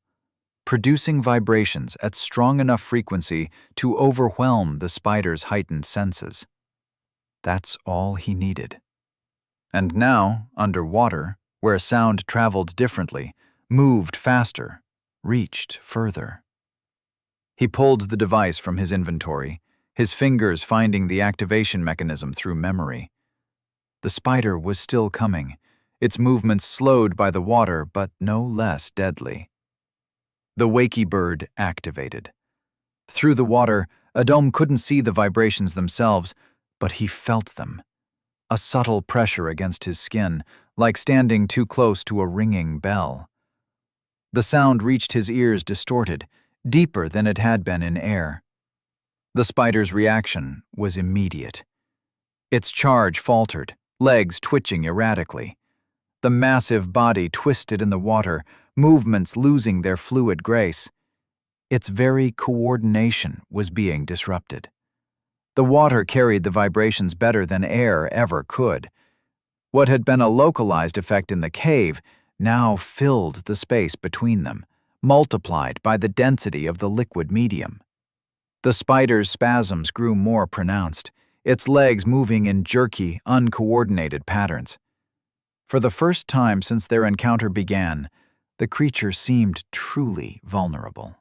producing vibrations at strong enough frequency to overwhelm the spider's heightened senses. That's all he needed. And now, underwater, where sound traveled differently, moved faster, reached further. He pulled the device from his inventory, his fingers finding the activation mechanism through memory. The spider was still coming, its movements slowed by the water but no less deadly. The wakey bird activated. Through the water, Adam couldn't see the vibrations themselves, but he felt them. A subtle pressure against his skin, like standing too close to a ringing bell. The sound reached his ears distorted, deeper than it had been in air. The spider's reaction was immediate. Its charge faltered, legs twitching erratically. The massive body twisted in the water, movements losing their fluid grace. Its very coordination was being disrupted. The water carried the vibrations better than air ever could. What had been a localized effect in the cave now filled the space between them, multiplied by the density of the liquid medium. The spider's spasms grew more pronounced, its legs moving in jerky, uncoordinated patterns. For the first time since their encounter began, the creature seemed truly vulnerable.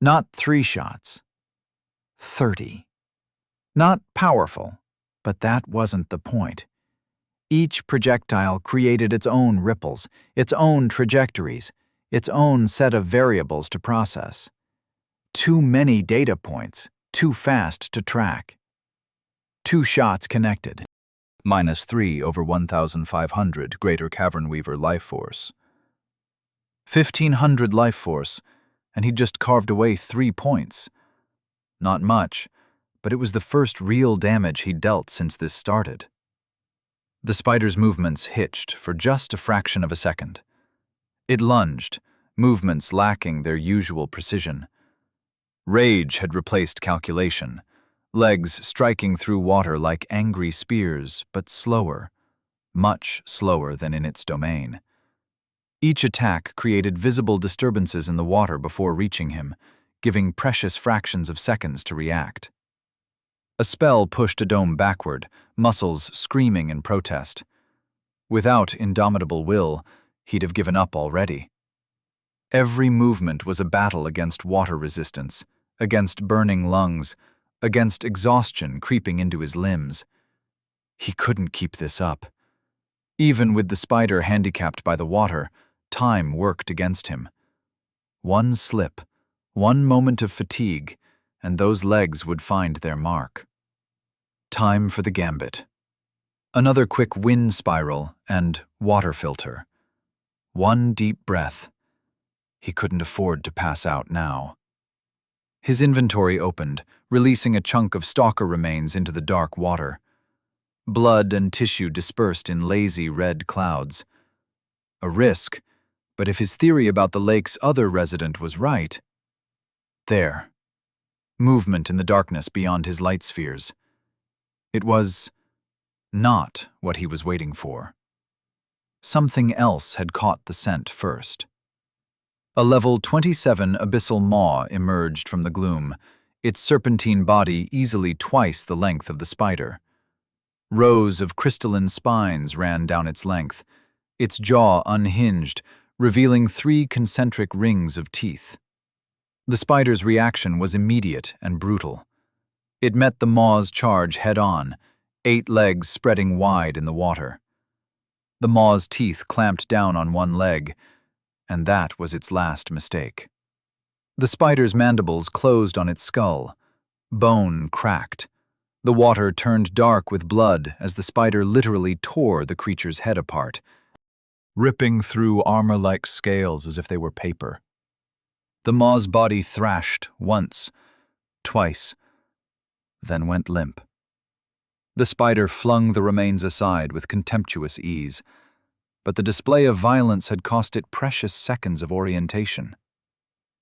Not 3 shots. 30. Not powerful, but that wasn't the point. Each projectile created its own ripples, its own trajectories, its own set of variables to process. Too many data points, too fast to track. 2 shots connected. -3 over 1,500 greater cavern weaver life force. 1,500 life force, and he'd just carved away 3 points. Not much, but it was the first real damage he'd dealt since this started. The spider's movements hitched for just a fraction of a second. It lunged, movements lacking their usual precision. Rage had replaced calculation, legs striking through water like angry spears, but slower, much slower than in its domain. Each attack created visible disturbances in the water before reaching him, giving precious fractions of seconds to react. A spell pushed Adom backward, muscles screaming in protest. Without indomitable will, he'd have given up already. Every movement was a battle against water resistance, against burning lungs, against exhaustion creeping into his limbs. He couldn't keep this up. Even with the spider handicapped by the water, time worked against him. One slip, one moment of fatigue, and those legs would find their mark. Time for the gambit. Another quick wind spiral and water filter. One deep breath. He couldn't afford to pass out now. His inventory opened, releasing a chunk of stalker remains into the dark water. Blood and tissue dispersed in lazy red clouds. A risk, but if his theory about the lake's other resident was right... There. Movement in the darkness beyond his light spheres. It was not what he was waiting for. Something else had caught the scent first. A level 27 abyssal maw emerged from the gloom, its serpentine body easily twice the length of the spider. Rows of crystalline spines ran down its length, its jaw unhinged, revealing 3 concentric rings of teeth. The spider's reaction was immediate and brutal. It met the maw's charge head-on, 8 legs spreading wide in the water. The maw's teeth clamped down on one leg, and that was its last mistake. The spider's mandibles closed on its skull. Bone cracked. The water turned dark with blood as the spider literally tore the creature's head apart, ripping through armor-like scales as if they were paper. The maw's body thrashed once, twice, then went limp. The spider flung the remains aside with contemptuous ease, but the display of violence had cost it precious seconds of orientation.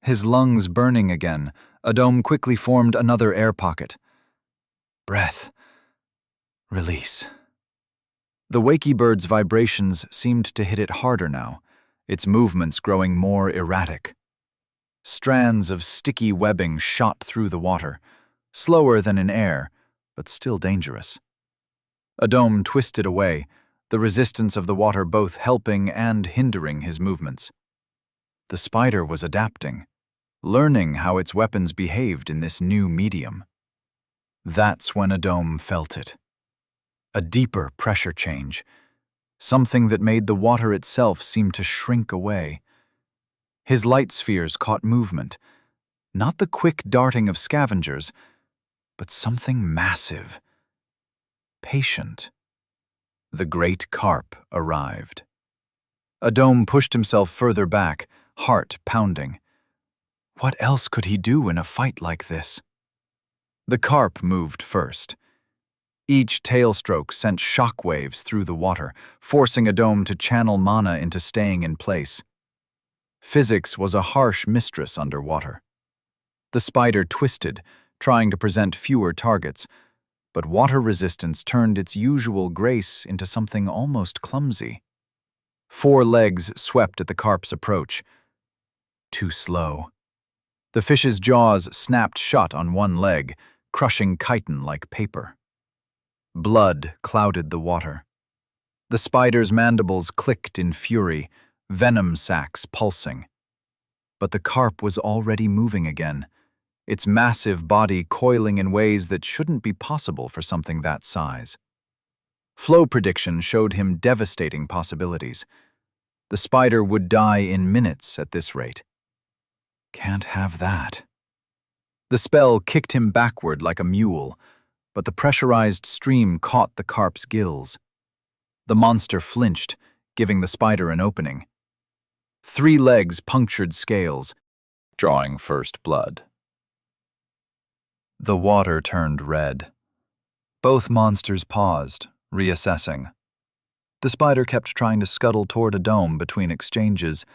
His lungs burning again, Adom quickly formed another air pocket. Breath. Release. The wakey bird's vibrations seemed to hit it harder now, its movements growing more erratic. Strands of sticky webbing shot through the water, slower than in air, but still dangerous. Adom twisted away, the resistance of the water both helping and hindering his movements. The spider was adapting, learning how its weapons behaved in this new medium. That's when Adom felt it. A deeper pressure change, something that made the water itself seem to shrink away. His light spheres caught movement, not the quick darting of scavengers, but something massive, patient. The great carp arrived. Adom pushed himself further back, heart pounding. What else could he do in a fight like this? The carp moved first. Each tailstroke sent shockwaves through the water, forcing Adom to channel mana into staying in place. Physics was a harsh mistress underwater. The spider twisted, trying to present fewer targets, but water resistance turned its usual grace into something almost clumsy. 4 legs swept at the carp's approach. Too slow. The fish's jaws snapped shut on one leg, crushing chitin like paper. Blood clouded the water. The spider's mandibles clicked in fury, venom sacs pulsing. But the carp was already moving again, its massive body coiling in ways that shouldn't be possible for something that size. Flow prediction showed him devastating possibilities. The spider would die in minutes at this rate. Can't have that. The spell kicked him backward like a mule, but the pressurized stream caught the carp's gills. The monster flinched, giving the spider an opening. 3 legs punctured scales, drawing first blood. The water turned red. Both monsters paused, reassessing. The spider kept trying to scuttle toward a dome between exchanges,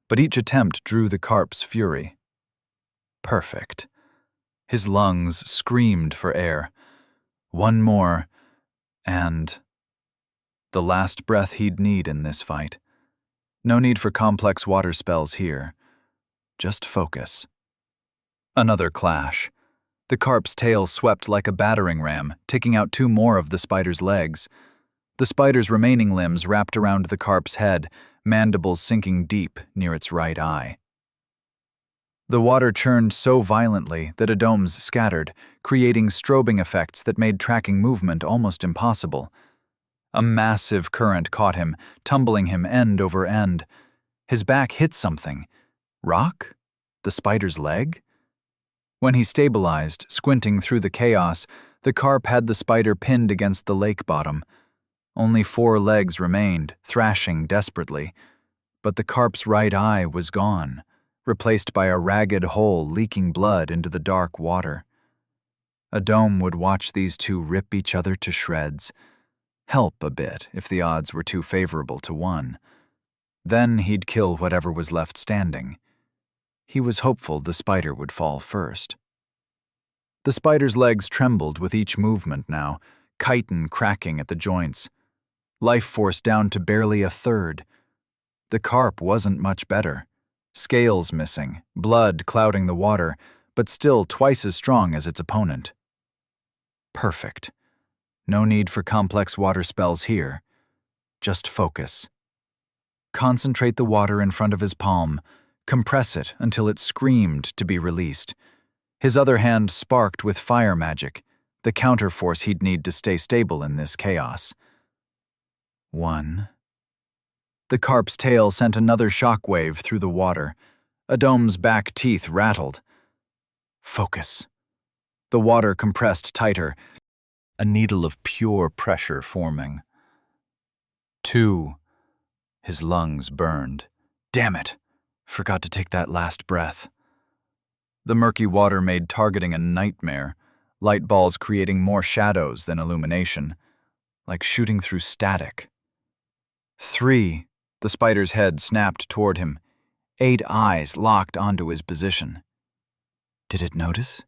but each attempt drew the carp's fury. Perfect. His lungs screamed for air. One more, and the last breath he'd need in this fight. No need for complex water spells here. Just focus. Another clash. The carp's tail swept like a battering ram, taking out 2 more of the spider's legs. The spider's remaining limbs wrapped around the carp's head, mandibles sinking deep near its right eye. The water churned so violently that Adomes scattered, creating strobing effects that made tracking movement almost impossible. A massive current caught him, tumbling him end over end. His back hit something. Rock? The spider's leg? When he stabilized, squinting through the chaos, the carp had the spider pinned against the lake bottom. Only 4 legs remained, thrashing desperately. But the carp's right eye was gone, replaced by a ragged hole leaking blood into the dark water. Adome would watch these 2 rip each other to shreds. Help a bit if the odds were too favorable to one. Then he'd kill whatever was left standing. He was hopeful the spider would fall first. The spider's legs trembled with each movement now, chitin cracking at the joints. Life force down to barely a third. The carp wasn't much better. Scales missing, blood clouding the water, but still twice as strong as its opponent. Perfect. No need for complex water spells here. Just focus. Concentrate the water in front of his palm. Compress it until it screamed to be released. His other hand sparked with fire magic, the counterforce he'd need to stay stable in this chaos. 1. The carp's tail sent another shockwave through the water. Adome's back teeth rattled. Focus. The water compressed tighter, a needle of pure pressure forming. 2. His lungs burned. Damn it! Forgot to take that last breath. The murky water made targeting a nightmare, light balls creating more shadows than illumination, like shooting through static. 3. The spider's head snapped toward him, 8 eyes locked onto his position. Did it notice?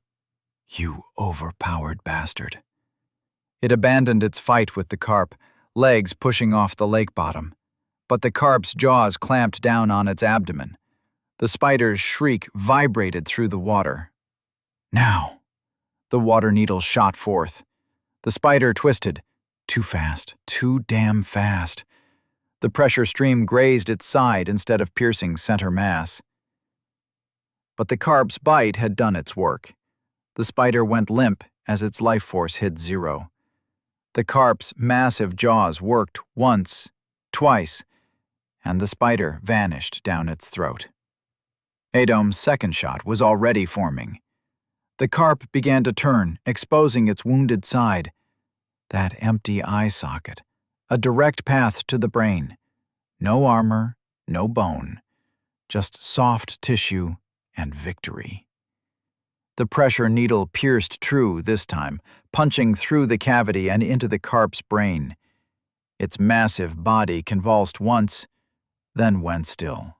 You overpowered bastard. It abandoned its fight with the carp, legs pushing off the lake bottom. But the carp's jaws clamped down on its abdomen. The spider's shriek vibrated through the water. Now! The water needle shot forth. The spider twisted. Too fast, too damn fast. The pressure stream grazed its side instead of piercing center mass. But the carp's bite had done its work. The spider went limp as its life force hit 0. The carp's massive jaws worked once, twice, and the spider vanished down its throat. Adome's second shot was already forming. The carp began to turn, exposing its wounded side. That empty eye socket, a direct path to the brain. No armor, no bone, just soft tissue and victory. The pressure needle pierced true this time, punching through the cavity and into the carp's brain. Its massive body convulsed once, then went still.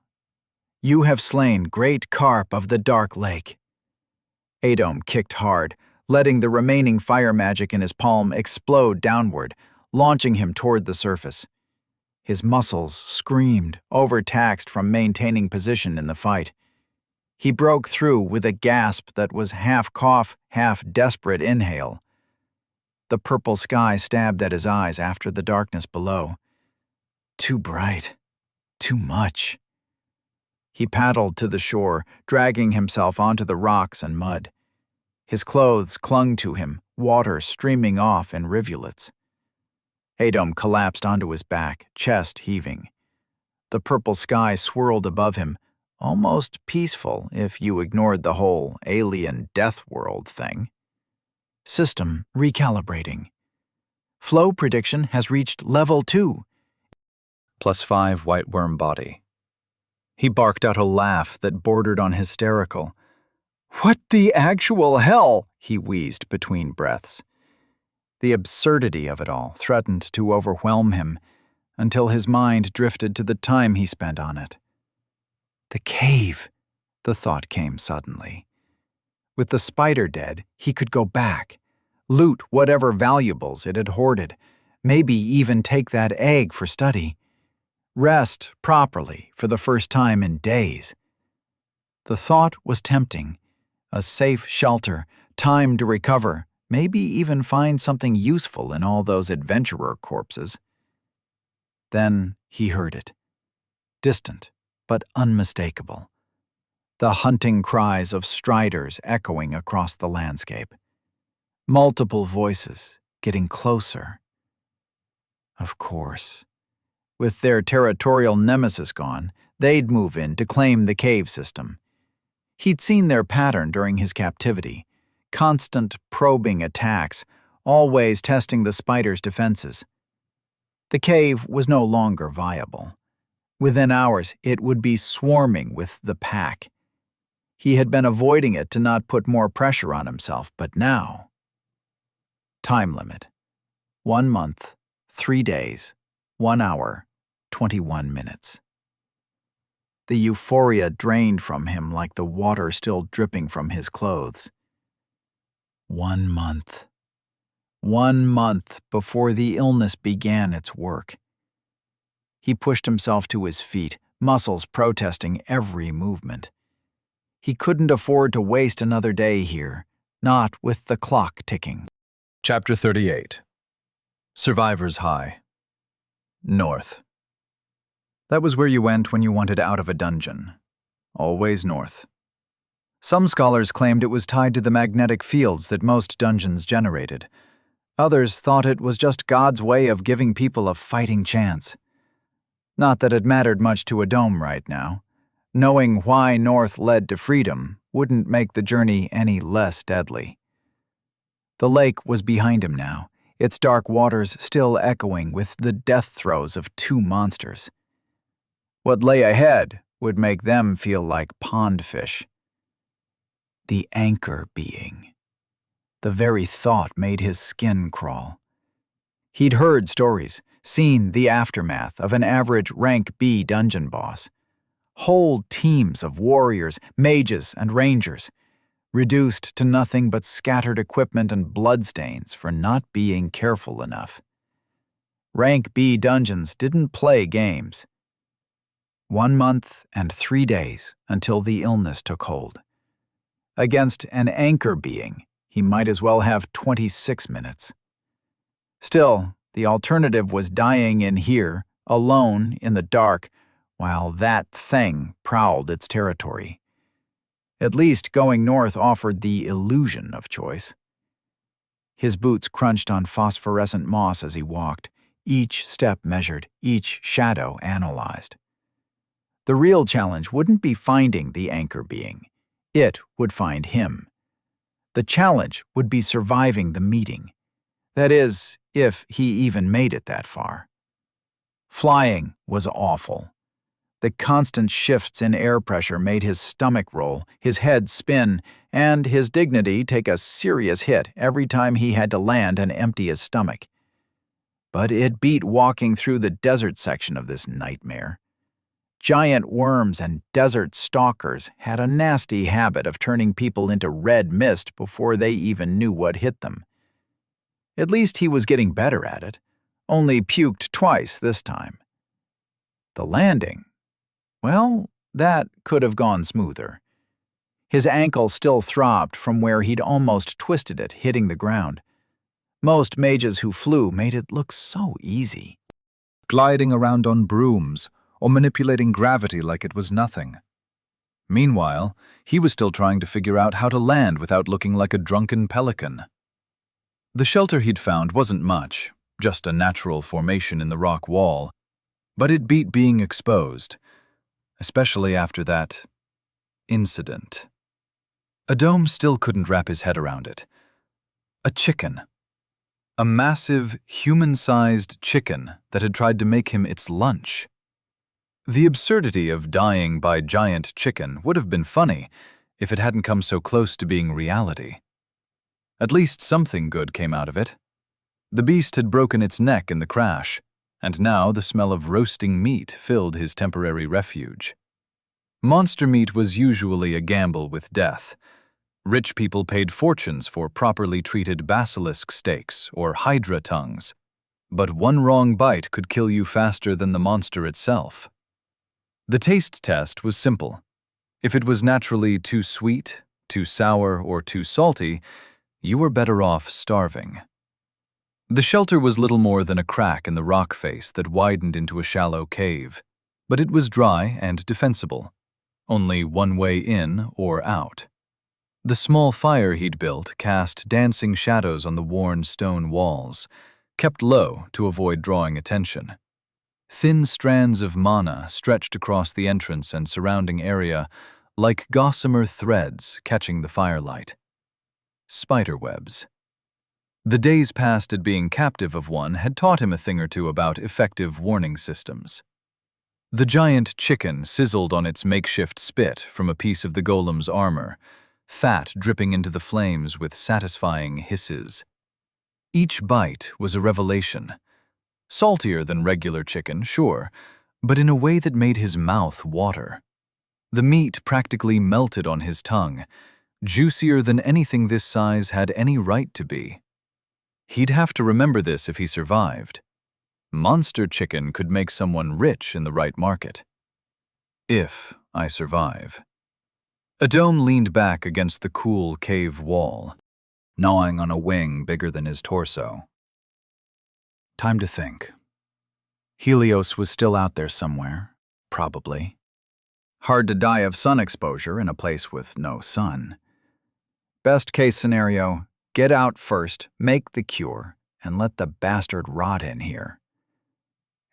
You have slain great carp of the dark lake. Adome kicked hard, letting the remaining fire magic in his palm explode downward, launching him toward the surface. His muscles screamed, overtaxed from maintaining position in the fight. He broke through with a gasp that was half cough, half desperate inhale. The purple sky stabbed at his eyes after the darkness below. Too bright. Too much. He paddled to the shore, dragging himself onto the rocks and mud. His clothes clung to him, water streaming off in rivulets. Adome collapsed onto his back, chest heaving. The purple sky swirled above him, almost peaceful if you ignored the whole alien death world thing. System recalibrating. Flow prediction has reached level 2. +5 white worm body. He barked out a laugh that bordered on hysterical. "What the actual hell?" he wheezed between breaths. The absurdity of it all threatened to overwhelm him until his mind drifted to the time he spent on it. The cave, the thought came suddenly. With the spider dead, he could go back, loot whatever valuables it had hoarded, maybe even take that egg for study. Rest properly for the first time in days. The thought was tempting. A safe shelter, time to recover, maybe even find something useful in all those adventurer corpses. Then he heard it. Distant, but unmistakable. The hunting cries of striders echoing across the landscape. Multiple voices getting closer. Of course. With their territorial nemesis gone, they'd move in to claim the cave system. He'd seen their pattern during his captivity. Constant probing attacks, always testing the spider's defenses. The cave was no longer viable. Within hours, it would be swarming with the pack. He had been avoiding it to not put more pressure on himself, but now... Time limit. 1 month, 3 days, 1 hour, 21 minutes. The euphoria drained from him like the water still dripping from his clothes. 1 month. 1 month before the illness began its work. He pushed himself to his feet, muscles protesting every movement. He couldn't afford to waste another day here, not with the clock ticking. Chapter 38. Survivor's High. North. That was where you went when you wanted out of a dungeon. Always north. Some scholars claimed it was tied to the magnetic fields that most dungeons generated. Others thought it was just God's way of giving people a fighting chance. Not that it mattered much to a dome right now. Knowing why north led to freedom wouldn't make the journey any less deadly. The lake was behind him now, its dark waters still echoing with the death throes of 2 monsters. What lay ahead would make them feel like pond fish. The anchor being. The very thought made his skin crawl. He'd heard stories, seen the aftermath of an average rank B dungeon boss. Whole teams of warriors, mages, and rangers, reduced to nothing but scattered equipment and bloodstains for not being careful enough. Rank B dungeons didn't play games. 1 month and 3 days until the illness took hold. Against an anchor being, he might as well have 26 minutes. Still, the alternative was dying in here, alone in the dark, while that thing prowled its territory. At least going north offered the illusion of choice. His boots crunched on phosphorescent moss as he walked, each step measured, each shadow analyzed. The real challenge wouldn't be finding the anchor being. It would find him. The challenge would be surviving the meeting. That is, if he even made it that far. Flying was awful. The constant shifts in air pressure made his stomach roll, his head spin, and his dignity take a serious hit every time he had to land and empty his stomach. But it beat walking through the desert section of this nightmare. Giant worms and desert stalkers had a nasty habit of turning people into red mist before they even knew what hit them. At least he was getting better at it, only puked twice this time. The landing, well, that could have gone smoother. His ankle still throbbed from where he'd almost twisted it, hitting the ground. Most mages who flew made it look so easy. Gliding around on brooms, or manipulating gravity like it was nothing. Meanwhile, he was still trying to figure out how to land without looking like a drunken pelican. The shelter he'd found wasn't much, just a natural formation in the rock wall, but it beat being exposed, especially after that incident. Adom still couldn't wrap his head around it. A chicken. A massive, human-sized chicken that had tried to make him its lunch. The absurdity of dying by giant chicken would have been funny if it hadn't come so close to being reality. At least something good came out of it. The beast had broken its neck in the crash, and now the smell of roasting meat filled his temporary refuge. Monster meat was usually a gamble with death. Rich people paid fortunes for properly treated basilisk steaks or hydra tongues, but one wrong bite could kill you faster than the monster itself. The taste test was simple. If it was naturally too sweet, too sour, or too salty, you were better off starving. The shelter was little more than a crack in the rock face that widened into a shallow cave, but it was dry and defensible. Only one way in or out. The small fire he'd built cast dancing shadows on the worn stone walls, kept low to avoid drawing attention. Thin strands of mana stretched across the entrance and surrounding area like gossamer threads catching the firelight. Spiderwebs. The days passed at being captive of one had taught him a thing or two about effective warning systems. The giant chicken sizzled on its makeshift spit from a piece of the golem's armor, fat dripping into the flames with satisfying hisses. Each bite was a revelation. Saltier than regular chicken, sure, but in a way that made his mouth water. The meat practically melted on his tongue, juicier than anything this size had any right to be. He'd have to remember this if he survived. Monster chicken could make someone rich in the right market. If I survive. Adom leaned back against the cool cave wall, gnawing on a wing bigger than his torso. Time to think. Helios was still out there somewhere, probably. Hard to die of sun exposure in a place with no sun. Best case scenario, get out first, make the cure, and let the bastard rot in here.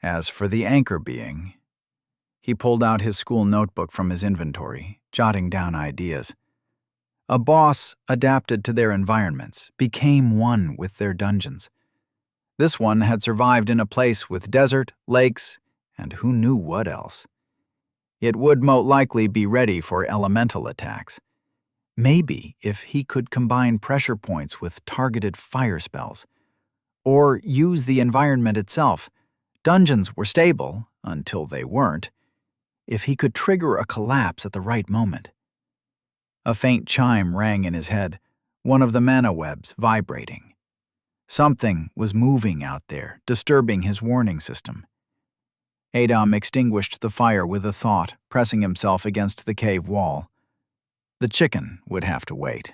As for the anchor being, he pulled out his school notebook from his inventory, jotting down ideas. A boss adapted to their environments, became one with their dungeons. This one had survived in a place with desert, lakes, and who knew what else. It would most likely be ready for elemental attacks. Maybe if he could combine pressure points with targeted fire spells, or use the environment itself. Dungeons were stable, until they weren't, if he could trigger a collapse at the right moment. A faint chime rang in his head, one of the mana webs vibrating. Something was moving out there, disturbing his warning system. Adom extinguished the fire with a thought, pressing himself against the cave wall. The chicken would have to wait.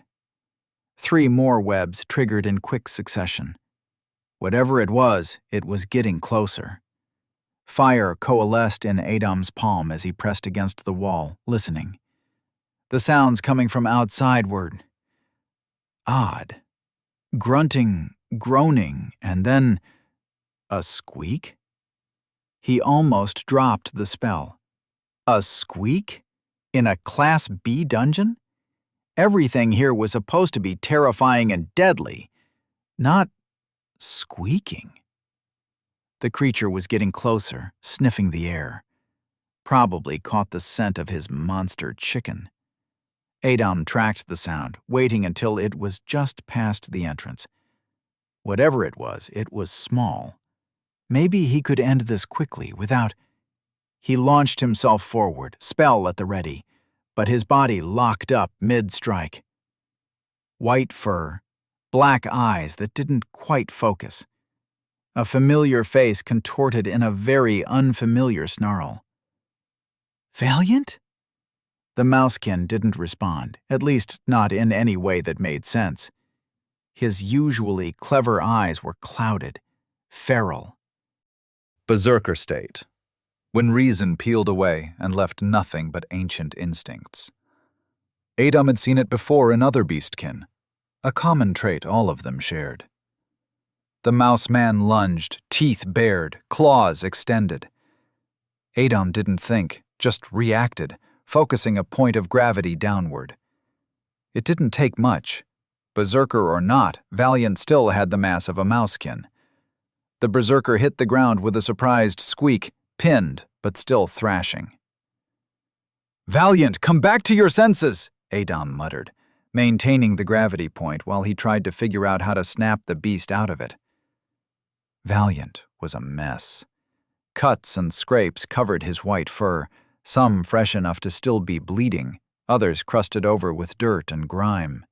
3 more webs triggered in quick succession. Whatever it was getting closer. Fire coalesced in Adom's palm as he pressed against the wall, listening. The sounds coming from outside were odd. Grunting, groaning, and then a squeak? He almost dropped the spell. A squeak? In a Class B dungeon? Everything here was supposed to be terrifying and deadly, not squeaking. The creature was getting closer, sniffing the air. Probably caught the scent of his monster chicken. Adom tracked the sound, waiting until it was just past the entrance. Whatever it was small. Maybe he could end this quickly without... He launched himself forward, spell at the ready, but his body locked up mid-strike. White fur, black eyes that didn't quite focus. A familiar face contorted in a very unfamiliar snarl. Valiant? The mousekin didn't respond, at least not in any way that made sense. His usually clever eyes were clouded, feral. Berserker state, when reason peeled away and left nothing but ancient instincts. Adom had seen it before in other beastkin, a common trait all of them shared. The mouse man lunged, teeth bared, claws extended. Adom didn't think, just reacted, focusing a point of gravity downward. It didn't take much, Berserker or not, Valiant still had the mass of a mousekin. The berserker hit the ground with a surprised squeak, pinned, but still thrashing. "Valiant, come back to your senses!" Adam muttered, maintaining the gravity point while he tried to figure out how to snap the beast out of it. Valiant was a mess. Cuts and scrapes covered his white fur, some fresh enough to still be bleeding, others crusted over with dirt and grime.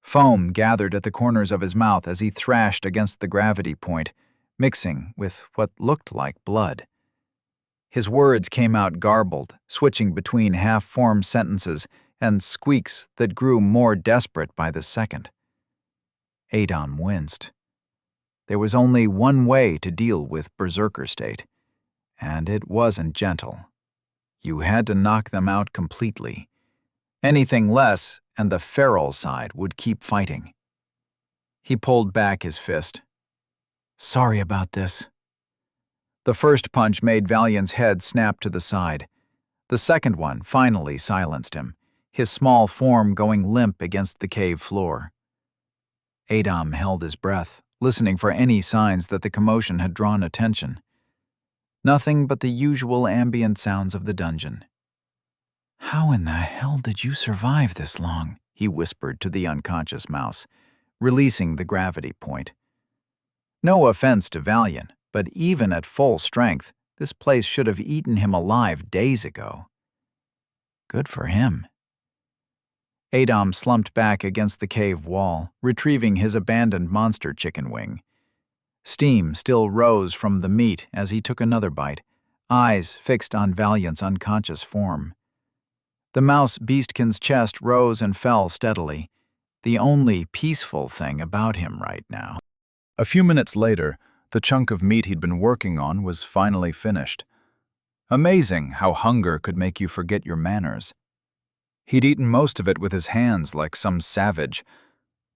Foam gathered at the corners of his mouth as he thrashed against the gravity point, mixing with what looked like blood. His words came out garbled, switching between half-formed sentences and squeaks that grew more desperate by the second. Adam winced. There was only one way to deal with berserker state, and it wasn't gentle. You had to knock them out completely. Anything less, and the feral side would keep fighting. He pulled back his fist. "Sorry about this." The first punch made Valiant's head snap to the side. The second one finally silenced him, his small form going limp against the cave floor. Adam held his breath, listening for any signs that the commotion had drawn attention. Nothing but the usual ambient sounds of the dungeon. "How in the hell did you survive this long?" he whispered to the unconscious mouse, releasing the gravity point. No offense to Valiant, but even at full strength, this place should have eaten him alive days ago. Good for him. Adam slumped back against the cave wall, retrieving his abandoned monster chicken wing. Steam still rose from the meat as he took another bite, eyes fixed on Valiant's unconscious form. The mouse beastkin's chest rose and fell steadily, the only peaceful thing about him right now. A few minutes later, the chunk of meat he'd been working on was finally finished. Amazing how hunger could make you forget your manners. He'd eaten most of it with his hands like some savage,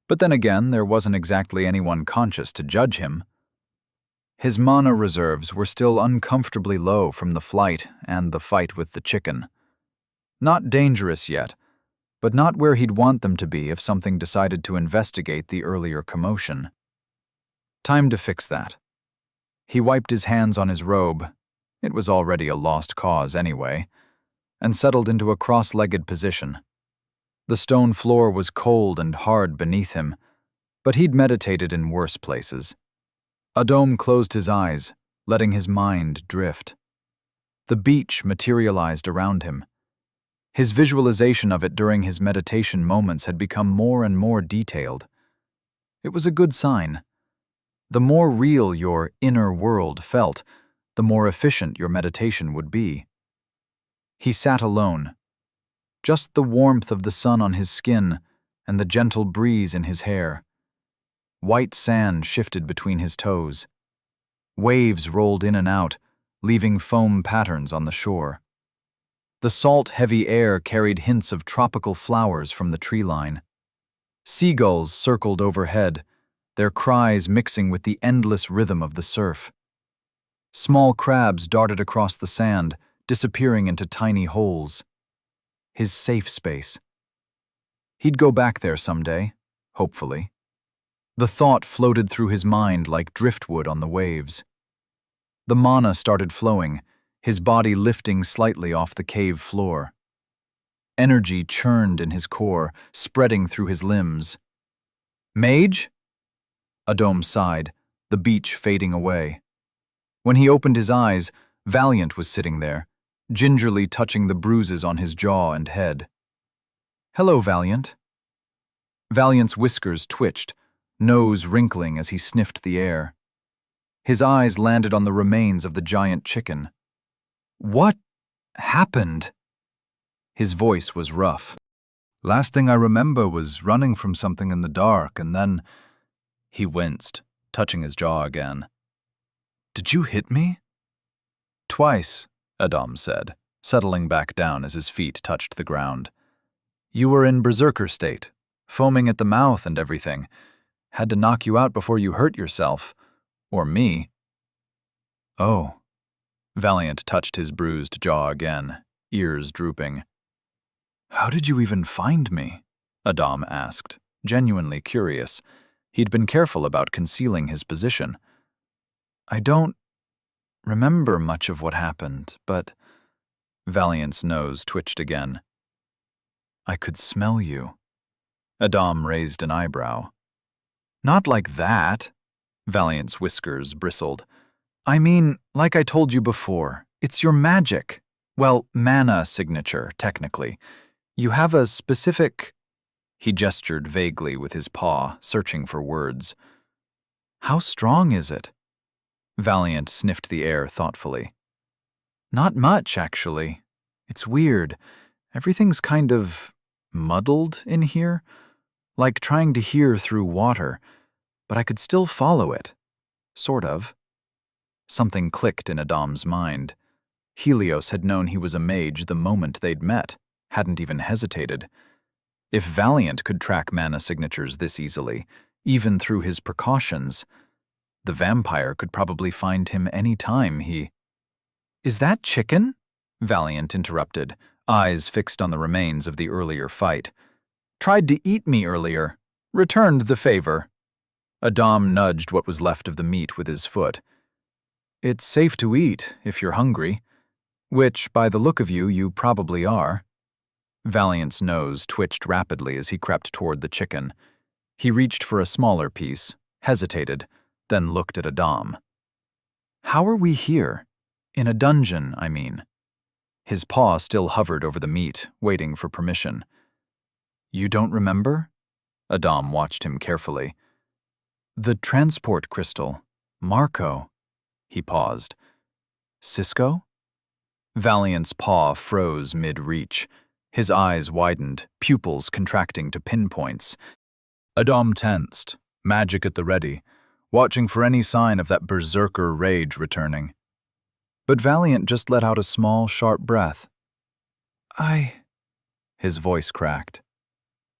but then again, there wasn't exactly anyone conscious to judge him. His mana reserves were still uncomfortably low from the flight and the fight with the chicken. Not dangerous yet, but not where he'd want them to be if something decided to investigate the earlier commotion. Time to fix that. He wiped his hands on his robe, it was already a lost cause anyway, and settled into a cross-legged position. The stone floor was cold and hard beneath him, but he'd meditated in worse places. Adam closed his eyes, letting his mind drift. The beach materialized around him. His visualization of it during his meditation moments had become more and more detailed. It was a good sign. The more real your inner world felt, the more efficient your meditation would be. He sat alone. Just the warmth of the sun on his skin and the gentle breeze in his hair. White sand shifted between his toes. Waves rolled in and out, leaving foam patterns on the shore. The salt, heavy air carried hints of tropical flowers from the tree line. Seagulls circled overhead, their cries mixing with the endless rhythm of the surf. Small crabs darted across the sand, disappearing into tiny holes. His safe space. He'd go back there someday, hopefully. The thought floated through his mind like driftwood on the waves. The mana started flowing, his body lifting slightly off the cave floor. Energy churned in his core, spreading through his limbs. "Mage?" Adam sighed, the beach fading away. When he opened his eyes, Valiant was sitting there, gingerly touching the bruises on his jaw and head. "Hello, Valiant." Valiant's whiskers twitched, nose wrinkling as he sniffed the air. His eyes landed on the remains of the giant chicken. "What happened?" His voice was rough. "Last thing I remember was running from something in the dark, and then—" He winced, touching his jaw again. "Did you hit me?" "Twice," Adam said, settling back down as his feet touched the ground. "You were in berserker state, foaming at the mouth and everything. Had to knock you out before you hurt yourself. Or me." "Oh." Valiant touched his bruised jaw again, ears drooping. "How did you even find me?" Adam asked, genuinely curious. He'd been careful about concealing his position. I don't remember much of what happened, but Valiant's nose twitched again. I could smell you. Adam raised an eyebrow. Not like that. Valiant's whiskers bristled. I mean, like I told you before, it's your magic. Well, mana signature, technically. You have a specific... He gestured vaguely with his paw, searching for words. How strong is it? Valiant sniffed the air thoughtfully. Not much, actually. It's weird. Everything's kind of muddled in here, like trying to hear through water, but I could still follow it. Sort of. Something clicked in Adam's mind. Helios had known he was a mage the moment they'd met, hadn't even hesitated. If Valiant could track mana signatures this easily, even through his precautions, the vampire could probably find him any time he... Is that chicken? Valiant interrupted, eyes fixed on the remains of the earlier fight. Tried to eat me earlier. Returned the favor. Adam nudged what was left of the meat with his foot. It's safe to eat if you're hungry, which, by the look of you, you probably are. Valiant's nose twitched rapidly as he crept toward the chicken. He reached for a smaller piece, hesitated, then looked at Adam. How are we here? In a dungeon, I mean. His paw still hovered over the meat, waiting for permission. You don't remember? Adam watched him carefully. The transport crystal. Marco. He paused. Cisco? Valiant's paw froze mid-reach. His eyes widened, pupils contracting to pinpoints. Adam tensed, magic at the ready, watching for any sign of that berserker rage returning. But Valiant just let out a small, sharp breath. His voice cracked.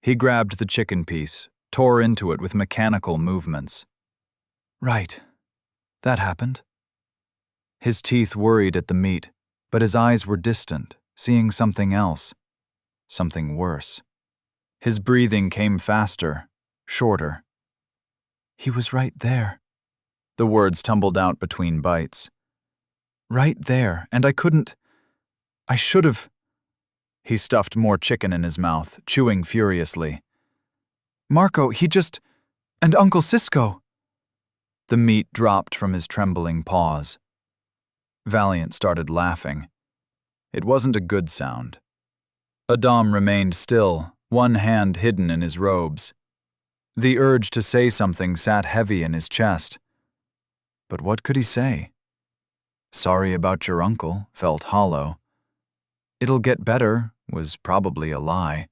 He grabbed the chicken piece, tore into it with mechanical movements. Right. That happened. His teeth worried at the meat, but his eyes were distant, seeing something else. Something worse. His breathing came faster, shorter. He was right there. The words tumbled out between bites. Right there, and I couldn't... I should have... He stuffed more chicken in his mouth, chewing furiously. Marco, he just... And Uncle Cisco. The meat dropped from his trembling paws. Valiant started laughing. It wasn't a good sound. Adam remained still, one hand hidden in his robes. The urge to say something sat heavy in his chest. But what could he say? Sorry about your uncle felt hollow. It'll get better was probably a lie.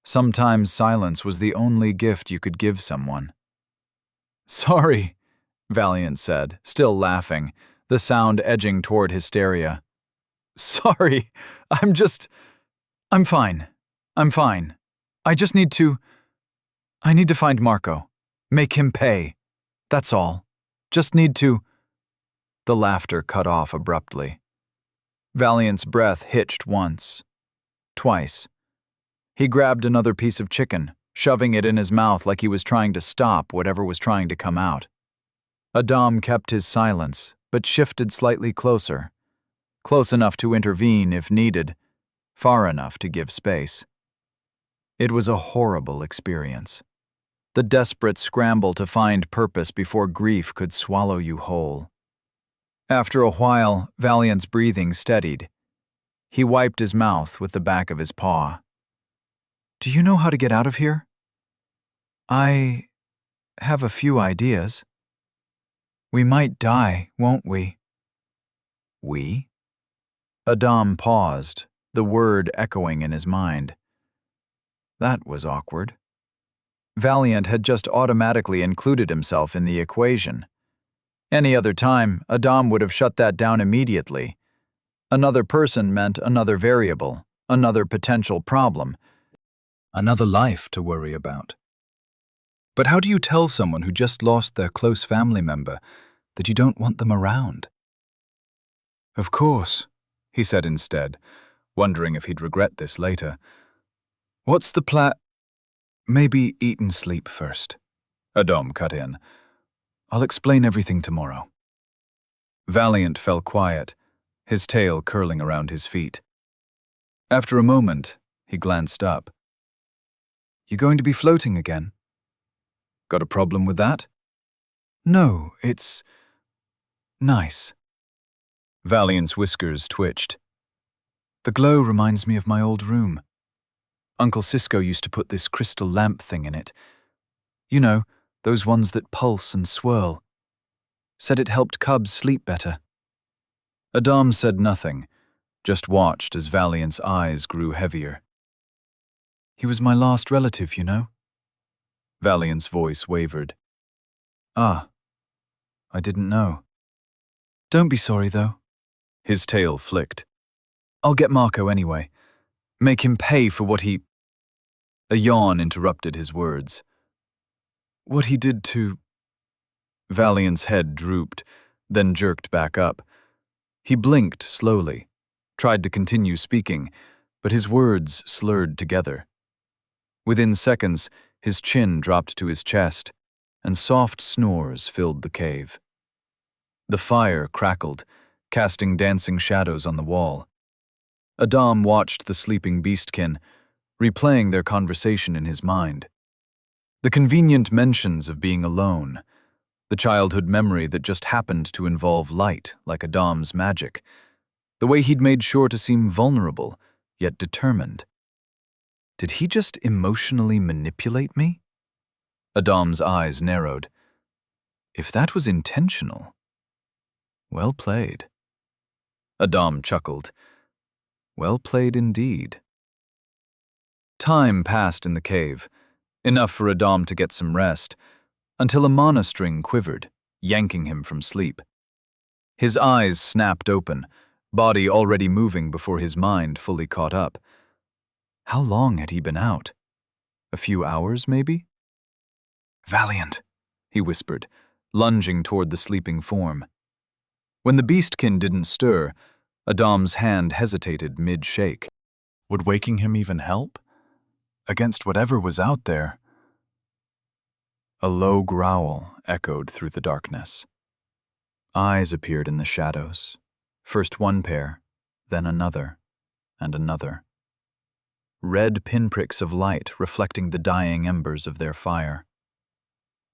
Sometimes silence was the only gift you could give someone. Sorry, Valiant said, still laughing, the sound edging toward hysteria. Sorry, I'm fine. I'm fine. I need to find Marco. Make him pay. That's all. Just need to... The laughter cut off abruptly. Valiant's breath hitched once. Twice. He grabbed another piece of chicken, shoving it in his mouth like he was trying to stop whatever was trying to come out. Adam kept his silence, but shifted slightly closer. Close enough to intervene if needed, far enough to give space. It was a horrible experience. The desperate scramble to find purpose before grief could swallow you whole. After a while, Valiant's breathing steadied. He wiped his mouth with the back of his paw. Do you know how to get out of here? I have a few ideas. We might die, won't we? We? Adam paused, the word echoing in his mind. That was awkward. Valiant had just automatically included himself in the equation. Any other time, Adam would have shut that down immediately. Another person meant another variable, another potential problem, another life to worry about. But how do you tell someone who just lost their close family member that you don't want them around? Of course, he said instead, wondering if he'd regret this later. What's the Maybe eat and sleep first. Adam cut in. I'll explain everything tomorrow. Valiant fell quiet, his tail curling around his feet. After a moment, he glanced up. You going to be floating again? Got a problem with that? No, it's nice. Valiant's whiskers twitched. The glow reminds me of my old room. Uncle Cisco used to put this crystal lamp thing in it. You know, those ones that pulse and swirl. Said it helped cubs sleep better. Adam said nothing, just watched as Valiant's eyes grew heavier. He was my last relative, you know? Valiant's voice wavered. Ah, I didn't know. Don't be sorry, though. His tail flicked. I'll get Marco anyway. Make him pay for what he... A yawn interrupted his words. What he did to... Valiant's head drooped, then jerked back up. He blinked slowly, tried to continue speaking, but his words slurred together. Within seconds, his chin dropped to his chest, and soft snores filled the cave. The fire crackled, casting dancing shadows on the wall. Adam watched the sleeping beastkin, replaying their conversation in his mind. The convenient mentions of being alone, the childhood memory that just happened to involve light like Adam's magic, the way he'd made sure to seem vulnerable, yet determined. Did he just emotionally manipulate me? Adam's eyes narrowed. If that was intentional, well played. Adam chuckled. Well played indeed. Time passed in the cave, enough for Adam to get some rest, until a mana string quivered, yanking him from sleep. His eyes snapped open, body already moving before his mind fully caught up. How long had he been out? A few hours, maybe? Valiant, he whispered, lunging toward the sleeping form. When the beastkin didn't stir, Adam's hand hesitated mid-shake. Would waking him even help? Against whatever was out there? A low growl echoed through the darkness. Eyes appeared in the shadows. First one pair, then another, and another. Red pinpricks of light reflecting the dying embers of their fire.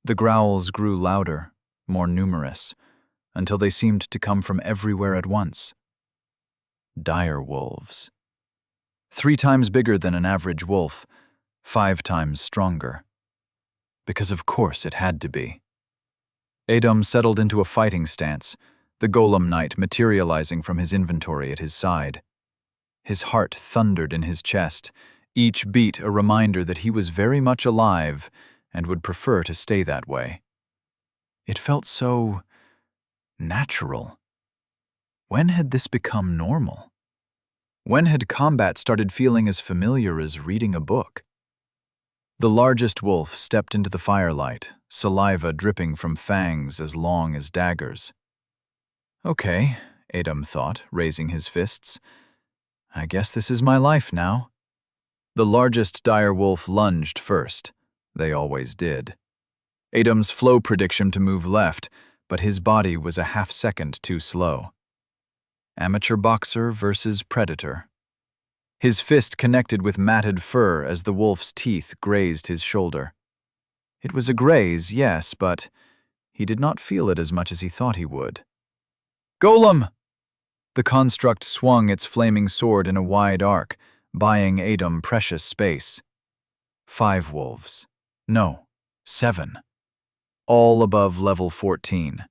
The growls grew louder, more numerous, until they seemed to come from everywhere at once. Dire wolves. 3 times bigger than an average wolf, 5 times stronger. Because of course it had to be. Adam settled into a fighting stance, the golem knight materializing from his inventory at his side. His heart thundered in his chest, each beat a reminder that he was very much alive and would prefer to stay that way. It felt so natural. When had this become normal? When had combat started feeling as familiar as reading a book? The largest wolf stepped into the firelight, saliva dripping from fangs as long as daggers. Okay, Adam thought, raising his fists. I guess this is my life now. The largest dire wolf lunged first. They always did. Adam's flow prediction to move left, but his body was a half-second too slow. Amateur boxer versus predator. His fist connected with matted fur as the wolf's teeth grazed his shoulder. It was a graze, yes, but he did not feel it as much as he thought he would. Golem! The construct swung its flaming sword in a wide arc, buying Adam precious space. 5 wolves. No, 7. All above level 14.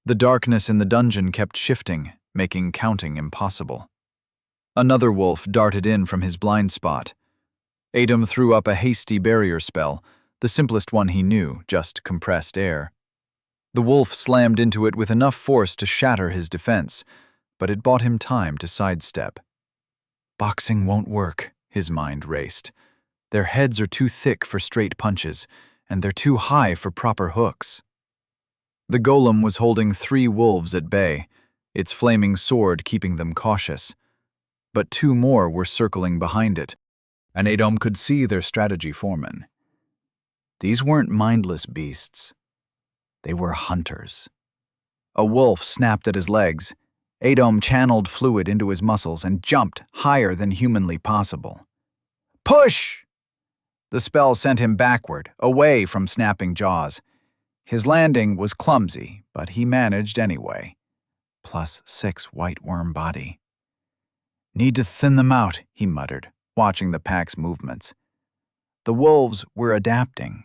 The darkness in the dungeon kept shifting, making counting impossible. Another wolf darted in from his blind spot. Adam threw up a hasty barrier spell, the simplest one he knew, just compressed air. The wolf slammed into it with enough force to shatter his defense, but it bought him time to sidestep. Boxing won't work, his mind raced. Their heads are too thick for straight punches, and they're too high for proper hooks. The golem was holding 3 wolves at bay, its flaming sword keeping them cautious. But 2 more were circling behind it, and Adam could see their strategy forming. These weren't mindless beasts. They were hunters. A wolf snapped at his legs. Adom channeled fluid into his muscles and jumped higher than humanly possible. Push! The spell sent him backward, away from snapping jaws. His landing was clumsy, but he managed anyway. +6 white worm body. Need to thin them out, he muttered, watching the pack's movements. The wolves were adapting,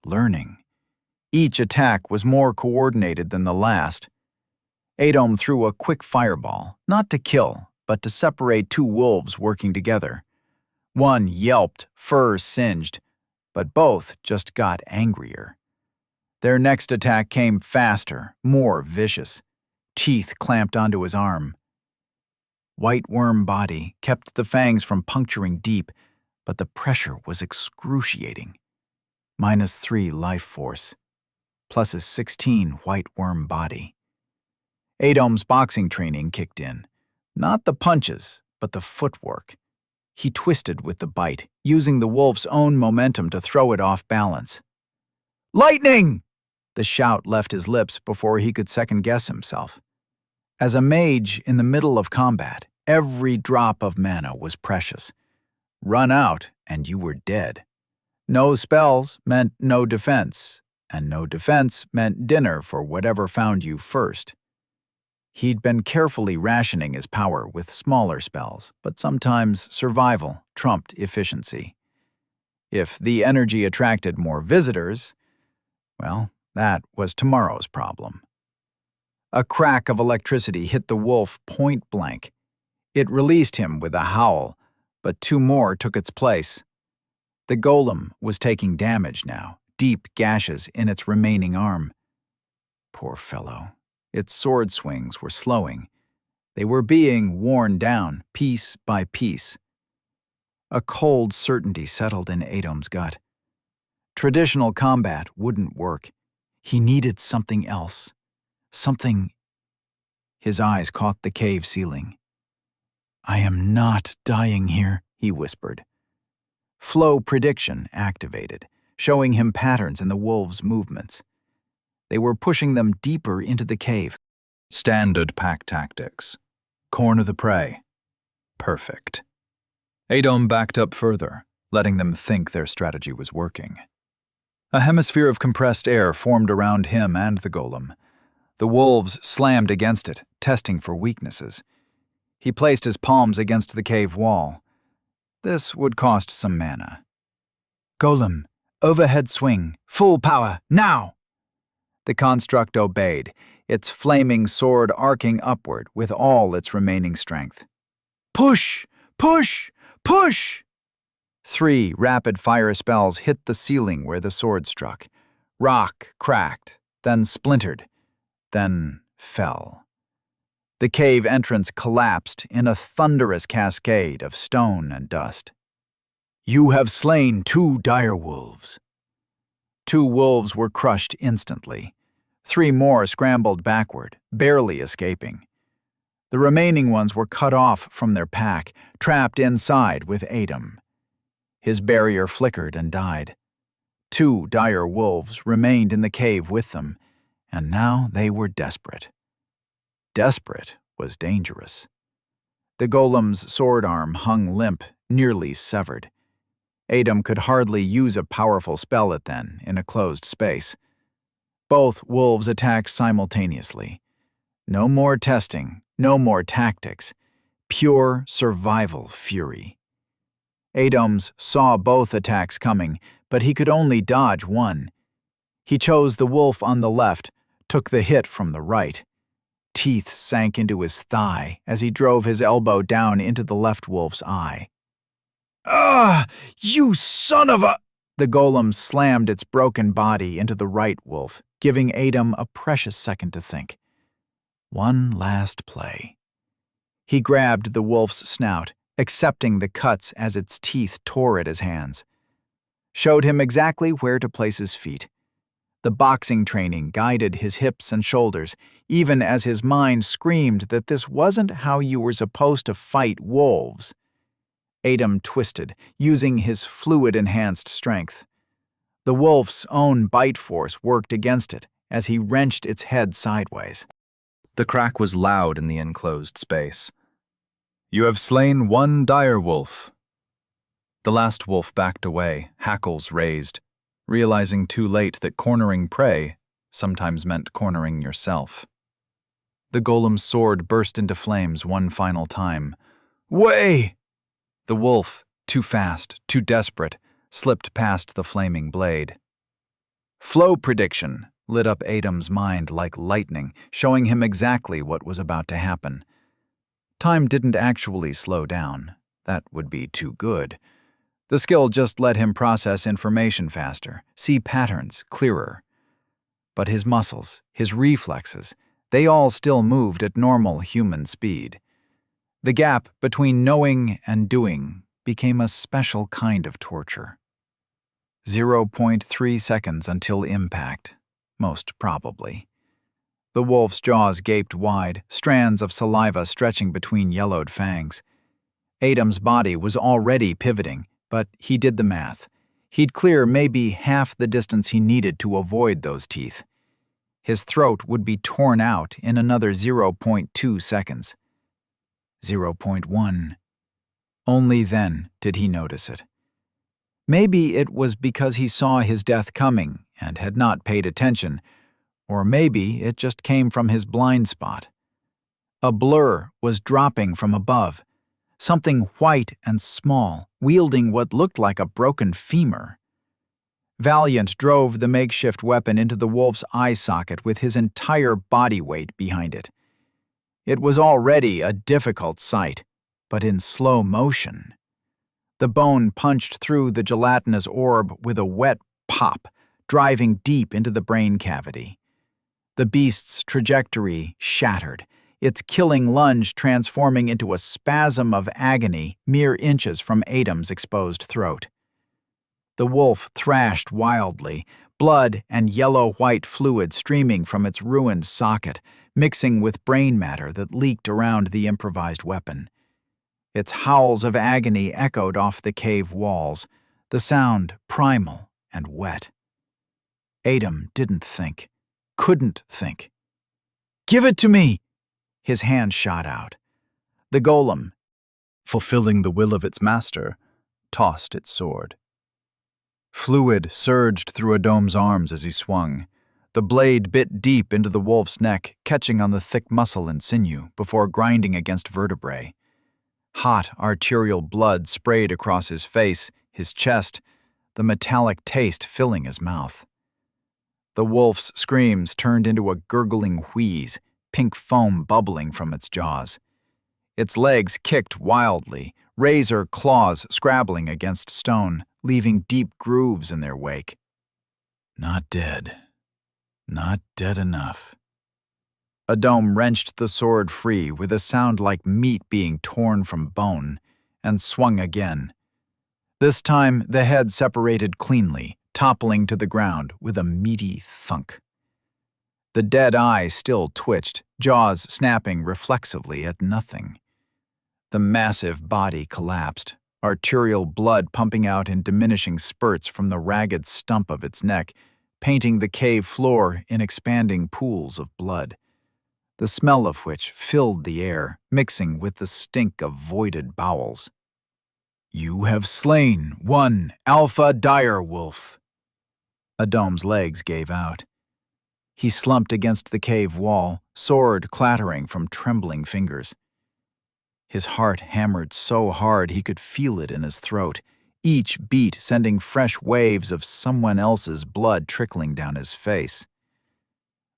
learning. Each attack was more coordinated than the last. Adom threw a quick fireball, not to kill, but to separate two wolves working together. One yelped, fur singed, but both just got angrier. Their next attack came faster, more vicious. Teeth clamped onto his arm. White worm body kept the fangs from puncturing deep, but the pressure was excruciating. -3 life force. +16 white worm body. Adom's boxing training kicked in. Not the punches, but the footwork. He twisted with the bite, using the wolf's own momentum to throw it off balance. Lightning! The shout left his lips before he could second-guess himself. As a mage in the middle of combat, every drop of mana was precious. Run out, and you were dead. No spells meant no defense, and no defense meant dinner for whatever found you first. He'd been carefully rationing his power with smaller spells, but sometimes survival trumped efficiency. If the energy attracted more visitors, well, that was tomorrow's problem. A crack of electricity hit the wolf point blank. It released him with a howl, but two more took its place. The golem was taking damage now, deep gashes in its remaining arm. Poor fellow. Its sword swings were slowing. They were being worn down, piece by piece. A cold certainty settled in Adom's gut. Traditional combat wouldn't work. He needed something else. Something. His eyes caught the cave ceiling. I am not dying here, he whispered. Flow prediction activated, showing him patterns in the wolves' movements. They were pushing them deeper into the cave. Standard pack tactics. Corner the prey. Perfect. Adom backed up further, letting them think their strategy was working. A hemisphere of compressed air formed around him and the golem. The wolves slammed against it, testing for weaknesses. He placed his palms against the cave wall. This would cost some mana. Golem, overhead swing, full power, now! The construct obeyed, its flaming sword arcing upward with all its remaining strength. Push! Push! Push! 3 rapid-fire spells hit the ceiling where the sword struck. Rock cracked, then splintered, then fell. The cave entrance collapsed in a thunderous cascade of stone and dust. You have slain 2 dire wolves. 2 wolves were crushed instantly. 3 more scrambled backward, barely escaping. The remaining ones were cut off from their pack, trapped inside with Adom. His barrier flickered and died. 2 dire wolves remained in the cave with them, and now they were desperate. Desperate was dangerous. The golem's sword arm hung limp, nearly severed. Adom could hardly use a powerful spell at then, in a closed space. Both wolves attacked simultaneously. No more testing, no more tactics. Pure survival fury. Adom saw both attacks coming, but he could only dodge one. He chose the wolf on the left, took the hit from the right. Teeth sank into his thigh as he drove his elbow down into the left wolf's eye. Ah, you son of a... The golem slammed its broken body into the right wolf, giving Adom a precious second to think. One last play. He grabbed the wolf's snout, accepting the cuts as its teeth tore at his hands. Showed him exactly where to place his feet. The boxing training guided his hips and shoulders, even as his mind screamed that this wasn't how you were supposed to fight wolves. Adom twisted, using his fluid-enhanced strength. The wolf's own bite force worked against it as he wrenched its head sideways. The crack was loud in the enclosed space. "You have slain one dire wolf." The last wolf backed away, hackles raised, realizing too late that cornering prey sometimes meant cornering yourself. The golem's sword burst into flames one final time. "Way!" The wolf, too fast, too desperate, slipped past the flaming blade. Flow prediction lit up Adam's mind like lightning, showing him exactly what was about to happen. Time didn't actually slow down. That would be too good. The skill just let him process information faster, see patterns clearer. But his muscles, his reflexes, they all still moved at normal human speed. The gap between knowing and doing became a special kind of torture. 0.3 seconds until impact, most probably. The wolf's jaws gaped wide, strands of saliva stretching between yellowed fangs. Adam's body was already pivoting, but he did the math. He'd clear maybe half the distance he needed to avoid those teeth. His throat would be torn out in another 0.2 seconds. 0.1. Only then did he notice it. Maybe it was because he saw his death coming and had not paid attention, or maybe it just came from his blind spot. A blur was dropping from above, something white and small, wielding what looked like a broken femur. Valiant drove the makeshift weapon into the wolf's eye socket with his entire body weight behind it. It was already a difficult sight, but in slow motion. The bone punched through the gelatinous orb with a wet pop, driving deep into the brain cavity. The beast's trajectory shattered, its killing lunge transforming into a spasm of agony mere inches from Adam's exposed throat. The wolf thrashed wildly, blood and yellow-white fluid streaming from its ruined socket, mixing with brain matter that leaked around the improvised weapon. Its howls of agony echoed off the cave walls, the sound primal and wet. Adam didn't think, couldn't think. "Give it to me!" His hand shot out. The golem, fulfilling the will of its master, tossed its sword. Fluid surged through Adom's arms as he swung. The blade bit deep into the wolf's neck, catching on the thick muscle and sinew before grinding against vertebrae. Hot arterial blood sprayed across his face, his chest, the metallic taste filling his mouth. The wolf's screams turned into a gurgling wheeze, pink foam bubbling from its jaws. Its legs kicked wildly, razor claws scrabbling against stone, leaving deep grooves in their wake. Not dead. Not dead enough. Adom wrenched the sword free with a sound like meat being torn from bone, and swung again. This time the head separated cleanly, toppling to the ground with a meaty thunk. The dead eye still twitched, jaws snapping reflexively at nothing. The massive body collapsed, arterial blood pumping out in diminishing spurts from the ragged stump of its neck, painting the cave floor in expanding pools of blood, the smell of which filled the air, mixing with the stink of voided bowels. "You have slain one alpha dire wolf." Adom's legs gave out. He slumped against the cave wall, sword clattering from trembling fingers. His heart hammered so hard he could feel it in his throat, each beat sending fresh waves of someone else's blood trickling down his face.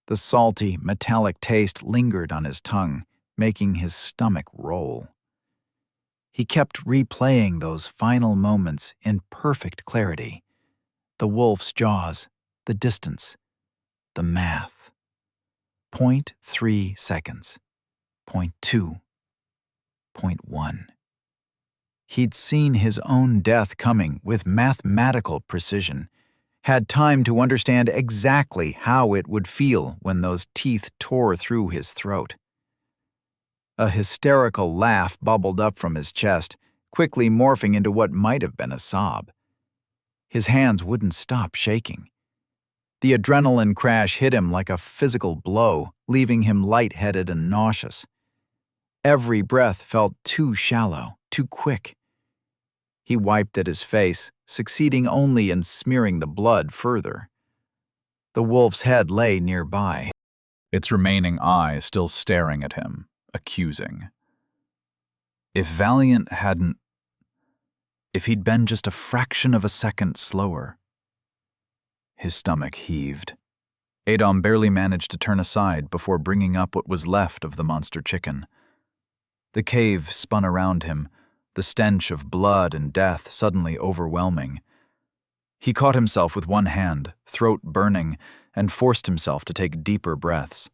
The salty, metallic taste lingered on his tongue, making his stomach roll. He kept replaying those final moments in perfect clarity. The wolf's jaws, the distance, the math. 0.3 seconds. 0.2. 0.1. He'd seen his own death coming with mathematical precision, had time to understand exactly how it would feel when those teeth tore through his throat. A hysterical laugh bubbled up from his chest, quickly morphing into what might have been a sob. His hands wouldn't stop shaking. The adrenaline crash hit him like a physical blow, leaving him lightheaded and nauseous. Every breath felt too shallow, too quick. He wiped at his face, succeeding only in smearing the blood further. The wolf's head lay nearby, its remaining eye still staring at him, accusing. If Valiant hadn't... If he'd been just a fraction of a second slower... His stomach heaved. Adom barely managed to turn aside before bringing up what was left of the monster chicken. The cave spun around him, the stench of blood and death suddenly overwhelming. He caught himself with one hand, throat burning, and forced himself to take deeper breaths.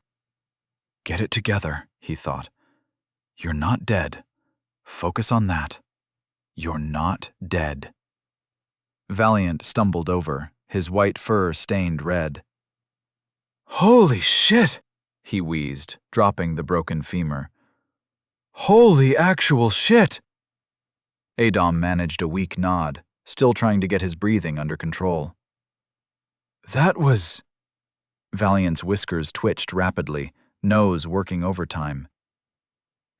Get it together, he thought. You're not dead. Focus on that. You're not dead. Valiant stumbled over, his white fur stained red. Holy shit, he wheezed, dropping the broken femur. Holy actual shit! Adom managed a weak nod, still trying to get his breathing under control. That was... Valiant's whiskers twitched rapidly, nose working overtime.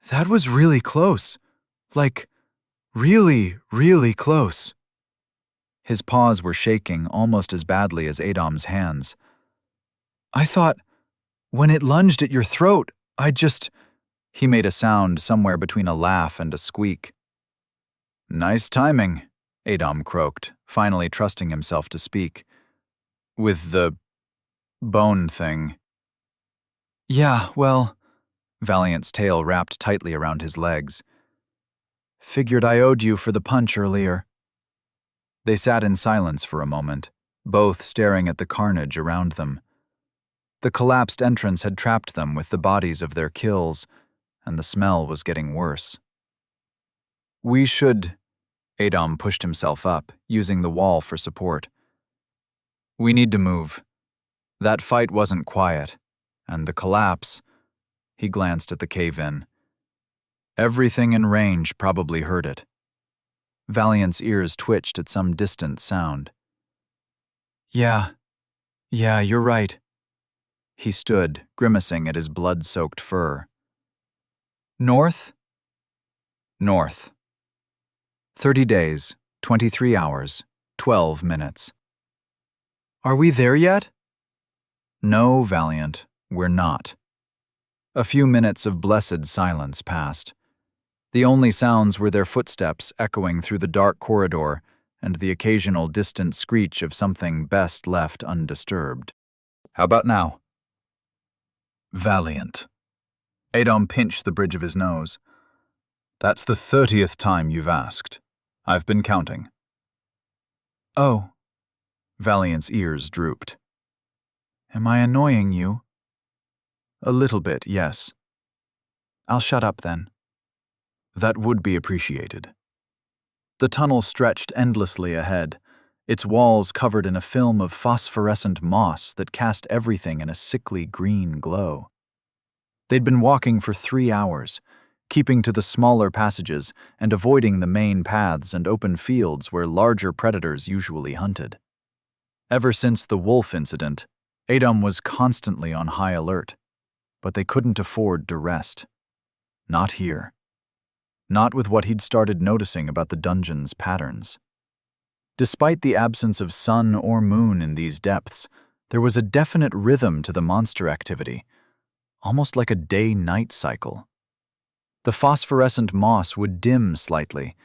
That was really close. Like, really, really close. His paws were shaking almost as badly as Adom's hands. I thought, when it lunged at your throat, I just... He made a sound somewhere between a laugh and a squeak. Nice timing, Adom croaked, finally trusting himself to speak. With the... bone thing. Yeah, well... Valiant's tail wrapped tightly around his legs. Figured I owed you for the punch earlier. They sat in silence for a moment, both staring at the carnage around them. The collapsed entrance had trapped them with the bodies of their kills, and the smell was getting worse. We should... Adom pushed himself up, using the wall for support. We need to move. That fight wasn't quiet, and the collapse... He glanced at the cave-in. Everything in range probably heard it. Valiant's ears twitched at some distant sound. Yeah, you're right. He stood, grimacing at his blood-soaked fur. North? North. 30 days, 23 hours, 12 minutes. Are we there yet? No, Valiant, we're not. A few minutes of blessed silence passed. The only sounds were their footsteps echoing through the dark corridor and the occasional distant screech of something best left undisturbed. How about now? Valiant. Adom pinched the bridge of his nose. That's the 30th time you've asked. I've been counting. Oh. Valiant's ears drooped. Am I annoying you? A little bit, yes. I'll shut up then. That would be appreciated. The tunnel stretched endlessly ahead, its walls covered in a film of phosphorescent moss that cast everything in a sickly green glow. They'd been walking for 3 hours, keeping to the smaller passages and avoiding the main paths and open fields where larger predators usually hunted. Ever since the wolf incident, Adom was constantly on high alert, but they couldn't afford to rest. Not here. Not with what he'd started noticing about the dungeon's patterns. Despite the absence of sun or moon in these depths, there was a definite rhythm to the monster activity, almost like a day-night cycle. The phosphorescent moss would dim slightly,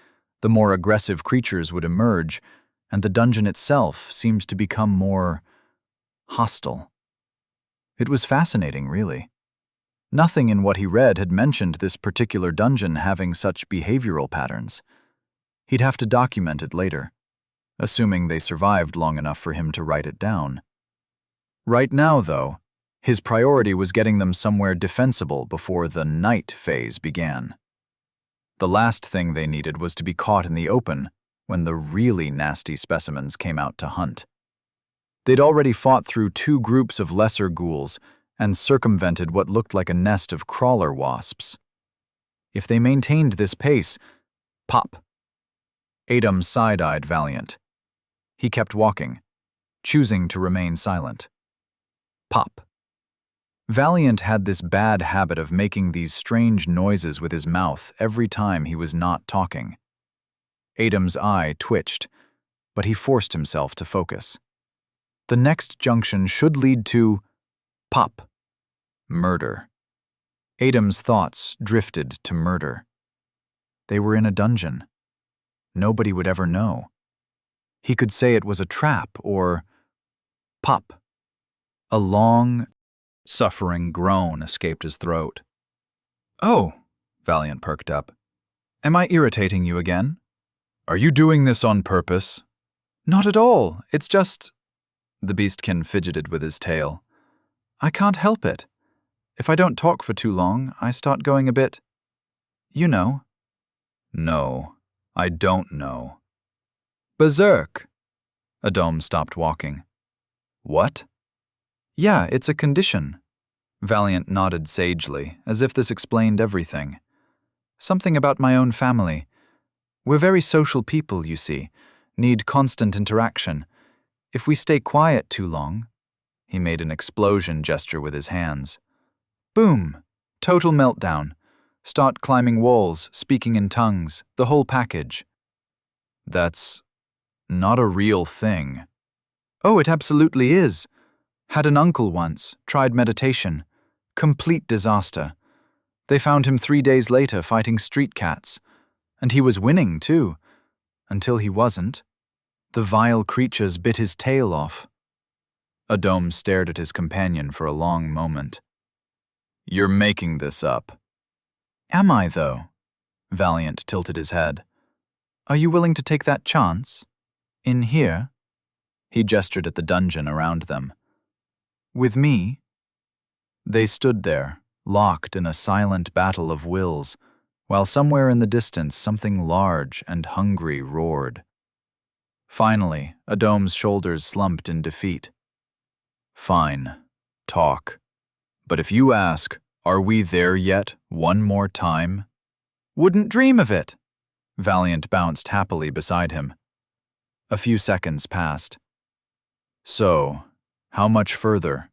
the more aggressive creatures would emerge, and the dungeon itself seemed to become more hostile. It was fascinating, really. Nothing in what he read had mentioned this particular dungeon having such behavioral patterns. He'd have to document it later, assuming they survived long enough for him to write it down. Right now, though, his priority was getting them somewhere defensible before the night phase began. The last thing they needed was to be caught in the open when the really nasty specimens came out to hunt. They'd already fought through 2 groups of lesser ghouls and circumvented what looked like a nest of crawler wasps. If they maintained this pace, pop. Adom side-eyed Valiant. He kept walking, choosing to remain silent. Pop. Valiant had this bad habit of making these strange noises with his mouth every time he was not talking. Adam's eye twitched, but he forced himself to focus. The next junction should lead to pop. Murder. Adam's thoughts drifted to murder. They were in a dungeon. Nobody would ever know. He could say it was a trap or pop. A long, suffering groan escaped his throat. "Oh," Valiant perked up. "Am I irritating you again?" "Are you doing this on purpose?" "Not at all. It's just—" The beastkin fidgeted with his tail. "I can't help it. If I don't talk for too long, I start going a bit— you know." "No, I don't know." "Berserk." Adam stopped walking. "What?" "Yeah, it's a condition." Valiant nodded sagely, as if this explained everything. "Something about my own family. We're very social people, you see, need constant interaction. If we stay quiet too long—" He made an explosion gesture with his hands. "Boom! Total meltdown. Start climbing walls, speaking in tongues, the whole package." "That's not a real thing." "Oh, it absolutely is. Had an uncle once, tried meditation. Complete disaster. They found him 3 days later fighting street cats. And he was winning, too. Until he wasn't. The vile creatures bit his tail off." Adam stared at his companion for a long moment. "You're making this up." "Am I, though?" Valiant tilted his head. "Are you willing to take that chance? In here?" He gestured at the dungeon around them. "With me?" They stood there, locked in a silent battle of wills, while somewhere in the distance something large and hungry roared. Finally, Adam's shoulders slumped in defeat. "Fine, talk. But if you ask, are we there yet, one more time?" "Wouldn't dream of it." Valiant bounced happily beside him. A few seconds passed. "So, how much further?"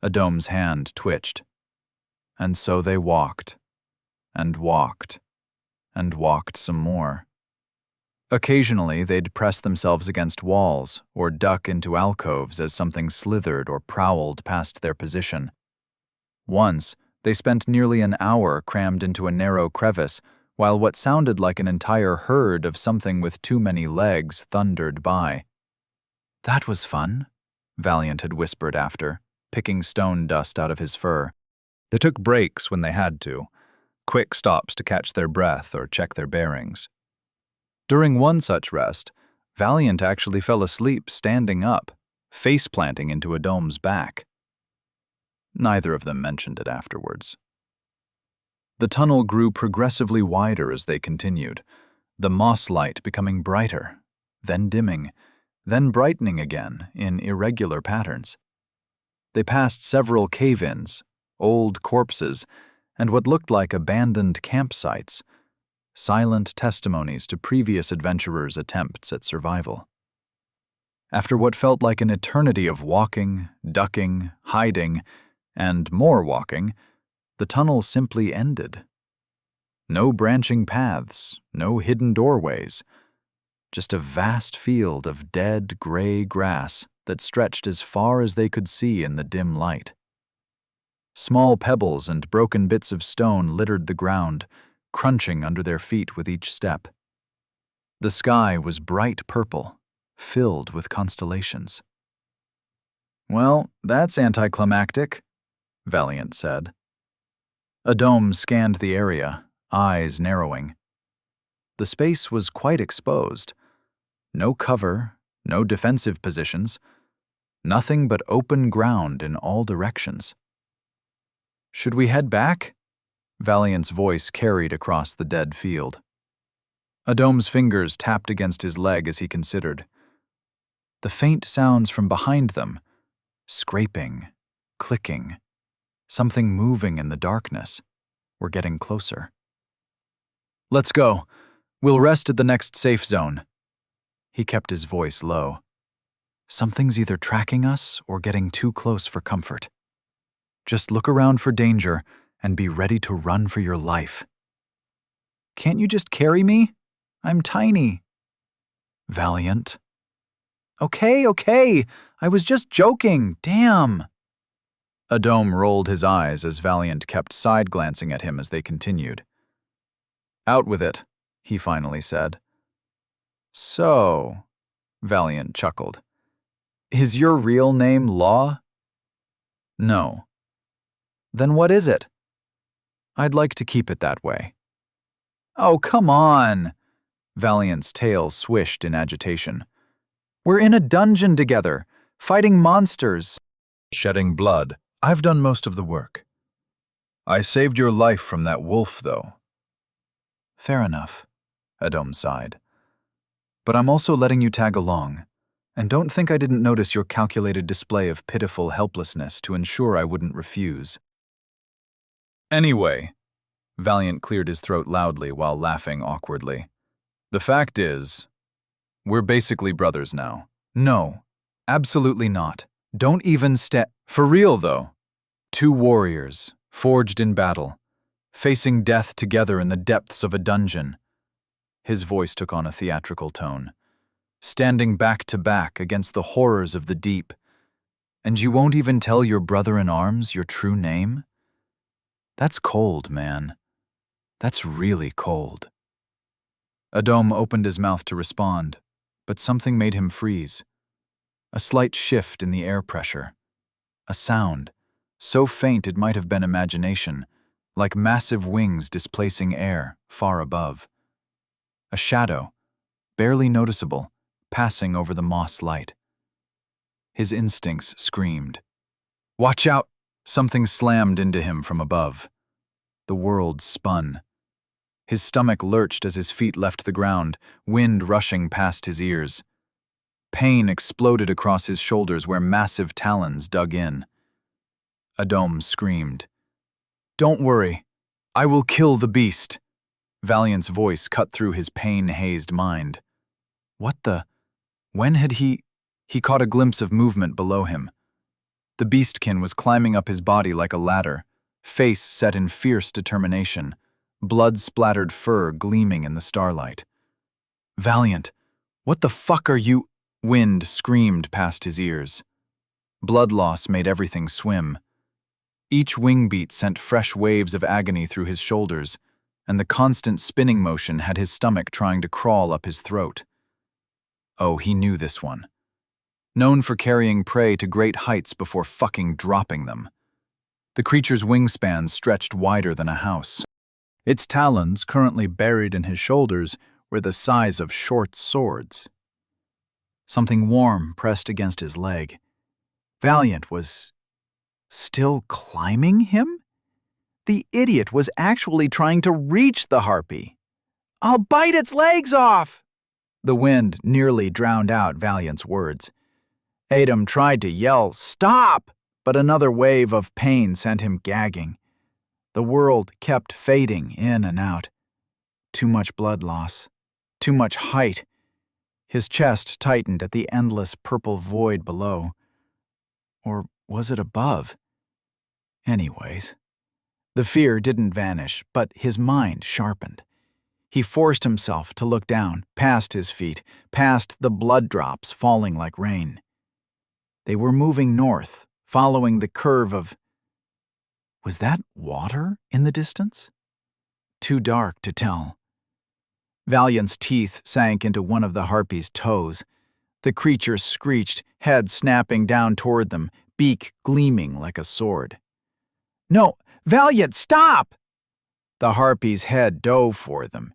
Adam's hand twitched. And so they walked, and walked, and walked some more. Occasionally, they'd press themselves against walls or duck into alcoves as something slithered or prowled past their position. Once, they spent nearly an hour crammed into a narrow crevice while what sounded like an entire herd of something with too many legs thundered by. "That was fun," Valiant had whispered after, picking stone dust out of his fur. They took breaks when they had to, quick stops to catch their breath or check their bearings. During one such rest, Valiant actually fell asleep standing up, face-planting into Adam's back. Neither of them mentioned it afterwards. The tunnel grew progressively wider as they continued, the moss light becoming brighter, then dimming, then brightening again in irregular patterns. They passed several cave-ins, old corpses, and what looked like abandoned campsites, silent testimonies to previous adventurers' attempts at survival. After what felt like an eternity of walking, ducking, hiding, and more walking, the tunnel simply ended. No branching paths, no hidden doorways, just a vast field of dead gray grass that stretched as far as they could see in the dim light. Small pebbles and broken bits of stone littered the ground, crunching under their feet with each step. The sky was bright purple, filled with constellations. "Well, that's anticlimactic," Valiant said. Adam scanned the area, eyes narrowing. The space was quite exposed. No cover, no defensive positions, nothing but open ground in all directions. "Should we head back?" Valiant's voice carried across the dead field. Adam's fingers tapped against his leg as he considered. The faint sounds from behind them, scraping, clicking, something moving in the darkness, were getting closer. "Let's go. We'll rest at the next safe zone." He kept his voice low. Something's either tracking us or getting too close for comfort. Just look around for danger and be ready to run for your life. Can't you just carry me? I'm tiny. Valiant. Okay, I was just joking, damn. Adom rolled his eyes as Valiant kept side-glancing at him as they continued. Out with it, he finally said. So, Valiant chuckled. Is your real name Law? No. Then what is it? I'd like to keep it that way. Oh, come on! Valiant's tail swished in agitation. We're in a dungeon together, fighting monsters. Shedding blood. I've done most of the work. I saved your life from that wolf, though. Fair enough, Adom sighed. But I'm also letting you tag along, and don't think I didn't notice your calculated display of pitiful helplessness to ensure I wouldn't refuse. Anyway, Valiant cleared his throat loudly while laughing awkwardly. The fact is, we're basically brothers now. No, absolutely not. Don't even For real, though. Two warriors, forged in battle, facing death together in the depths of a dungeon. His voice took on a theatrical tone. Standing back to back against the horrors of the deep. And you won't even tell your brother-in-arms your true name? That's cold, man. That's really cold. Adom opened his mouth to respond, but something made him freeze. A slight shift in the air pressure. A sound, so faint it might have been imagination, like massive wings displacing air far above. A shadow, barely noticeable, passing over the moss light. His instincts screamed. Watch out! Something slammed into him from above. The world spun. His stomach lurched as his feet left the ground, wind rushing past his ears. Pain exploded across his shoulders where massive talons dug in. Adom screamed. Don't worry. I will kill the beast. Valiant's voice cut through his pain-hazed mind. What the? When had he caught a glimpse of movement below him. The beastkin was climbing up his body like a ladder, face set in fierce determination, blood-splattered fur gleaming in the starlight. Valiant, what the fuck are you? Wind screamed past his ears. Blood loss made everything swim. Each wing beat sent fresh waves of agony through his shoulders, and the constant spinning motion had his stomach trying to crawl up his throat. Oh, he knew this one. Known for carrying prey to great heights before fucking dropping them. The creature's wingspans stretched wider than a house. Its talons, currently buried in his shoulders, were the size of short swords. Something warm pressed against his leg. Valiant was still climbing him? The idiot was actually trying to reach the harpy. I'll bite its legs off! The wind nearly drowned out Valiant's words. Adom tried to yell, stop! But another wave of pain sent him gagging. The world kept fading in and out. Too much blood loss. Too much height. His chest tightened at the endless purple void below. Or was it above? Anyways. The fear didn't vanish, but his mind sharpened. He forced himself to look down, past his feet, past the blood drops falling like rain. They were moving north, following the curve of... Was that water in the distance? Too dark to tell. Valiant's teeth sank into one of the harpy's toes. The creature screeched, head snapping down toward them, beak gleaming like a sword. No, Valiant, stop! The harpy's head dove for them.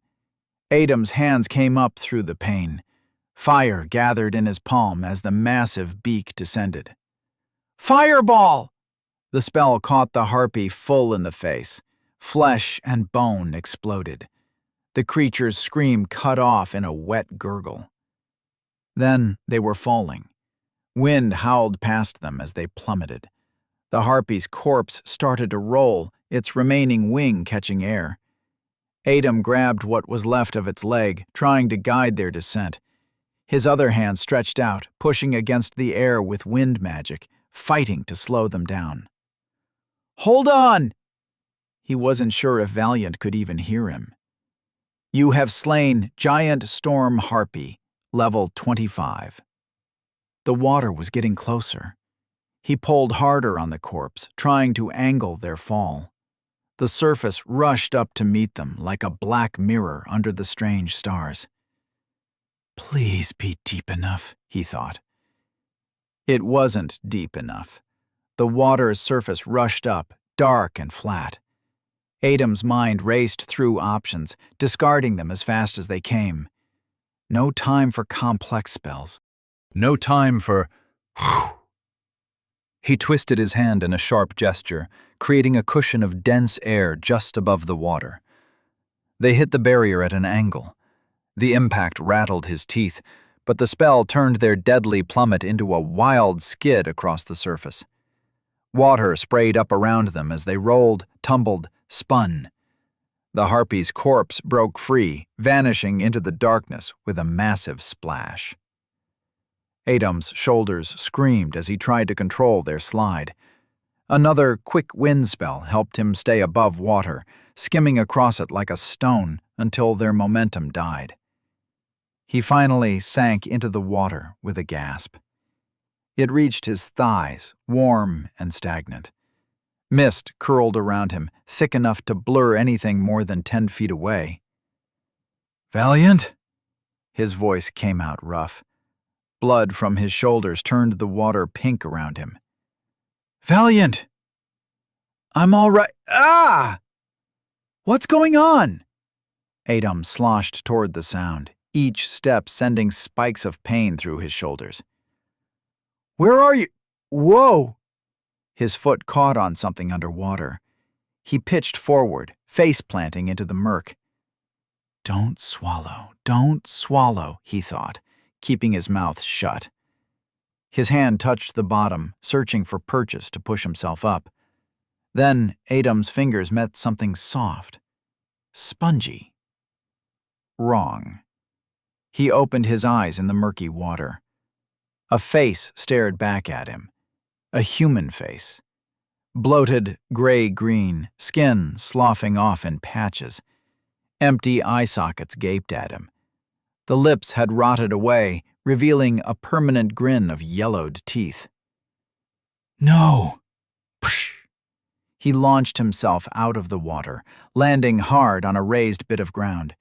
Adom's hands came up through the pain. Fire gathered in his palm as the massive beak descended. Fireball! The spell caught the harpy full in the face. Flesh and bone exploded. The creature's scream cut off in a wet gurgle. Then they were falling. Wind howled past them as they plummeted. The harpy's corpse started to roll, its remaining wing catching air. Adom grabbed what was left of its leg, trying to guide their descent. His other hand stretched out, pushing against the air with wind magic, fighting to slow them down. "Hold on!" He wasn't sure if Valiant could even hear him. "You have slain Giant Storm Harpy, level 25. The water was getting closer. He pulled harder on the corpse, trying to angle their fall. The surface rushed up to meet them like a black mirror under the strange stars. "Please be deep enough," he thought. It wasn't deep enough. The water's surface rushed up, dark and flat. Adam's mind raced through options, discarding them as fast as they came. No time for complex spells. No time for... He twisted his hand in a sharp gesture, creating a cushion of dense air just above the water. They hit the barrier at an angle. The impact rattled his teeth, but the spell turned their deadly plummet into a wild skid across the surface. Water sprayed up around them as they rolled, tumbled, spun. The harpy's corpse broke free, vanishing into the darkness with a massive splash. Adam's shoulders screamed as he tried to control their slide. Another quick wind spell helped him stay above water, skimming across it like a stone until their momentum died. He finally sank into the water with a gasp. It reached his thighs, warm and stagnant. Mist curled around him, thick enough to blur anything more than 10 feet away. "Valiant?" His voice came out rough. Blood from his shoulders turned the water pink around him. "Valiant! I'm all right. Ah! What's going on?" Adam sloshed toward the sound, each step sending spikes of pain through his shoulders. "Where are you? Whoa!" His foot caught on something underwater. He pitched forward, face-planting into the murk. Don't swallow, he thought, keeping his mouth shut. His hand touched the bottom, searching for purchase to push himself up. Then Adam's fingers met something soft, spongy. Wrong. He opened his eyes in the murky water. A face stared back at him. A human face. Bloated, gray-green, skin sloughing off in patches. Empty eye sockets gaped at him. The lips had rotted away, revealing a permanent grin of yellowed teeth. "No!" Psh! He launched himself out of the water, landing hard on a raised bit of ground.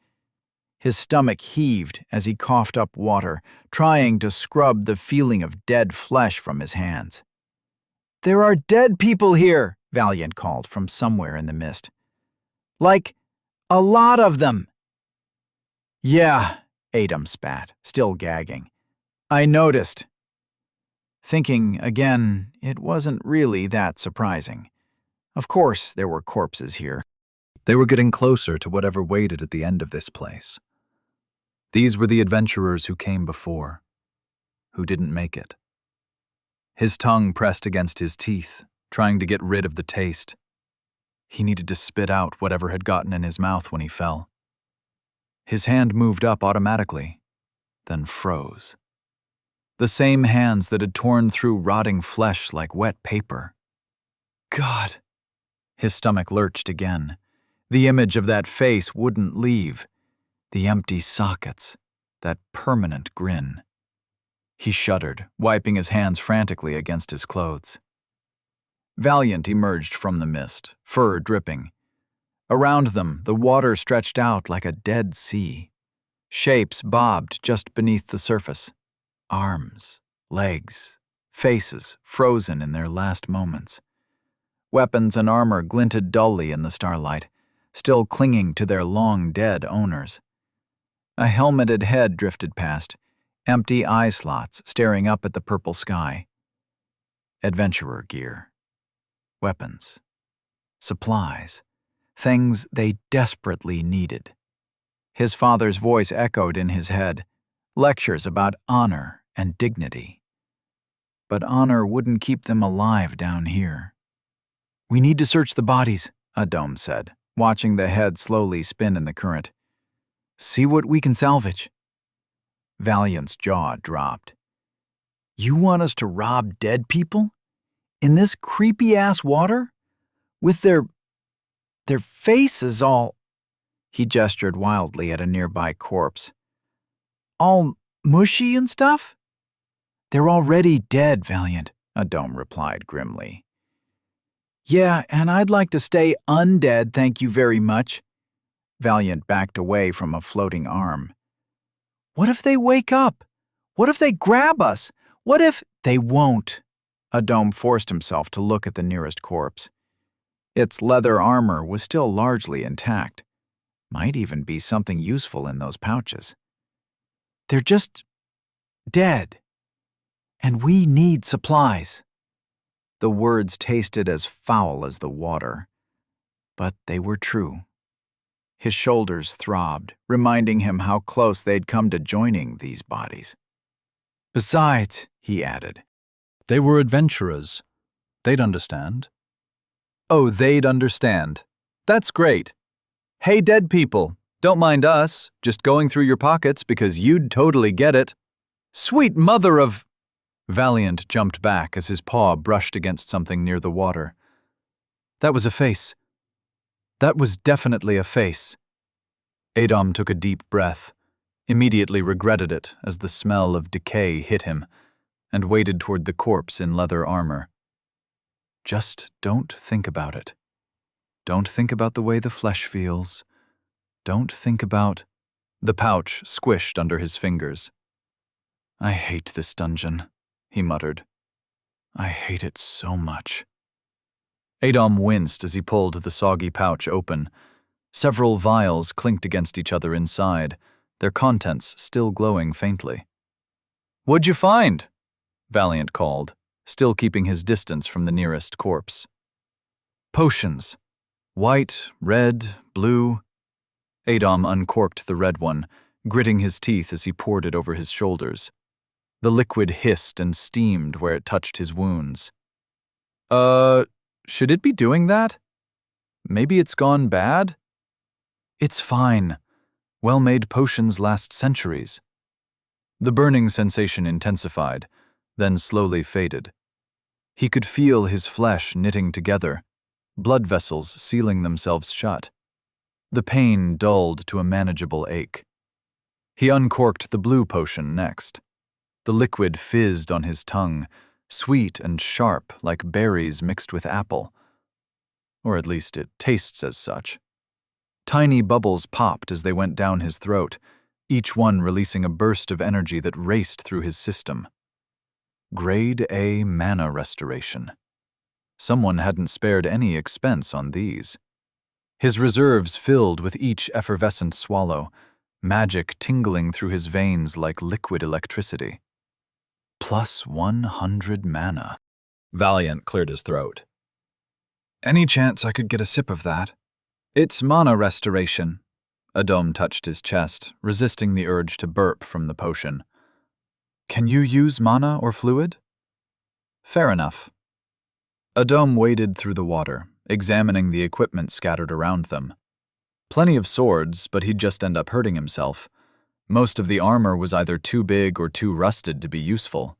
His stomach heaved as he coughed up water, trying to scrub the feeling of dead flesh from his hands. "There are dead people here," Valiant called from somewhere in the mist. "Like, a lot of them." "Yeah," Adam spat, still gagging. "I noticed." Thinking again, it wasn't really that surprising. Of course there were corpses here. They were getting closer to whatever waited at the end of this place. These were the adventurers who came before, who didn't make it. His tongue pressed against his teeth, trying to get rid of the taste. He needed to spit out whatever had gotten in his mouth when he fell. His hand moved up automatically, then froze. The same hands that had torn through rotting flesh like wet paper. God! His stomach lurched again. The image of that face wouldn't leave. The empty sockets, that permanent grin. He shuddered, wiping his hands frantically against his clothes. Valiant emerged from the mist, fur dripping. Around them, the water stretched out like a dead sea. Shapes bobbed just beneath the surface. Arms, legs, faces frozen in their last moments. Weapons and armor glinted dully in the starlight, still clinging to their long-dead owners. A helmeted head drifted past, empty eye slots staring up at the purple sky. Adventurer gear. Weapons. Supplies. Things they desperately needed. His father's voice echoed in his head, lectures about honor and dignity. But honor wouldn't keep them alive down here. "We need to search the bodies," Adam said, watching the head slowly spin in the current. "See what we can salvage." Valiant's jaw dropped. You want us to rob dead people? In this creepy-ass water? With their faces all... He gestured wildly at a nearby corpse. All mushy and stuff? They're already dead, Valiant, Adom replied grimly. Yeah, and I'd like to stay undead, thank you very much. Valiant backed away from a floating arm. What if they wake up? What if they grab us? What if... They won't. Adom forced himself to look at the nearest corpse. Its leather armor was still largely intact. Might even be something useful in those pouches. They're just... dead. And we need supplies. The words tasted as foul as the water. But they were true. His shoulders throbbed, reminding him how close they'd come to joining these bodies. Besides, he added, They were adventurers. They'd understand. Oh, they'd understand. That's great. Hey, dead people, don't mind us, just going through your pockets because you'd totally get it. Sweet mother of... Valiant jumped back as his paw brushed against something near the water. That was a face. That was definitely a face. Adom took a deep breath, immediately regretted it as the smell of decay hit him, and waded toward the corpse in leather armor. Just don't think about it. Don't think about the way the flesh feels. Don't think about... The pouch squished under his fingers. I hate this dungeon, he muttered. I hate it so much. Adom winced as he pulled the soggy pouch open. Several vials clinked against each other inside, their contents still glowing faintly. What'd you find? Valiant called, still keeping his distance from the nearest corpse. Potions. White, red, blue. Adom uncorked the red one, gritting his teeth as he poured it over his shoulders. The liquid hissed and steamed where it touched his wounds. Should it be doing that? Maybe it's gone bad? It's fine. Well-made potions last centuries. The burning sensation intensified, then slowly faded. He could feel his flesh knitting together, blood vessels sealing themselves shut. The pain dulled to a manageable ache. He uncorked the blue potion next. The liquid fizzed on his tongue, sweet and sharp like berries mixed with apple. Or at least it tastes as such. Tiny bubbles popped as they went down his throat, each one releasing a burst of energy that raced through his system. Grade A mana restoration. Someone hadn't spared any expense on these. His reserves filled with each effervescent swallow, magic tingling through his veins like liquid electricity. Plus 100 mana. Valiant cleared his throat. Any chance I could get a sip of that? It's mana restoration. Adom touched his chest, resisting the urge to burp from the potion. Can you use mana or fluid? Fair enough. Adom waded through the water, examining the equipment scattered around them. Plenty of swords, but he'd just end up hurting himself. Most of the armor was either too big or too rusted to be useful.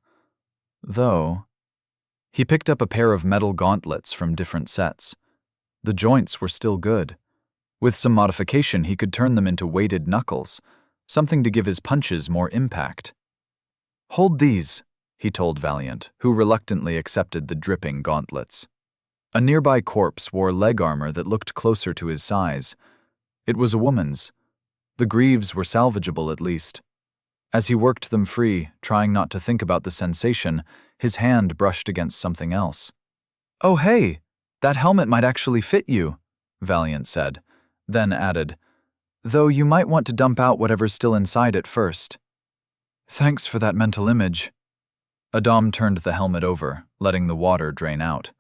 Though, he picked up a pair of metal gauntlets from different sets. The joints were still good. With some modification, he could turn them into weighted knuckles, something to give his punches more impact. Hold these, he told Valiant, who reluctantly accepted the dripping gauntlets. A nearby corpse wore leg armor that looked closer to his size. It was a woman's. The greaves were salvageable at least. As he worked them free, trying not to think about the sensation, his hand brushed against something else. Oh hey, that helmet might actually fit you, Valiant said, then added, though you might want to dump out whatever's still inside it first. Thanks for that mental image. Adom turned the helmet over, letting the water drain out.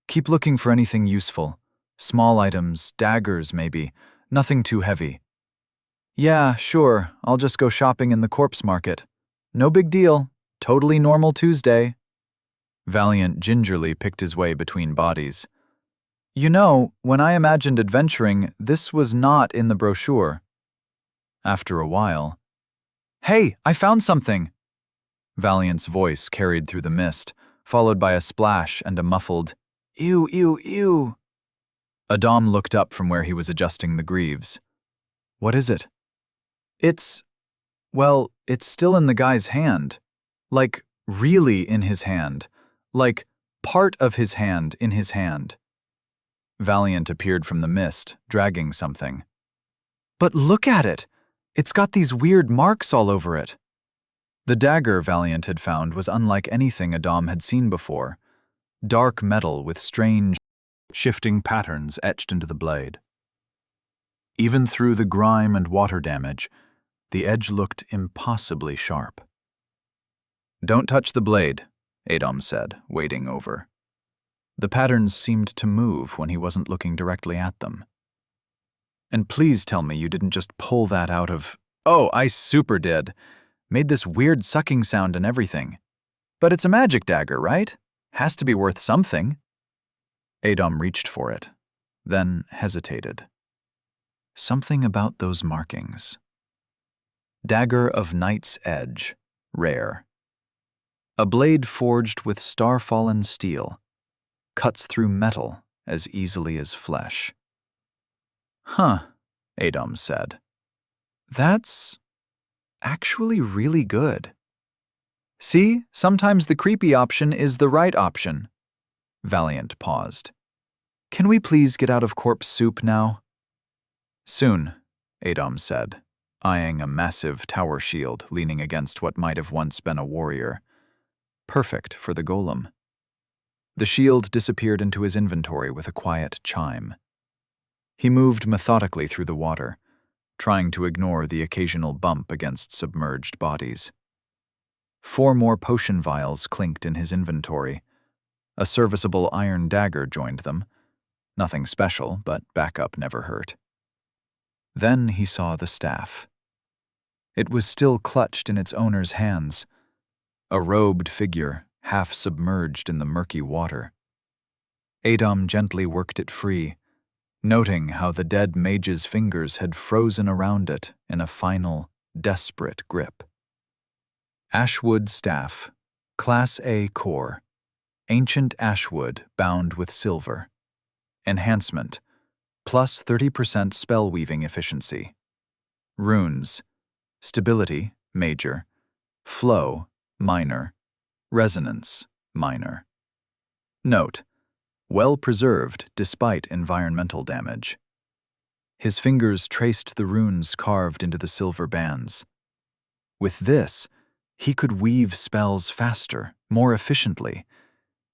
Keep looking for anything useful. Small items, daggers maybe, nothing too heavy. Yeah, sure, I'll just go shopping in the corpse market. No big deal, totally normal Tuesday. Valiant gingerly picked his way between bodies. You know, when I imagined adventuring, this was not in the brochure. After a while, Hey, I found something! Valiant's voice carried through the mist, followed by a splash and a muffled, "Ew, ew, ew." Adam looked up from where he was adjusting the greaves. "What is it?" Well, it's still in the guy's hand. Like, really in his hand. Like, part of his hand in his hand." Valiant appeared from the mist, dragging something. "But look at it! It's got these weird marks all over it." The dagger Valiant had found was unlike anything Adam had seen before. Dark metal with strange, shifting patterns etched into the blade. Even through the grime and water damage, the edge looked impossibly sharp. "Don't touch the blade," Adam said, wading over. The patterns seemed to move when he wasn't looking directly at them. "And please tell me you didn't just pull that out of—" "Oh, I super did. Made this weird sucking sound and everything. But it's a magic dagger, right? Has to be worth something." Adam reached for it, then hesitated. Something about those markings. Dagger of Night's Edge, rare. A blade forged with star-fallen steel, cuts through metal as easily as flesh. "Huh," Adam said. "That's actually really good." "See, sometimes the creepy option is the right option." Valiant paused. "Can we please get out of corpse soup now?" "Soon," Adam said, eyeing a massive tower shield leaning against what might have once been a warrior. Perfect for the golem. The shield disappeared into his inventory with a quiet chime. He moved methodically through the water, trying to ignore the occasional bump against submerged bodies. 4 more potion vials clinked in his inventory. A serviceable iron dagger joined them. Nothing special, but backup never hurt. Then he saw the staff. It was still clutched in its owner's hands, a robed figure half submerged in the murky water. Adam gently worked it free, noting how the dead mage's fingers had frozen around it in a final, desperate grip. Ashwood staff, Class A core, ancient ashwood bound with silver. Enhancement, plus 30% spellweaving efficiency. Runes, stability, major, flow, minor, resonance, minor. Note, well preserved despite environmental damage. His fingers traced the runes carved into the silver bands. With this, he could weave spells faster, more efficiently.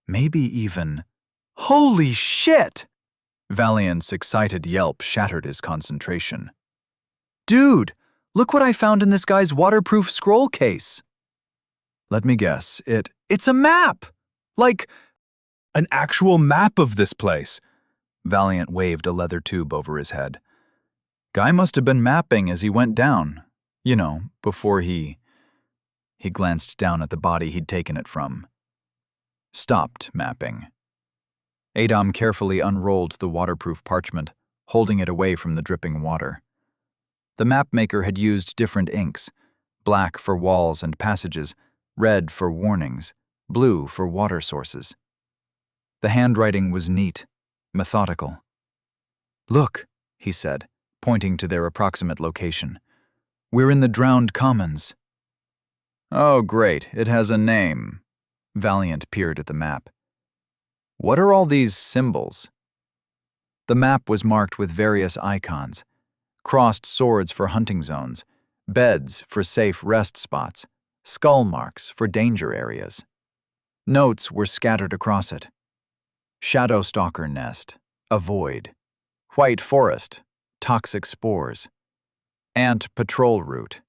Maybe even— "Holy shit!" Valiant's excited yelp shattered his concentration. "Dude, look what I found in this guy's waterproof scroll case." "Let me guess, it's a map! Like, An actual map of this place." Valiant waved a leather tube over his head. Guy must have been mapping as he went down. You know, before he glanced down at the body he'd taken it from. Stopped mapping. Adam carefully unrolled the waterproof parchment, holding it away from the dripping water. The mapmaker had used different inks, black for walls and passages, red for warnings, blue for water sources. The handwriting was neat, methodical. "Look," he said, pointing to their approximate location. "We're in the Drowned Commons." "Oh, great, it has a name." Valiant peered at the map. "What are all these symbols?" The map was marked with various icons: crossed swords for hunting zones, beds for safe rest spots, skull marks for danger areas. Notes were scattered across it. Shadowstalker nest, avoid. White forest, toxic spores. Ant patrol route.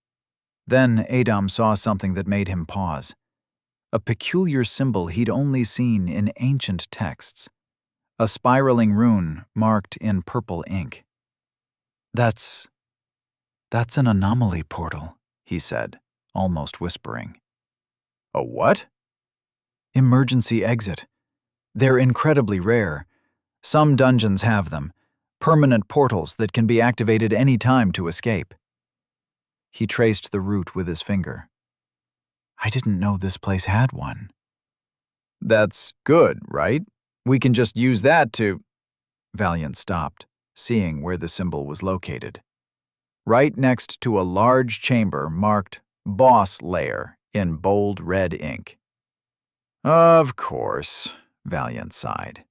Then Adam saw something that made him pause. A peculiar symbol he'd only seen in ancient texts. A spiraling rune marked in purple ink. That's an anomaly portal," he said, almost whispering. "A what?" "Emergency exit. They're incredibly rare. Some dungeons have them, permanent portals that can be activated any time to escape." He traced the route with his finger. I didn't know this place had one. That's good, right? We can just use that to… Valiant stopped, seeing where the symbol was located. Right next to a large chamber marked Boss Lair in bold red ink. Of course, Valiant sighed.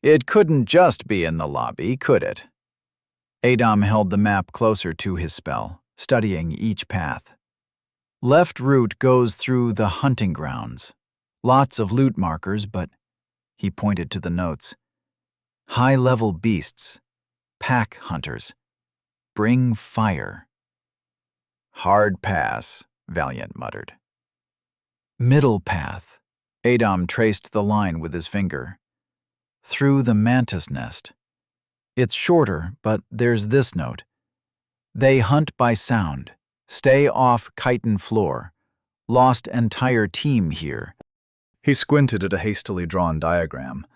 It couldn't just be in the lobby, could it? Adam held the map closer to his spell, studying each path. Left route goes through the hunting grounds. Lots of loot markers, but he pointed to the notes. High-level beasts, pack hunters, bring fire. Hard pass, Valiant muttered. Middle path. Adam traced the line with his finger. Through the mantis nest. It's shorter, but there's this note. They hunt by sound. Stay off chitin floor. Lost entire team here. He squinted at a hastily drawn diagram.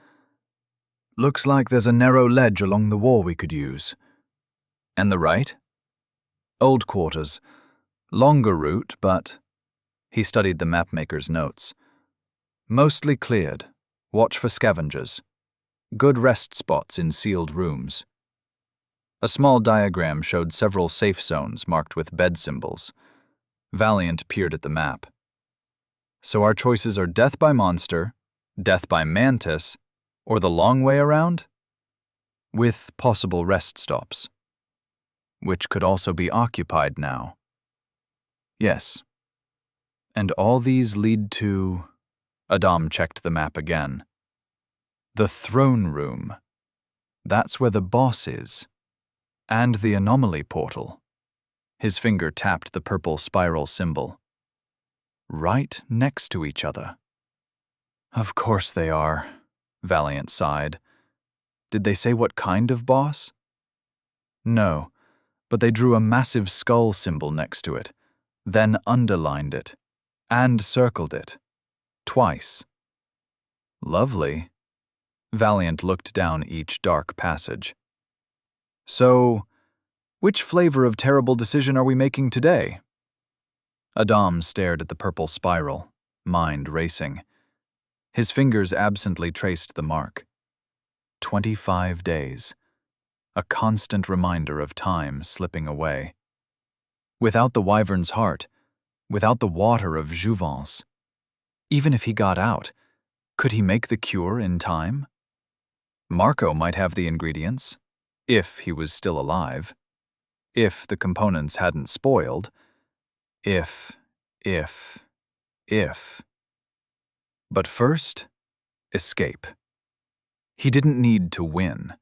Looks like there's a narrow ledge along the wall we could use. And the right? Old quarters. Longer route, but… He studied the mapmaker's notes. Mostly cleared. Watch for scavengers. Good rest spots in sealed rooms. A small diagram showed several safe zones marked with bed symbols. Valiant peered at the map. So our choices are death by monster, death by mantis, or the long way around? With possible rest stops. Which could also be occupied now. Yes. And all these lead to… Adam checked the map again. The throne room. That's where the boss is. And the anomaly portal. His finger tapped the purple spiral symbol. Right next to each other. Of course they are, Valiant sighed. Did they say what kind of boss? No, but they drew a massive skull symbol next to it, then underlined it, and circled it. Twice. Lovely. Valiant looked down each dark passage. So, which flavor of terrible decision are we making today? Adam stared at the purple spiral, mind racing. His fingers absently traced the mark. 25 days. A constant reminder of time slipping away. Without the wyvern's heart, without the water of Jouvence, even if he got out, could he make the cure in time? Marco might have the ingredients, if he was still alive, if the components hadn't spoiled, if. But first, escape. He didn't need to win,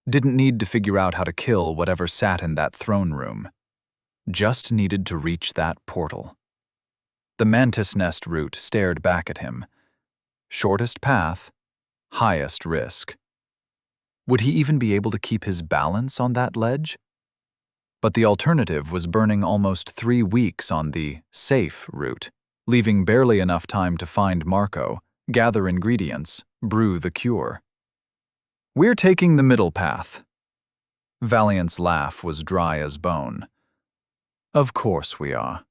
didn't need to figure out how to kill whatever sat in that throne room, just needed to reach that portal. The mantis nest route stared back at him. Shortest path, highest risk. Would he even be able to keep his balance on that ledge? But the alternative was burning almost 3 weeks on the safe route, leaving barely enough time to find Marco, gather ingredients, brew the cure. We're taking the middle path. Valiant's laugh was dry as bone. Of course we are.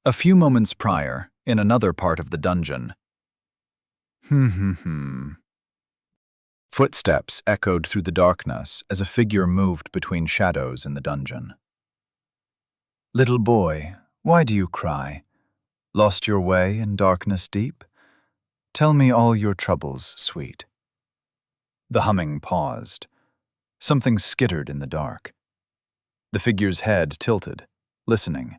A few moments prior, in another part of the dungeon. Footsteps echoed through the darkness as a figure moved between shadows in the dungeon. Little boy, why do you cry? Lost your way in darkness deep? Tell me all your troubles, sweet. The humming paused. Something skittered in the dark. The figure's head tilted, listening,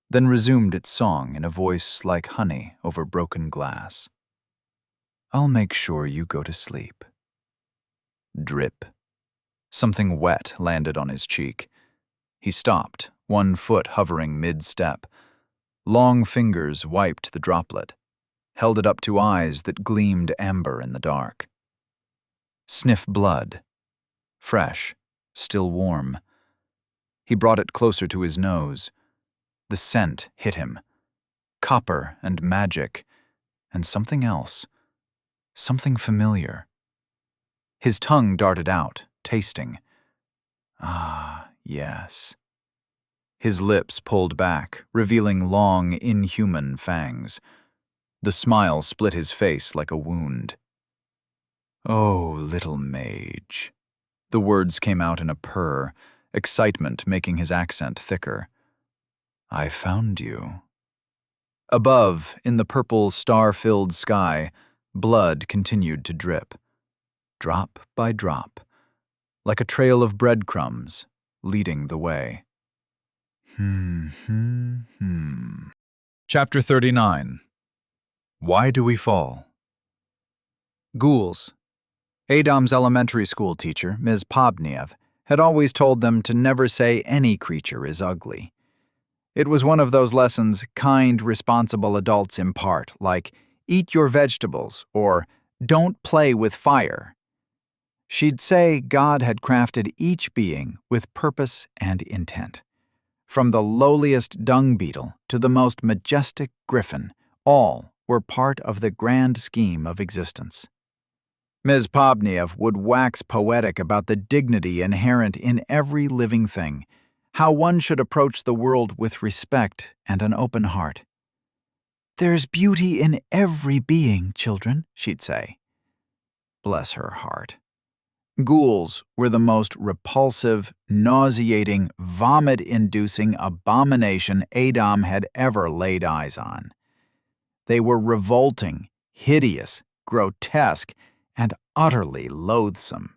then resumed its song in a voice like honey over broken glass. I'll make sure you go to sleep. Drip. Something wet landed on his cheek. He stopped, one foot hovering mid-step. Long fingers wiped the droplet, held it up to eyes that gleamed amber in the dark. Sniff blood. Fresh, still warm. He brought it closer to his nose. The scent hit him. Copper and magic, and something else. Something familiar. His tongue darted out, tasting. Ah, yes. his lips pulled back, revealing long, inhuman fangs. The smile split his face like a wound. "Oh, little mage." The words came out in a purr, excitement making his accent thicker. "I found you." Above, in the purple, star-filled sky, blood continued to drip, drop by drop, like a trail of breadcrumbs leading the way. Chapter 39. Why Do We Fall? Ghouls. Adam's elementary school teacher, Ms. Pobniev, had always told them to never say any creature is ugly. It was one of those lessons kind, responsible adults impart, like, eat your vegetables, or don't play with fire. She'd say God had crafted each being with purpose and intent. From the lowliest dung beetle to the most majestic griffin, all were part of the grand scheme of existence. Ms. Pobniev would wax poetic about the dignity inherent in every living thing, how one should approach the world with respect and an open heart. "There's beauty in every being, children," she'd say. Bless her heart. Ghouls were the most repulsive, nauseating, vomit-inducing abomination Adam had ever laid eyes on. They were revolting, hideous, grotesque, and utterly loathsome.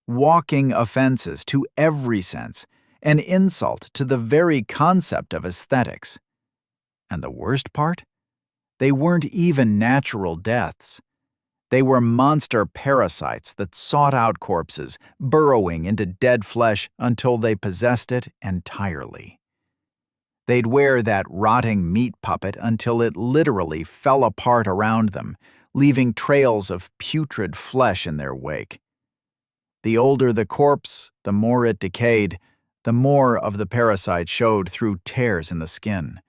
Walking offenses to every sense, an insult to the very concept of aesthetics. And the worst part? They weren't even natural deaths. They were monster parasites that sought out corpses, burrowing into dead flesh until they possessed it entirely. They'd wear that rotting meat puppet until it literally fell apart around them, leaving trails of putrid flesh in their wake. The older the corpse, the more it decayed, the more of the parasite showed through tears in the skin.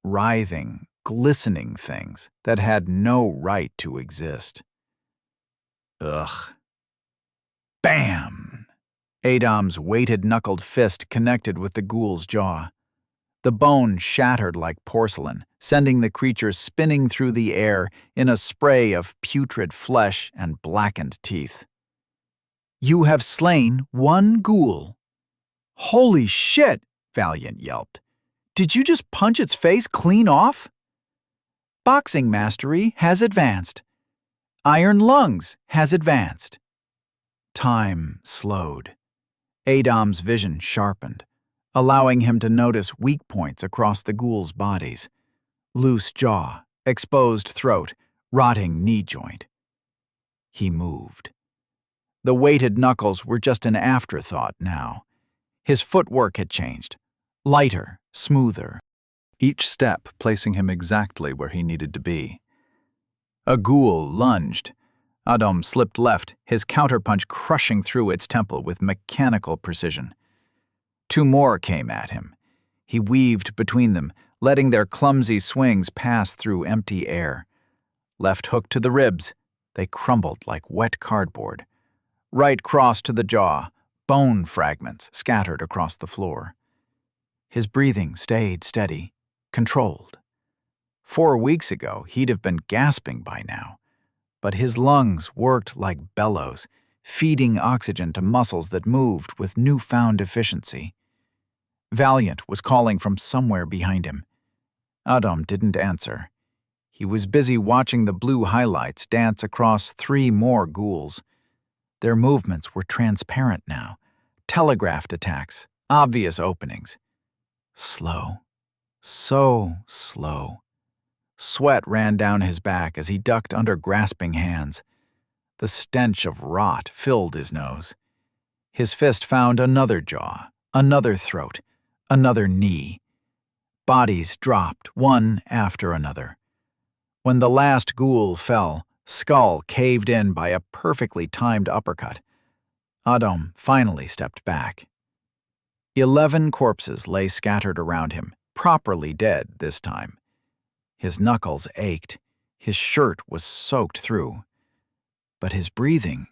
Writhing, glistening things that had no right to exist. Ugh. Bam! Adam's weighted-knuckled fist connected with the ghoul's jaw. The bone shattered like porcelain, sending the creature spinning through the air in a spray of putrid flesh and blackened teeth. "You have slain one ghoul." "Holy shit!" Valiant yelped. "Did you just punch its face clean off?" "Boxing mastery has advanced. Iron lungs has advanced." Time slowed. Adam's vision sharpened, allowing him to notice weak points across the ghoul's bodies. Loose jaw, exposed throat, rotting knee joint. He moved. The weighted knuckles were just an afterthought now. His footwork had changed. Lighter, smoother. Each step placing him exactly where he needed to be. A ghoul lunged. Adam slipped left, his counterpunch crushing through its temple with mechanical precision. Two more came at him. He weaved between them, letting their clumsy swings pass through empty air. Left hook to the ribs, they crumbled like wet cardboard. Right cross to the jaw, bone fragments scattered across the floor. His breathing stayed steady, controlled. 4 weeks ago, he'd have been gasping by now. But his lungs worked like bellows, feeding oxygen to muscles that moved with newfound efficiency. Valiant was calling from somewhere behind him. Adam didn't answer. He was busy watching the blue highlights dance across 3 more ghouls. Their movements were transparent now, telegraphed attacks, obvious openings. Slow. So slow. Sweat ran down his back as he ducked under grasping hands. The stench of rot filled his nose. His fist found another jaw, another throat, another knee. Bodies dropped, one after another. When the last ghoul fell, skull caved in by a perfectly timed uppercut. Adam finally stepped back. 11 corpses lay scattered around him, properly dead this time. His knuckles ached. His shirt was soaked through. But his breathing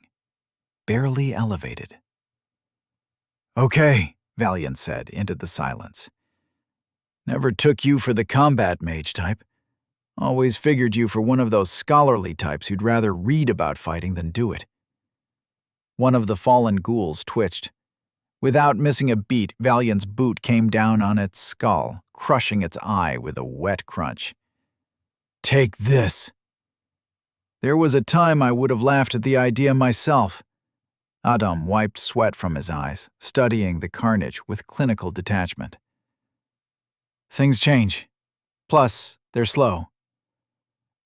barely elevated. "Okay," Valiant said into the silence. Never took you for the combat mage type. Always figured you for one of those scholarly types who'd rather read about fighting than do it. One of the fallen ghouls twitched. Without missing a beat, Valiant's boot came down on its skull, crushing its eye with a wet crunch. Take this. There was a time I would have laughed at the idea myself. Adam wiped sweat from his eyes, studying the carnage with clinical detachment. Things change. Plus, they're slow.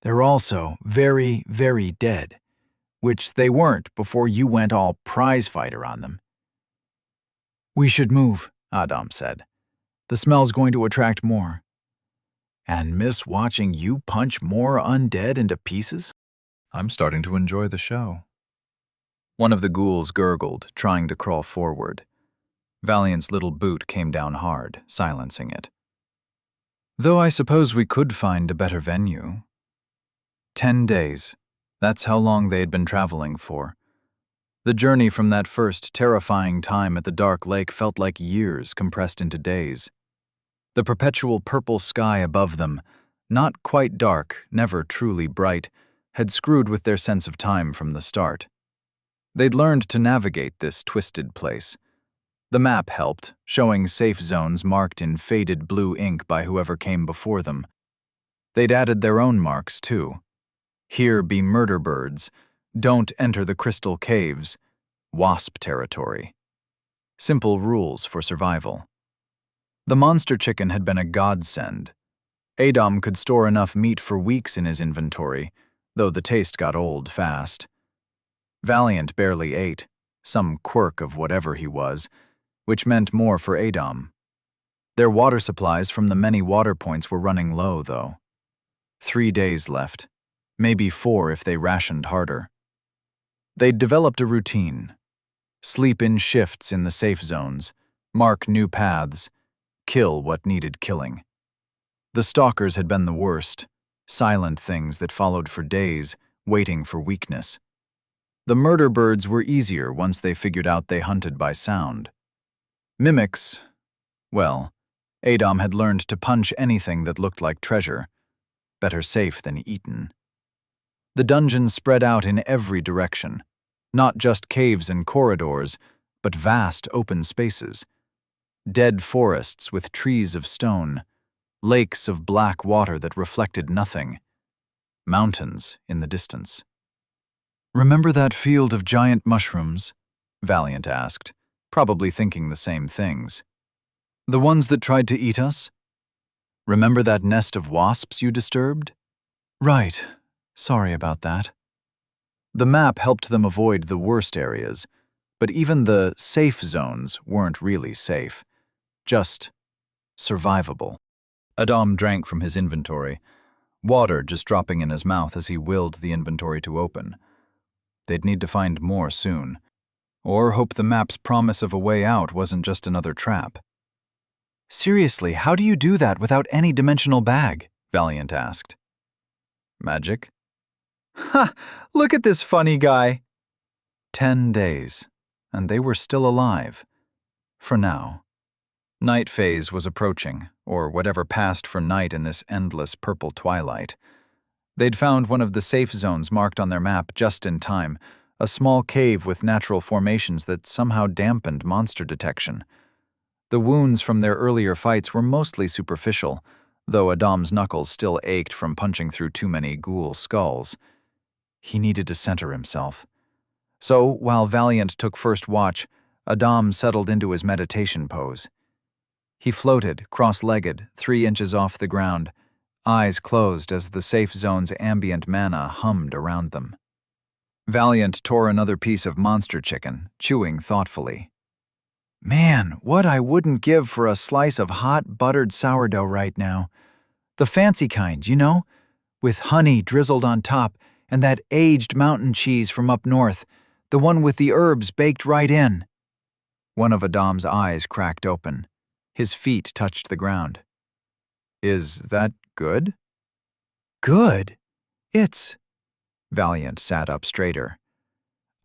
They're also very, very dead, which they weren't before you went all prizefighter on them. We should move, Adam said. The smell's going to attract more. And miss watching you punch more undead into pieces? I'm starting to enjoy the show. One of the ghouls gurgled, trying to crawl forward. Valiant's little boot came down hard, silencing it. Though I suppose we could find a better venue. 10 days. That's how long they had been traveling for. The journey from that first terrifying time at the dark lake felt like years compressed into days. The perpetual purple sky above them, not quite dark, never truly bright, had screwed with their sense of time from the start. They'd learned to navigate this twisted place. The map helped, showing safe zones marked in faded blue ink by whoever came before them. They'd added their own marks, too. Here be murder birds. Don't enter the crystal caves. Wasp territory. Simple rules for survival. The monster chicken had been a godsend. Adam could store enough meat for weeks in his inventory, though the taste got old fast. Valiant barely ate, some quirk of whatever he was, which meant more for Adam. Their water supplies from the many water points were running low, though. 3 days left, maybe 4 if they rationed harder. They'd developed a routine. Sleep in shifts in the safe zones, mark new paths, kill what needed killing. The stalkers had been the worst, silent things that followed for days, waiting for weakness. The murder birds were easier once they figured out they hunted by sound. Mimics, well, Adam had learned to punch anything that looked like treasure. Better safe than eaten. The dungeon spread out in every direction, not just caves and corridors, but vast open spaces. Dead forests with trees of stone, lakes of black water that reflected nothing, mountains in the distance. Remember that field of giant mushrooms? Valiant asked, probably thinking the same things. The ones that tried to eat us? Remember that nest of wasps you disturbed? Right. Sorry about that. The map helped them avoid the worst areas, but even the safe zones weren't really safe. Just survivable. Adam drank from his inventory, water just dropping in his mouth as he willed the inventory to open. They'd need to find more soon, or hope the map's promise of a way out wasn't just another trap. Seriously, how do you do that without any dimensional bag? Valiant asked. Magic? Ha! Look at this funny guy! 10 days, and they were still alive. For now. Night phase was approaching, or whatever passed for night in this endless purple twilight. They'd found one of the safe zones marked on their map just in time, a small cave with natural formations that somehow dampened monster detection. The wounds from their earlier fights were mostly superficial, though Adam's knuckles still ached from punching through too many ghoul skulls. He needed to center himself. So, while Valiant took first watch, Adam settled into his meditation pose. He floated, cross-legged, 3 inches off the ground, eyes closed as the safe zone's ambient mana hummed around them. Valiant tore another piece of monster chicken, chewing thoughtfully. Man, what I wouldn't give for a slice of hot buttered sourdough right now. The fancy kind, you know, with honey drizzled on top and that aged mountain cheese from up north, the one with the herbs baked right in. One of Adam's eyes cracked open. His feet touched the ground. Is that good? Good? It's... Valiant sat up straighter.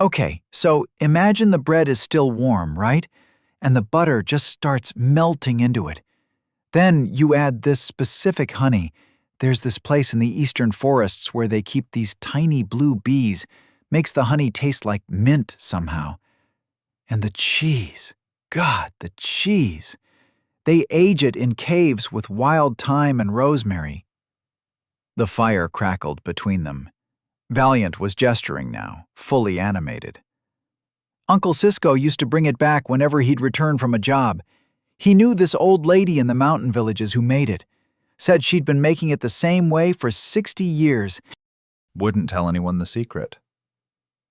Okay, so imagine the bread is still warm, right? And the butter just starts melting into it. Then you add this specific honey. There's this place in the eastern forests where they keep these tiny blue bees. Makes the honey taste like mint somehow. And the cheese. God, the cheese. They age it in caves with wild thyme and rosemary. The fire crackled between them. Valiant was gesturing now, fully animated. Uncle Cisco used to bring it back whenever he'd return from a job. He knew this old lady in the mountain villages who made it. Said she'd been making it the same way for 60 years. Wouldn't tell anyone the secret.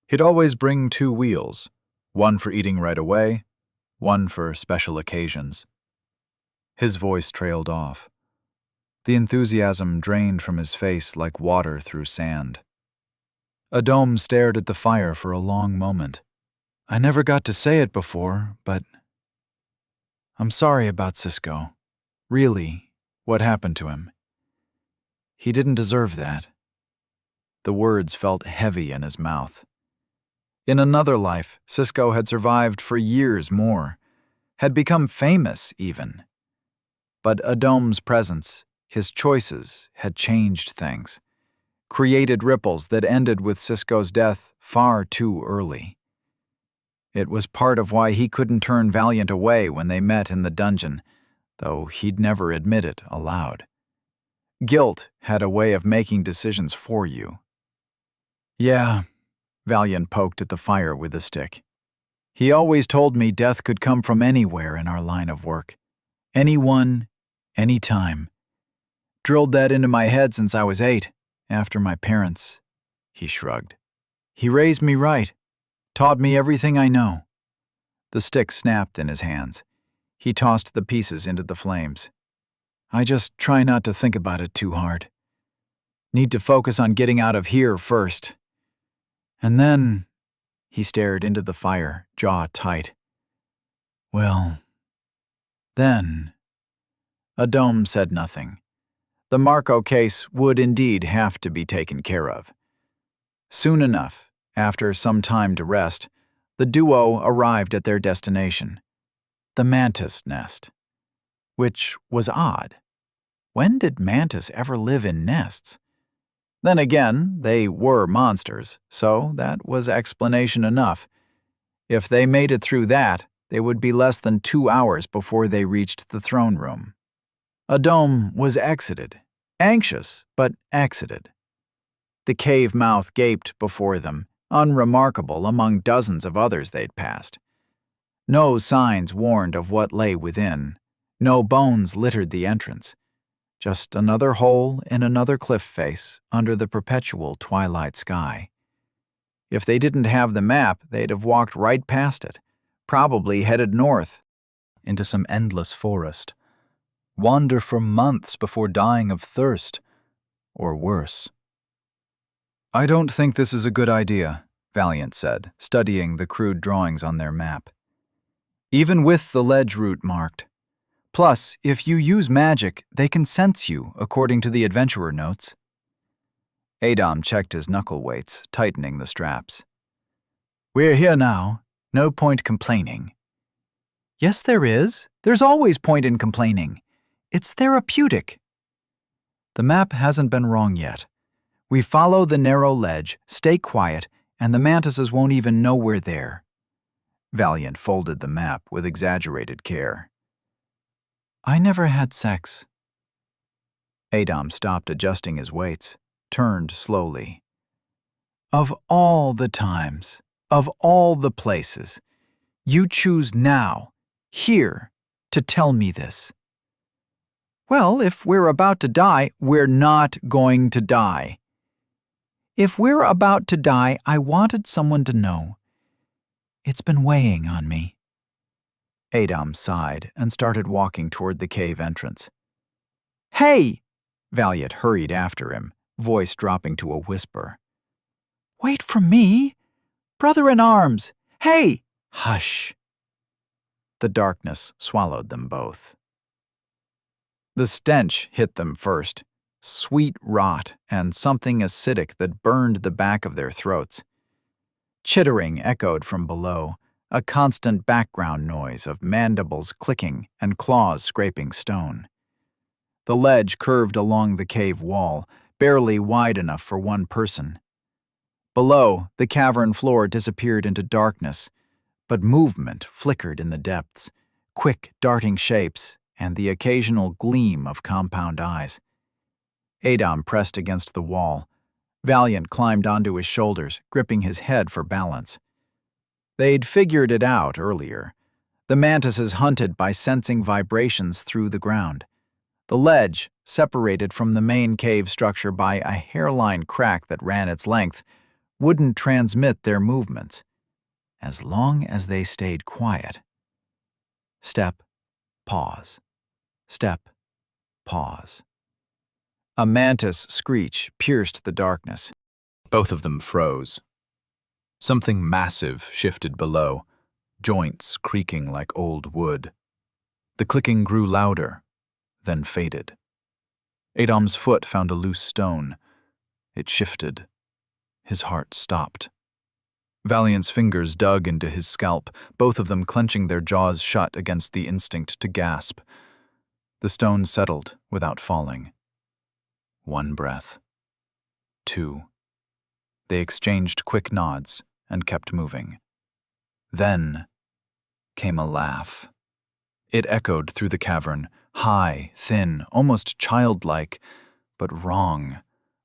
He'd always bring 2 wheels, one for eating right away, one for special occasions. His voice trailed off. The enthusiasm drained from his face like water through sand. Adom stared at the fire for a long moment. I never got to say it before, but I'm sorry about Cisco. Really, what happened to him? He didn't deserve that. The words felt heavy in his mouth. In another life, Cisco had survived for years more, had become famous even. But Adom's presence, his choices, had changed things, created ripples that ended with Cisco's death far too early. It was part of why he couldn't turn Valiant away when they met in the dungeon, though he'd never admit it aloud. Guilt had a way of making decisions for you. Yeah, Valiant poked at the fire with a stick. He always told me death could come from anywhere in our line of work. Anyone, anytime. Drilled that into my head since I was 8, after my parents. He shrugged. He raised me right, taught me everything I know. The stick snapped in his hands. He tossed the pieces into the flames. I just try not to think about it too hard. Need to focus on getting out of here first. And then, he stared into the fire, jaw tight. Well, then, Adom said nothing. The Marco case would indeed have to be taken care of. Soon enough, after some time to rest, the duo arrived at their destination, the mantis nest. Which was odd. When did mantis ever live in nests? Then again, they were monsters, so that was explanation enough. If they made it through that, they would be less than 2 hours before they reached the throne room. Adom was exited, anxious, but exited. The cave mouth gaped before them, unremarkable among dozens of others they'd passed. No signs warned of what lay within. No bones littered the entrance. Just another hole in another cliff face under the perpetual twilight sky. If they didn't have the map, they'd have walked right past it, probably headed north, into some endless forest. Wander for months before dying of thirst, or worse. I don't think this is a good idea, Valiant said, studying the crude drawings on their map. Even with the ledge route marked. Plus, if you use magic, they can sense you, according to the adventurer notes. Adom checked his knuckle weights, tightening the straps. We're here now. No point complaining. Yes, there is. There's always point in complaining. It's therapeutic. The map hasn't been wrong yet. We follow the narrow ledge, stay quiet, and the mantises won't even know we're there. Valiant folded the map with exaggerated care. I never had sex. Adom stopped adjusting his weights, turned slowly. Of all the times, of all the places, you choose now, here, to tell me this. Well, if we're about to die, we're not going to die. If we're about to die, I wanted someone to know. It's been weighing on me. Adom sighed and started walking toward the cave entrance. Hey! Valiant hurried after him, voice dropping to a whisper. Wait for me! Brother in arms! Hey! Hush! The darkness swallowed them both. The stench hit them first, sweet rot and something acidic that burned the back of their throats. Chittering echoed from below, a constant background noise of mandibles clicking and claws scraping stone. The ledge curved along the cave wall, barely wide enough for one person. Below, the cavern floor disappeared into darkness, but movement flickered in the depths, quick darting shapes, and the occasional gleam of compound eyes. Adom pressed against the wall. Valiant climbed onto his shoulders, gripping his head for balance. They'd figured it out earlier. The mantises hunted by sensing vibrations through the ground. The ledge, separated from the main cave structure by a hairline crack that ran its length, wouldn't transmit their movements, as long as they stayed quiet. Step, pause. Step, pause. A mantis screech pierced the darkness. Both of them froze. Something massive shifted below, joints creaking like old wood. The clicking grew louder, then faded. Adom's foot found a loose stone. It shifted. His heart stopped. Valiant's fingers dug into his scalp, both of them clenching their jaws shut against the instinct to gasp. The stone settled without falling. 1 breath. 2. They exchanged quick nods and kept moving. Then came a laugh. It echoed through the cavern, high, thin, almost childlike, but wrong,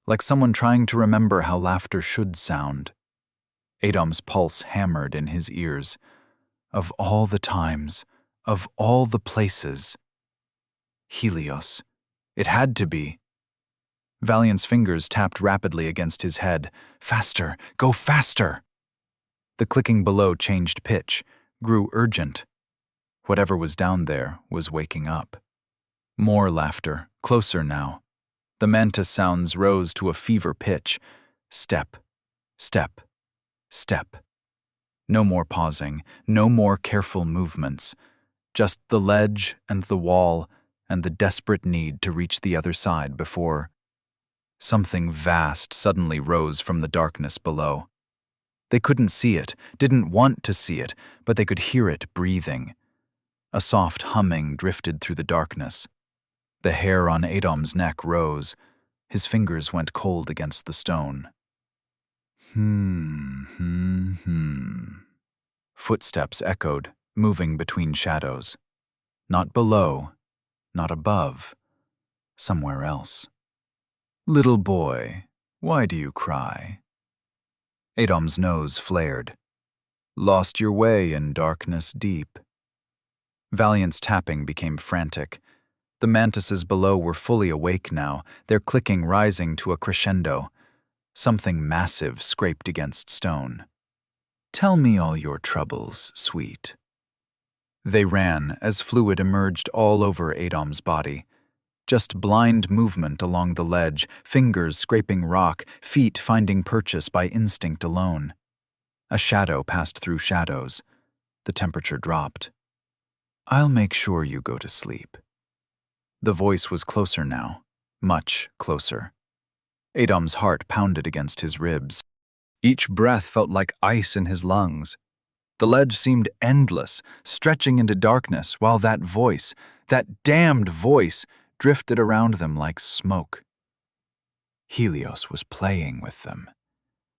like someone trying to remember how laughter should sound. Adom's pulse hammered in his ears. Of all the times, of all the places. Helios. It had to be. Valiant's fingers tapped rapidly against his head. Faster! Go faster! The clicking below changed pitch, grew urgent. Whatever was down there was waking up. More laughter, closer now. The mantis sounds rose to a fever pitch. Step, step, step. No more pausing, no more careful movements. Just the ledge and the wall and the desperate need to reach the other side before something vast suddenly rose from the darkness below. They couldn't see it, didn't want to see it, but they could hear it breathing. A soft humming drifted through the darkness. The hair on Adom's neck rose. His fingers went cold against the stone. Footsteps echoed, moving between shadows. Not below, not above, somewhere else. Little boy, why do you cry? Adom's nose flared. Lost your way in darkness deep. Valiant's tapping became frantic. The mantises below were fully awake now, their clicking rising to a crescendo. Something massive scraped against stone. Tell me all your troubles, sweet. They ran as fluid emerged all over Adom's body. Just blind movement along the ledge, fingers scraping rock, feet finding purchase by instinct alone. A shadow passed through shadows. The temperature dropped. I'll make sure you go to sleep. The voice was closer now, much closer. Adom's heart pounded against his ribs. Each breath felt like ice in his lungs. The ledge seemed endless, stretching into darkness, while that voice, that damned voice, drifted around them like smoke. Helios was playing with them.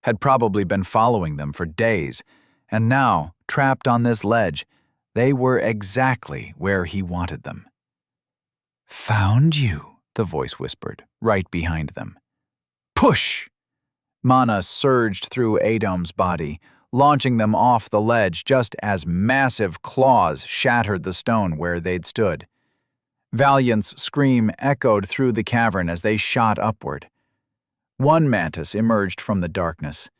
Had probably been following them for days, and now, trapped on this ledge, they were exactly where he wanted them. Found you, the voice whispered, right behind them. Push! Mana surged through Adom's body, launching them off the ledge just as massive claws shattered the stone where they'd stood. Valiant's scream echoed through the cavern as they shot upward. One mantis emerged from the darkness,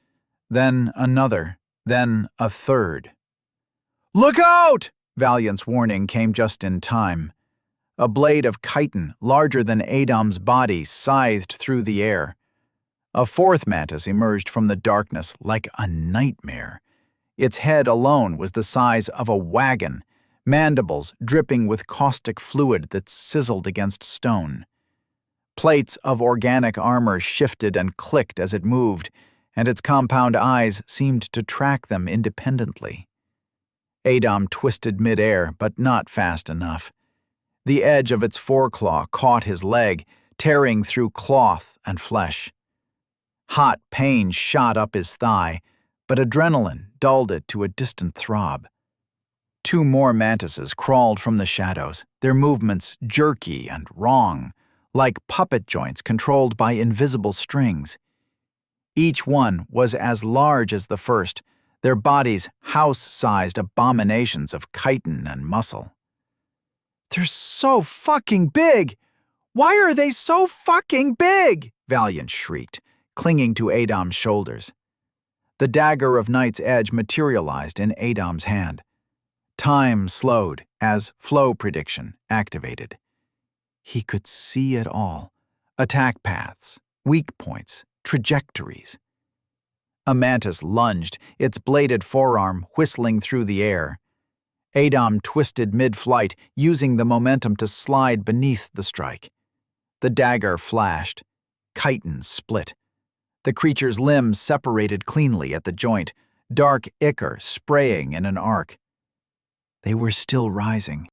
then another, then a third. Look out! Valiant's warning came just in time. A blade of chitin, larger than Adom's body, scythed through the air. A fourth mantis emerged from the darkness like a nightmare. Its head alone was the size of a wagon, mandibles dripping with caustic fluid that sizzled against stone. Plates of organic armor shifted and clicked as it moved, and its compound eyes seemed to track them independently. Adom twisted midair, but not fast enough. The edge of its foreclaw caught his leg, tearing through cloth and flesh. Hot pain shot up his thigh, but adrenaline dulled it to a distant throb. Two more mantises crawled from the shadows, their movements jerky and wrong, like puppet joints controlled by invisible strings. Each one was as large as the first, their bodies house-sized abominations of chitin and muscle. "They're so fucking big! Why are they so fucking big?" Valiant shrieked, clinging to Adam's shoulders. The dagger of Night's Edge materialized in Adam's hand. Time slowed as flow prediction activated. He could see it all: attack paths, weak points, trajectories. A mantis lunged, its bladed forearm whistling through the air. Adam twisted mid-flight, using the momentum to slide beneath the strike. The dagger flashed. Chitin split. The creature's limbs separated cleanly at the joint, dark ichor spraying in an arc. They were still rising.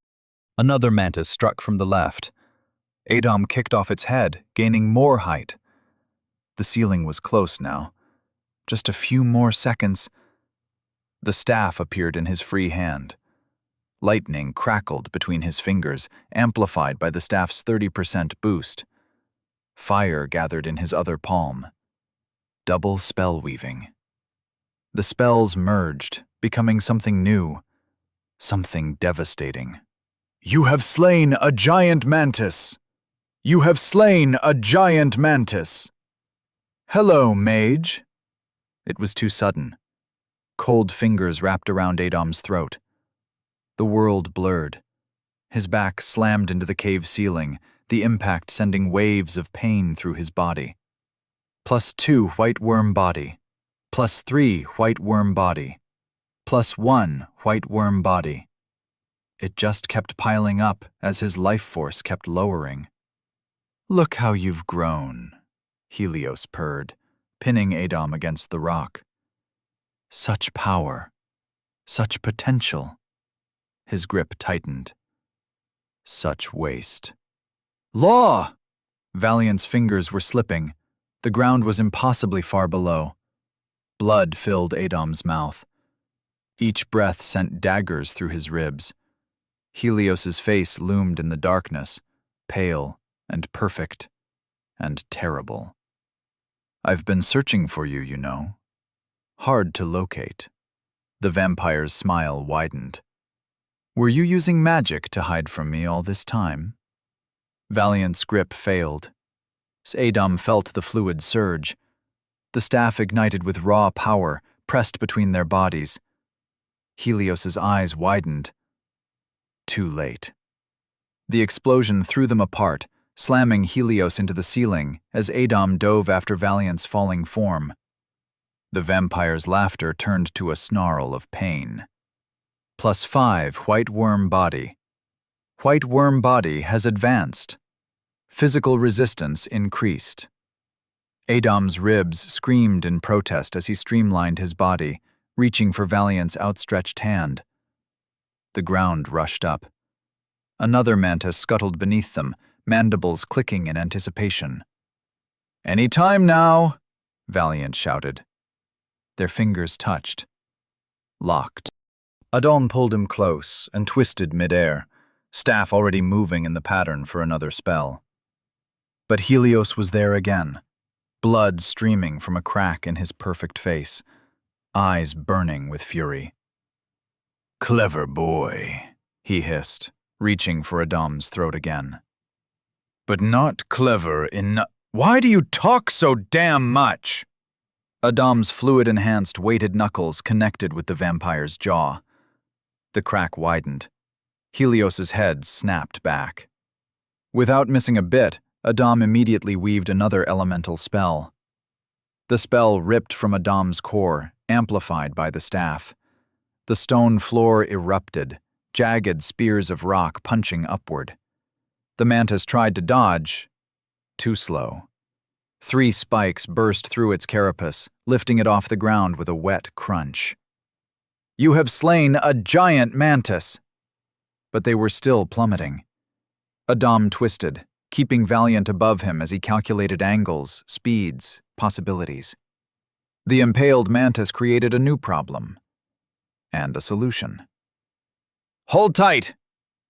Another mantis struck from the left. Adam kicked off its head, gaining more height. The ceiling was close now. Just a few more seconds. The staff appeared in his free hand. Lightning crackled between his fingers, amplified by the staff's 30% boost. Fire gathered in his other palm. Double spell weaving. The spells merged, becoming something new, something devastating. "You have slain a giant mantis! You have slain a giant mantis! Hello, Mage!" It was too sudden. Cold fingers wrapped around Adam's throat. The world blurred. His back slammed into the cave ceiling, the impact sending waves of pain through his body. +2 white worm body. +3 white worm body. +1 white worm body. It just kept piling up as his life force kept lowering. "Look how you've grown," Helios purred, pinning Adam against the rock. "Such power. Such potential." His grip tightened. "Such waste." "Law!" Valiant's fingers were slipping. The ground was impossibly far below. Blood filled Adam's mouth. Each breath sent daggers through his ribs. Helios's face loomed in the darkness, pale and perfect and terrible. "I've been searching for you, you know. Hard to locate." The vampire's smile widened. "Were you using magic to hide from me all this time?" Valiant's grip failed. Adam felt the fluid surge. The staff ignited with raw power, pressed between their bodies. Helios's eyes widened. Too late. The explosion threw them apart, slamming Helios into the ceiling as Adam dove after Valiant's falling form. The vampire's laughter turned to a snarl of pain. +5 white worm body. White worm body has advanced. Physical resistance increased. Adam's ribs screamed in protest as he streamlined his body, reaching for Valiant's outstretched hand. The ground rushed up. Another mantis scuttled beneath them, mandibles clicking in anticipation. "Any time now," Valiant shouted. Their fingers touched. Locked. Adon pulled him close and twisted midair, staff already moving in the pattern for another spell. But Helios was there again, blood streaming from a crack in his perfect face, eyes burning with fury. "Clever boy," he hissed, reaching for Adam's throat again. "But not clever enough. Why do you talk so damn much?" Adam's fluid-enhanced weighted knuckles connected with the vampire's jaw. The crack widened. Helios's head snapped back. Without missing a bit, Adam immediately weaved another elemental spell. The spell ripped from Adam's core, amplified by the staff. The stone floor erupted, jagged spears of rock punching upward. The mantis tried to dodge. Too slow. 3 spikes burst through its carapace, lifting it off the ground with a wet crunch. "You have slain a giant mantis!" But they were still plummeting. Adam twisted, keeping Valiant above him as he calculated angles, speeds, possibilities. The impaled mantis created a new problem. And a solution. "Hold tight!"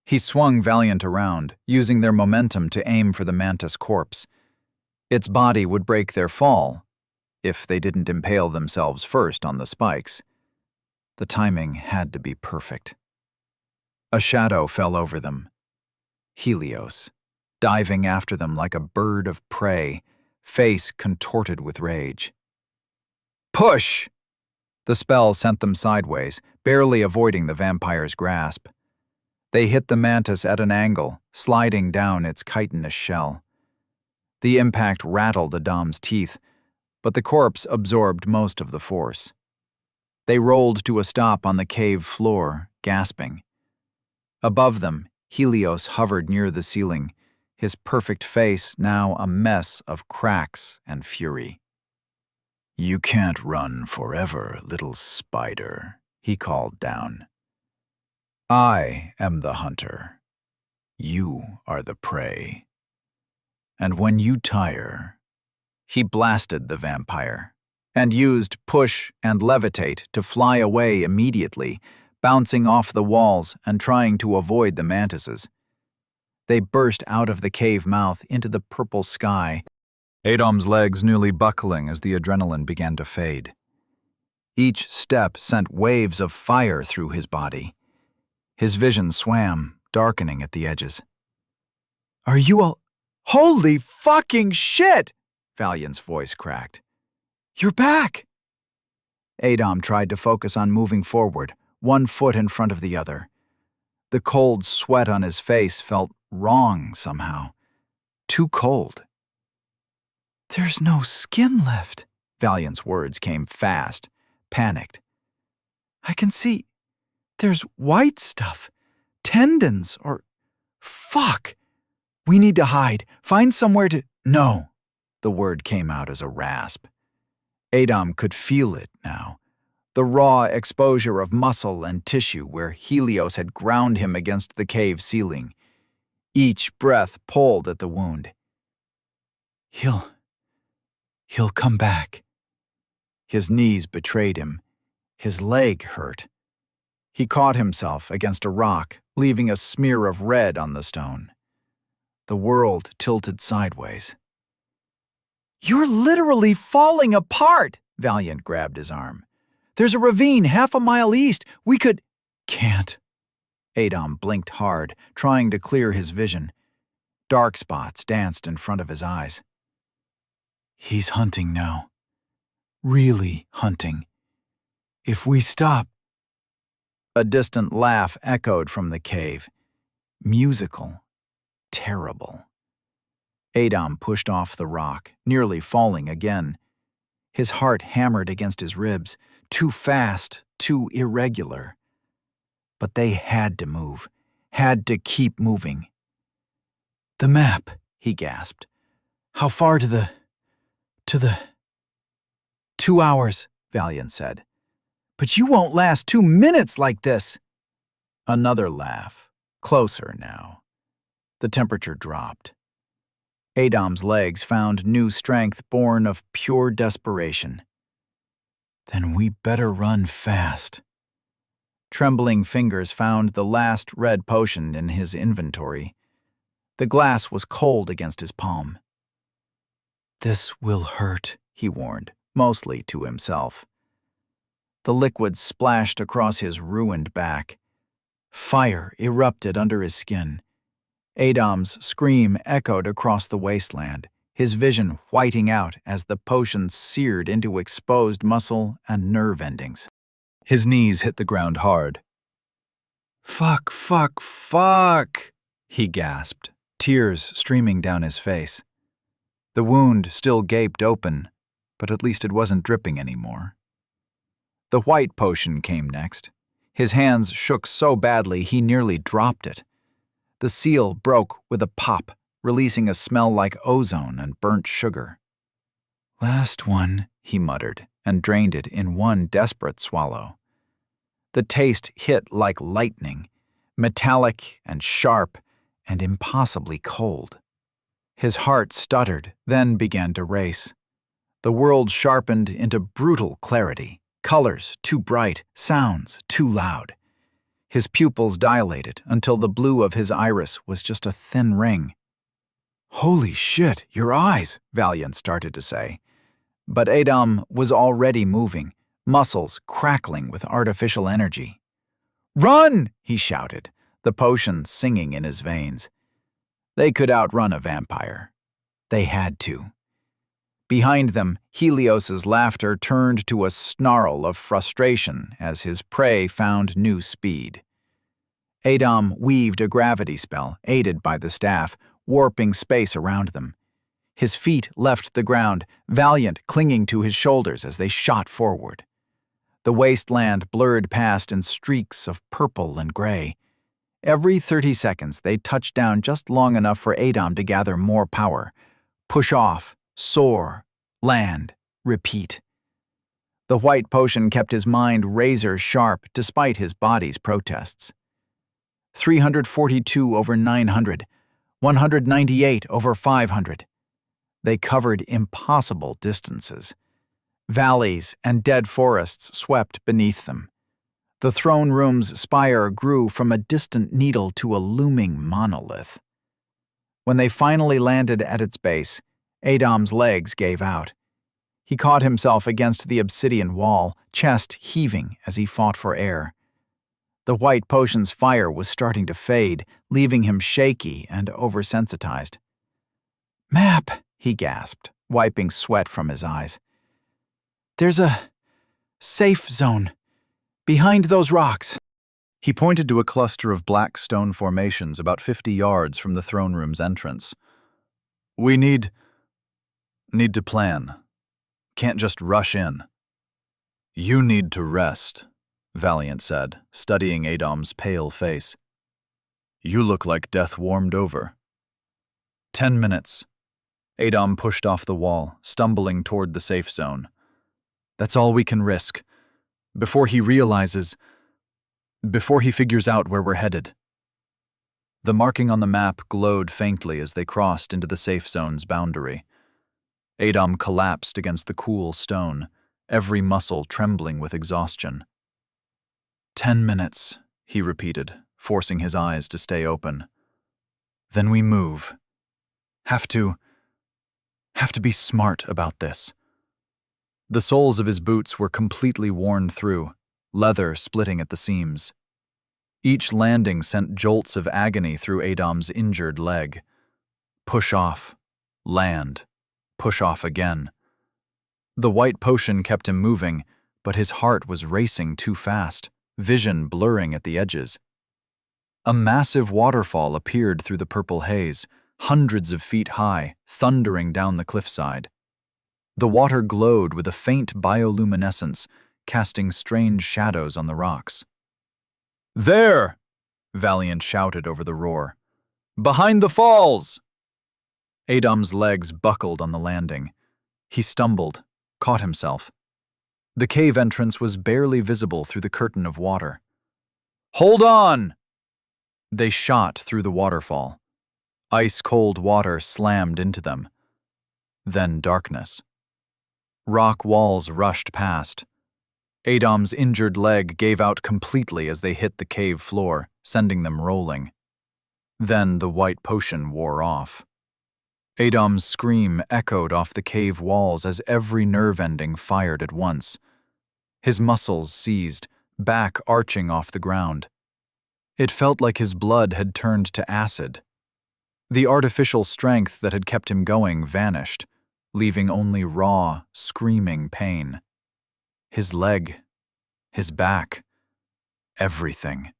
He swung Valiant around, using their momentum to aim for the mantis corpse. Its body would break their fall, if they didn't impale themselves first on the spikes. The timing had to be perfect. A shadow fell over them. Helios, diving after them like a bird of prey, face contorted with rage. "Push!" The spell sent them sideways, barely avoiding the vampire's grasp. They hit the mantis at an angle, sliding down its chitinous shell. The impact rattled Adam's teeth, but the corpse absorbed most of the force. They rolled to a stop on the cave floor, gasping. Above them, Helios hovered near the ceiling, his perfect face now a mess of cracks and fury. "You can't run forever, little spider," he called down. "I am the hunter. You are the prey. And when you tire..." He blasted the vampire, and used push and levitate to fly away immediately, bouncing off the walls and trying to avoid the mantises. They burst out of the cave mouth into the purple sky, Adam's legs nearly buckling as the adrenaline began to fade. Each step sent waves of fire through his body. His vision swam, darkening at the edges. "Are you all... Holy fucking shit!" Valiant's voice cracked. "You're back!" Adam tried to focus on moving forward, one foot in front of the other. The cold sweat on his face felt wrong somehow. Too cold. "There's no skin left." Valiant's words came fast, panicked. "I can see... there's white stuff. Tendons or... Fuck! We need to hide. Find somewhere to... No." The word came out as a rasp. Adam could feel it now. The raw exposure of muscle and tissue where Helios had ground him against the cave ceiling. Each breath pulled at the wound. He'll come back." His knees betrayed him. His leg hurt. He caught himself against a rock, leaving a smear of red on the stone. The world tilted sideways. "You're literally falling apart!" Valiant grabbed his arm. "There's a ravine half a mile east. We could..." "Can't." Adam blinked hard, trying to clear his vision. Dark spots danced in front of his eyes. "He's hunting now. Really hunting. If we stop..." A distant laugh echoed from the cave. Musical. Terrible. Adam pushed off the rock, nearly falling again. His heart hammered against his ribs, too fast, too irregular. But they had to move, had to keep moving. "The map," he gasped. "How far to the... 2 hours, Valiant said. "But you won't last 2 minutes like this." Another laugh, closer now. The temperature dropped. Adam's legs found new strength born of pure desperation. "Then we better run fast." Trembling fingers found the last red potion in his inventory. The glass was cold against his palm. "This will hurt," he warned, mostly to himself. The liquid splashed across his ruined back. Fire erupted under his skin. Adam's scream echoed across the wasteland, his vision whiting out as the potion seared into exposed muscle and nerve endings. His knees hit the ground hard. Fuck, he gasped, tears streaming down his face. The wound still gaped open, but at least it wasn't dripping anymore. The white potion came next. His hands shook so badly he nearly dropped it. The seal broke with a pop, releasing a smell like ozone and burnt sugar. "Last one," he muttered, and drained it in one desperate swallow. The taste hit like lightning, metallic and sharp, and impossibly cold. His heart stuttered, then began to race. The world sharpened into brutal clarity, colors too bright, sounds too loud. His pupils dilated until the blue of his iris was just a thin ring. "Holy shit, your eyes," Valiant started to say. But Adam was already moving, muscles crackling with artificial energy. "Run!" he shouted, the potion singing in his veins. They could outrun a vampire. They had to. Behind them, Helios's laughter turned to a snarl of frustration as his prey found new speed. Adam weaved a gravity spell, aided by the staff, warping space around them. His feet left the ground, Valiant clinging to his shoulders as they shot forward. The wasteland blurred past in streaks of purple and gray. Every 30 seconds, they touched down just long enough for Adam to gather more power. Push off, soar, land, repeat. The white potion kept his mind razor sharp despite his body's protests. 342 over 900, 198 over 500. They covered impossible distances. Valleys and dead forests swept beneath them. The throne room's spire grew from a distant needle to a looming monolith. When they finally landed at its base, Adam's legs gave out. He caught himself against the obsidian wall, chest heaving as he fought for air. The white potion's fire was starting to fade, leaving him shaky and oversensitized. "Map," he gasped, wiping sweat from his eyes. "There's a safe zone behind those rocks." He pointed to a cluster of black stone formations about 50 yards from the throne room's entrance. "We need to plan. Can't just rush in." "You need to rest," Valiant said, studying Adam's pale face. "You look like death warmed over." 10 minutes. Adam pushed off the wall, stumbling toward the safe zone. "That's all we can risk. Before he figures out where we're headed." The marking on the map glowed faintly as they crossed into the safe zone's boundary. Adam collapsed against the cool stone, every muscle trembling with exhaustion. 10 minutes, he repeated, forcing his eyes to stay open. "Then we move. Have to be smart about this." The soles of his boots were completely worn through, leather splitting at the seams. Each landing sent jolts of agony through Adam's injured leg. Push off, land, push off again. The white potion kept him moving, but his heart was racing too fast, vision blurring at the edges. A massive waterfall appeared through the purple haze, hundreds of feet high, thundering down the cliffside. The water glowed with a faint bioluminescence, casting strange shadows on the rocks. "There!" Valiant shouted over the roar. "Behind the falls!" Adam's legs buckled on the landing. He stumbled, caught himself. The cave entrance was barely visible through the curtain of water. "Hold on!" They shot through the waterfall. Ice-cold water slammed into them. Then darkness. Rock walls rushed past. Adam's injured leg gave out completely as they hit the cave floor, sending them rolling. Then the white potion wore off. Adam's scream echoed off the cave walls as every nerve ending fired at once. His muscles seized, back arching off the ground. It felt like his blood had turned to acid. The artificial strength that had kept him going vanished, leaving only raw, screaming pain. His leg, his back, everything.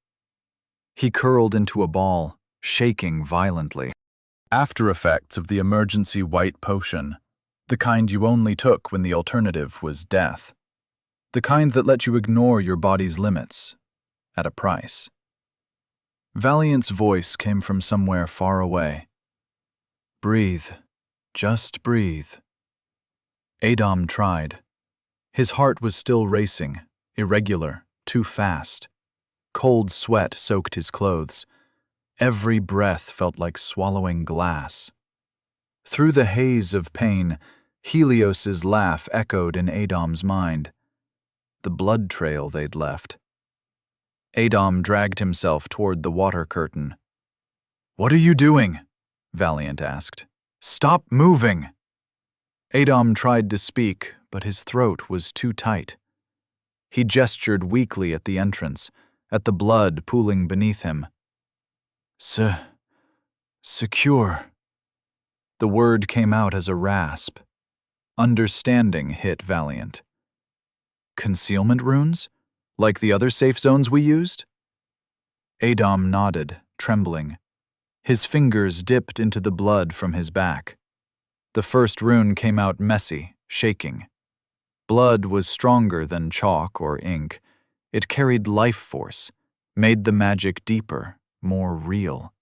He curled into a ball, shaking violently. After effects of the emergency white potion, the kind you only took when the alternative was death. The kind that let you ignore your body's limits, at a price. Valiant's voice came from somewhere far away. "Breathe. Just breathe." Adam tried. His heart was still racing, irregular, too fast. Cold sweat soaked his clothes. Every breath felt like swallowing glass. Through the haze of pain, Helios's laugh echoed in Adom's mind. The blood trail they'd left. Adom dragged himself toward the water curtain. "What are you doing?" Valiant asked. "Stop moving!" Adom tried to speak, but his throat was too tight. He gestured weakly at the entrance, at the blood pooling beneath him. Secure." The word came out as a rasp. Understanding hit Valiant. "Concealment runes? Like the other safe zones we used?" Adom nodded, trembling. His fingers dipped into the blood from his back. The first rune came out messy, shaking. Blood was stronger than chalk or ink. It carried life force, made the magic deeper, more real.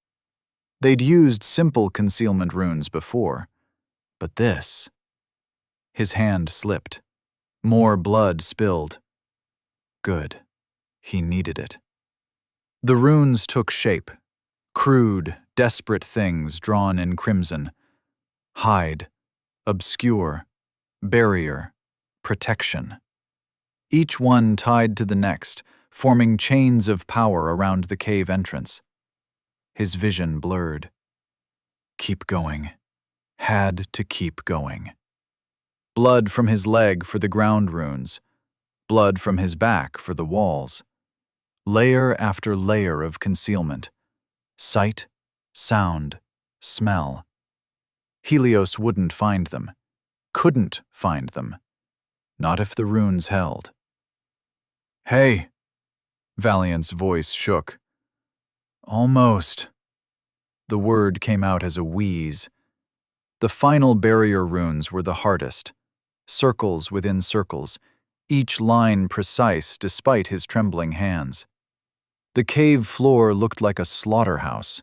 They'd used simple concealment runes before, but this... His hand slipped. More blood spilled. Good. He needed it. The runes took shape. Crude, desperate things drawn in crimson. Hide. Obscure. Barrier. Protection. Each one tied to the next, forming chains of power around the cave entrance. His vision blurred. Keep going. Had to keep going. Blood from his leg for the ground runes. Blood from his back for the walls. Layer after layer of concealment. Sight, sound, smell. Helios wouldn't find them. Couldn't find them. Not if the runes held. "Hey!" Valiant's voice shook. "Almost." The word came out as a wheeze. The final barrier runes were the hardest. Circles within circles, each line precise despite his trembling hands. The cave floor looked like a slaughterhouse.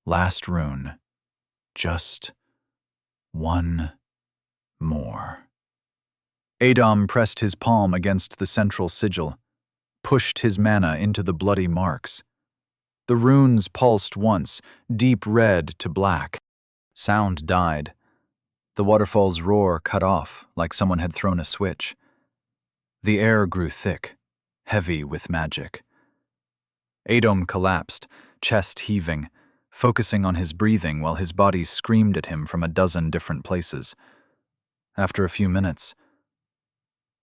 Last rune. Just one more. Adom pressed his palm against the central sigil, pushed his mana into the bloody marks. The runes pulsed once, deep red to black. Sound died. The waterfall's roar cut off, like someone had thrown a switch. The air grew thick, heavy with magic. Adom collapsed, chest heaving, focusing on his breathing while his body screamed at him from a dozen different places. After a few minutes,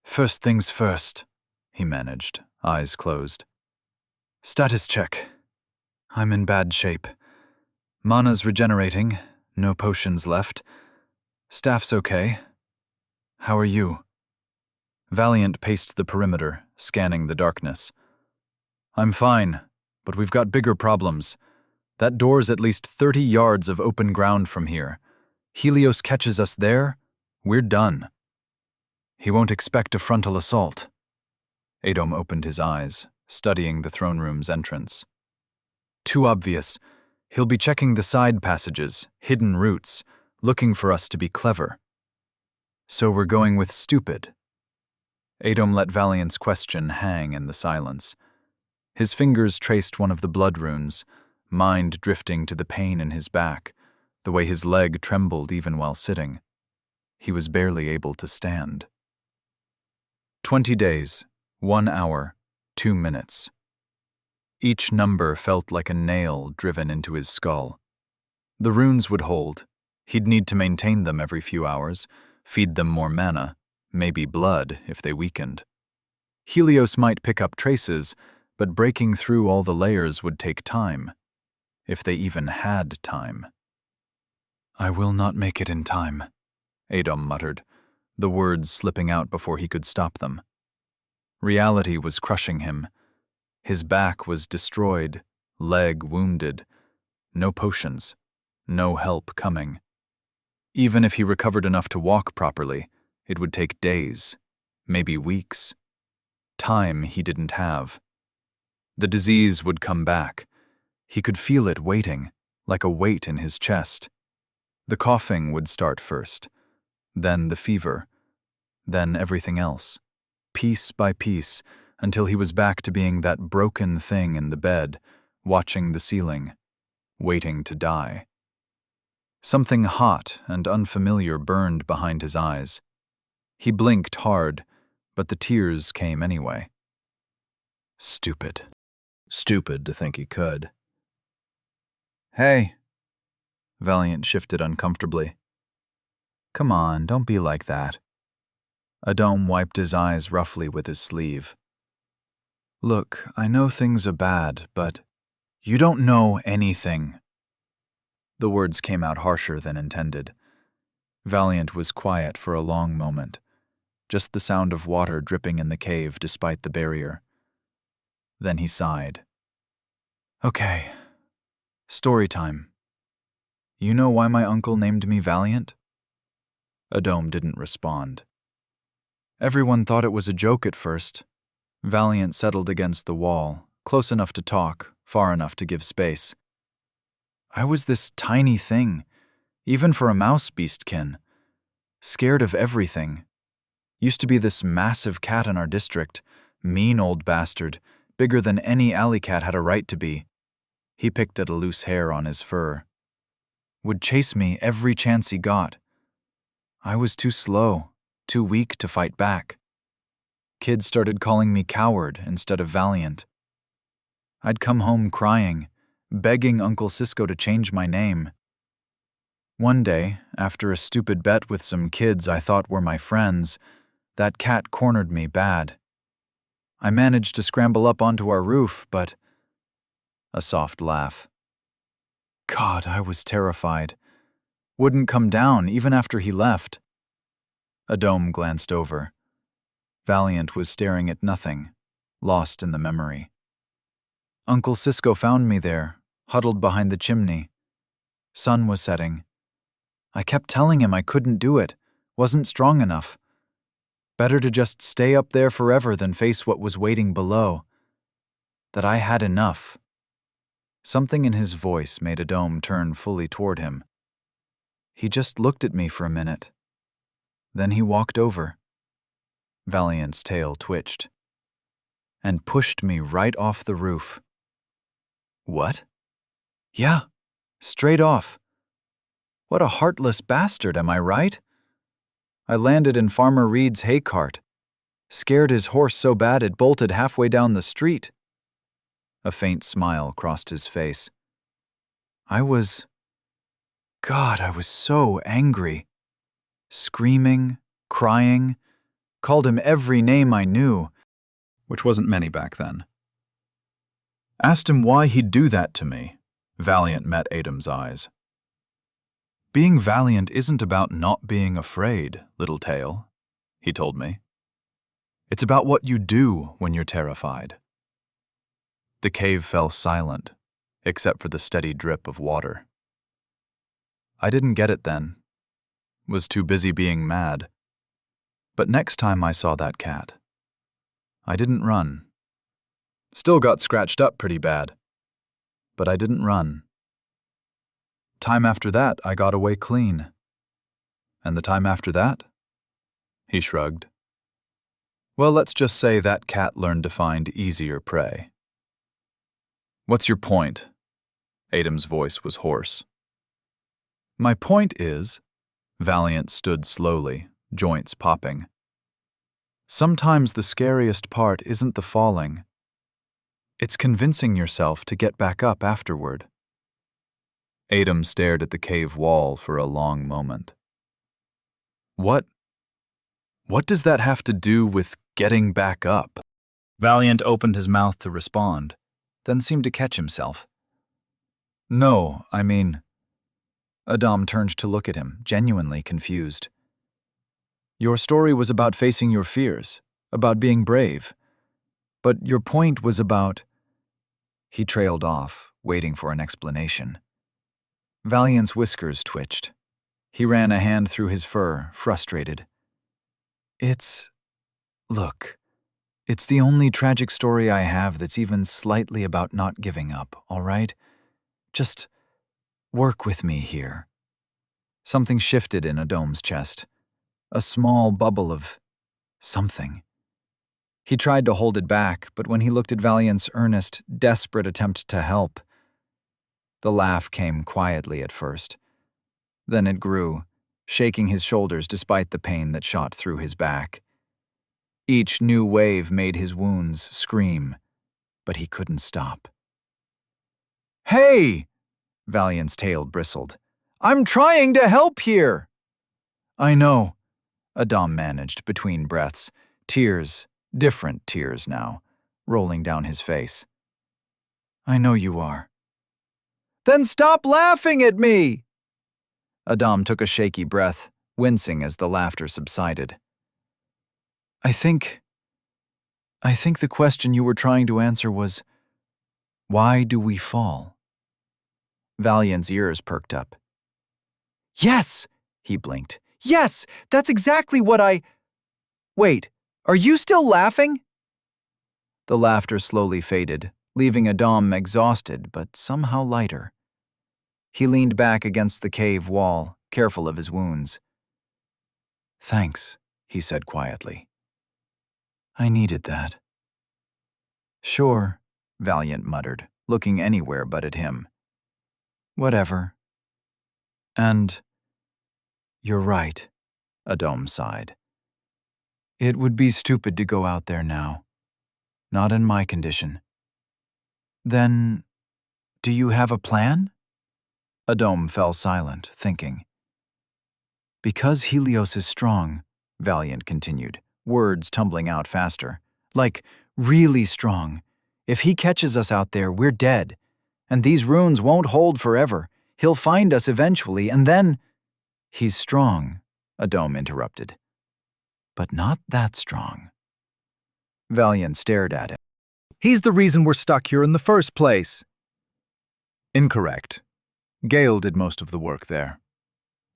"First things first," he managed, eyes closed. "Status check. I'm in bad shape. Mana's regenerating, no potions left. Staff's okay. How are you?" Valiant paced the perimeter, scanning the darkness. "I'm fine, but we've got bigger problems. That door's at least 30 yards of open ground from here. Helios catches us there, we're done. He won't expect a frontal assault." Adom opened his eyes, studying the throne room's entrance. "Too obvious. He'll be checking the side passages, hidden routes, looking for us to be clever. So we're going with stupid." Adom let Valiant's question hang in the silence. His fingers traced one of the blood runes, mind drifting to the pain in his back, the way his leg trembled even while sitting. He was barely able to stand. 20 days, 1 hour, 2 minutes. Each number felt like a nail driven into his skull. The runes would hold. He'd need to maintain them every few hours, feed them more mana, maybe blood if they weakened. Helios might pick up traces, but breaking through all the layers would take time, if they even had time. "I will not make it in time," Adom muttered, the words slipping out before he could stop them. Reality was crushing him. His back was destroyed, leg wounded. No potions, no help coming. Even if he recovered enough to walk properly, it would take days, maybe weeks. Time he didn't have. The disease would come back. He could feel it waiting, like a weight in his chest. The coughing would start first, then the fever, then everything else, piece by piece, until he was back to being that broken thing in the bed, watching the ceiling, waiting to die. Something hot and unfamiliar burned behind his eyes. He blinked hard, but the tears came anyway. Stupid. Stupid to think he could. Hey. Valiant shifted uncomfortably. Come on, don't be like that. Adom wiped his eyes roughly with his sleeve. Look, I know things are bad, but you don't know anything. The words came out harsher than intended. Valiant was quiet for a long moment, just the sound of water dripping in the cave despite the barrier. Then he sighed. Okay, story time. You know why my uncle named me Valiant? Adom didn't respond. Everyone thought it was a joke at first. Valiant settled against the wall, close enough to talk, far enough to give space. I was this tiny thing, even for a mouse beastkin. Scared of everything. Used to be this massive cat in our district, mean old bastard, bigger than any alley cat had a right to be. He picked at a loose hair on his fur. Would chase me every chance he got. I was too slow, too weak to fight back. Kids started calling me coward instead of valiant. I'd come home crying, begging Uncle Cisco to change my name. One day, after a stupid bet with some kids I thought were my friends, that cat cornered me bad. I managed to scramble up onto our roof, but... A soft laugh. God, I was terrified. Wouldn't come down even after he left. Adom glanced over. Valiant was staring at nothing, lost in the memory. Uncle Cisco found me there, huddled behind the chimney. Sun was setting. I kept telling him I couldn't do it, wasn't strong enough. Better to just stay up there forever than face what was waiting below. That I had enough. Something in his voice made Adom turn fully toward him. He just looked at me for a minute. Then he walked over. Valiant's tail twitched. And pushed me right off the roof. What? Yeah, straight off. What a heartless bastard, am I right? I landed in Farmer Reed's hay cart. Scared his horse so bad it bolted halfway down the street. A faint smile crossed his face. I was so angry. Screaming, crying, called him every name I knew, which wasn't many back then. Asked him why he'd do that to me. Valiant met Adom's eyes. Being valiant isn't about not being afraid, little tail, he told me. It's about what you do when you're terrified. The cave fell silent, except for the steady drip of water. I didn't get it then. Was too busy being mad. But next time I saw that cat, I didn't run. Still got scratched up pretty bad, but I didn't run. Time after that, I got away clean. And the time after that? He shrugged. Well, let's just say that cat learned to find easier prey. What's your point? Adom's voice was hoarse. My point is, Valiant stood slowly, joints popping. Sometimes the scariest part isn't the falling. It's convincing yourself to get back up afterward. Adom stared at the cave wall for a long moment. What does that have to do with getting back up? Valiant opened his mouth to respond, then seemed to catch himself. No, I mean... Adom turned to look at him, genuinely confused. Your story was about facing your fears, about being brave. But your point was about... He trailed off, waiting for an explanation. Valiant's whiskers twitched. He ran a hand through his fur, frustrated. Look, it's the only tragic story I have that's even slightly about not giving up, all right? Just work with me here. Something shifted in Adom's chest. A small bubble of something. He tried to hold it back, but when he looked at Valiant's earnest, desperate attempt to help, The laugh came quietly at first. Then it grew, shaking his shoulders despite the pain that shot through his back. Each new wave made his wounds scream, but he couldn't stop. "Hey!" Valiant's tail bristled. "I'm trying to help here!" "I know," Adam managed between breaths, tears, different tears now, rolling down his face. "I know you are." "Then stop laughing at me!" Adam took a shaky breath, wincing as the laughter subsided. I think the question you were trying to answer was, why do we fall?" Valiant's ears perked up. "Yes!" he blinked. "Yes! That's exactly what I— Wait, are you still laughing?" The laughter slowly faded, leaving Adam exhausted but somehow lighter. He leaned back against the cave wall, careful of his wounds. "Thanks," he said quietly. "I needed that." "Sure," Valiant muttered, looking anywhere but at him. "Whatever." "And you're right," Adam sighed. "It would be stupid to go out there now. Not in my condition." "Then, do you have a plan?" Adam fell silent, thinking. "Because Helios is strong," Valiant continued, words tumbling out faster. "Like, really strong. If he catches us out there, we're dead. And these runes won't hold forever. He'll find us eventually, and then—" "He's strong," Adam interrupted. "But not that strong." Valiant stared at him. He's the reason we're stuck here in the first place. Incorrect. Gale did most of the work there.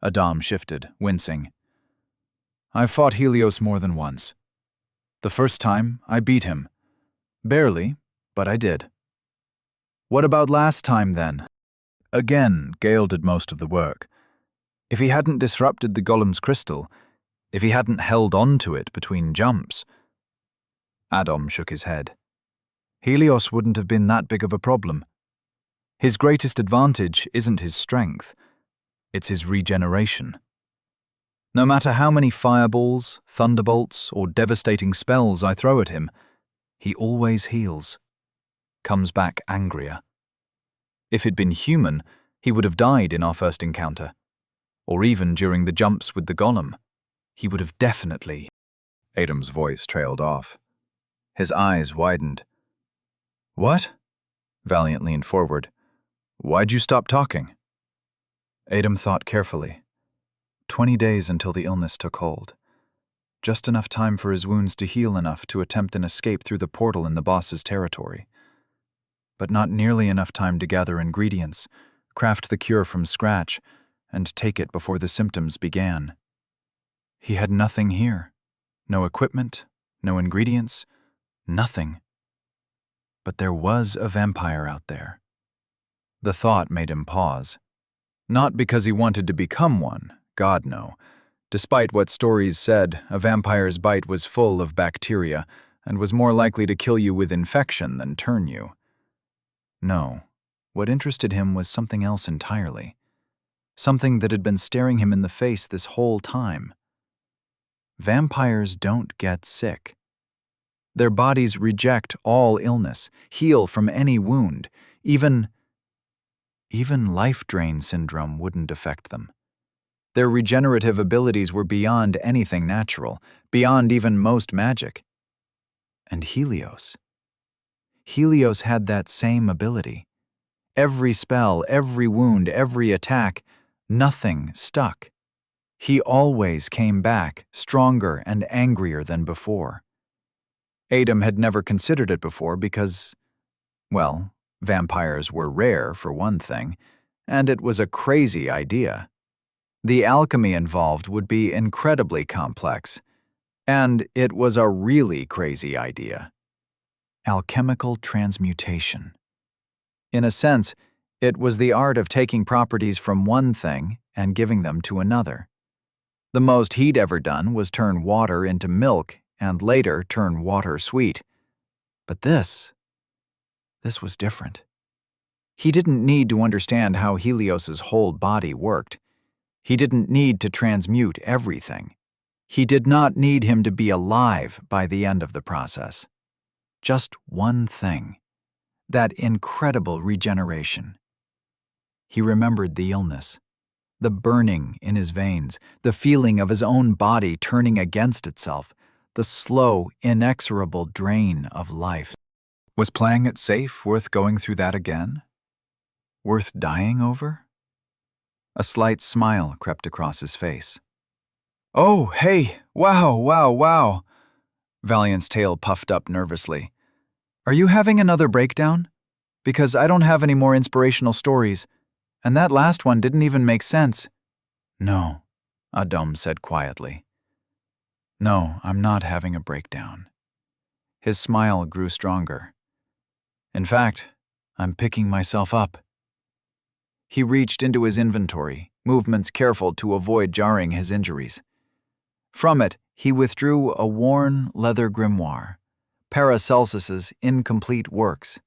Adam shifted, wincing. I've fought Helios more than once. The first time, I beat him. Barely, but I did. What about last time, then? Again, Gale did most of the work. If he hadn't disrupted the golem's crystal, if he hadn't held on to it between jumps— Adam shook his head. Helios wouldn't have been that big of a problem. His greatest advantage isn't his strength, it's his regeneration. No matter how many fireballs, thunderbolts, or devastating spells I throw at him, he always heals. Comes back angrier. If he'd been human, he would have died in our first encounter. Or even during the jumps with the golem. He would have definitely— Adam's voice trailed off. His eyes widened. What? Valiant leaned forward. Why'd you stop talking? Adam thought carefully. 20 days until the illness took hold. Just enough time for his wounds to heal enough to attempt an escape through the portal in the boss's territory. But not nearly enough time to gather ingredients, craft the cure from scratch, and take it before the symptoms began. He had nothing here. No equipment, no ingredients, nothing. But there was a vampire out there. The thought made him pause. Not because he wanted to become one, God no. Despite what stories said, a vampire's bite was full of bacteria and was more likely to kill you with infection than turn you. No, what interested him was something else entirely. Something that had been staring him in the face this whole time. Vampires don't get sick. Their bodies reject all illness, heal from any wound. Even life drain syndrome wouldn't affect them. Their regenerative abilities were beyond anything natural, beyond even most magic. And Helios had that same ability. Every spell, every wound, every attack, nothing stuck. He always came back, stronger and angrier than before. Adam had never considered it before because, well, vampires were rare for one thing, and it was a crazy idea. The alchemy involved would be incredibly complex, and it was a really crazy idea. Alchemical transmutation. In a sense, it was the art of taking properties from one thing and giving them to another. The most he'd ever done was turn water into milk and later turn water sweet. But this was different. He didn't need to understand how Helios's whole body worked. He didn't need to transmute everything. He did not need him to be alive by the end of the process. Just one thing: that incredible regeneration. He remembered the illness, the burning in his veins, the feeling of his own body turning against itself, the slow, inexorable drain of life. Was playing it safe worth going through that again? Worth dying over? A slight smile crept across his face. "Oh, hey, wow. Valiant's tail puffed up nervously. "Are you having another breakdown? Because I don't have any more inspirational stories, and that last one didn't even make sense." "No," Adom said quietly. "No, I'm not having a breakdown." His smile grew stronger. "In fact, I'm picking myself up." He reached into his inventory, movements careful to avoid jarring his injuries. From it, he withdrew a worn leather grimoire, Paracelsus's incomplete works.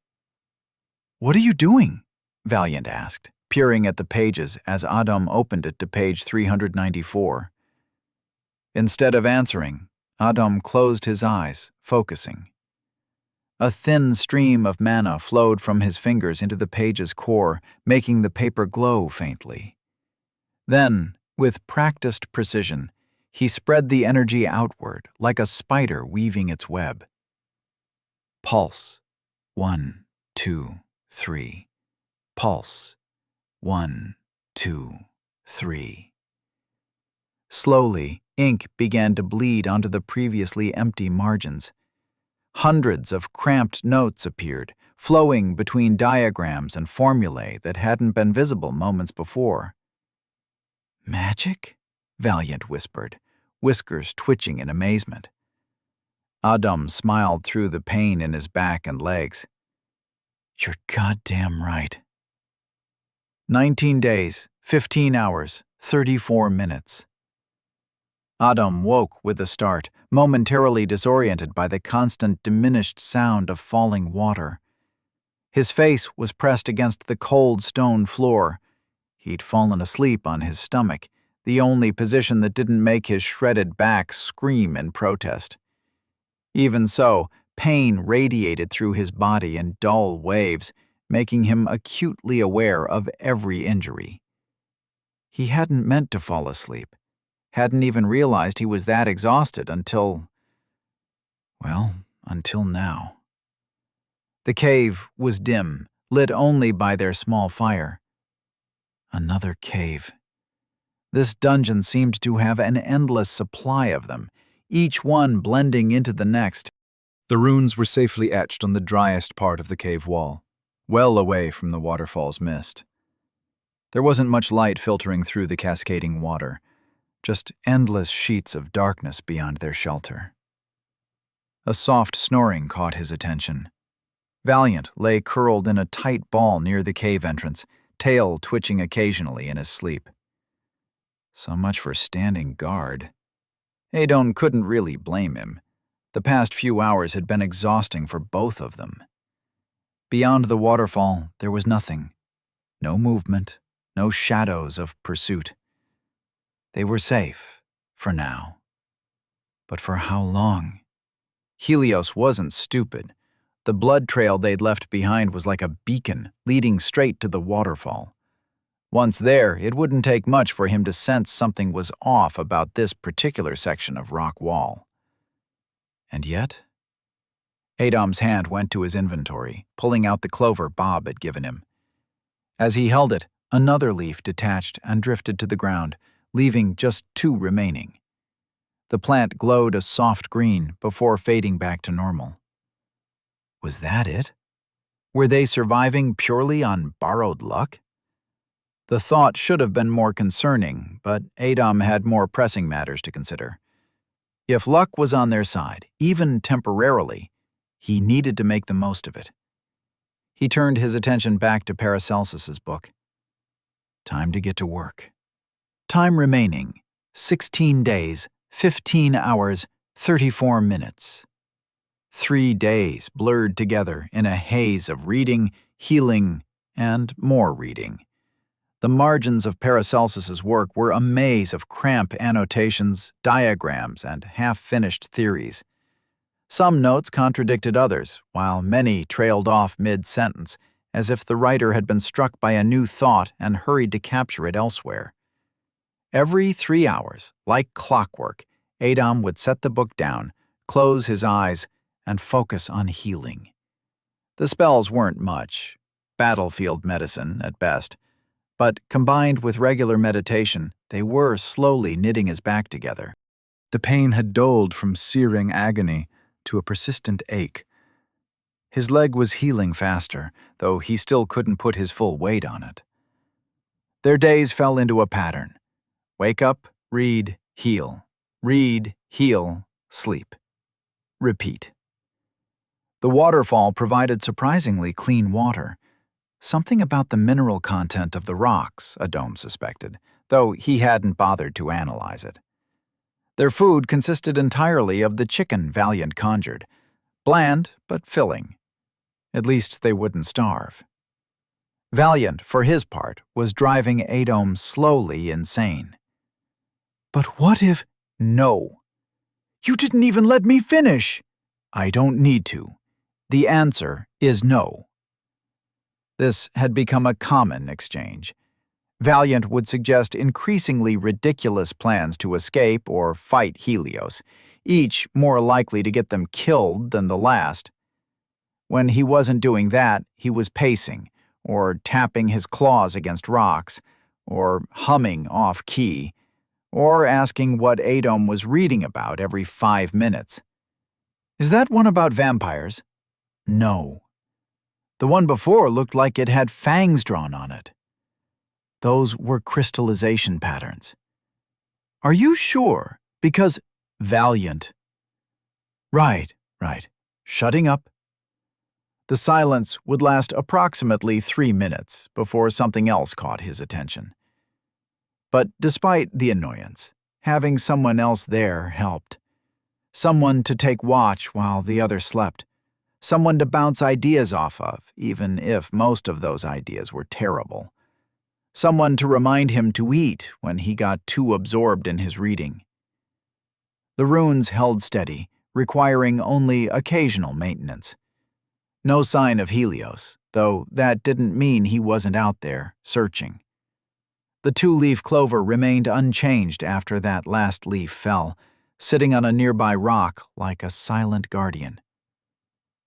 "What are you doing?" Valiant asked, peering at the pages as Adom opened it to page 394. Instead of answering, Adom closed his eyes, focusing. A thin stream of mana flowed from his fingers into the page's core, making the paper glow faintly. Then, with practiced precision, he spread the energy outward like a spider weaving its web. Pulse. 1, 2, 3. Pulse. 1, 2, 3. Slowly, ink began to bleed onto the previously empty margins. Hundreds of cramped notes appeared, flowing between diagrams and formulae that hadn't been visible moments before. "Magic?" Valiant whispered, whiskers twitching in amazement. Adom smiled through the pain in his back and legs. "You're goddamn right." 19 days, 15 hours, 34 minutes. Adom woke with a start, momentarily disoriented by the constant diminished sound of falling water. His face was pressed against the cold stone floor. He'd fallen asleep on his stomach, the only position that didn't make his shredded back scream in protest. Even so, pain radiated through his body in dull waves, making him acutely aware of every injury. He hadn't meant to fall asleep, hadn't even realized he was that exhausted until now. The cave was dim, lit only by their small fire. Another cave. This dungeon seemed to have an endless supply of them, each one blending into the next. The runes were safely etched on the driest part of the cave wall, well away from the waterfall's mist. There wasn't much light filtering through the cascading water, just endless sheets of darkness beyond their shelter. A soft snoring caught his attention. Valiant lay curled in a tight ball near the cave entrance, tail twitching occasionally in his sleep. So much for standing guard. Adon couldn't really blame him. The past few hours had been exhausting for both of them. Beyond the waterfall, there was nothing. No movement, no shadows of pursuit. They were safe, for now. But for how long? Helios wasn't stupid. The blood trail they'd left behind was like a beacon, leading straight to the waterfall. Once there, it wouldn't take much for him to sense something was off about this particular section of rock wall. And yet? Adom's hand went to his inventory, pulling out the clover Bob had given him. As he held it, another leaf detached and drifted to the ground, leaving just 2 remaining. The plant glowed a soft green before fading back to normal. Was that it? Were they surviving purely on borrowed luck? The thought should have been more concerning, but Adom had more pressing matters to consider. If luck was on their side, even temporarily, he needed to make the most of it. He turned his attention back to Paracelsus's book. Time to get to work. Time remaining, 16 days, 15 hours, 34 minutes. 3 days blurred together in a haze of reading, healing, and more reading. The margins of Paracelsus's work were a maze of cramp annotations, diagrams, and half-finished theories. Some notes contradicted others, while many trailed off mid-sentence, as if the writer had been struck by a new thought and hurried to capture it elsewhere. Every 3 hours, like clockwork, Adam would set the book down, close his eyes, and focus on healing. The spells weren't much, battlefield medicine at best, but combined with regular meditation, they were slowly knitting his back together. The pain had dulled from searing agony to a persistent ache. His leg was healing faster, though he still couldn't put his full weight on it. Their days fell into a pattern. Wake up, read, heal, sleep. Repeat. The waterfall provided surprisingly clean water. Something about the mineral content of the rocks, Adam suspected, though he hadn't bothered to analyze it. Their food consisted entirely of the chicken Valiant conjured, bland but filling. At least they wouldn't starve. Valiant, for his part, was driving Adam slowly insane. But what if— No! You didn't even let me finish! I don't need to. The answer is no. This had become a common exchange. Valiant would suggest increasingly ridiculous plans to escape or fight Helios, each more likely to get them killed than the last. When he wasn't doing that, he was pacing, or tapping his claws against rocks, or humming off-key, or asking what Adam was reading about every 5 minutes. Is that one about vampires? No. The one before looked like it had fangs drawn on it. Those were crystallization patterns. Are you sure? Because Valiant. Right. Shutting up. The silence would last approximately 3 minutes before something else caught his attention. But despite the annoyance, having someone else there helped. Someone to take watch while the other slept. Someone to bounce ideas off of, even if most of those ideas were terrible. Someone to remind him to eat when he got too absorbed in his reading. The runes held steady, requiring only occasional maintenance. No sign of Helios, though that didn't mean he wasn't out there, searching. The 2-leaf clover remained unchanged after that last leaf fell, sitting on a nearby rock like a silent guardian.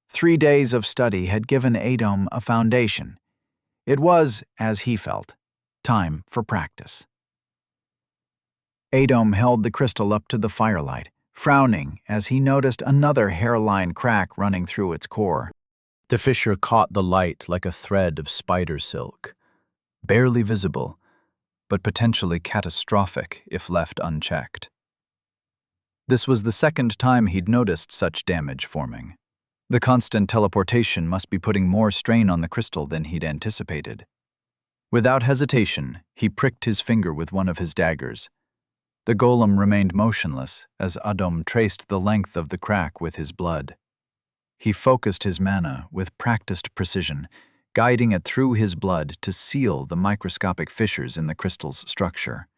3 days of study had given Adam a foundation. It was, as he felt, time for practice. Adam held the crystal up to the firelight, frowning as he noticed another hairline crack running through its core. The fissure caught the light like a thread of spider silk, barely visible, but potentially catastrophic if left unchecked. This was the second time he'd noticed such damage forming. The constant teleportation must be putting more strain on the crystal than he'd anticipated. Without hesitation, he pricked his finger with one of his daggers. The golem remained motionless as Adam traced the length of the crack with his blood. He focused his mana with practiced precision, guiding it through his blood to seal the microscopic fissures in the crystal's structure.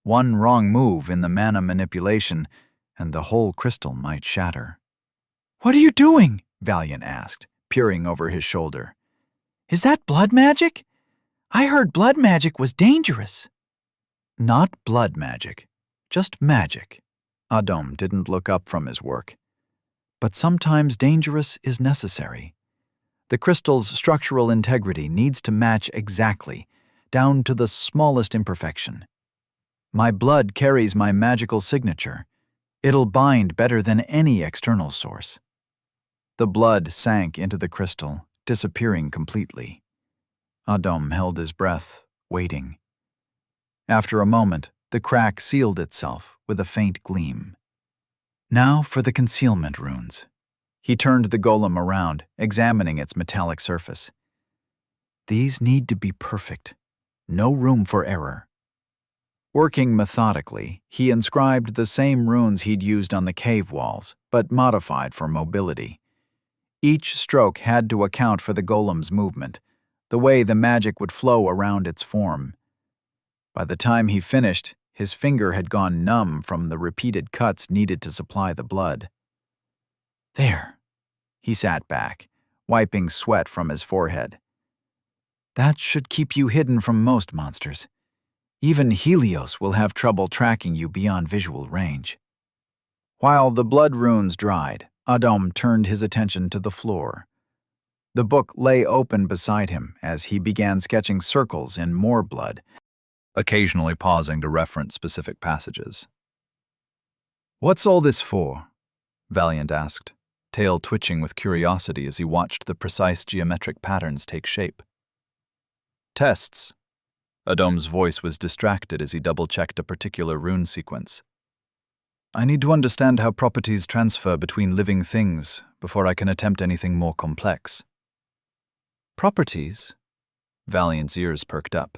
One wrong move in the mana manipulation, and the whole crystal might shatter. "What are you doing?" Valiant asked, peering over his shoulder. "Is that blood magic? I heard blood magic was dangerous." Not blood magic, just magic. Adam didn't look up from his work. But sometimes dangerous is necessary. The crystal's structural integrity needs to match exactly, down to the smallest imperfection. My blood carries my magical signature. It'll bind better than any external source. The blood sank into the crystal, disappearing completely. Adam held his breath, waiting. After a moment, the crack sealed itself with a faint gleam. Now for the concealment runes. He turned the golem around, examining its metallic surface. These need to be perfect. No room for error. Working methodically, he inscribed the same runes he'd used on the cave walls, but modified for mobility. Each stroke had to account for the golem's movement, the way the magic would flow around its form. By the time he finished, his finger had gone numb from the repeated cuts needed to supply the blood. There, he sat back, wiping sweat from his forehead. That should keep you hidden from most monsters. Even Helios will have trouble tracking you beyond visual range. While the blood runes dried, Adam turned his attention to the floor. The book lay open beside him as he began sketching circles in more blood, occasionally pausing to reference specific passages. "What's all this for?" Valiant asked, tail twitching with curiosity as he watched the precise geometric patterns take shape. "Tests." Adom's voice was distracted as he double-checked a particular rune sequence. "I need to understand how properties transfer between living things before I can attempt anything more complex." "Properties?" Valiant's ears perked up.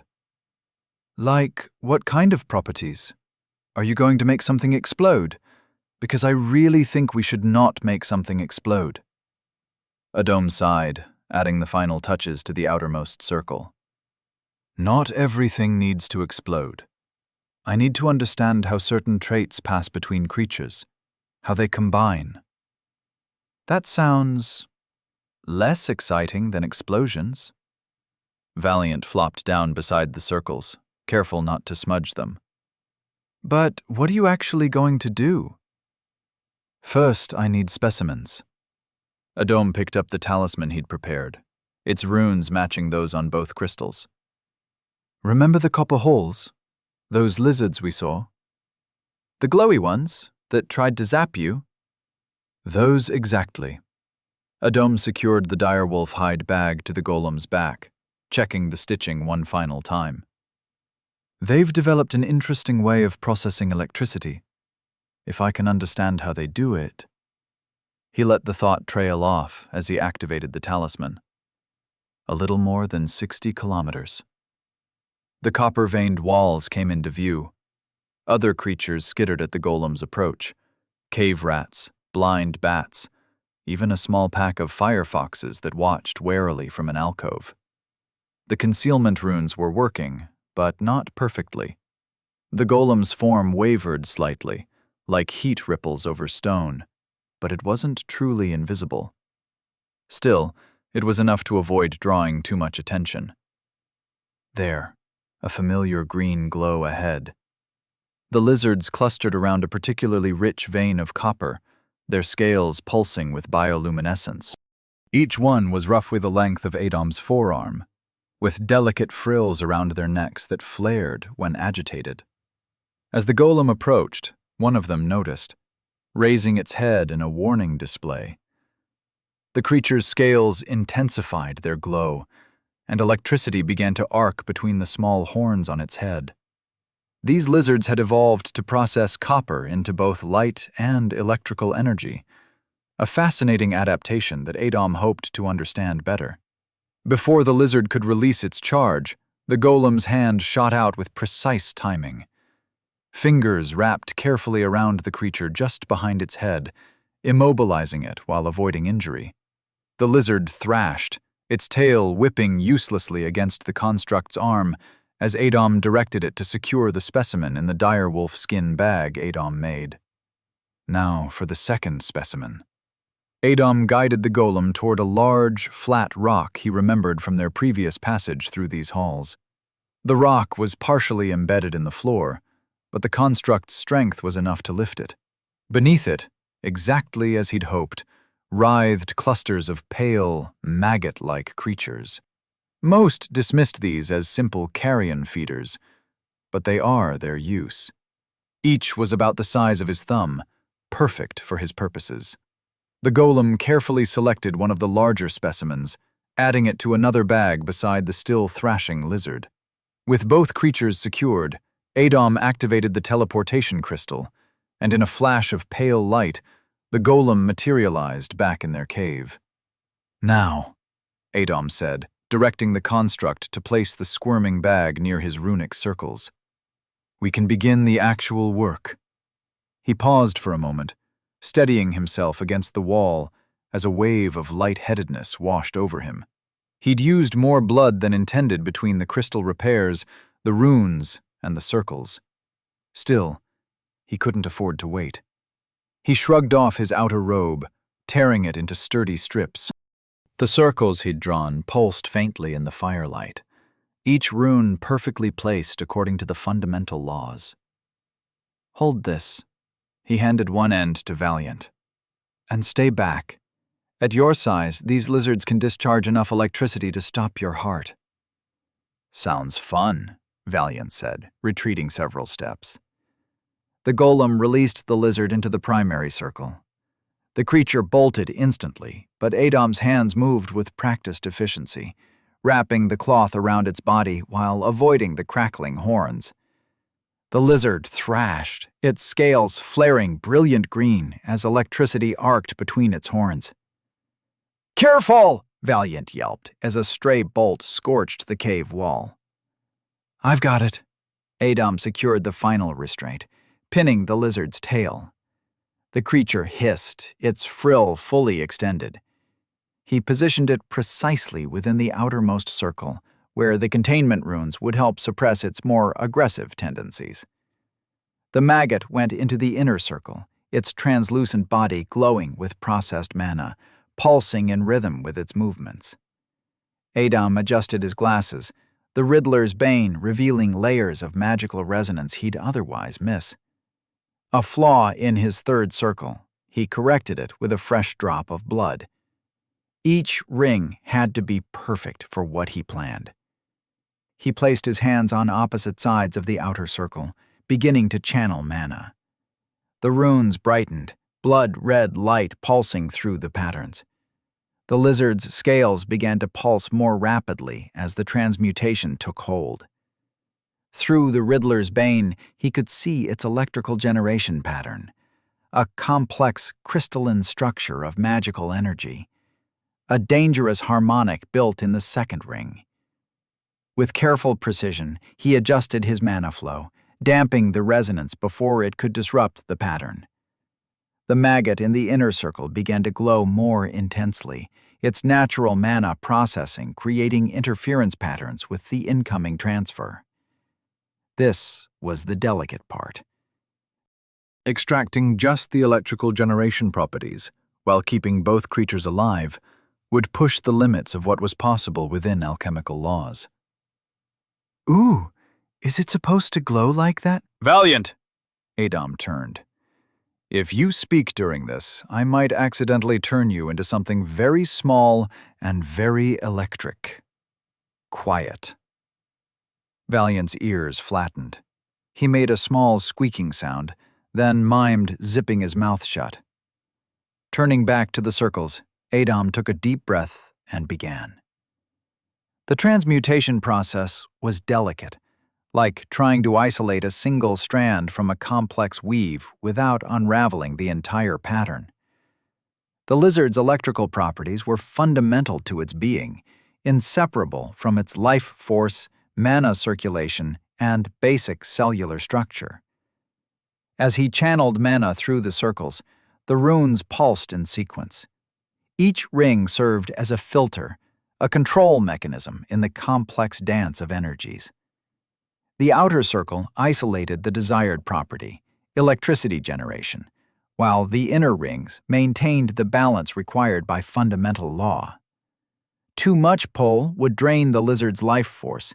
"Like, what kind of properties? Are you going to make something explode? Because I really think we should not make something explode." Adam sighed, adding the final touches to the outermost circle. "Not everything needs to explode. I need to understand how certain traits pass between creatures, how they combine." That sounds less exciting than explosions. Valiant flopped down beside the circles, careful not to smudge them. "But what are you actually going to do?" "First, I need specimens." Adam picked up the talisman he'd prepared, its runes matching those on both crystals. "Remember the copper halls? Those lizards we saw? The glowy ones that tried to zap you?" "Those exactly." Adam secured the direwolf hide bag to the golem's back, checking the stitching one final time. "They've developed an interesting way of processing electricity. If I can understand how they do it." He let the thought trail off as he activated the talisman. A little more than 60 kilometers. The copper-veined walls came into view. Other creatures skittered at the golem's approach. Cave rats, blind bats, even a small pack of firefoxes that watched warily from an alcove. The concealment runes were working, but not perfectly. The golem's form wavered slightly, like heat ripples over stone, but it wasn't truly invisible. Still, it was enough to avoid drawing too much attention. There, a familiar green glow ahead. The lizards clustered around a particularly rich vein of copper, their scales pulsing with bioluminescence. Each one was roughly the length of Adam's forearm, with delicate frills around their necks that flared when agitated. As the golem approached, one of them noticed, raising its head in a warning display. The creature's scales intensified their glow, and electricity began to arc between the small horns on its head. These lizards had evolved to process copper into both light and electrical energy, a fascinating adaptation that Adam hoped to understand better. Before the lizard could release its charge, the golem's hand shot out with precise timing. Fingers wrapped carefully around the creature just behind its head, immobilizing it while avoiding injury. The lizard thrashed, its tail whipping uselessly against the construct's arm as Adam directed it to secure the specimen in the direwolf skin bag Adam made. Now for the second specimen. Adam guided the golem toward a large, flat rock he remembered from their previous passage through these halls. The rock was partially embedded in the floor, but the construct's strength was enough to lift it. Beneath it, exactly as he'd hoped, writhed clusters of pale, maggot-like creatures. Most dismissed these as simple carrion feeders, but they are their use. Each was about the size of his thumb, perfect for his purposes. The golem carefully selected one of the larger specimens, adding it to another bag beside the still thrashing lizard. With both creatures secured, Adam activated the teleportation crystal, and in a flash of pale light, the golem materialized back in their cave. "Now," Adam said, directing the construct to place the squirming bag near his runic circles. "We can begin the actual work." He paused for a moment, steadying himself against the wall as a wave of lightheadedness washed over him. He'd used more blood than intended between the crystal repairs, the runes, and the circles. Still, he couldn't afford to wait. He shrugged off his outer robe, tearing it into sturdy strips. The circles he'd drawn pulsed faintly in the firelight, each rune perfectly placed according to the fundamental laws. "Hold this." He handed one end to Valiant. "And stay back. At your size, these lizards can discharge enough electricity to stop your heart." "Sounds fun," Valiant said, retreating several steps. The golem released the lizard into the primary circle. The creature bolted instantly, but Adam's hands moved with practiced efficiency, wrapping the cloth around its body while avoiding the crackling horns. The lizard thrashed, its scales flaring brilliant green as electricity arced between its horns. "Careful!" Valiant yelped as a stray bolt scorched the cave wall. "I've got it." Adam secured the final restraint, pinning the lizard's tail. The creature hissed, its frill fully extended. He positioned it precisely within the outermost circle, where the containment runes would help suppress its more aggressive tendencies. The maggot went into the inner circle, its translucent body glowing with processed mana, pulsing in rhythm with its movements. Adam adjusted his glasses, the Riddler's Bane revealing layers of magical resonance he'd otherwise miss. A flaw in his third circle, he corrected it with a fresh drop of blood. Each ring had to be perfect for what he planned. He placed his hands on opposite sides of the outer circle, beginning to channel mana. The runes brightened, blood-red light pulsing through the patterns. The lizard's scales began to pulse more rapidly as the transmutation took hold. Through the Riddler's Bane, he could see its electrical generation pattern, a complex crystalline structure of magical energy, a dangerous harmonic built in the second ring. With careful precision, he adjusted his mana flow, damping the resonance before it could disrupt the pattern. The maggot in the inner circle began to glow more intensely, its natural mana processing creating interference patterns with the incoming transfer. This was the delicate part. Extracting just the electrical generation properties, while keeping both creatures alive, would push the limits of what was possible within alchemical laws. "Ooh, is it supposed to glow like that?" "Valiant!" Adam turned. "If you speak during this, I might accidentally turn you into something very small and very electric. Quiet." Valiant's ears flattened. He made a small squeaking sound, then mimed zipping his mouth shut. Turning back to the circles, Adam took a deep breath and began. The transmutation process was delicate, like trying to isolate a single strand from a complex weave without unraveling the entire pattern. The lizard's electrical properties were fundamental to its being, inseparable from its life force, mana circulation, and basic cellular structure. As he channeled mana through the circles, the runes pulsed in sequence. Each ring served as a filter, a control mechanism in the complex dance of energies. The outer circle isolated the desired property, electricity generation, while the inner rings maintained the balance required by fundamental law. Too much pull would drain the lizard's life force.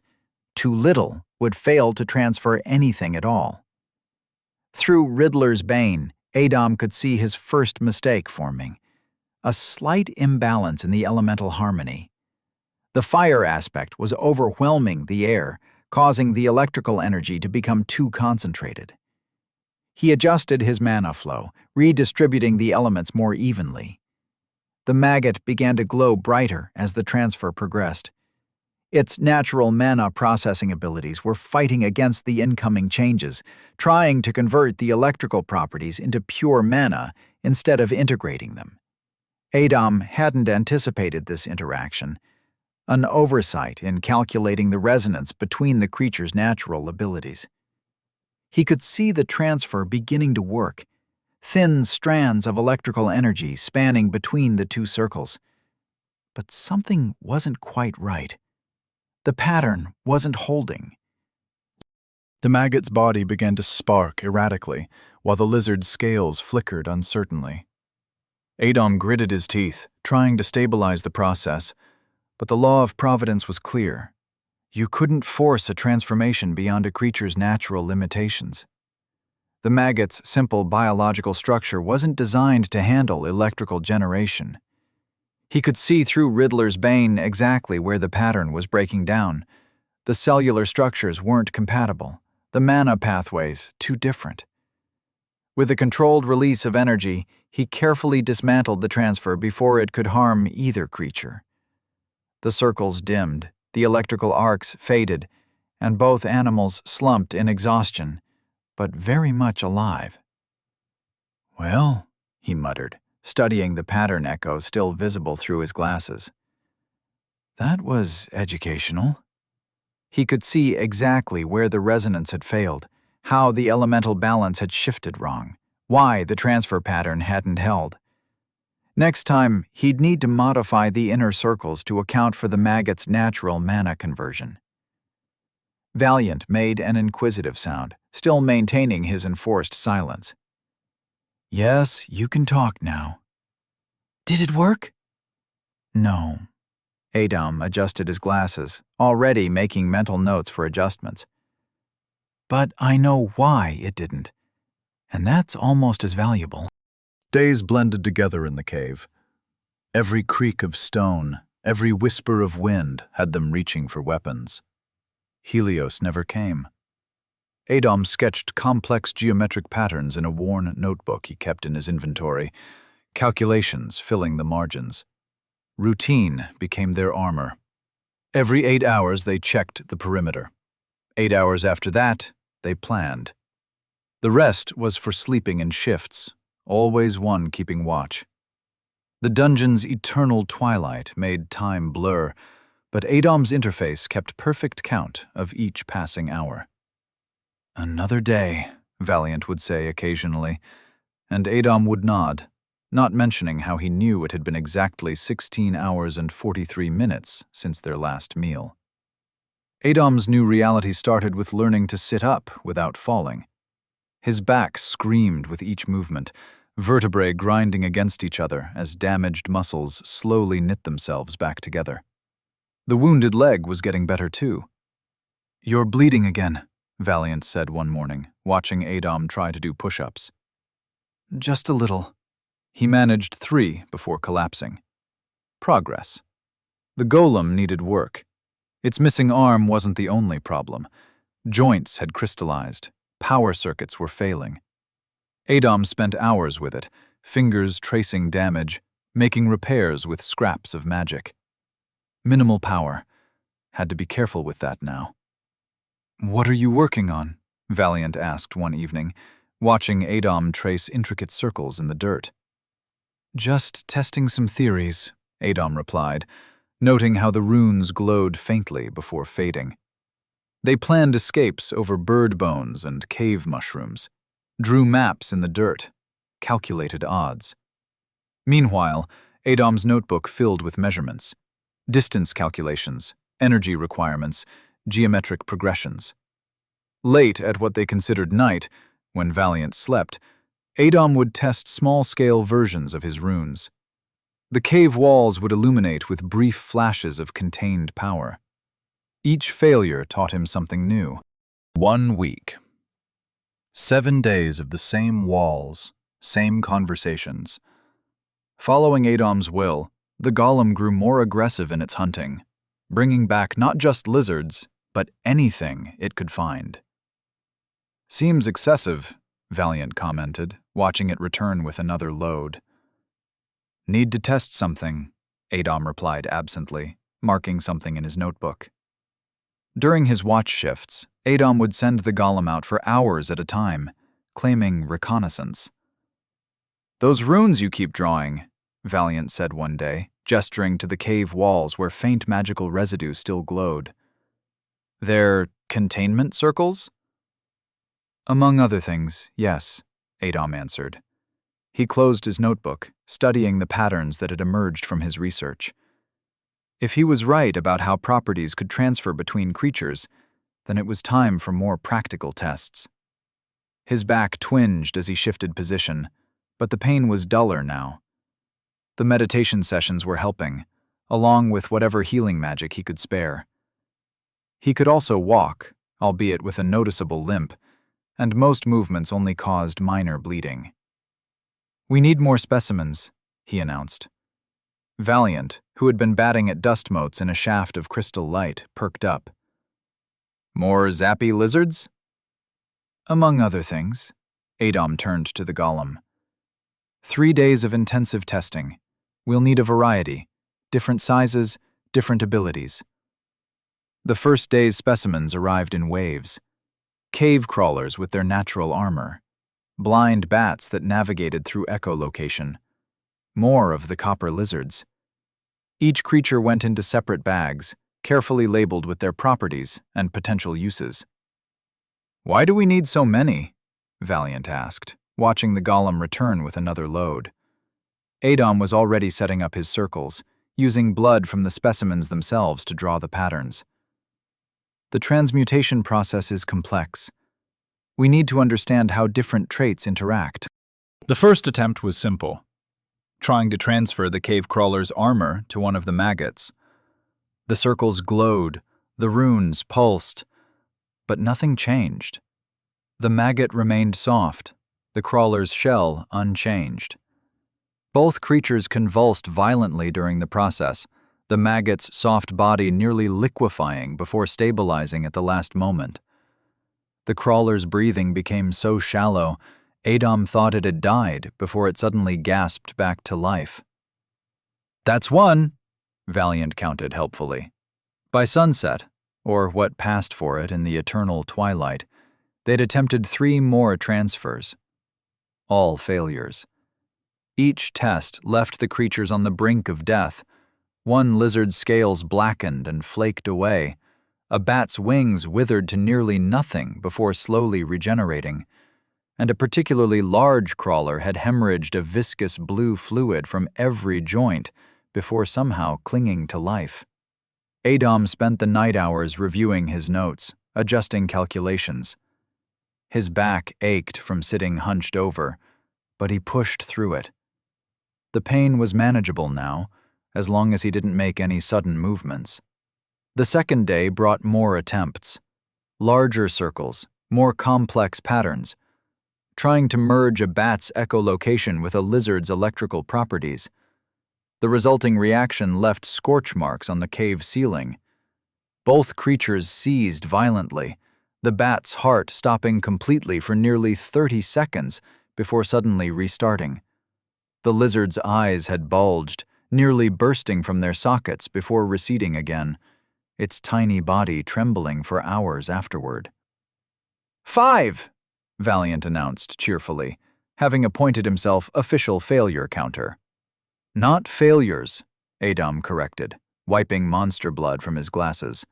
Too little would fail to transfer anything at all. Through Riddler's Bane, Adam could see his first mistake forming, a slight imbalance in the elemental harmony. The fire aspect was overwhelming the air, causing the electrical energy to become too concentrated. He adjusted his mana flow, redistributing the elements more evenly. The maggot began to glow brighter as the transfer progressed. Its natural mana processing abilities were fighting against the incoming changes, trying to convert the electrical properties into pure mana instead of integrating them. Adam hadn't anticipated this interaction, an oversight in calculating the resonance between the creature's natural abilities. He could see the transfer beginning to work, thin strands of electrical energy spanning between the two circles. but something wasn't quite right. The pattern wasn't holding. The maggot's body began to spark erratically, while the lizard's scales flickered uncertainly. Adom gritted his teeth, trying to stabilize the process, but the law of providence was clear. You couldn't force a transformation beyond a creature's natural limitations. The maggot's simple biological structure wasn't designed to handle electrical generation. He could see through Riddler's bane exactly where the pattern was breaking down. The cellular structures weren't compatible, the mana pathways too different. With a controlled release of energy, he carefully dismantled the transfer before it could harm either creature. The circles dimmed, the electrical arcs faded, and both animals slumped in exhaustion, but very much alive. "Well," he muttered, studying the pattern echo still visible through his glasses. "That was educational." He could see exactly where the resonance had failed, how the elemental balance had shifted wrong, why the transfer pattern hadn't held. Next time, he'd need to modify the inner circles to account for the maggot's natural mana conversion. Valiant made an inquisitive sound, still maintaining his enforced silence. "Yes, you can talk now." "Did it work?" "No." Adom adjusted his glasses, already making mental notes for adjustments. "But I know why it didn't, and that's almost as valuable." Days blended together in the cave. Every creak of stone, every whisper of wind had them reaching for weapons. Helios never came. Adom sketched complex geometric patterns in a worn notebook he kept in his inventory, calculations filling the margins. Routine became their armor. Every 8 hours they checked the perimeter. 8 hours after that, they planned. The rest was for sleeping in shifts, always one keeping watch. The dungeon's eternal twilight made time blur, but Adom's interface kept perfect count of each passing hour. "Another day," Valiant would say occasionally, and Adom would nod, not mentioning how he knew it had been exactly 16 hours and 43 minutes since their last meal. Adom's new reality started with learning to sit up without falling. His back screamed with each movement, vertebrae grinding against each other as damaged muscles slowly knit themselves back together. The wounded leg was getting better too. "You're bleeding again," Valiant said one morning, watching Adom try to do push-ups. "Just a little." He managed 3 before collapsing. Progress. The golem needed work. Its missing arm wasn't the only problem. Joints had crystallized. Power circuits were failing. Adom spent hours with it, fingers tracing damage, making repairs with scraps of magic. Minimal power. Had to be careful with that now. "What are you working on?" Valiant asked one evening, watching Adom trace intricate circles in the dirt. "Just testing some theories," Adom replied, noting how the runes glowed faintly before fading. They planned escapes over bird bones and cave mushrooms, drew maps in the dirt, calculated odds. Meanwhile, Adom's notebook filled with measurements, distance calculations, energy requirements, geometric progressions. Late at what they considered night, when Valiant slept, Adom would test small-scale versions of his runes. The cave walls would illuminate with brief flashes of contained power. Each failure taught him something new. 1 week. 7 days of the same walls, same conversations. Following Adom's will, the golem grew more aggressive in its hunting, bringing back not just lizards, but anything it could find. "Seems excessive," Valiant commented, watching it return with another load. "Need to test something," Adom replied absently, marking something in his notebook. During his watch shifts, Adom would send the golem out for hours at a time, claiming reconnaissance. "Those runes you keep drawing," Valiant said one day, gesturing to the cave walls where faint magical residue still glowed. "They're containment circles?" "Among other things, yes," Adom answered. He closed his notebook, studying the patterns that had emerged from his research. If he was right about how properties could transfer between creatures, then it was time for more practical tests. His back twinged as he shifted position, but the pain was duller now. The meditation sessions were helping, along with whatever healing magic he could spare. He could also walk, albeit with a noticeable limp, and most movements only caused minor bleeding. "We need more specimens," he announced. Valiant, who had been batting at dust motes in a shaft of crystal light, perked up. "More zappy lizards?" "Among other things." Adom turned to the golem. 3 days of intensive testing. We'll need a variety, different sizes, different abilities. The first day's specimens arrived in waves. Cave crawlers with their natural armor. Blind bats that navigated through echolocation. More of the copper lizards. Each creature went into separate bags, carefully labeled with their properties and potential uses. "Why do we need so many?" Valiant asked, watching the golem return with another load. Adom was already setting up his circles, using blood from the specimens themselves to draw the patterns. "The transmutation process is complex. We need to understand how different traits interact." The first attempt was simple, trying to transfer the cave crawler's armor to one of the maggots. The circles glowed, the runes pulsed, but nothing changed. The maggot remained soft, the crawler's shell unchanged. Both creatures convulsed violently during the process, the maggot's soft body nearly liquefying before stabilizing at the last moment. The crawler's breathing became so shallow, Adom thought it had died before it suddenly gasped back to life. "That's one," Valiant counted helpfully. By sunset, or what passed for it in the eternal twilight, they'd attempted 3 more transfers. All failures. Each test left the creatures on the brink of death. One lizard's scales blackened and flaked away. A bat's wings withered to nearly nothing before slowly regenerating. And a particularly large crawler had hemorrhaged a viscous blue fluid from every joint before somehow clinging to life. Adom spent the night hours reviewing his notes, adjusting calculations. His back ached from sitting hunched over, but he pushed through it. The pain was manageable now, as long as he didn't make any sudden movements. The second day brought more attempts. Larger circles, more complex patterns. Trying to merge a bat's echolocation with a lizard's electrical properties. The resulting reaction left scorch marks on the cave ceiling. Both creatures seized violently, the bat's heart stopping completely for nearly 30 seconds before suddenly restarting. The lizard's eyes had bulged, nearly bursting from their sockets before receding again, its tiny body trembling for hours afterward. 5, Valiant announced cheerfully, having appointed himself official failure counter. "Not failures," Adom corrected, wiping monster blood from his glasses.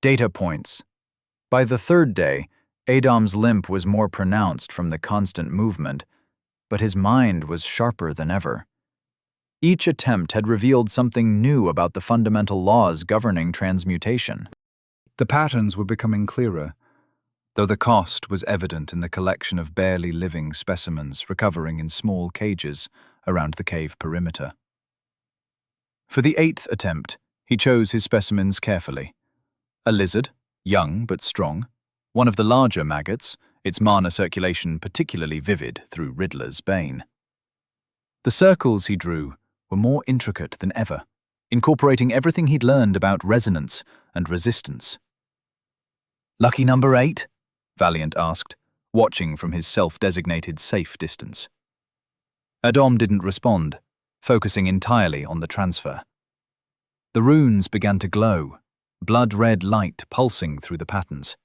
"Data points." By the third day, Adom's limp was more pronounced from the constant movement, but his mind was sharper than ever. Each attempt had revealed something new about the fundamental laws governing transmutation. The patterns were becoming clearer, though the cost was evident in the collection of barely living specimens recovering in small cages around the cave perimeter. For the 8th attempt, he chose his specimens carefully. A lizard, young but strong, one of the larger maggots, its mana circulation particularly vivid through Riddler's bane. The circles he drew were more intricate than ever, incorporating everything he'd learned about resonance and resistance. "Lucky number 8?" Valiant asked, watching from his self-designated safe distance. Adom didn't respond, focusing entirely on the transfer. The runes began to glow, blood-red light pulsing through the patterns.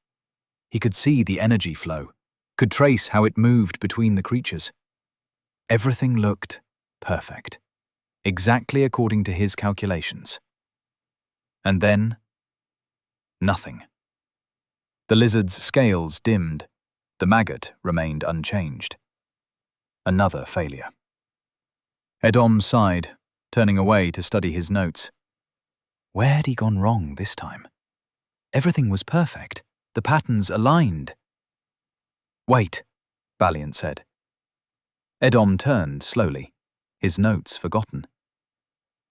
He could see the energy flow, could trace how it moved between the creatures. Everything looked perfect, exactly according to his calculations. And then, nothing. The lizard's scales dimmed, the maggot remained unchanged. Another failure. Adom sighed, turning away to study his notes. Where had he gone wrong this time? Everything was perfect. The patterns aligned. "Wait," Valiant said. Edom turned slowly, his notes forgotten.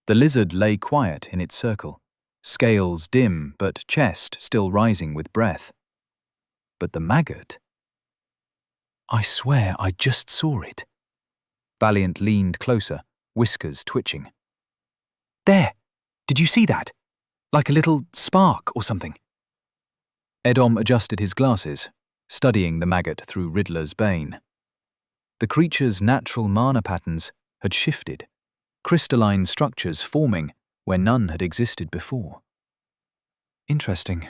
The lizard lay quiet in its circle, scales dim but chest still rising with breath. But the maggot... I swear I just saw it. Valiant leaned closer, whiskers twitching. "There! Did you see that? Like a little spark or something." Edom adjusted his glasses, studying the maggot through Riddler's Bane. The creature's natural mana patterns had shifted, crystalline structures forming where none had existed before. Interesting.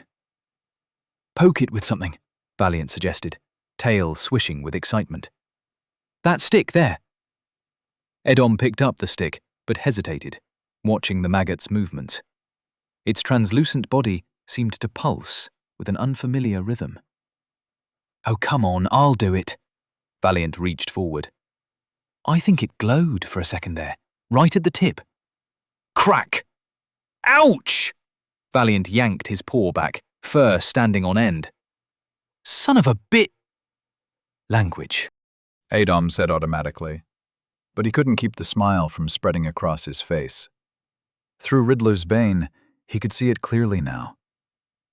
"Poke it with something," Valiant suggested, tail swishing with excitement. "That stick there." Edom picked up the stick, but hesitated, watching the maggot's movements. Its translucent body seemed to pulse with an unfamiliar rhythm. "Oh, come on, I'll do it." Valiant reached forward. I think it glowed for a second there, right at the tip. Crack! Ouch! Valiant yanked his paw back, fur standing on end. "Son of a bit..." Language, Edom said automatically, but he couldn't keep the smile from spreading across his face. Through Riddler's Bane, he could see it clearly now.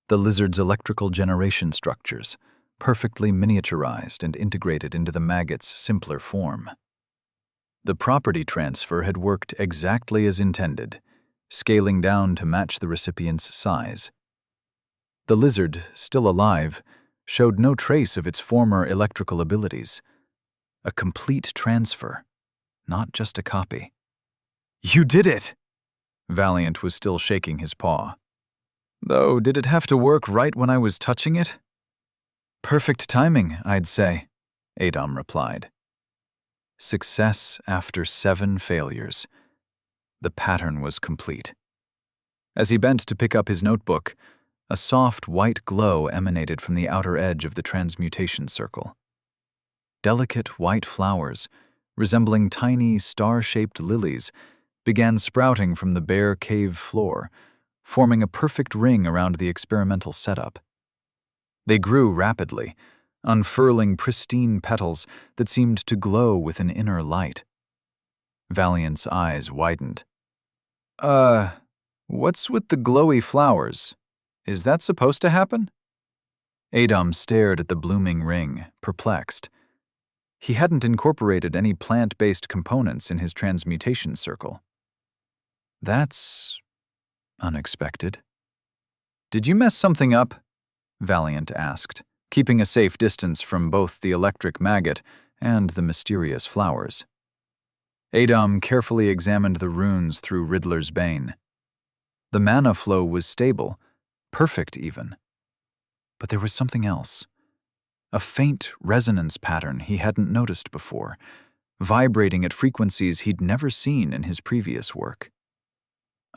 The lizard's electrical generation structures, perfectly miniaturized and integrated into the maggot's simpler form. The property transfer had worked exactly as intended, scaling down to match the recipient's size. The lizard, still alive, showed no trace of its former electrical abilities. A complete transfer, not just a copy. "You did it!" Valiant was still shaking his paw. "Though, did it have to work right when I was touching it?" "Perfect timing, I'd say," Edom replied. Success after 7 failures. The pattern was complete. As he bent to pick up his notebook, a soft white glow emanated from the outer edge of the transmutation circle. Delicate white flowers, resembling tiny star-shaped lilies, began sprouting from the bare cave floor, forming a perfect ring around the experimental setup. They grew rapidly, unfurling pristine petals that seemed to glow with an inner light. Valiant's eyes widened. What's with the glowy flowers? Is that supposed to happen?" Edom stared at the blooming ring, perplexed. He hadn't incorporated any plant-based components in his transmutation circle. "That's unexpected." "Did you mess something up?" Valiant asked, keeping a safe distance from both the electric maggot and the mysterious flowers. Edom carefully examined the runes through Riddler's Bane. The mana flow was stable, perfect even. But there was something else. A faint resonance pattern he hadn't noticed before, vibrating at frequencies he'd never seen in his previous work.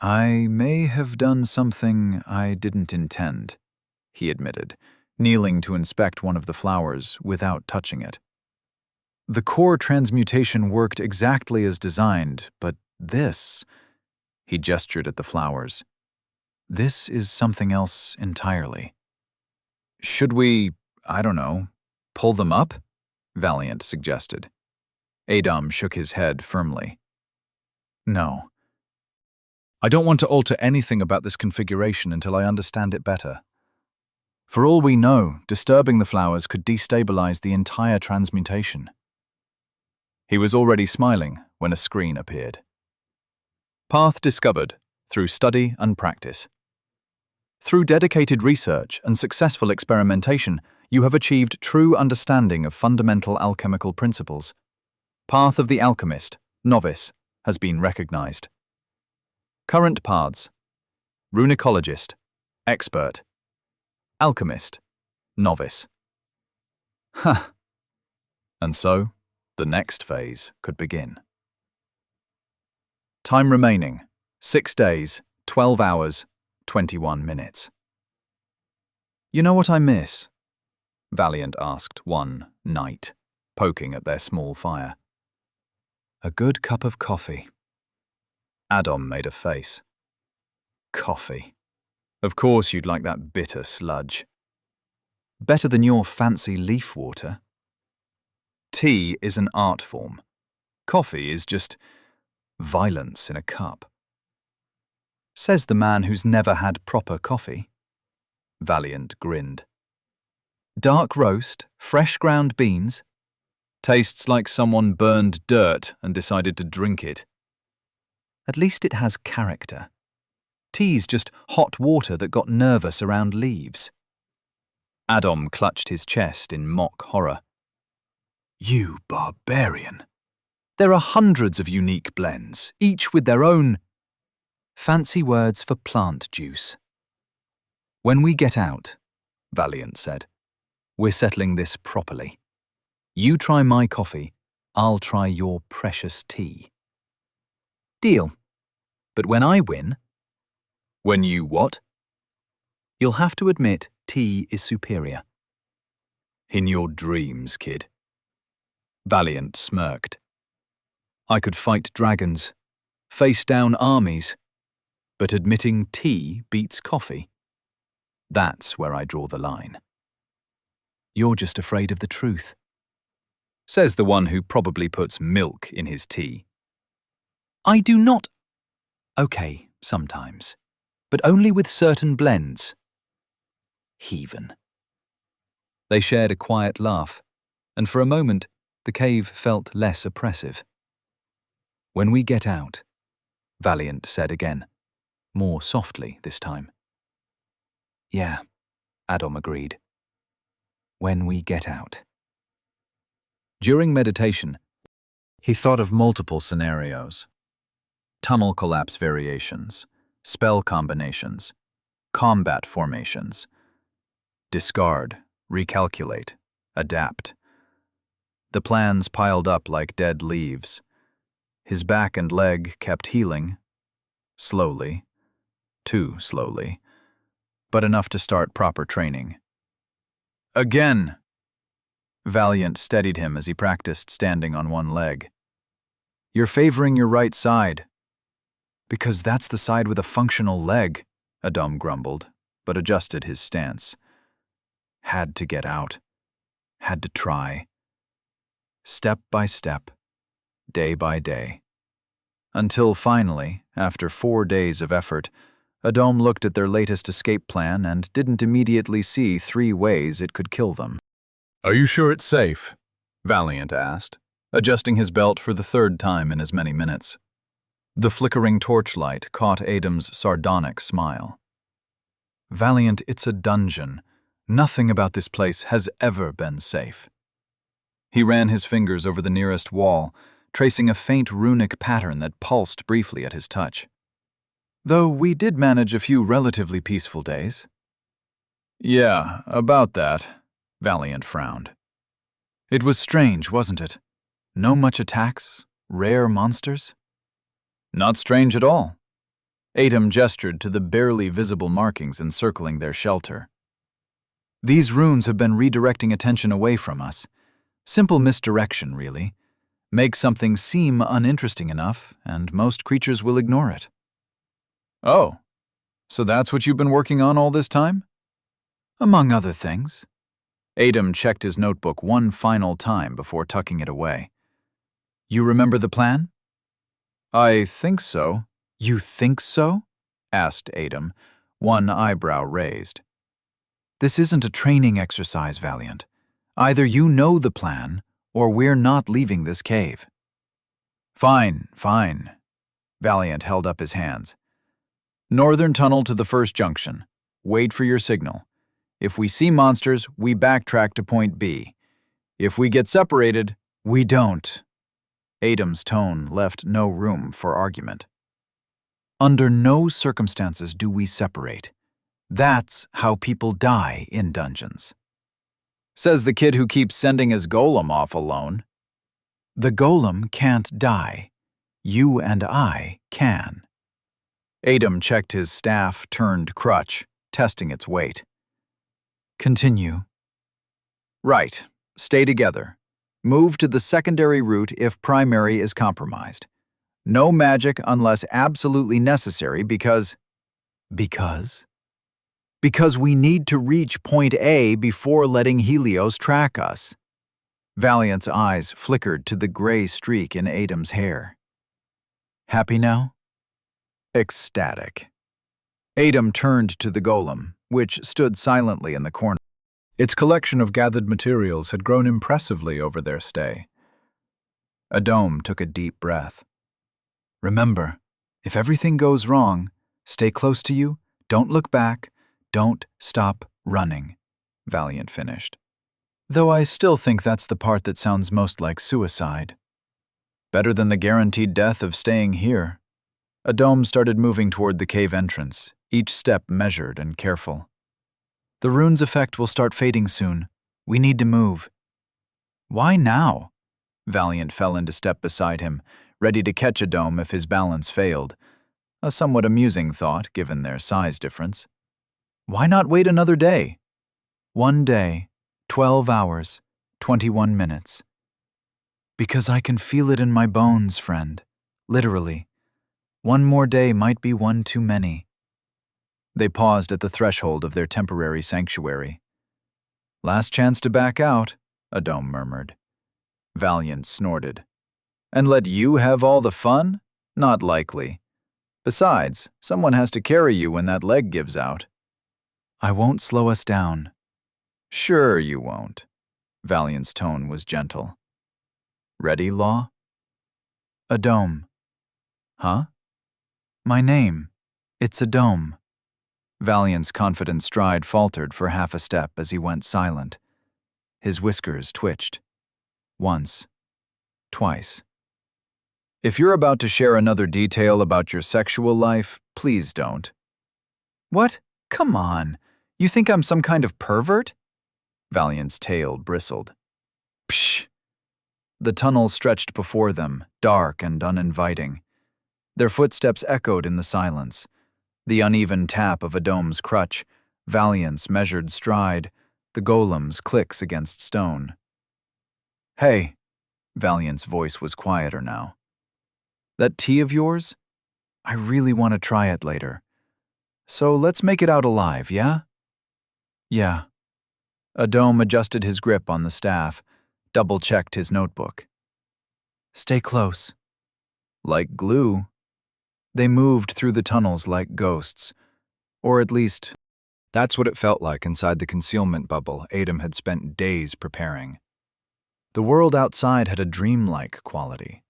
"I may have done something I didn't intend," he admitted, kneeling to inspect one of the flowers without touching it. "The core transmutation worked exactly as designed, but this..." He gestured at the flowers. "This is something else entirely." "Should we, I don't know, pull them up?" Valiant suggested. Edom shook his head firmly. "No. I don't want to alter anything about this configuration until I understand it better. For all we know, disturbing the flowers could destabilize the entire transmutation." He was already smiling when a screen appeared. "Path discovered through study and practice. Through dedicated research and successful experimentation, you have achieved true understanding of fundamental alchemical principles. Path of the Alchemist, Novice, has been recognized. Current paths: Runicologist, Expert. Alchemist, Novice." Huh. And so, the next phase could begin. Time remaining, 6 days, 12 hours, 21 minutes. "You know what I miss?" Valiant asked one night, poking at their small fire. "A good cup of coffee." Edom made a face. Coffee. Of course you'd like that bitter sludge. Better than your fancy leaf water. Tea is an art form. Coffee is just violence in a cup. Says the man who's never had proper coffee. Valiant grinned. Dark roast, fresh ground beans. Tastes like someone burned dirt and decided to drink it. At least it has character. Tea's just hot water that got nervous around leaves. Adam clutched his chest in mock horror. You barbarian. There are hundreds of unique blends, each with their own fancy words for plant juice. When we get out, Valiant said, we're settling this properly. You try my coffee, I'll try your precious tea. Deal. But when I win... When you what? You'll have to admit tea is superior. In your dreams, kid. Valiant smirked. I could fight dragons, face down armies, but admitting tea beats coffee. That's where I draw the line. You're just afraid of the truth. Says the one who probably puts milk in his tea. I do not. Okay, sometimes, but only with certain blends. Heathen. They shared a quiet laugh, and for a moment the cave felt less oppressive. When we get out, Valiant said again, more softly this time. Yeah, Adam agreed. When we get out. During meditation, he thought of multiple scenarios. Tunnel collapse variations, spell combinations, combat formations. Discard, recalculate, adapt. The plans piled up like dead leaves. His back and leg kept healing, slowly, too slowly, but enough to start proper training. Again! Valiant steadied him as he practiced standing on one leg. You're favoring your right side. Because that's the side with a functional leg, Adam grumbled, but adjusted his stance. Had to get out. Had to try. Step by step. Day by day. Until finally, after 4 days of effort, Adam looked at their latest escape plan and didn't immediately see 3 ways it could kill them. Are you sure it's safe? Valiant asked, adjusting his belt for the 3rd time in as many minutes. The flickering torchlight caught Adam's sardonic smile. Valiant, it's a dungeon. Nothing about this place has ever been safe. He ran his fingers over the nearest wall, tracing a faint runic pattern that pulsed briefly at his touch. Though we did manage a few relatively peaceful days. Yeah, about that, Valiant frowned. It was strange, wasn't it? No much attacks, rare monsters? Not strange at all. Adam gestured to the barely visible markings encircling their shelter. These runes have been redirecting attention away from us. Simple misdirection, really. Make something seem uninteresting enough, and most creatures will ignore it. Oh, so that's what you've been working on all this time? Among other things. Adam checked his notebook one final time before tucking it away. You remember the plan? I think so. You think so? Asked Adam, one eyebrow raised. This isn't a training exercise, Valiant. Either you know the plan, or we're not leaving this cave. Fine, fine. Valiant held up his hands. Northern tunnel to the first junction. Wait for your signal. If we see monsters, we backtrack to point B. If we get separated, we don't. Adam's tone left no room for argument. Under no circumstances do we separate. That's how people die in dungeons. Says the kid who keeps sending his golem off alone. The golem can't die. You and I can. Adam checked his staff-turned crutch, testing its weight. Continue. Right. Stay together. Move to the secondary route if primary is compromised. No magic unless absolutely necessary because... Because? Because we need to reach point A before letting Helios track us. Valiant's eyes flickered to the gray streak in Adam's hair. Happy now? Ecstatic. Adam turned to the golem, which stood silently in the corner. Its collection of gathered materials had grown impressively over their stay. Adam took a deep breath. Remember, if everything goes wrong, stay close to you, don't look back, don't stop running, Valiant finished. Though I still think that's the part that sounds most like suicide. Better than the guaranteed death of staying here. Adam started moving toward the cave entrance, each step measured and careful. The rune's effect will start fading soon. We need to move. Why now? Valiant fell into step beside him, ready to catch Adam if his balance failed. A somewhat amusing thought, given their size difference. Why not wait another day? 1 day, 12 hours, 21 minutes. Because I can feel it in my bones, friend. Literally. 1 more day might be one too many. They paused at the threshold of their temporary sanctuary. Last chance to back out, Adam murmured. Valiant snorted. And let you have all the fun? Not likely. Besides, someone has to carry you when that leg gives out. I won't slow us down. Sure you won't. Valiant's tone was gentle. Ready, Law? Adam. Huh? My name. It's Adam. Valiant's confident stride faltered for half a step as he went silent. His whiskers twitched. Once. Twice. If you're about to share another detail about your sexual life, please don't. What? Come on. You think I'm some kind of pervert? Valiant's tail bristled. Psh! The tunnel stretched before them, dark and uninviting. Their footsteps echoed in the silence. The uneven tap of Adam's crutch, Valiant's measured stride, the golem's clicks against stone. Hey, Valiant's voice was quieter now. That tea of yours? I really want to try it later. So let's make it out alive, yeah? Yeah. Adam adjusted his grip on the staff, double-checked his notebook. Stay close. Like glue. They moved through the tunnels like ghosts. Or at least, that's what it felt like inside the concealment bubble Adam had spent days preparing. The world outside had a dreamlike quality.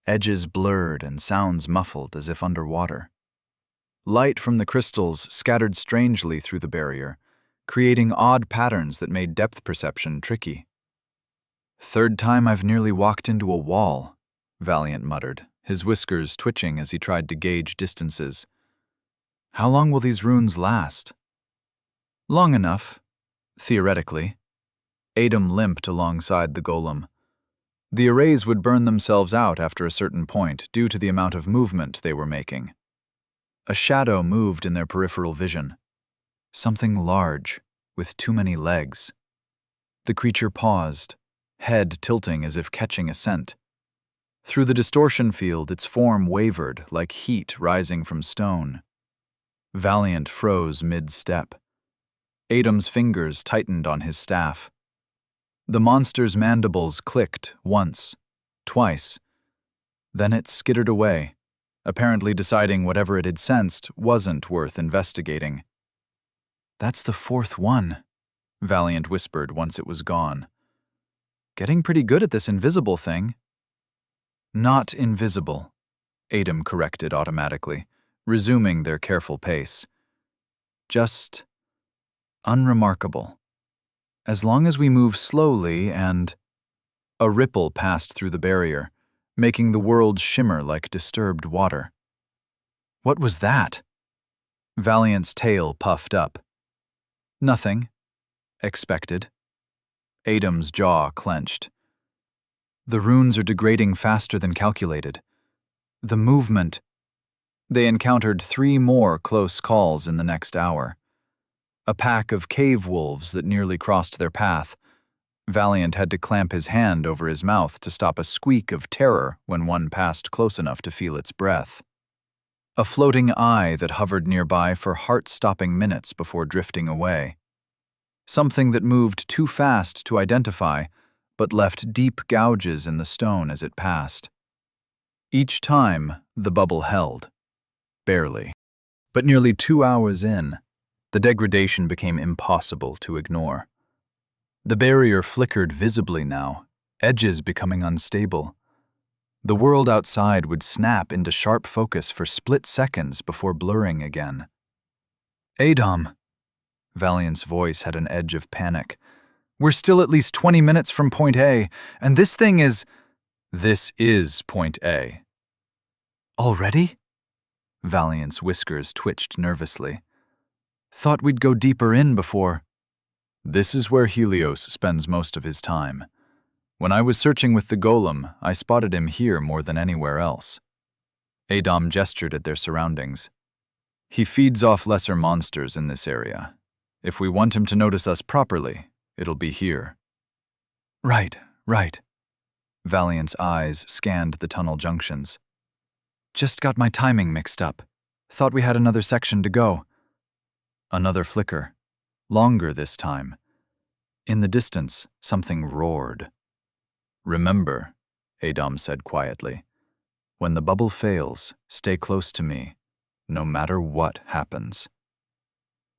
Edges blurred and sounds muffled as if underwater. Light from the crystals scattered strangely through the barrier, creating odd patterns that made depth perception tricky. Third time I've nearly walked into a wall, Valiant muttered, his whiskers twitching as he tried to gauge distances. How long will these runes last? Long enough, theoretically. Adam limped alongside the golem. The arrays would burn themselves out after a certain point due to the amount of movement they were making. A shadow moved in their peripheral vision. Something large, with too many legs. The creature paused, head tilting as if catching a scent. Through the distortion field, its form wavered like heat rising from stone. Valiant froze mid-step. Adam's fingers tightened on his staff. The monster's mandibles clicked once, twice. Then it skittered away, apparently deciding whatever it had sensed wasn't worth investigating. That's the 4th one, Valiant whispered once it was gone. Getting pretty good at this invisible thing. Not invisible, Adam corrected automatically, resuming their careful pace. Just unremarkable. As long as we move slowly and... A ripple passed through the barrier, making the world shimmer like disturbed water. What was that? Valiant's tail puffed up. Nothing. Expected. Adam's jaw clenched. The runes are degrading faster than calculated. The movement. They encountered 3 more close calls in the next hour. A pack of cave wolves that nearly crossed their path. Valiant had to clamp his hand over his mouth to stop a squeak of terror when one passed close enough to feel its breath. A floating eye that hovered nearby for heart-stopping minutes before drifting away. Something that moved too fast to identify, but left deep gouges in the stone as it passed. Each time, the bubble held. Barely. But nearly 2 hours in, the degradation became impossible to ignore. The barrier flickered visibly now, edges becoming unstable. The world outside would snap into sharp focus for split seconds before blurring again. "Adom," Valiant's voice had an edge of panic. "We're still at least 20 minutes from point A, and this thing is..." "This is point A." "Already?" Valiant's whiskers twitched nervously. "Thought we'd go deeper in before." "This is where Helios spends most of his time. When I was searching with the golem, I spotted him here more than anywhere else." Adom gestured at their surroundings. "He feeds off lesser monsters in this area. If we want him to notice us properly, it'll be here." Right. Valiant's eyes scanned the tunnel junctions. "Just got my timing mixed up. Thought we had another section to go." Another flicker. Longer this time. In the distance, something roared. "Remember," Adom said quietly, "when the bubble fails, stay close to me, no matter what happens."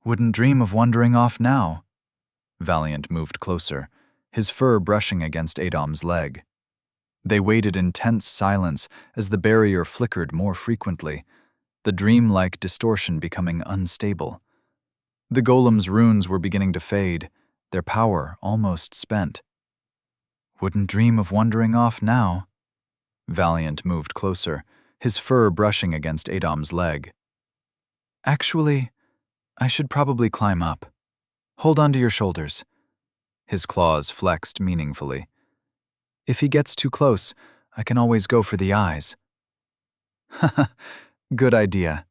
"Wouldn't dream of wandering off now." Valiant moved closer, his fur brushing against Adom's leg. They waited in tense silence as the barrier flickered more frequently, the dreamlike distortion becoming unstable. The golem's runes were beginning to fade, their power almost spent. "Wouldn't dream of wandering off now." Valiant moved closer, his fur brushing against Adom's leg. "Actually, I should probably climb up. Hold on to your shoulders." His claws flexed meaningfully. "If he gets too close, I can always go for the eyes." "Haha, good idea."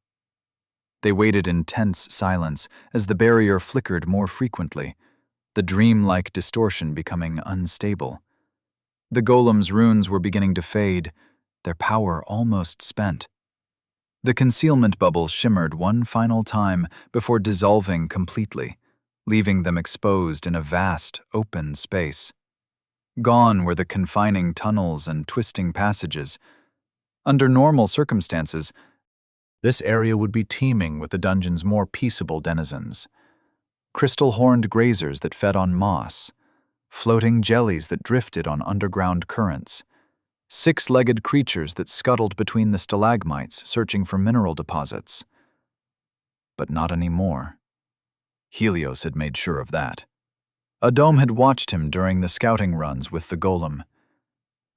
They waited in tense silence as the barrier flickered more frequently, the dreamlike distortion becoming unstable. The golem's runes were beginning to fade, their power almost spent. The concealment bubble shimmered one final time before dissolving completely, leaving them exposed in a vast, open space. Gone were the confining tunnels and twisting passages. Under normal circumstances, this area would be teeming with the dungeon's more peaceable denizens. Crystal-horned grazers that fed on moss, floating jellies that drifted on underground currents, six-legged creatures that scuttled between the stalagmites searching for mineral deposits. But not anymore. Helios had made sure of that. Adom had watched him during the scouting runs with the golem.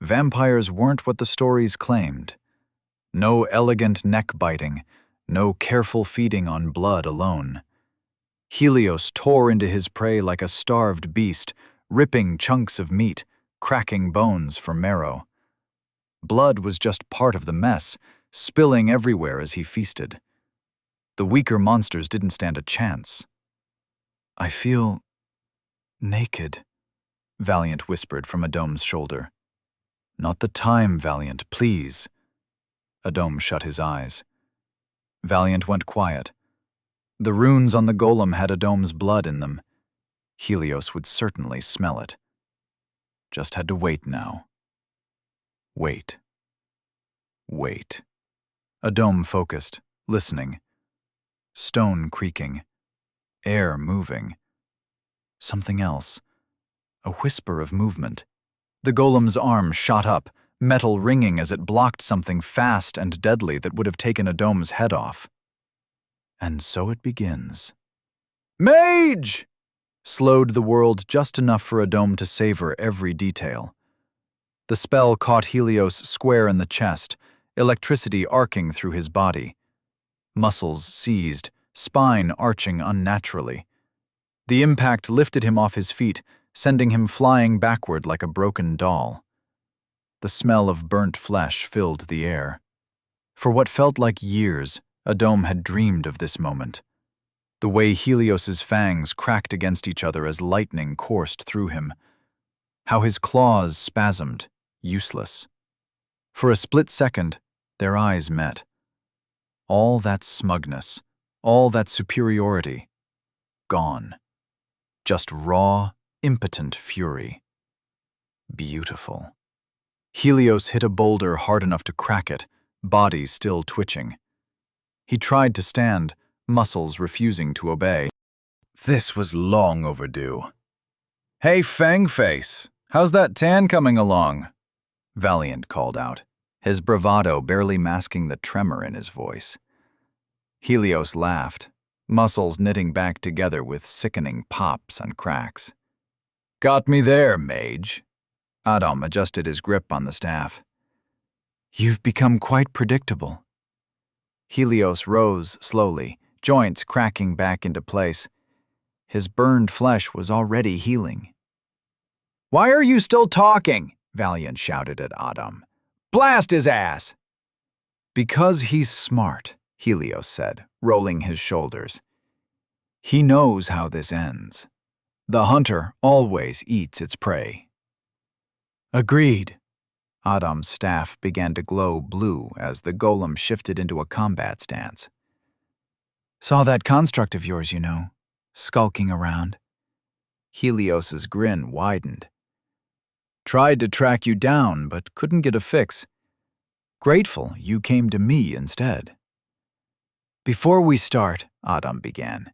Vampires weren't what the stories claimed. No elegant neck-biting, no careful feeding on blood alone. Helios tore into his prey like a starved beast, ripping chunks of meat, cracking bones for marrow. Blood was just part of the mess, spilling everywhere as he feasted. The weaker monsters didn't stand a chance. "I feel naked," Valiant whispered from Adom's shoulder. "Not the time, Valiant, please." Adom shut his eyes. Valiant went quiet. The runes on the golem had Adom's blood in them. Helios would certainly smell it. Just had to wait now. Wait. Adom focused, listening. Stone creaking. Air moving. Something else. A whisper of movement. The golem's arm shot up, metal ringing as it blocked something fast and deadly that would have taken Adom's head off. And so it begins. "Mage!" slowed the world just enough for Adom to savor every detail. The spell caught Helios square in the chest, electricity arcing through his body. Muscles seized, spine arching unnaturally. The impact lifted him off his feet, sending him flying backward like a broken doll. The smell of burnt flesh filled the air. For what felt like years, Adom had dreamed of this moment. The way Helios's fangs cracked against each other as lightning coursed through him. How his claws spasmed, useless. For a split second, their eyes met. All that smugness, all that superiority, gone. Just raw, impotent fury. Beautiful. Helios hit a boulder hard enough to crack it, body still twitching. He tried to stand, muscles refusing to obey. This was long overdue. "Hey, Fangface, how's that tan coming along?" Valiant called out, his bravado barely masking the tremor in his voice. Helios laughed, muscles knitting back together with sickening pops and cracks. "Got me there, Mage." Adam adjusted his grip on the staff. "You've become quite predictable." Helios rose slowly, joints cracking back into place. His burned flesh was already healing. "Why are you still talking?" Valiant shouted at Adam. "Blast his ass!" "Because he's smart," Helios said, rolling his shoulders. "He knows how this ends. The hunter always eats its prey." "Agreed." Adam's staff began to glow blue as the golem shifted into a combat stance. "Saw that construct of yours, skulking around." Helios's grin widened. "Tried to track you down, but couldn't get a fix. Grateful you came to me instead." "Before we start," Adam began.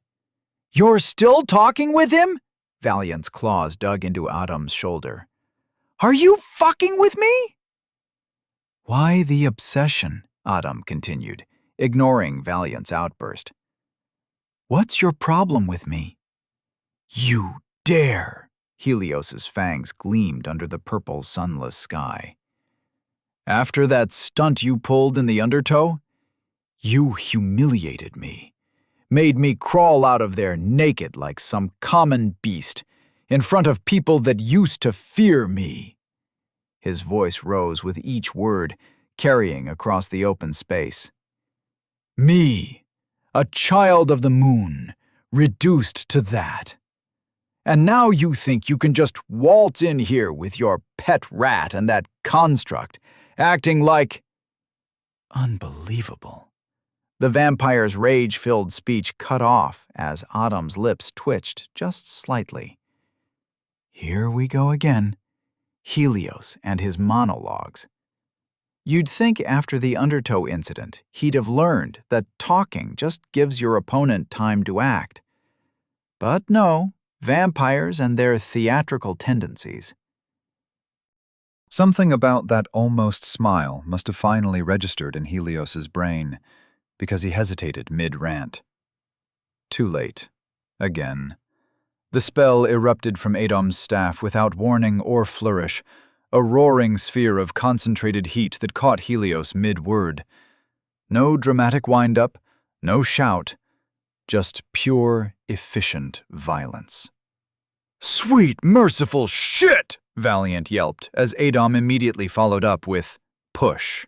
"You're still talking with him?" Valiant's claws dug into Adam's shoulder. "Are you fucking with me?" "Why the obsession?" Adam continued, ignoring Valiant's outburst. "What's your problem with me?" "You dare!" Helios's fangs gleamed under the purple sunless sky. "After that stunt you pulled in the undertow, you humiliated me, made me crawl out of there naked like some common beast, in front of people that used to fear me." His voice rose with each word, carrying across the open space. "Me, a child of the moon, reduced to that. And now you think you can just waltz in here with your pet rat and that construct, acting like—" Unbelievable. The vampire's rage-filled speech cut off as Adam's lips twitched just slightly. Here we go again. Helios and his monologues. You'd think after the undertow incident, he'd have learned that talking just gives your opponent time to act. But no, vampires and their theatrical tendencies. Something about that almost smile must have finally registered in Helios's brain, because he hesitated mid-rant. Too late. Again. The spell erupted from Adam's staff without warning or flourish, a roaring sphere of concentrated heat that caught Helios mid-word. No dramatic wind-up, no shout, just pure, efficient violence. "Sweet, merciful shit!" Valiant yelped, as Adam immediately followed up with push.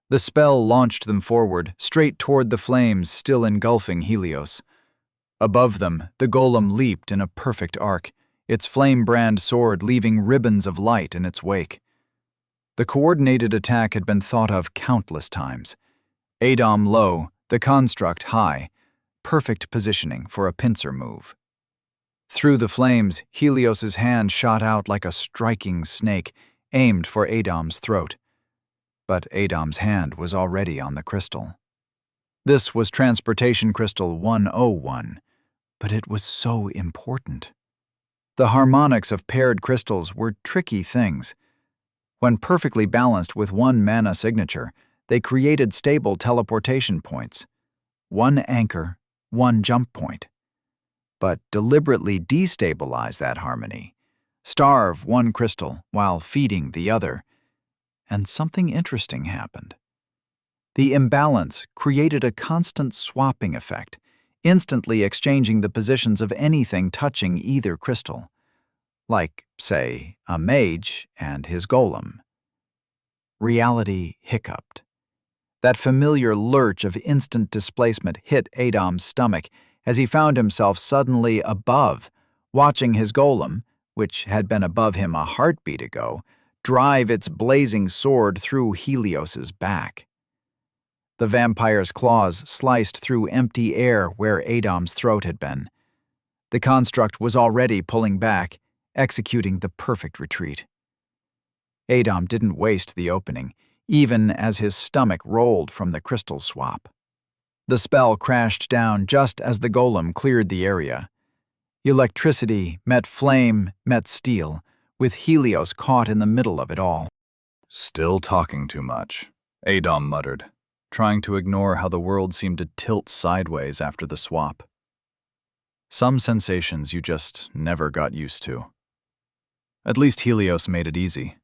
The spell launched them forward, straight toward the flames still engulfing Helios. Above them, the golem leaped in a perfect arc, its flame-brand sword leaving ribbons of light in its wake. The coordinated attack had been thought of countless times. Adam low, the construct high, perfect positioning for a pincer move. Through the flames, Helios's hand shot out like a striking snake, aimed for Adam's throat. But Adam's hand was already on the crystal. This was Transportation Crystal 101, but it was so important. The harmonics of paired crystals were tricky things. When perfectly balanced with one mana signature, they created stable teleportation points. One anchor, one jump point. But deliberately destabilize that harmony. Starve one crystal while feeding the other. And something interesting happened. The imbalance created a constant swapping effect, instantly exchanging the positions of anything touching either crystal. Like, say, a mage and his golem. Reality hiccuped. That familiar lurch of instant displacement hit Adam's stomach as he found himself suddenly above, watching his golem, which had been above him a heartbeat ago, drive its blazing sword through Helios's back. The vampire's claws sliced through empty air where Adam's throat had been. The construct was already pulling back, executing the perfect retreat. Adam didn't waste the opening, even as his stomach rolled from the crystal swap. The spell crashed down just as the golem cleared the area. Electricity met flame, met steel, with Helios caught in the middle of it all. Still talking too much, Adam muttered, trying to ignore how the world seemed to tilt sideways after the swap. Some sensations you just never got used to. At least Helios made it easy.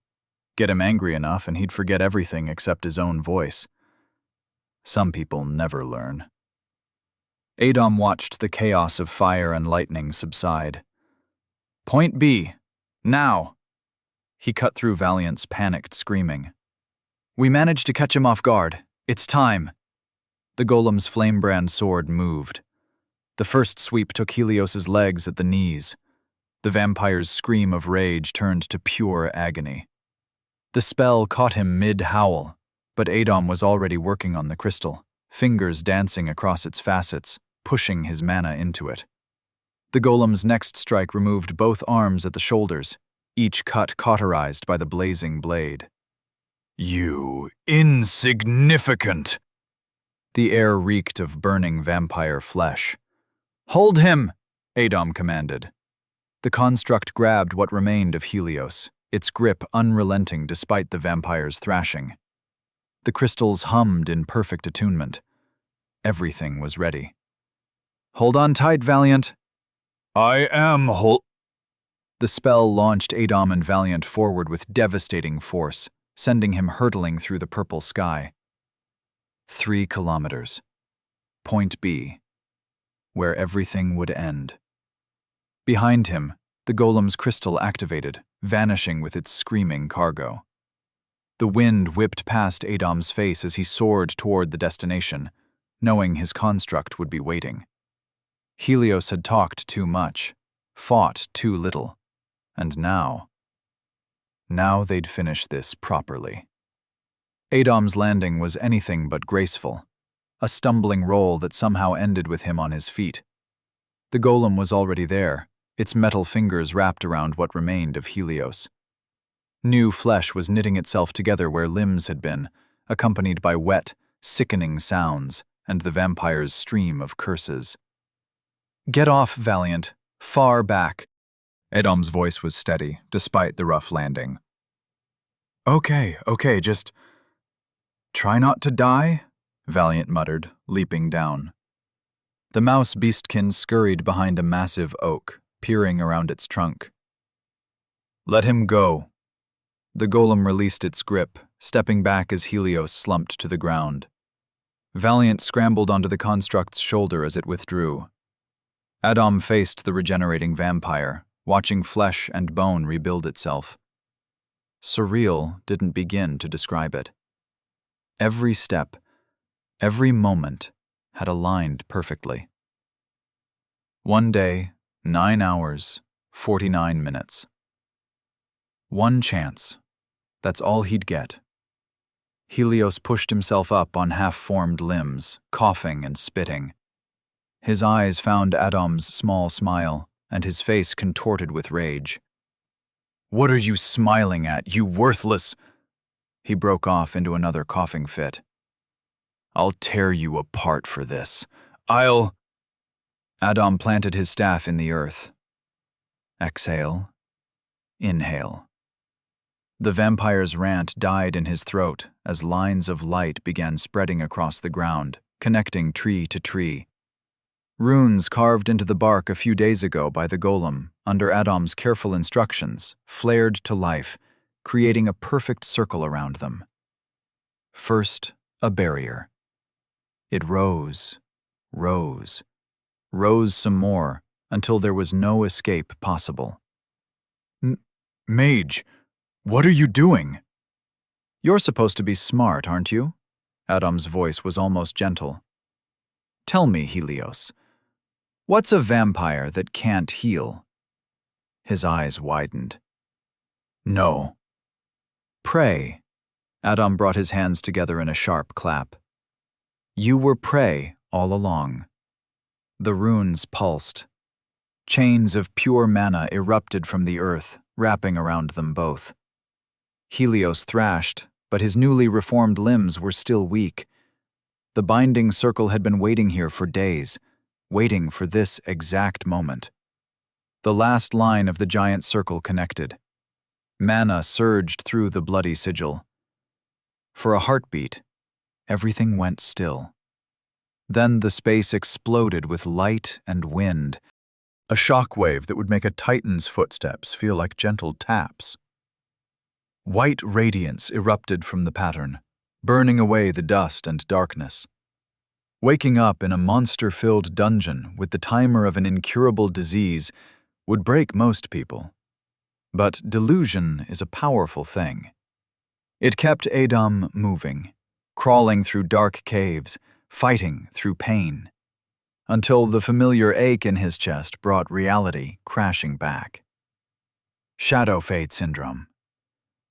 Get him angry enough and he'd forget everything except his own voice. Some people never learn. Adam watched the chaos of fire and lightning subside. "Point B. Now!" He cut through Valiant's panicked screaming. "We managed to catch him off guard. It's time." The golem's flamebrand sword moved. The first sweep took Helios's legs at the knees. The vampire's scream of rage turned to pure agony. The spell caught him mid-howl, but Adam was already working on the crystal, fingers dancing across its facets, pushing his mana into it. The golem's next strike removed both arms at the shoulders, each cut cauterized by the blazing blade. "You insignificant!" The air reeked of burning vampire flesh. "Hold him!" Adam commanded. The construct grabbed what remained of Helios, its grip unrelenting despite the vampire's thrashing. The crystals hummed in perfect attunement. Everything was ready. "Hold on tight, Valiant." "I am The spell launched Adam and Valiant forward with devastating force, sending him hurtling through the purple sky. 3 kilometers. Point B, where everything would end. Behind him, the golem's crystal activated, vanishing with its screaming cargo. The wind whipped past Adam's face as he soared toward the destination, knowing his construct would be waiting. Helios had talked too much, fought too little, and now they'd finish this properly. Adam's landing was anything but graceful, a stumbling roll that somehow ended with him on his feet. The golem was already there, its metal fingers wrapped around what remained of Helios. New flesh was knitting itself together where limbs had been, accompanied by wet, sickening sounds and the vampire's stream of curses. "Get off, Valiant. Far back." Adam's voice was steady, despite the rough landing. Okay, just try not to die," Valiant muttered, leaping down. The mouse beastkin scurried behind a massive oak, peering around its trunk. "Let him go." The golem released its grip, stepping back as Helios slumped to the ground. Valiant scrambled onto the construct's shoulder as it withdrew. Adam faced the regenerating vampire, watching flesh and bone rebuild itself. Surreal didn't begin to describe it. Every step, every moment had aligned perfectly. 1 day, 9 hours, 49 minutes. One chance. That's all he'd get. Helios pushed himself up on half-formed limbs, coughing and spitting. His eyes found Adam's small smile, and his face contorted with rage. "What are you smiling at, you worthless—" He broke off into another coughing fit. "I'll tear you apart for this. I'll—" Adam planted his staff in the earth. Exhale. Inhale. The vampire's rant died in his throat as lines of light began spreading across the ground, connecting tree to tree. Runes carved into the bark a few days ago by the golem, under Adam's careful instructions, flared to life, creating a perfect circle around them. First, a barrier. It rose some more, until there was no escape possible. Mage, what are you doing?" "You're supposed to be smart, aren't you?" Adam's voice was almost gentle. "Tell me, Helios, what's a vampire that can't heal?" His eyes widened. "No." "Pray." Adam brought his hands together in a sharp clap. You were prey all along. The runes pulsed. Chains of pure mana erupted from the earth, wrapping around them both. Helios thrashed, but his newly reformed limbs were still weak. The binding circle had been waiting here for days, waiting for this exact moment. The last line of the giant circle connected. Mana surged through the bloody sigil. For a heartbeat, everything went still. Then the space exploded with light and wind, a shockwave that would make a titan's footsteps feel like gentle taps. White radiance erupted from the pattern, burning away the dust and darkness. Waking up in a monster-filled dungeon with the timer of an incurable disease would break most people. But delusion is a powerful thing. It kept Adam moving, crawling through dark caves, fighting through pain, until the familiar ache in his chest brought reality crashing back. Shadow Fate Syndrome.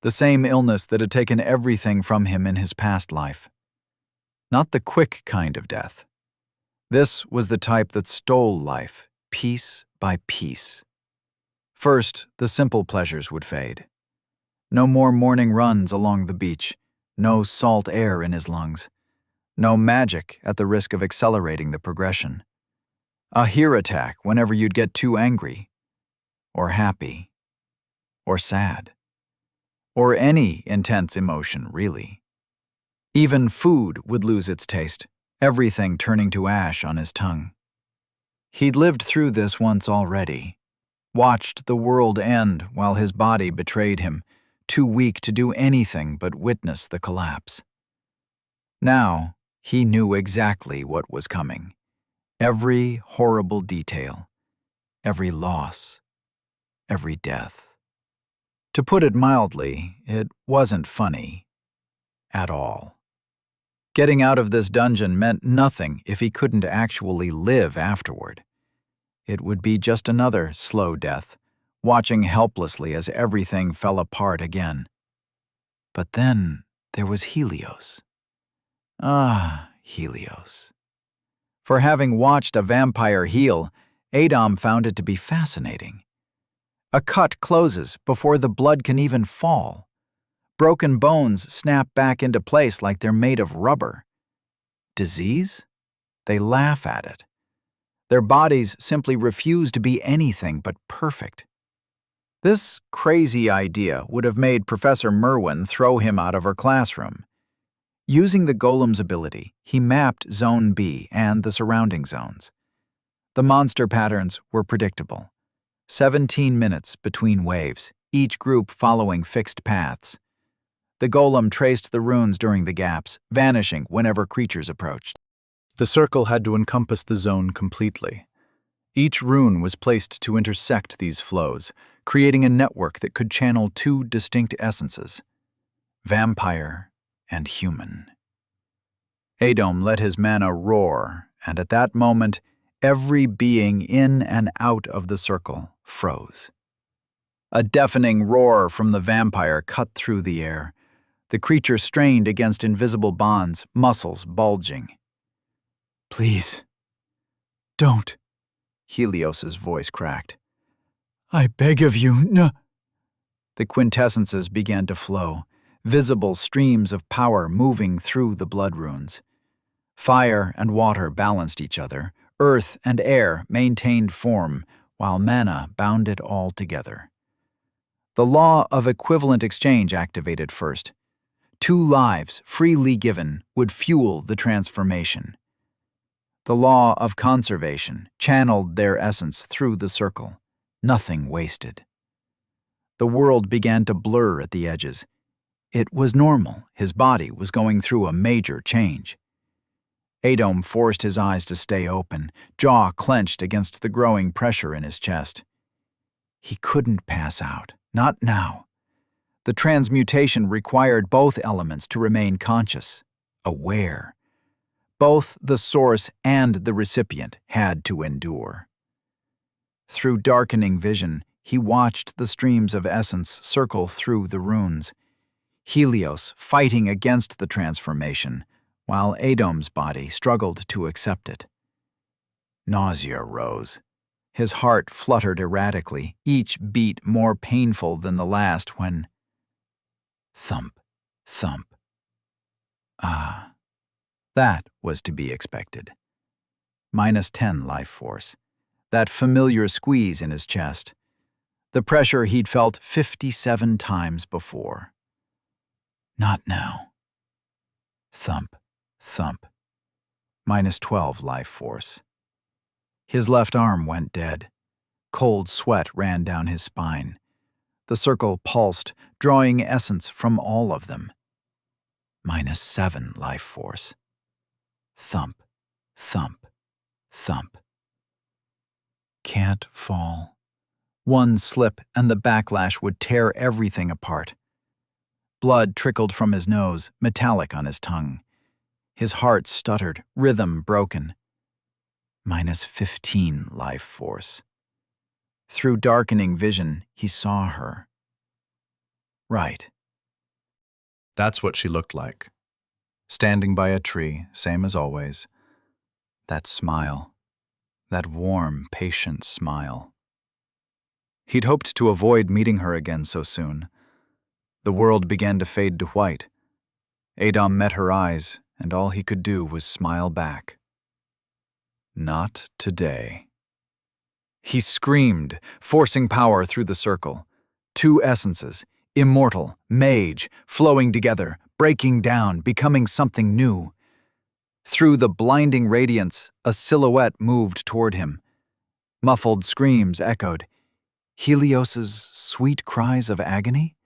The same illness that had taken everything from him in his past life. Not the quick kind of death. This was the type that stole life, piece by piece. First, the simple pleasures would fade. No more morning runs along the beach, no salt air in his lungs, no magic at the risk of accelerating the progression. A hear attack whenever you'd get too angry, or happy, or sad, or any intense emotion, really. Even food would lose its taste, everything turning to ash on his tongue. He'd lived through this once already, watched the world end while his body betrayed him, too weak to do anything but witness the collapse. Now, he knew exactly what was coming. Every horrible detail, every loss, every death. To put it mildly, it wasn't funny at all. Getting out of this dungeon meant nothing if he couldn't actually live afterward. It would be just another slow death, watching helplessly as everything fell apart again. But then there was Helios. Ah, Helios. For having watched a vampire heal, Adam found it to be fascinating. A cut closes before the blood can even fall. Broken bones snap back into place like they're made of rubber. Disease? They laugh at it. Their bodies simply refuse to be anything but perfect. This crazy idea would have made Professor Merwin throw him out of her classroom. Using the golem's ability, he mapped Zone B and the surrounding zones. The monster patterns were predictable. 17 minutes between waves, each group following fixed paths. The golem traced the runes during the gaps, vanishing whenever creatures approached. The circle had to encompass the zone completely. Each rune was placed to intersect these flows, creating a network that could channel two distinct essences: vampire and human. Adam let his mana roar, and at that moment, every being in and out of the circle froze. A deafening roar from the vampire cut through the air. The creature strained against invisible bonds, muscles bulging. "Please, don't," Helios's voice cracked. "I beg of you, no." The quintessences began to flow, visible streams of power moving through the blood runes. Fire and water balanced each other, earth and air maintained form, while mana bound it all together. The law of equivalent exchange activated first. 2 lives, freely given, would fuel the transformation. The law of conservation channeled their essence through the circle, nothing wasted. The world began to blur at the edges. It was normal, his body was going through a major change. Adam forced his eyes to stay open, jaw clenched against the growing pressure in his chest. He couldn't pass out, not now. The transmutation required both elements to remain conscious, aware. Both the source and the recipient had to endure. Through darkening vision, he watched the streams of essence circle through the runes. Helios fighting against the transformation, while Adom's body struggled to accept it. Nausea rose. His heart fluttered erratically, each beat more painful than the last when... Thump, thump. Ah, that was to be expected. -10 life force. That familiar squeeze in his chest. The pressure he'd felt 57 times before. Not now. Thump, thump. -12 life force. His left arm went dead. Cold sweat ran down his spine. The circle pulsed, drawing essence from all of them. -7 life force. Thump, thump, thump. Can't fall. One slip and the backlash would tear everything apart. Blood trickled from his nose, metallic on his tongue. His heart stuttered, rhythm broken. -15 life force. Through darkening vision, he saw her. Right. That's what she looked like. Standing by a tree, same as always. That smile. That warm, patient smile. He'd hoped to avoid meeting her again so soon. The world began to fade to white. Adom met her eyes, and all he could do was smile back. Not today. He screamed, forcing power through the circle. Two essences, immortal, mage, flowing together, breaking down, becoming something new. Through the blinding radiance, a silhouette moved toward him. Muffled screams echoed. Helios's sweet cries of agony?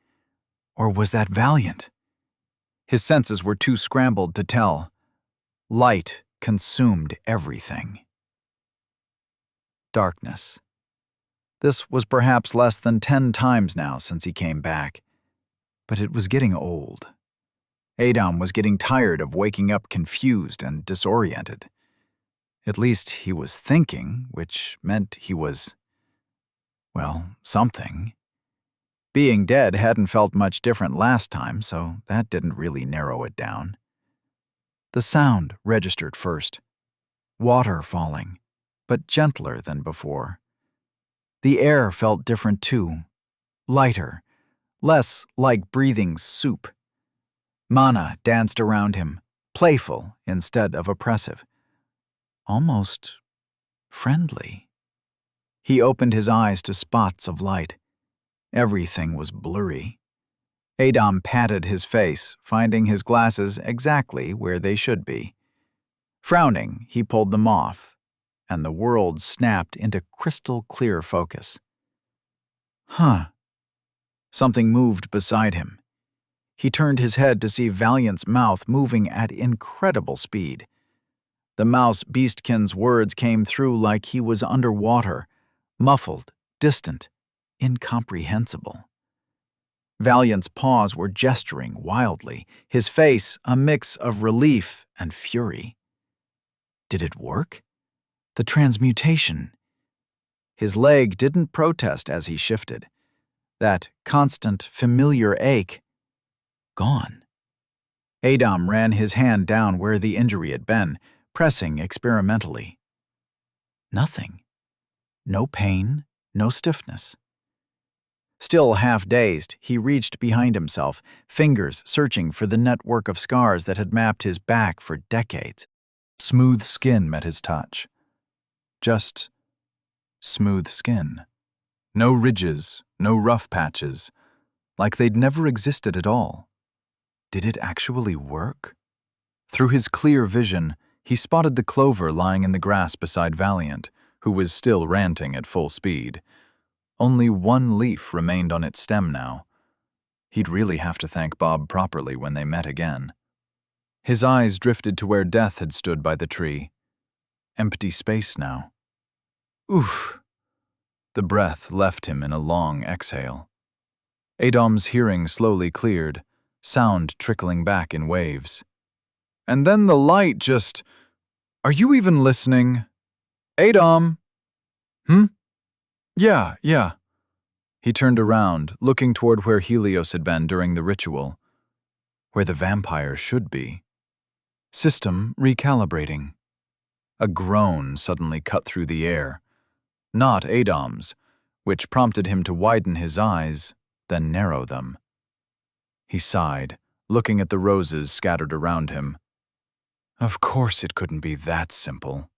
Or was that Valiant? His senses were too scrambled to tell. Light consumed everything. Darkness. This was perhaps less than 10 times now since he came back. But it was getting old. Adom was getting tired of waking up confused and disoriented. At least he was thinking, which meant he was, well, something. Being dead hadn't felt much different last time, so that didn't really narrow it down. The sound registered first. Water falling, but gentler than before. The air felt different too. Lighter, less like breathing soup. Mana danced around him, playful instead of oppressive. Almost friendly. He opened his eyes to spots of light. Everything was blurry. Adom patted his face, finding his glasses exactly where they should be. Frowning, he pulled them off, and the world snapped into crystal-clear focus. Huh. Something moved beside him. He turned his head to see Valiant's mouth moving at incredible speed. The mouse beastkin's words came through like he was underwater, muffled, distant, incomprehensible. Valiant's paws were gesturing wildly, his face a mix of relief and fury. Did it work? The transmutation. His leg didn't protest as he shifted. That constant, familiar ache, gone. Adom ran his hand down where the injury had been, pressing experimentally. Nothing. No pain, no stiffness. Still half-dazed, he reached behind himself, fingers searching for the network of scars that had mapped his back for decades. Smooth skin met his touch. Just smooth skin. No ridges, no rough patches, like they'd never existed at all. Did it actually work? Through his clear vision, he spotted the clover lying in the grass beside Valiant, who was still ranting at full speed. Only one leaf remained on its stem now. He'd really have to thank Bob properly when they met again. His eyes drifted to where Death had stood by the tree. Empty space now. Oof! The breath left him in a long exhale. Adom's hearing slowly cleared, sound trickling back in waves. And then the light just... Are you even listening? Adom? Yeah. He turned around, looking toward where Helios had been during the ritual. Where the vampire should be. System recalibrating. A groan suddenly cut through the air. Not Adam's, which prompted him to widen his eyes, then narrow them. He sighed, looking at the roses scattered around him. Of course it couldn't be that simple.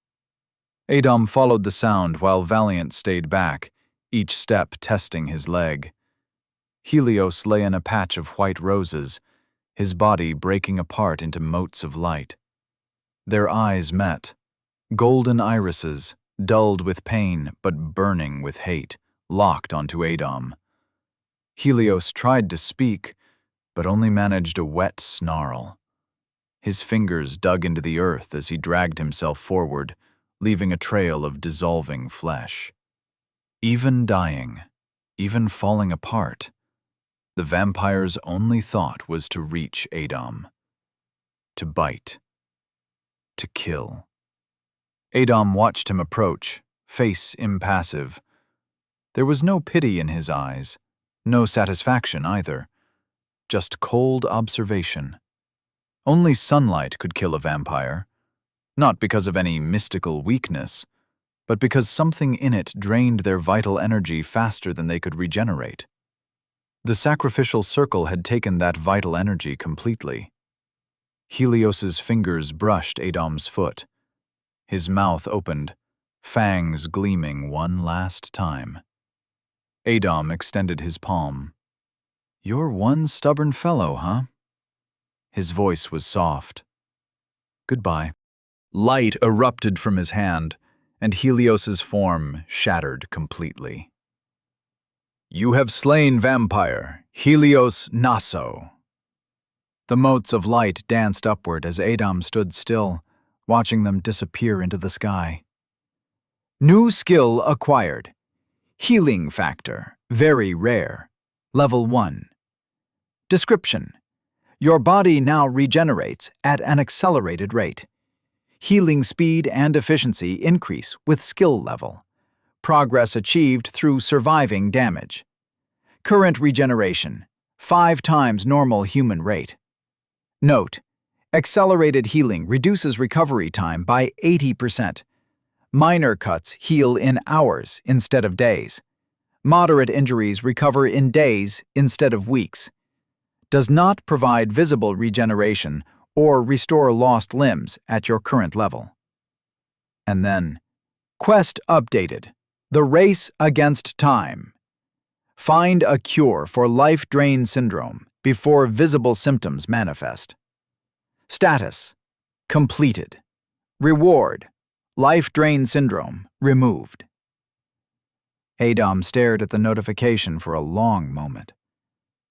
Adam followed the sound while Valiant stayed back, each step testing his leg. Helios lay in a patch of white roses, his body breaking apart into motes of light. Their eyes met, golden irises, dulled with pain but burning with hate, locked onto Adam. Helios tried to speak, but only managed a wet snarl. His fingers dug into the earth as he dragged himself forward, leaving a trail of dissolving flesh. Even dying, even falling apart, the vampire's only thought was to reach Adam. To bite. To kill. Adam watched him approach, face impassive. There was no pity in his eyes, no satisfaction either, just cold observation. Only sunlight could kill a vampire, not because of any mystical weakness, but because something in it drained their vital energy faster than they could regenerate. The sacrificial circle had taken that vital energy completely. Helios's fingers brushed Adam's foot. His mouth opened, fangs gleaming one last time. Adam extended his palm. "You're one stubborn fellow, huh?" His voice was soft. "Goodbye." Light erupted from his hand, and Helios's form shattered completely. "You have slain vampire, Helios Naso." The motes of light danced upward as Adam stood still, watching them disappear into the sky. New skill acquired. Healing factor, very rare. Level 1. Description: your body now regenerates at an accelerated rate. Healing speed and efficiency increase with skill level. Progress achieved through surviving damage. Current regeneration, 5 times normal human rate. Note: accelerated healing reduces recovery time by 80%. Minor cuts heal in hours instead of days. Moderate injuries recover in days instead of weeks. Does not provide visible regeneration or restore lost limbs at your current level. And then, quest updated. The race against time. Find a cure for life drain syndrome before visible symptoms manifest. Status: completed. Reward: life drain syndrome removed. Adam stared at the notification for a long moment.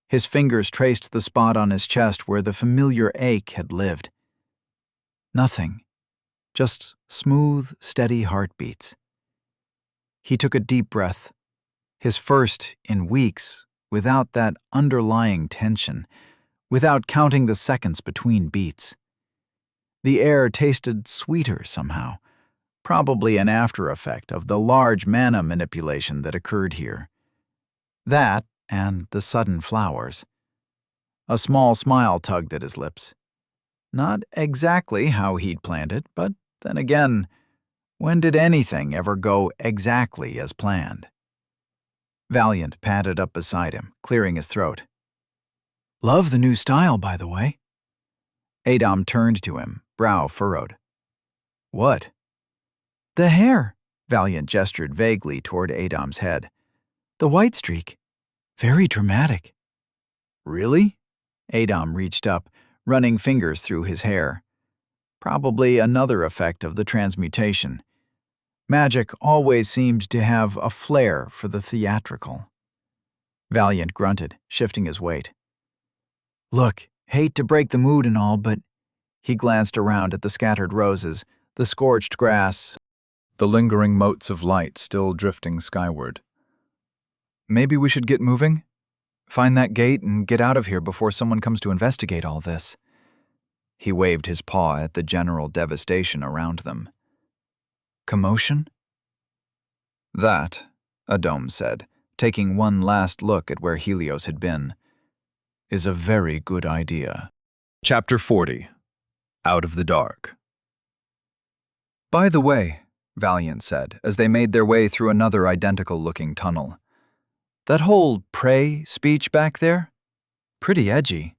His fingers traced the spot on his chest where the familiar ache had lived. Nothing. Just smooth, steady heartbeats. He took a deep breath, his first in weeks, without that underlying tension, without counting the seconds between beats. The air tasted sweeter somehow, probably an after-effect of the large mana manipulation that occurred here. That, and the sudden flowers. A small smile tugged at his lips. Not exactly how he'd planned it, but then again, when did anything ever go exactly as planned? Valiant padded up beside him, clearing his throat. "Love the new style, by the way." Adam turned to him, brow furrowed. "What?" "The hair," Valiant gestured vaguely toward Adam's head. "The white streak. Very dramatic." "Really?" Adam reached up, running fingers through his hair. Probably another effect of the transmutation. Magic always seemed to have a flair for the theatrical. Valiant grunted, shifting his weight. "Look, hate to break the mood and all, but..." He glanced around at the scattered roses, the scorched grass, the lingering motes of light still drifting skyward. "Maybe we should get moving? Find that gate and get out of here before someone comes to investigate all this." He waved his paw at the general devastation around them. "Commotion?" "That," Adam said, taking one last look at where Helios had been, "is a very good idea." Chapter 40. out of the dark. By the way, Valiant said, as they made their way through another identical-looking tunnel, that whole pray speech back there? Pretty edgy.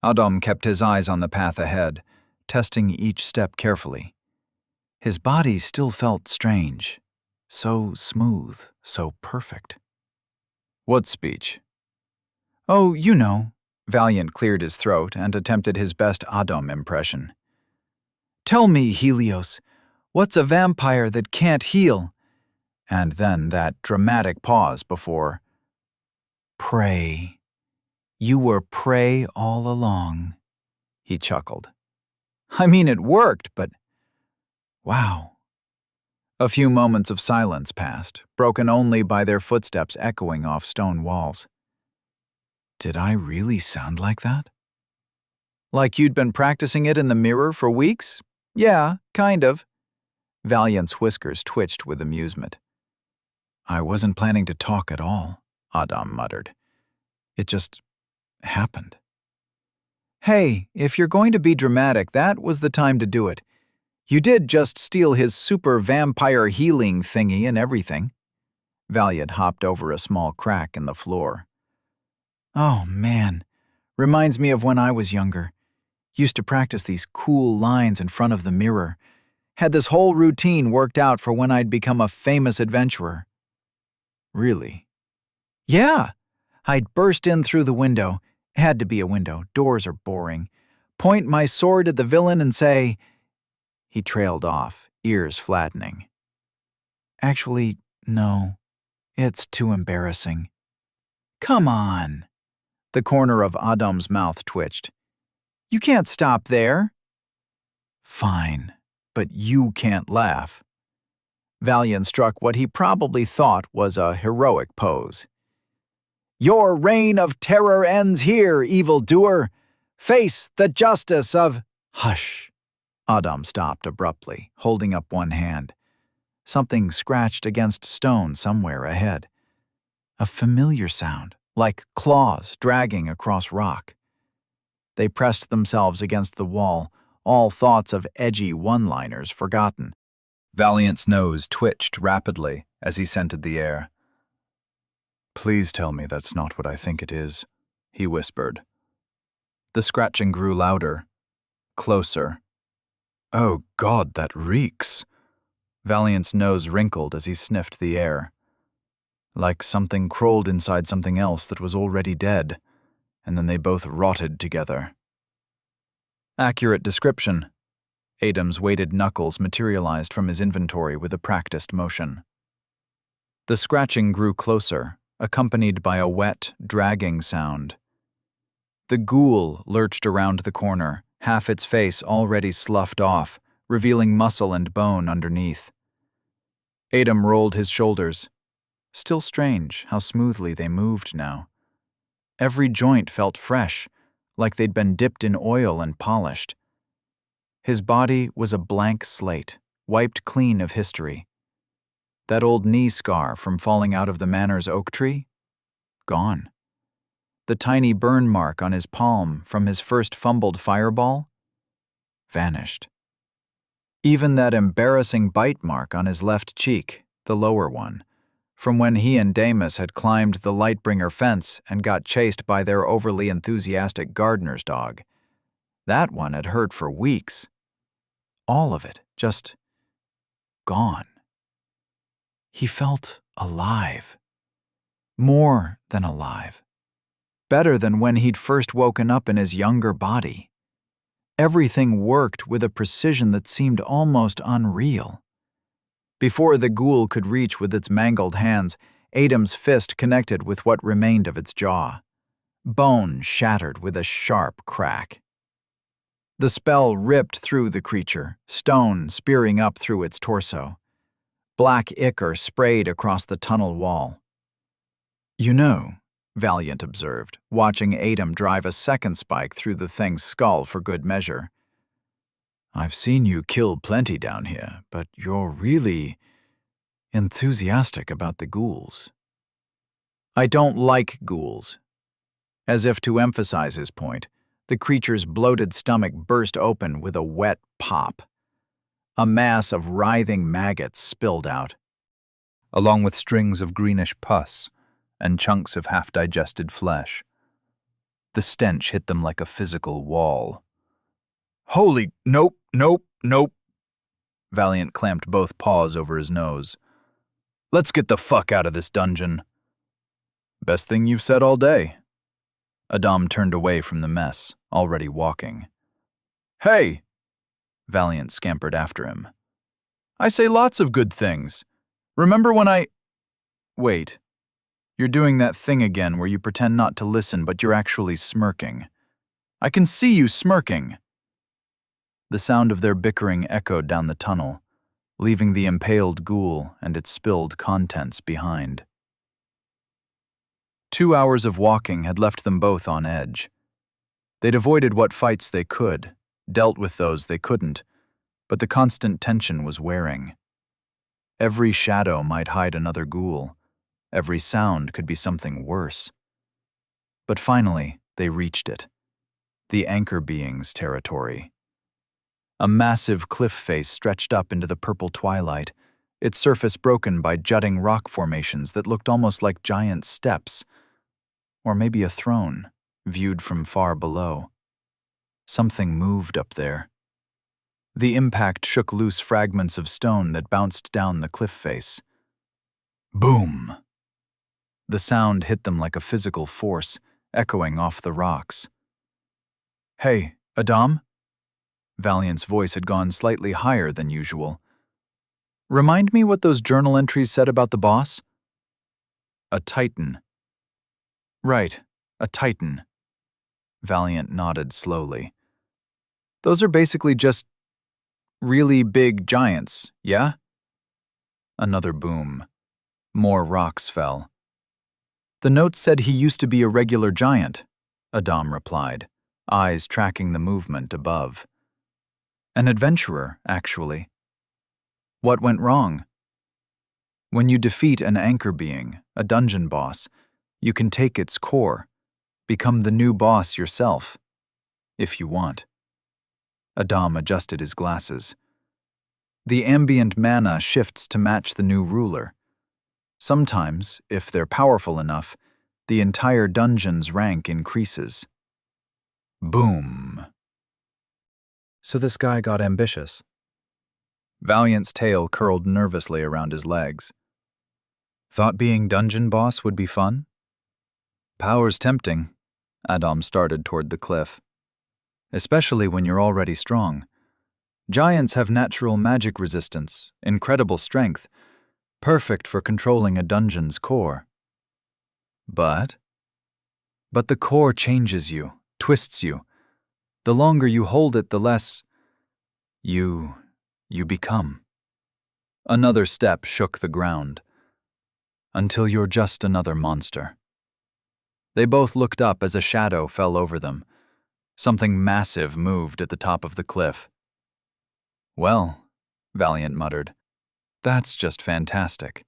Adam kept his eyes on the path ahead, testing each step carefully. His body still felt strange. So smooth, so perfect. What speech? Oh, you know. Valiant cleared his throat and attempted his best Adam impression. Tell me, Helios, what's a vampire that can't heal? And then that dramatic pause before, Prey. You were prey all along, he chuckled. I mean, it worked, but wow. A few moments of silence passed, broken only by their footsteps echoing off stone walls. Did I really sound like that? Like you'd been practicing it in the mirror for weeks? Yeah, kind of. Valiant's whiskers twitched with amusement. I wasn't planning to talk at all, Adam muttered. It just happened. Hey, if you're going to be dramatic, that was the time to do it. You did just steal his super vampire healing thingy and everything. Valiant hopped over a small crack in the floor. Oh, man. Reminds me of when I was younger. Used to practice these cool lines in front of the mirror. Had this whole routine worked out for when I'd become a famous adventurer. Really? Yeah. I'd burst in through the window. Had to be a window. Doors are boring. Point my sword at the villain and say... He trailed off, ears flattening. Actually, no. It's too embarrassing. Come on. The corner of Adam's mouth twitched. You can't stop there. Fine, but you can't laugh. Valiant struck what he probably thought was a heroic pose. Your reign of terror ends here, evildoer. Face the justice of... Hush. Adam stopped abruptly, holding up one hand. Something scratched against stone somewhere ahead. A familiar sound, like claws dragging across rock. They pressed themselves against the wall, all thoughts of edgy one-liners forgotten. Valiant's nose twitched rapidly as he scented the air. Please tell me that's not what I think it is, he whispered. The scratching grew louder, closer. Oh God, that reeks. Valiant's nose wrinkled as he sniffed the air. Like something crawled inside something else that was already dead, and then they both rotted together. Accurate description. Adam's weighted knuckles materialized from his inventory with a practiced motion. The scratching grew closer, accompanied by a wet, dragging sound. The ghoul lurched around the corner, half its face already sloughed off, revealing muscle and bone underneath. Adam rolled his shoulders. Still strange how smoothly they moved now. Every joint felt fresh, like they'd been dipped in oil and polished. His body was a blank slate, wiped clean of history. That old knee scar from falling out of the manor's oak tree? Gone. The tiny burn mark on his palm from his first fumbled fireball? Vanished. Even that embarrassing bite mark on his left cheek, the lower one, from when he and Damus had climbed the Lightbringer fence and got chased by their overly enthusiastic gardener's dog. That one had hurt for weeks. All of it, just gone. He felt alive. More than alive. Better than when he'd first woken up in his younger body. Everything worked with a precision that seemed almost unreal. Before the ghoul could reach with its mangled hands, Adam's fist connected with what remained of its jaw. Bone shattered with a sharp crack. The spell ripped through the creature, stone spearing up through its torso. Black ichor sprayed across the tunnel wall. You know, Valiant observed, watching Adam drive a second spike through the thing's skull for good measure. I've seen you kill plenty down here, but you're really enthusiastic about the ghouls. I don't like ghouls. As if to emphasize his point, The creature's bloated stomach burst open with a wet pop. A mass of writhing maggots spilled out, along with strings of greenish pus and chunks of half-digested flesh. The stench hit them like a physical wall. Holy, nope. Valiant clamped both paws over his nose. Let's get the fuck out of this dungeon. Best thing you've said all day. Adam turned away from the mess, already walking. Hey! Valiant scampered after him. I say lots of good things. Remember when I... Wait. You're doing that thing again where you pretend not to listen but you're actually smirking. I can see you smirking. The sound of their bickering echoed down the tunnel, leaving the impaled ghoul and its spilled contents behind. 2 hours of walking had left them both on edge. They'd avoided what fights they could, dealt with those they couldn't, but the constant tension was wearing. Every shadow might hide another ghoul. Every sound could be something worse. But finally, they reached it. The anchor being's territory. A massive cliff face stretched up into the purple twilight, its surface broken by jutting rock formations that looked almost like giant steps, or maybe a throne, viewed from far below. Something moved up there. The impact shook loose fragments of stone that bounced down the cliff face. Boom! The sound hit them like a physical force, echoing off the rocks. Hey, Adam? Valiant's voice had gone slightly higher than usual. Remind me what those journal entries said about the boss? A titan. Right, a titan. Valiant nodded slowly. Those are basically just really big giants, yeah? Another boom. More rocks fell. The note said he used to be a regular giant, Adam replied, eyes tracking the movement above. An adventurer, actually. What went wrong? When you defeat an anchor being, a dungeon boss, you can take its core, become the new boss yourself, if you want. Adam adjusted his glasses. The ambient mana shifts to match the new ruler. Sometimes, if they're powerful enough, the entire dungeon's rank increases. Boom. So this guy got ambitious. Valiant's tail curled nervously around his legs. Thought being dungeon boss would be fun? Power's tempting. Adam started toward the cliff. Especially when you're already strong. Giants have natural magic resistance, incredible strength, perfect for controlling a dungeon's core. But the core changes you, twists you. The longer you hold it, the less you become. Another step shook the ground. Until you're just another monster. They both looked up as a shadow fell over them. Something massive moved at the top of the cliff. Well, Valiant muttered, that's just fantastic.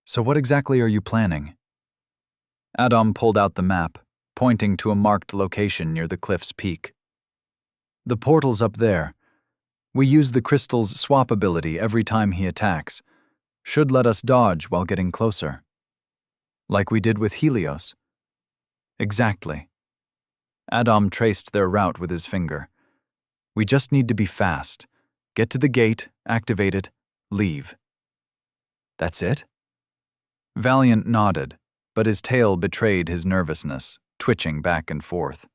So what exactly are you planning? Adam pulled out the map, pointing to a marked location near the cliff's peak. The portal's up there. We use the crystal's swap ability every time he attacks. Should let us dodge while getting closer. Like we did with Helios. Exactly. Adam traced their route with his finger. We just need to be fast. Get to the gate, activate it, leave. That's it? Valiant nodded, but his tail betrayed his nervousness, twitching back and forth.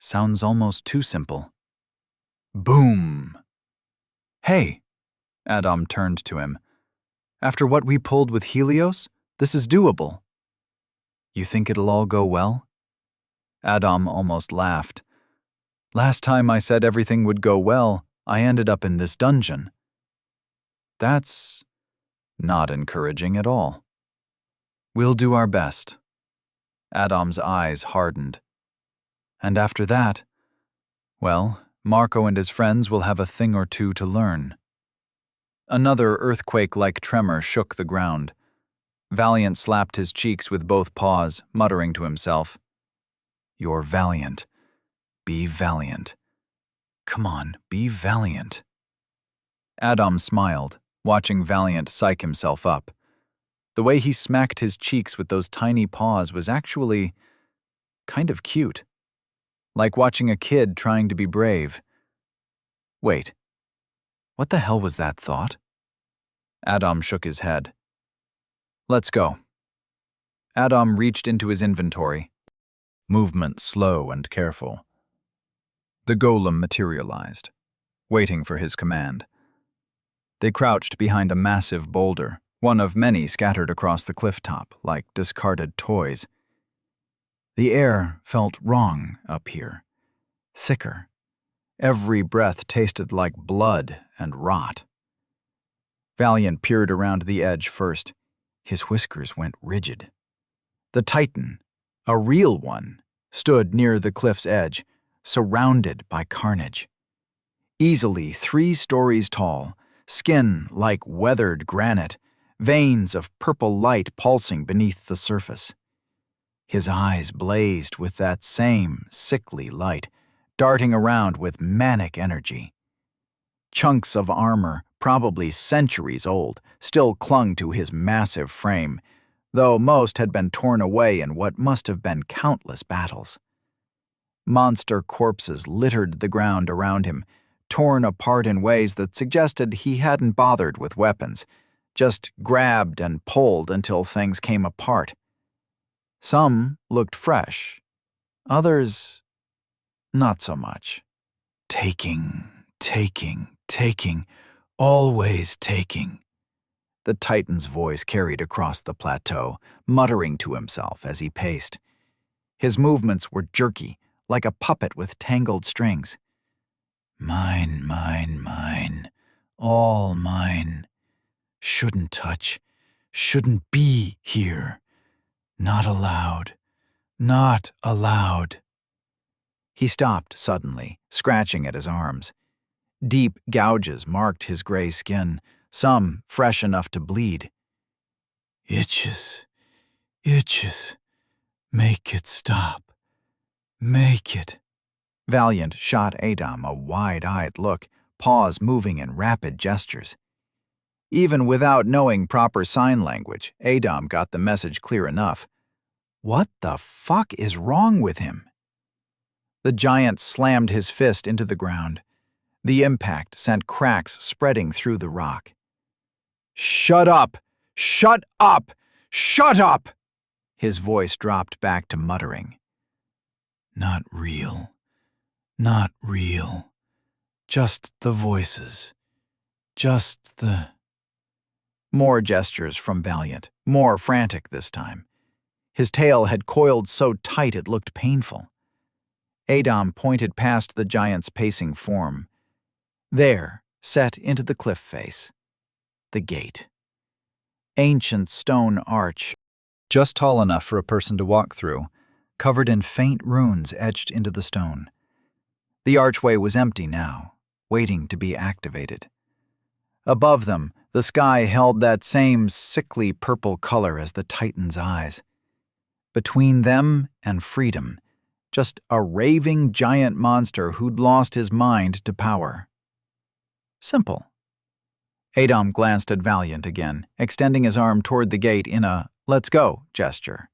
Sounds almost too simple. Boom! Hey! Adam turned to him. After what we pulled with Helios, this is doable. You think it'll all go well? Adam almost laughed. Last time I said everything would go well, I ended up in this dungeon. That's not encouraging at all. We'll do our best. Adam's eyes hardened. And after that, well, Marco and his friends will have a thing or two to learn. Another earthquake-like tremor shook the ground. Valiant slapped his cheeks with both paws, muttering to himself, You're valiant. Be valiant. Come on, be valiant. Adam smiled, watching Valiant psych himself up. The way he smacked his cheeks with those tiny paws was actually kind of cute. Like watching a kid trying to be brave. Wait, what the hell was that thought? Adam shook his head. Let's go. Adam reached into his inventory. Movement slow and careful. The golem materialized, waiting for his command. They crouched behind a massive boulder, one of many scattered across the cliff top like discarded toys. The air felt wrong up here, thicker. Every breath tasted like blood and rot. Valiant peered around the edge first. His whiskers went rigid. The Titan, a real one, stood near the cliff's edge, surrounded by carnage. Easily 3 stories tall, skin like weathered granite, veins of purple light pulsing beneath the surface. His eyes blazed with that same sickly light, darting around with manic energy. Chunks of armor, probably centuries old, still clung to his massive frame, though most had been torn away in what must have been countless battles. Monster corpses littered the ground around him, torn apart in ways that suggested he hadn't bothered with weapons, just grabbed and pulled until things came apart. Some looked fresh, others not so much. Taking, always taking. The Titan's voice carried across the plateau, muttering to himself as he paced. His movements were jerky, like a puppet with tangled strings. Mine, all mine. Shouldn't touch, shouldn't be here. Not allowed, not allowed. He stopped suddenly, scratching at his arms. Deep gouges marked his gray skin, some fresh enough to bleed. Itches. Make it stop. Make it. Valiant shot Adam a wide-eyed look, paws moving in rapid gestures. Even without knowing proper sign language, Adam got the message clear enough. What the fuck is wrong with him? The giant slammed his fist into the ground. The impact sent cracks spreading through the rock. Shut up! Shut up! Shut up! His voice dropped back to muttering. Not real. Not real. Just the voices. Just the... More gestures from Valiant, more frantic this time. His tail had coiled so tight it looked painful. Adam pointed past the giant's pacing form. There, set into the cliff face. The gate. Ancient stone arch, just tall enough for a person to walk through, covered in faint runes etched into the stone. The archway was empty now, waiting to be activated. Above them, the sky held that same sickly purple color as the Titan's eyes. Between them and freedom, just a raving giant monster who'd lost his mind to power. Simple. Adam glanced at Valiant again, extending his arm toward the gate in a "let's go" gesture.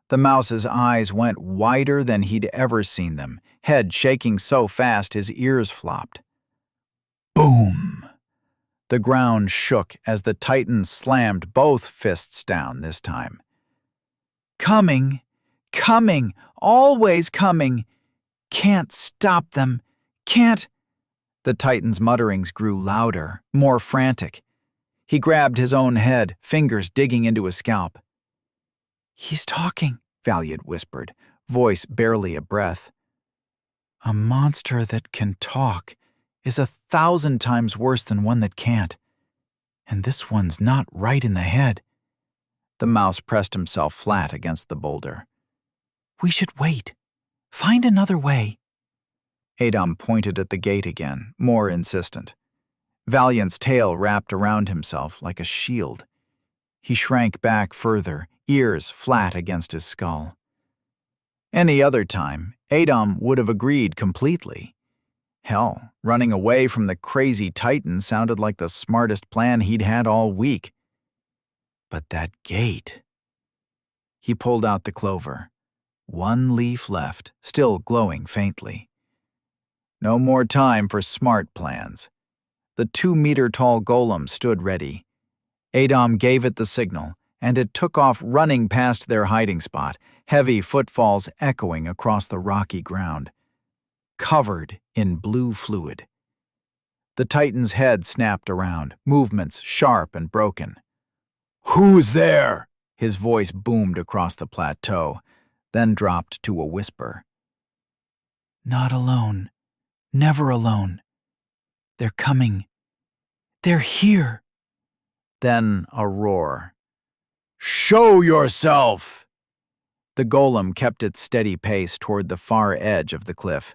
The mouse's eyes went wider than he'd ever seen them, head shaking so fast his ears flopped. Boom! The ground shook as the Titan slammed both fists down this time. Coming! Coming! Always coming! Can't stop them! Can't... The Titan's mutterings grew louder, more frantic. He grabbed his own head, fingers digging into his scalp. He's talking, Valiant whispered, voice barely a breath. A monster that can talk is 1,000 times worse than one that can't. And this one's not right in the head. The mouse pressed himself flat against the boulder. We should wait. Find another way. Adam pointed at the gate again, more insistent. Valiant's tail wrapped around himself like a shield. He shrank back further, ears flat against his skull. Any other time, Adom would have agreed completely. Hell, running away from the crazy Titan sounded like the smartest plan he'd had all week. But that gate. He pulled out the clover. One leaf left, still glowing faintly. No more time for smart plans. The 2-meter-tall golem stood ready. Adom gave it the signal, and it took off running past their hiding spot, heavy footfalls echoing across the rocky ground. Covered in blue fluid. The Titan's head snapped around, movements sharp and broken. "Who's there?" His voice boomed across the plateau, then dropped to a whisper. "Not alone. Never alone. They're coming. They're here." Then a roar. "Show yourself!" The golem kept its steady pace toward the far edge of the cliff.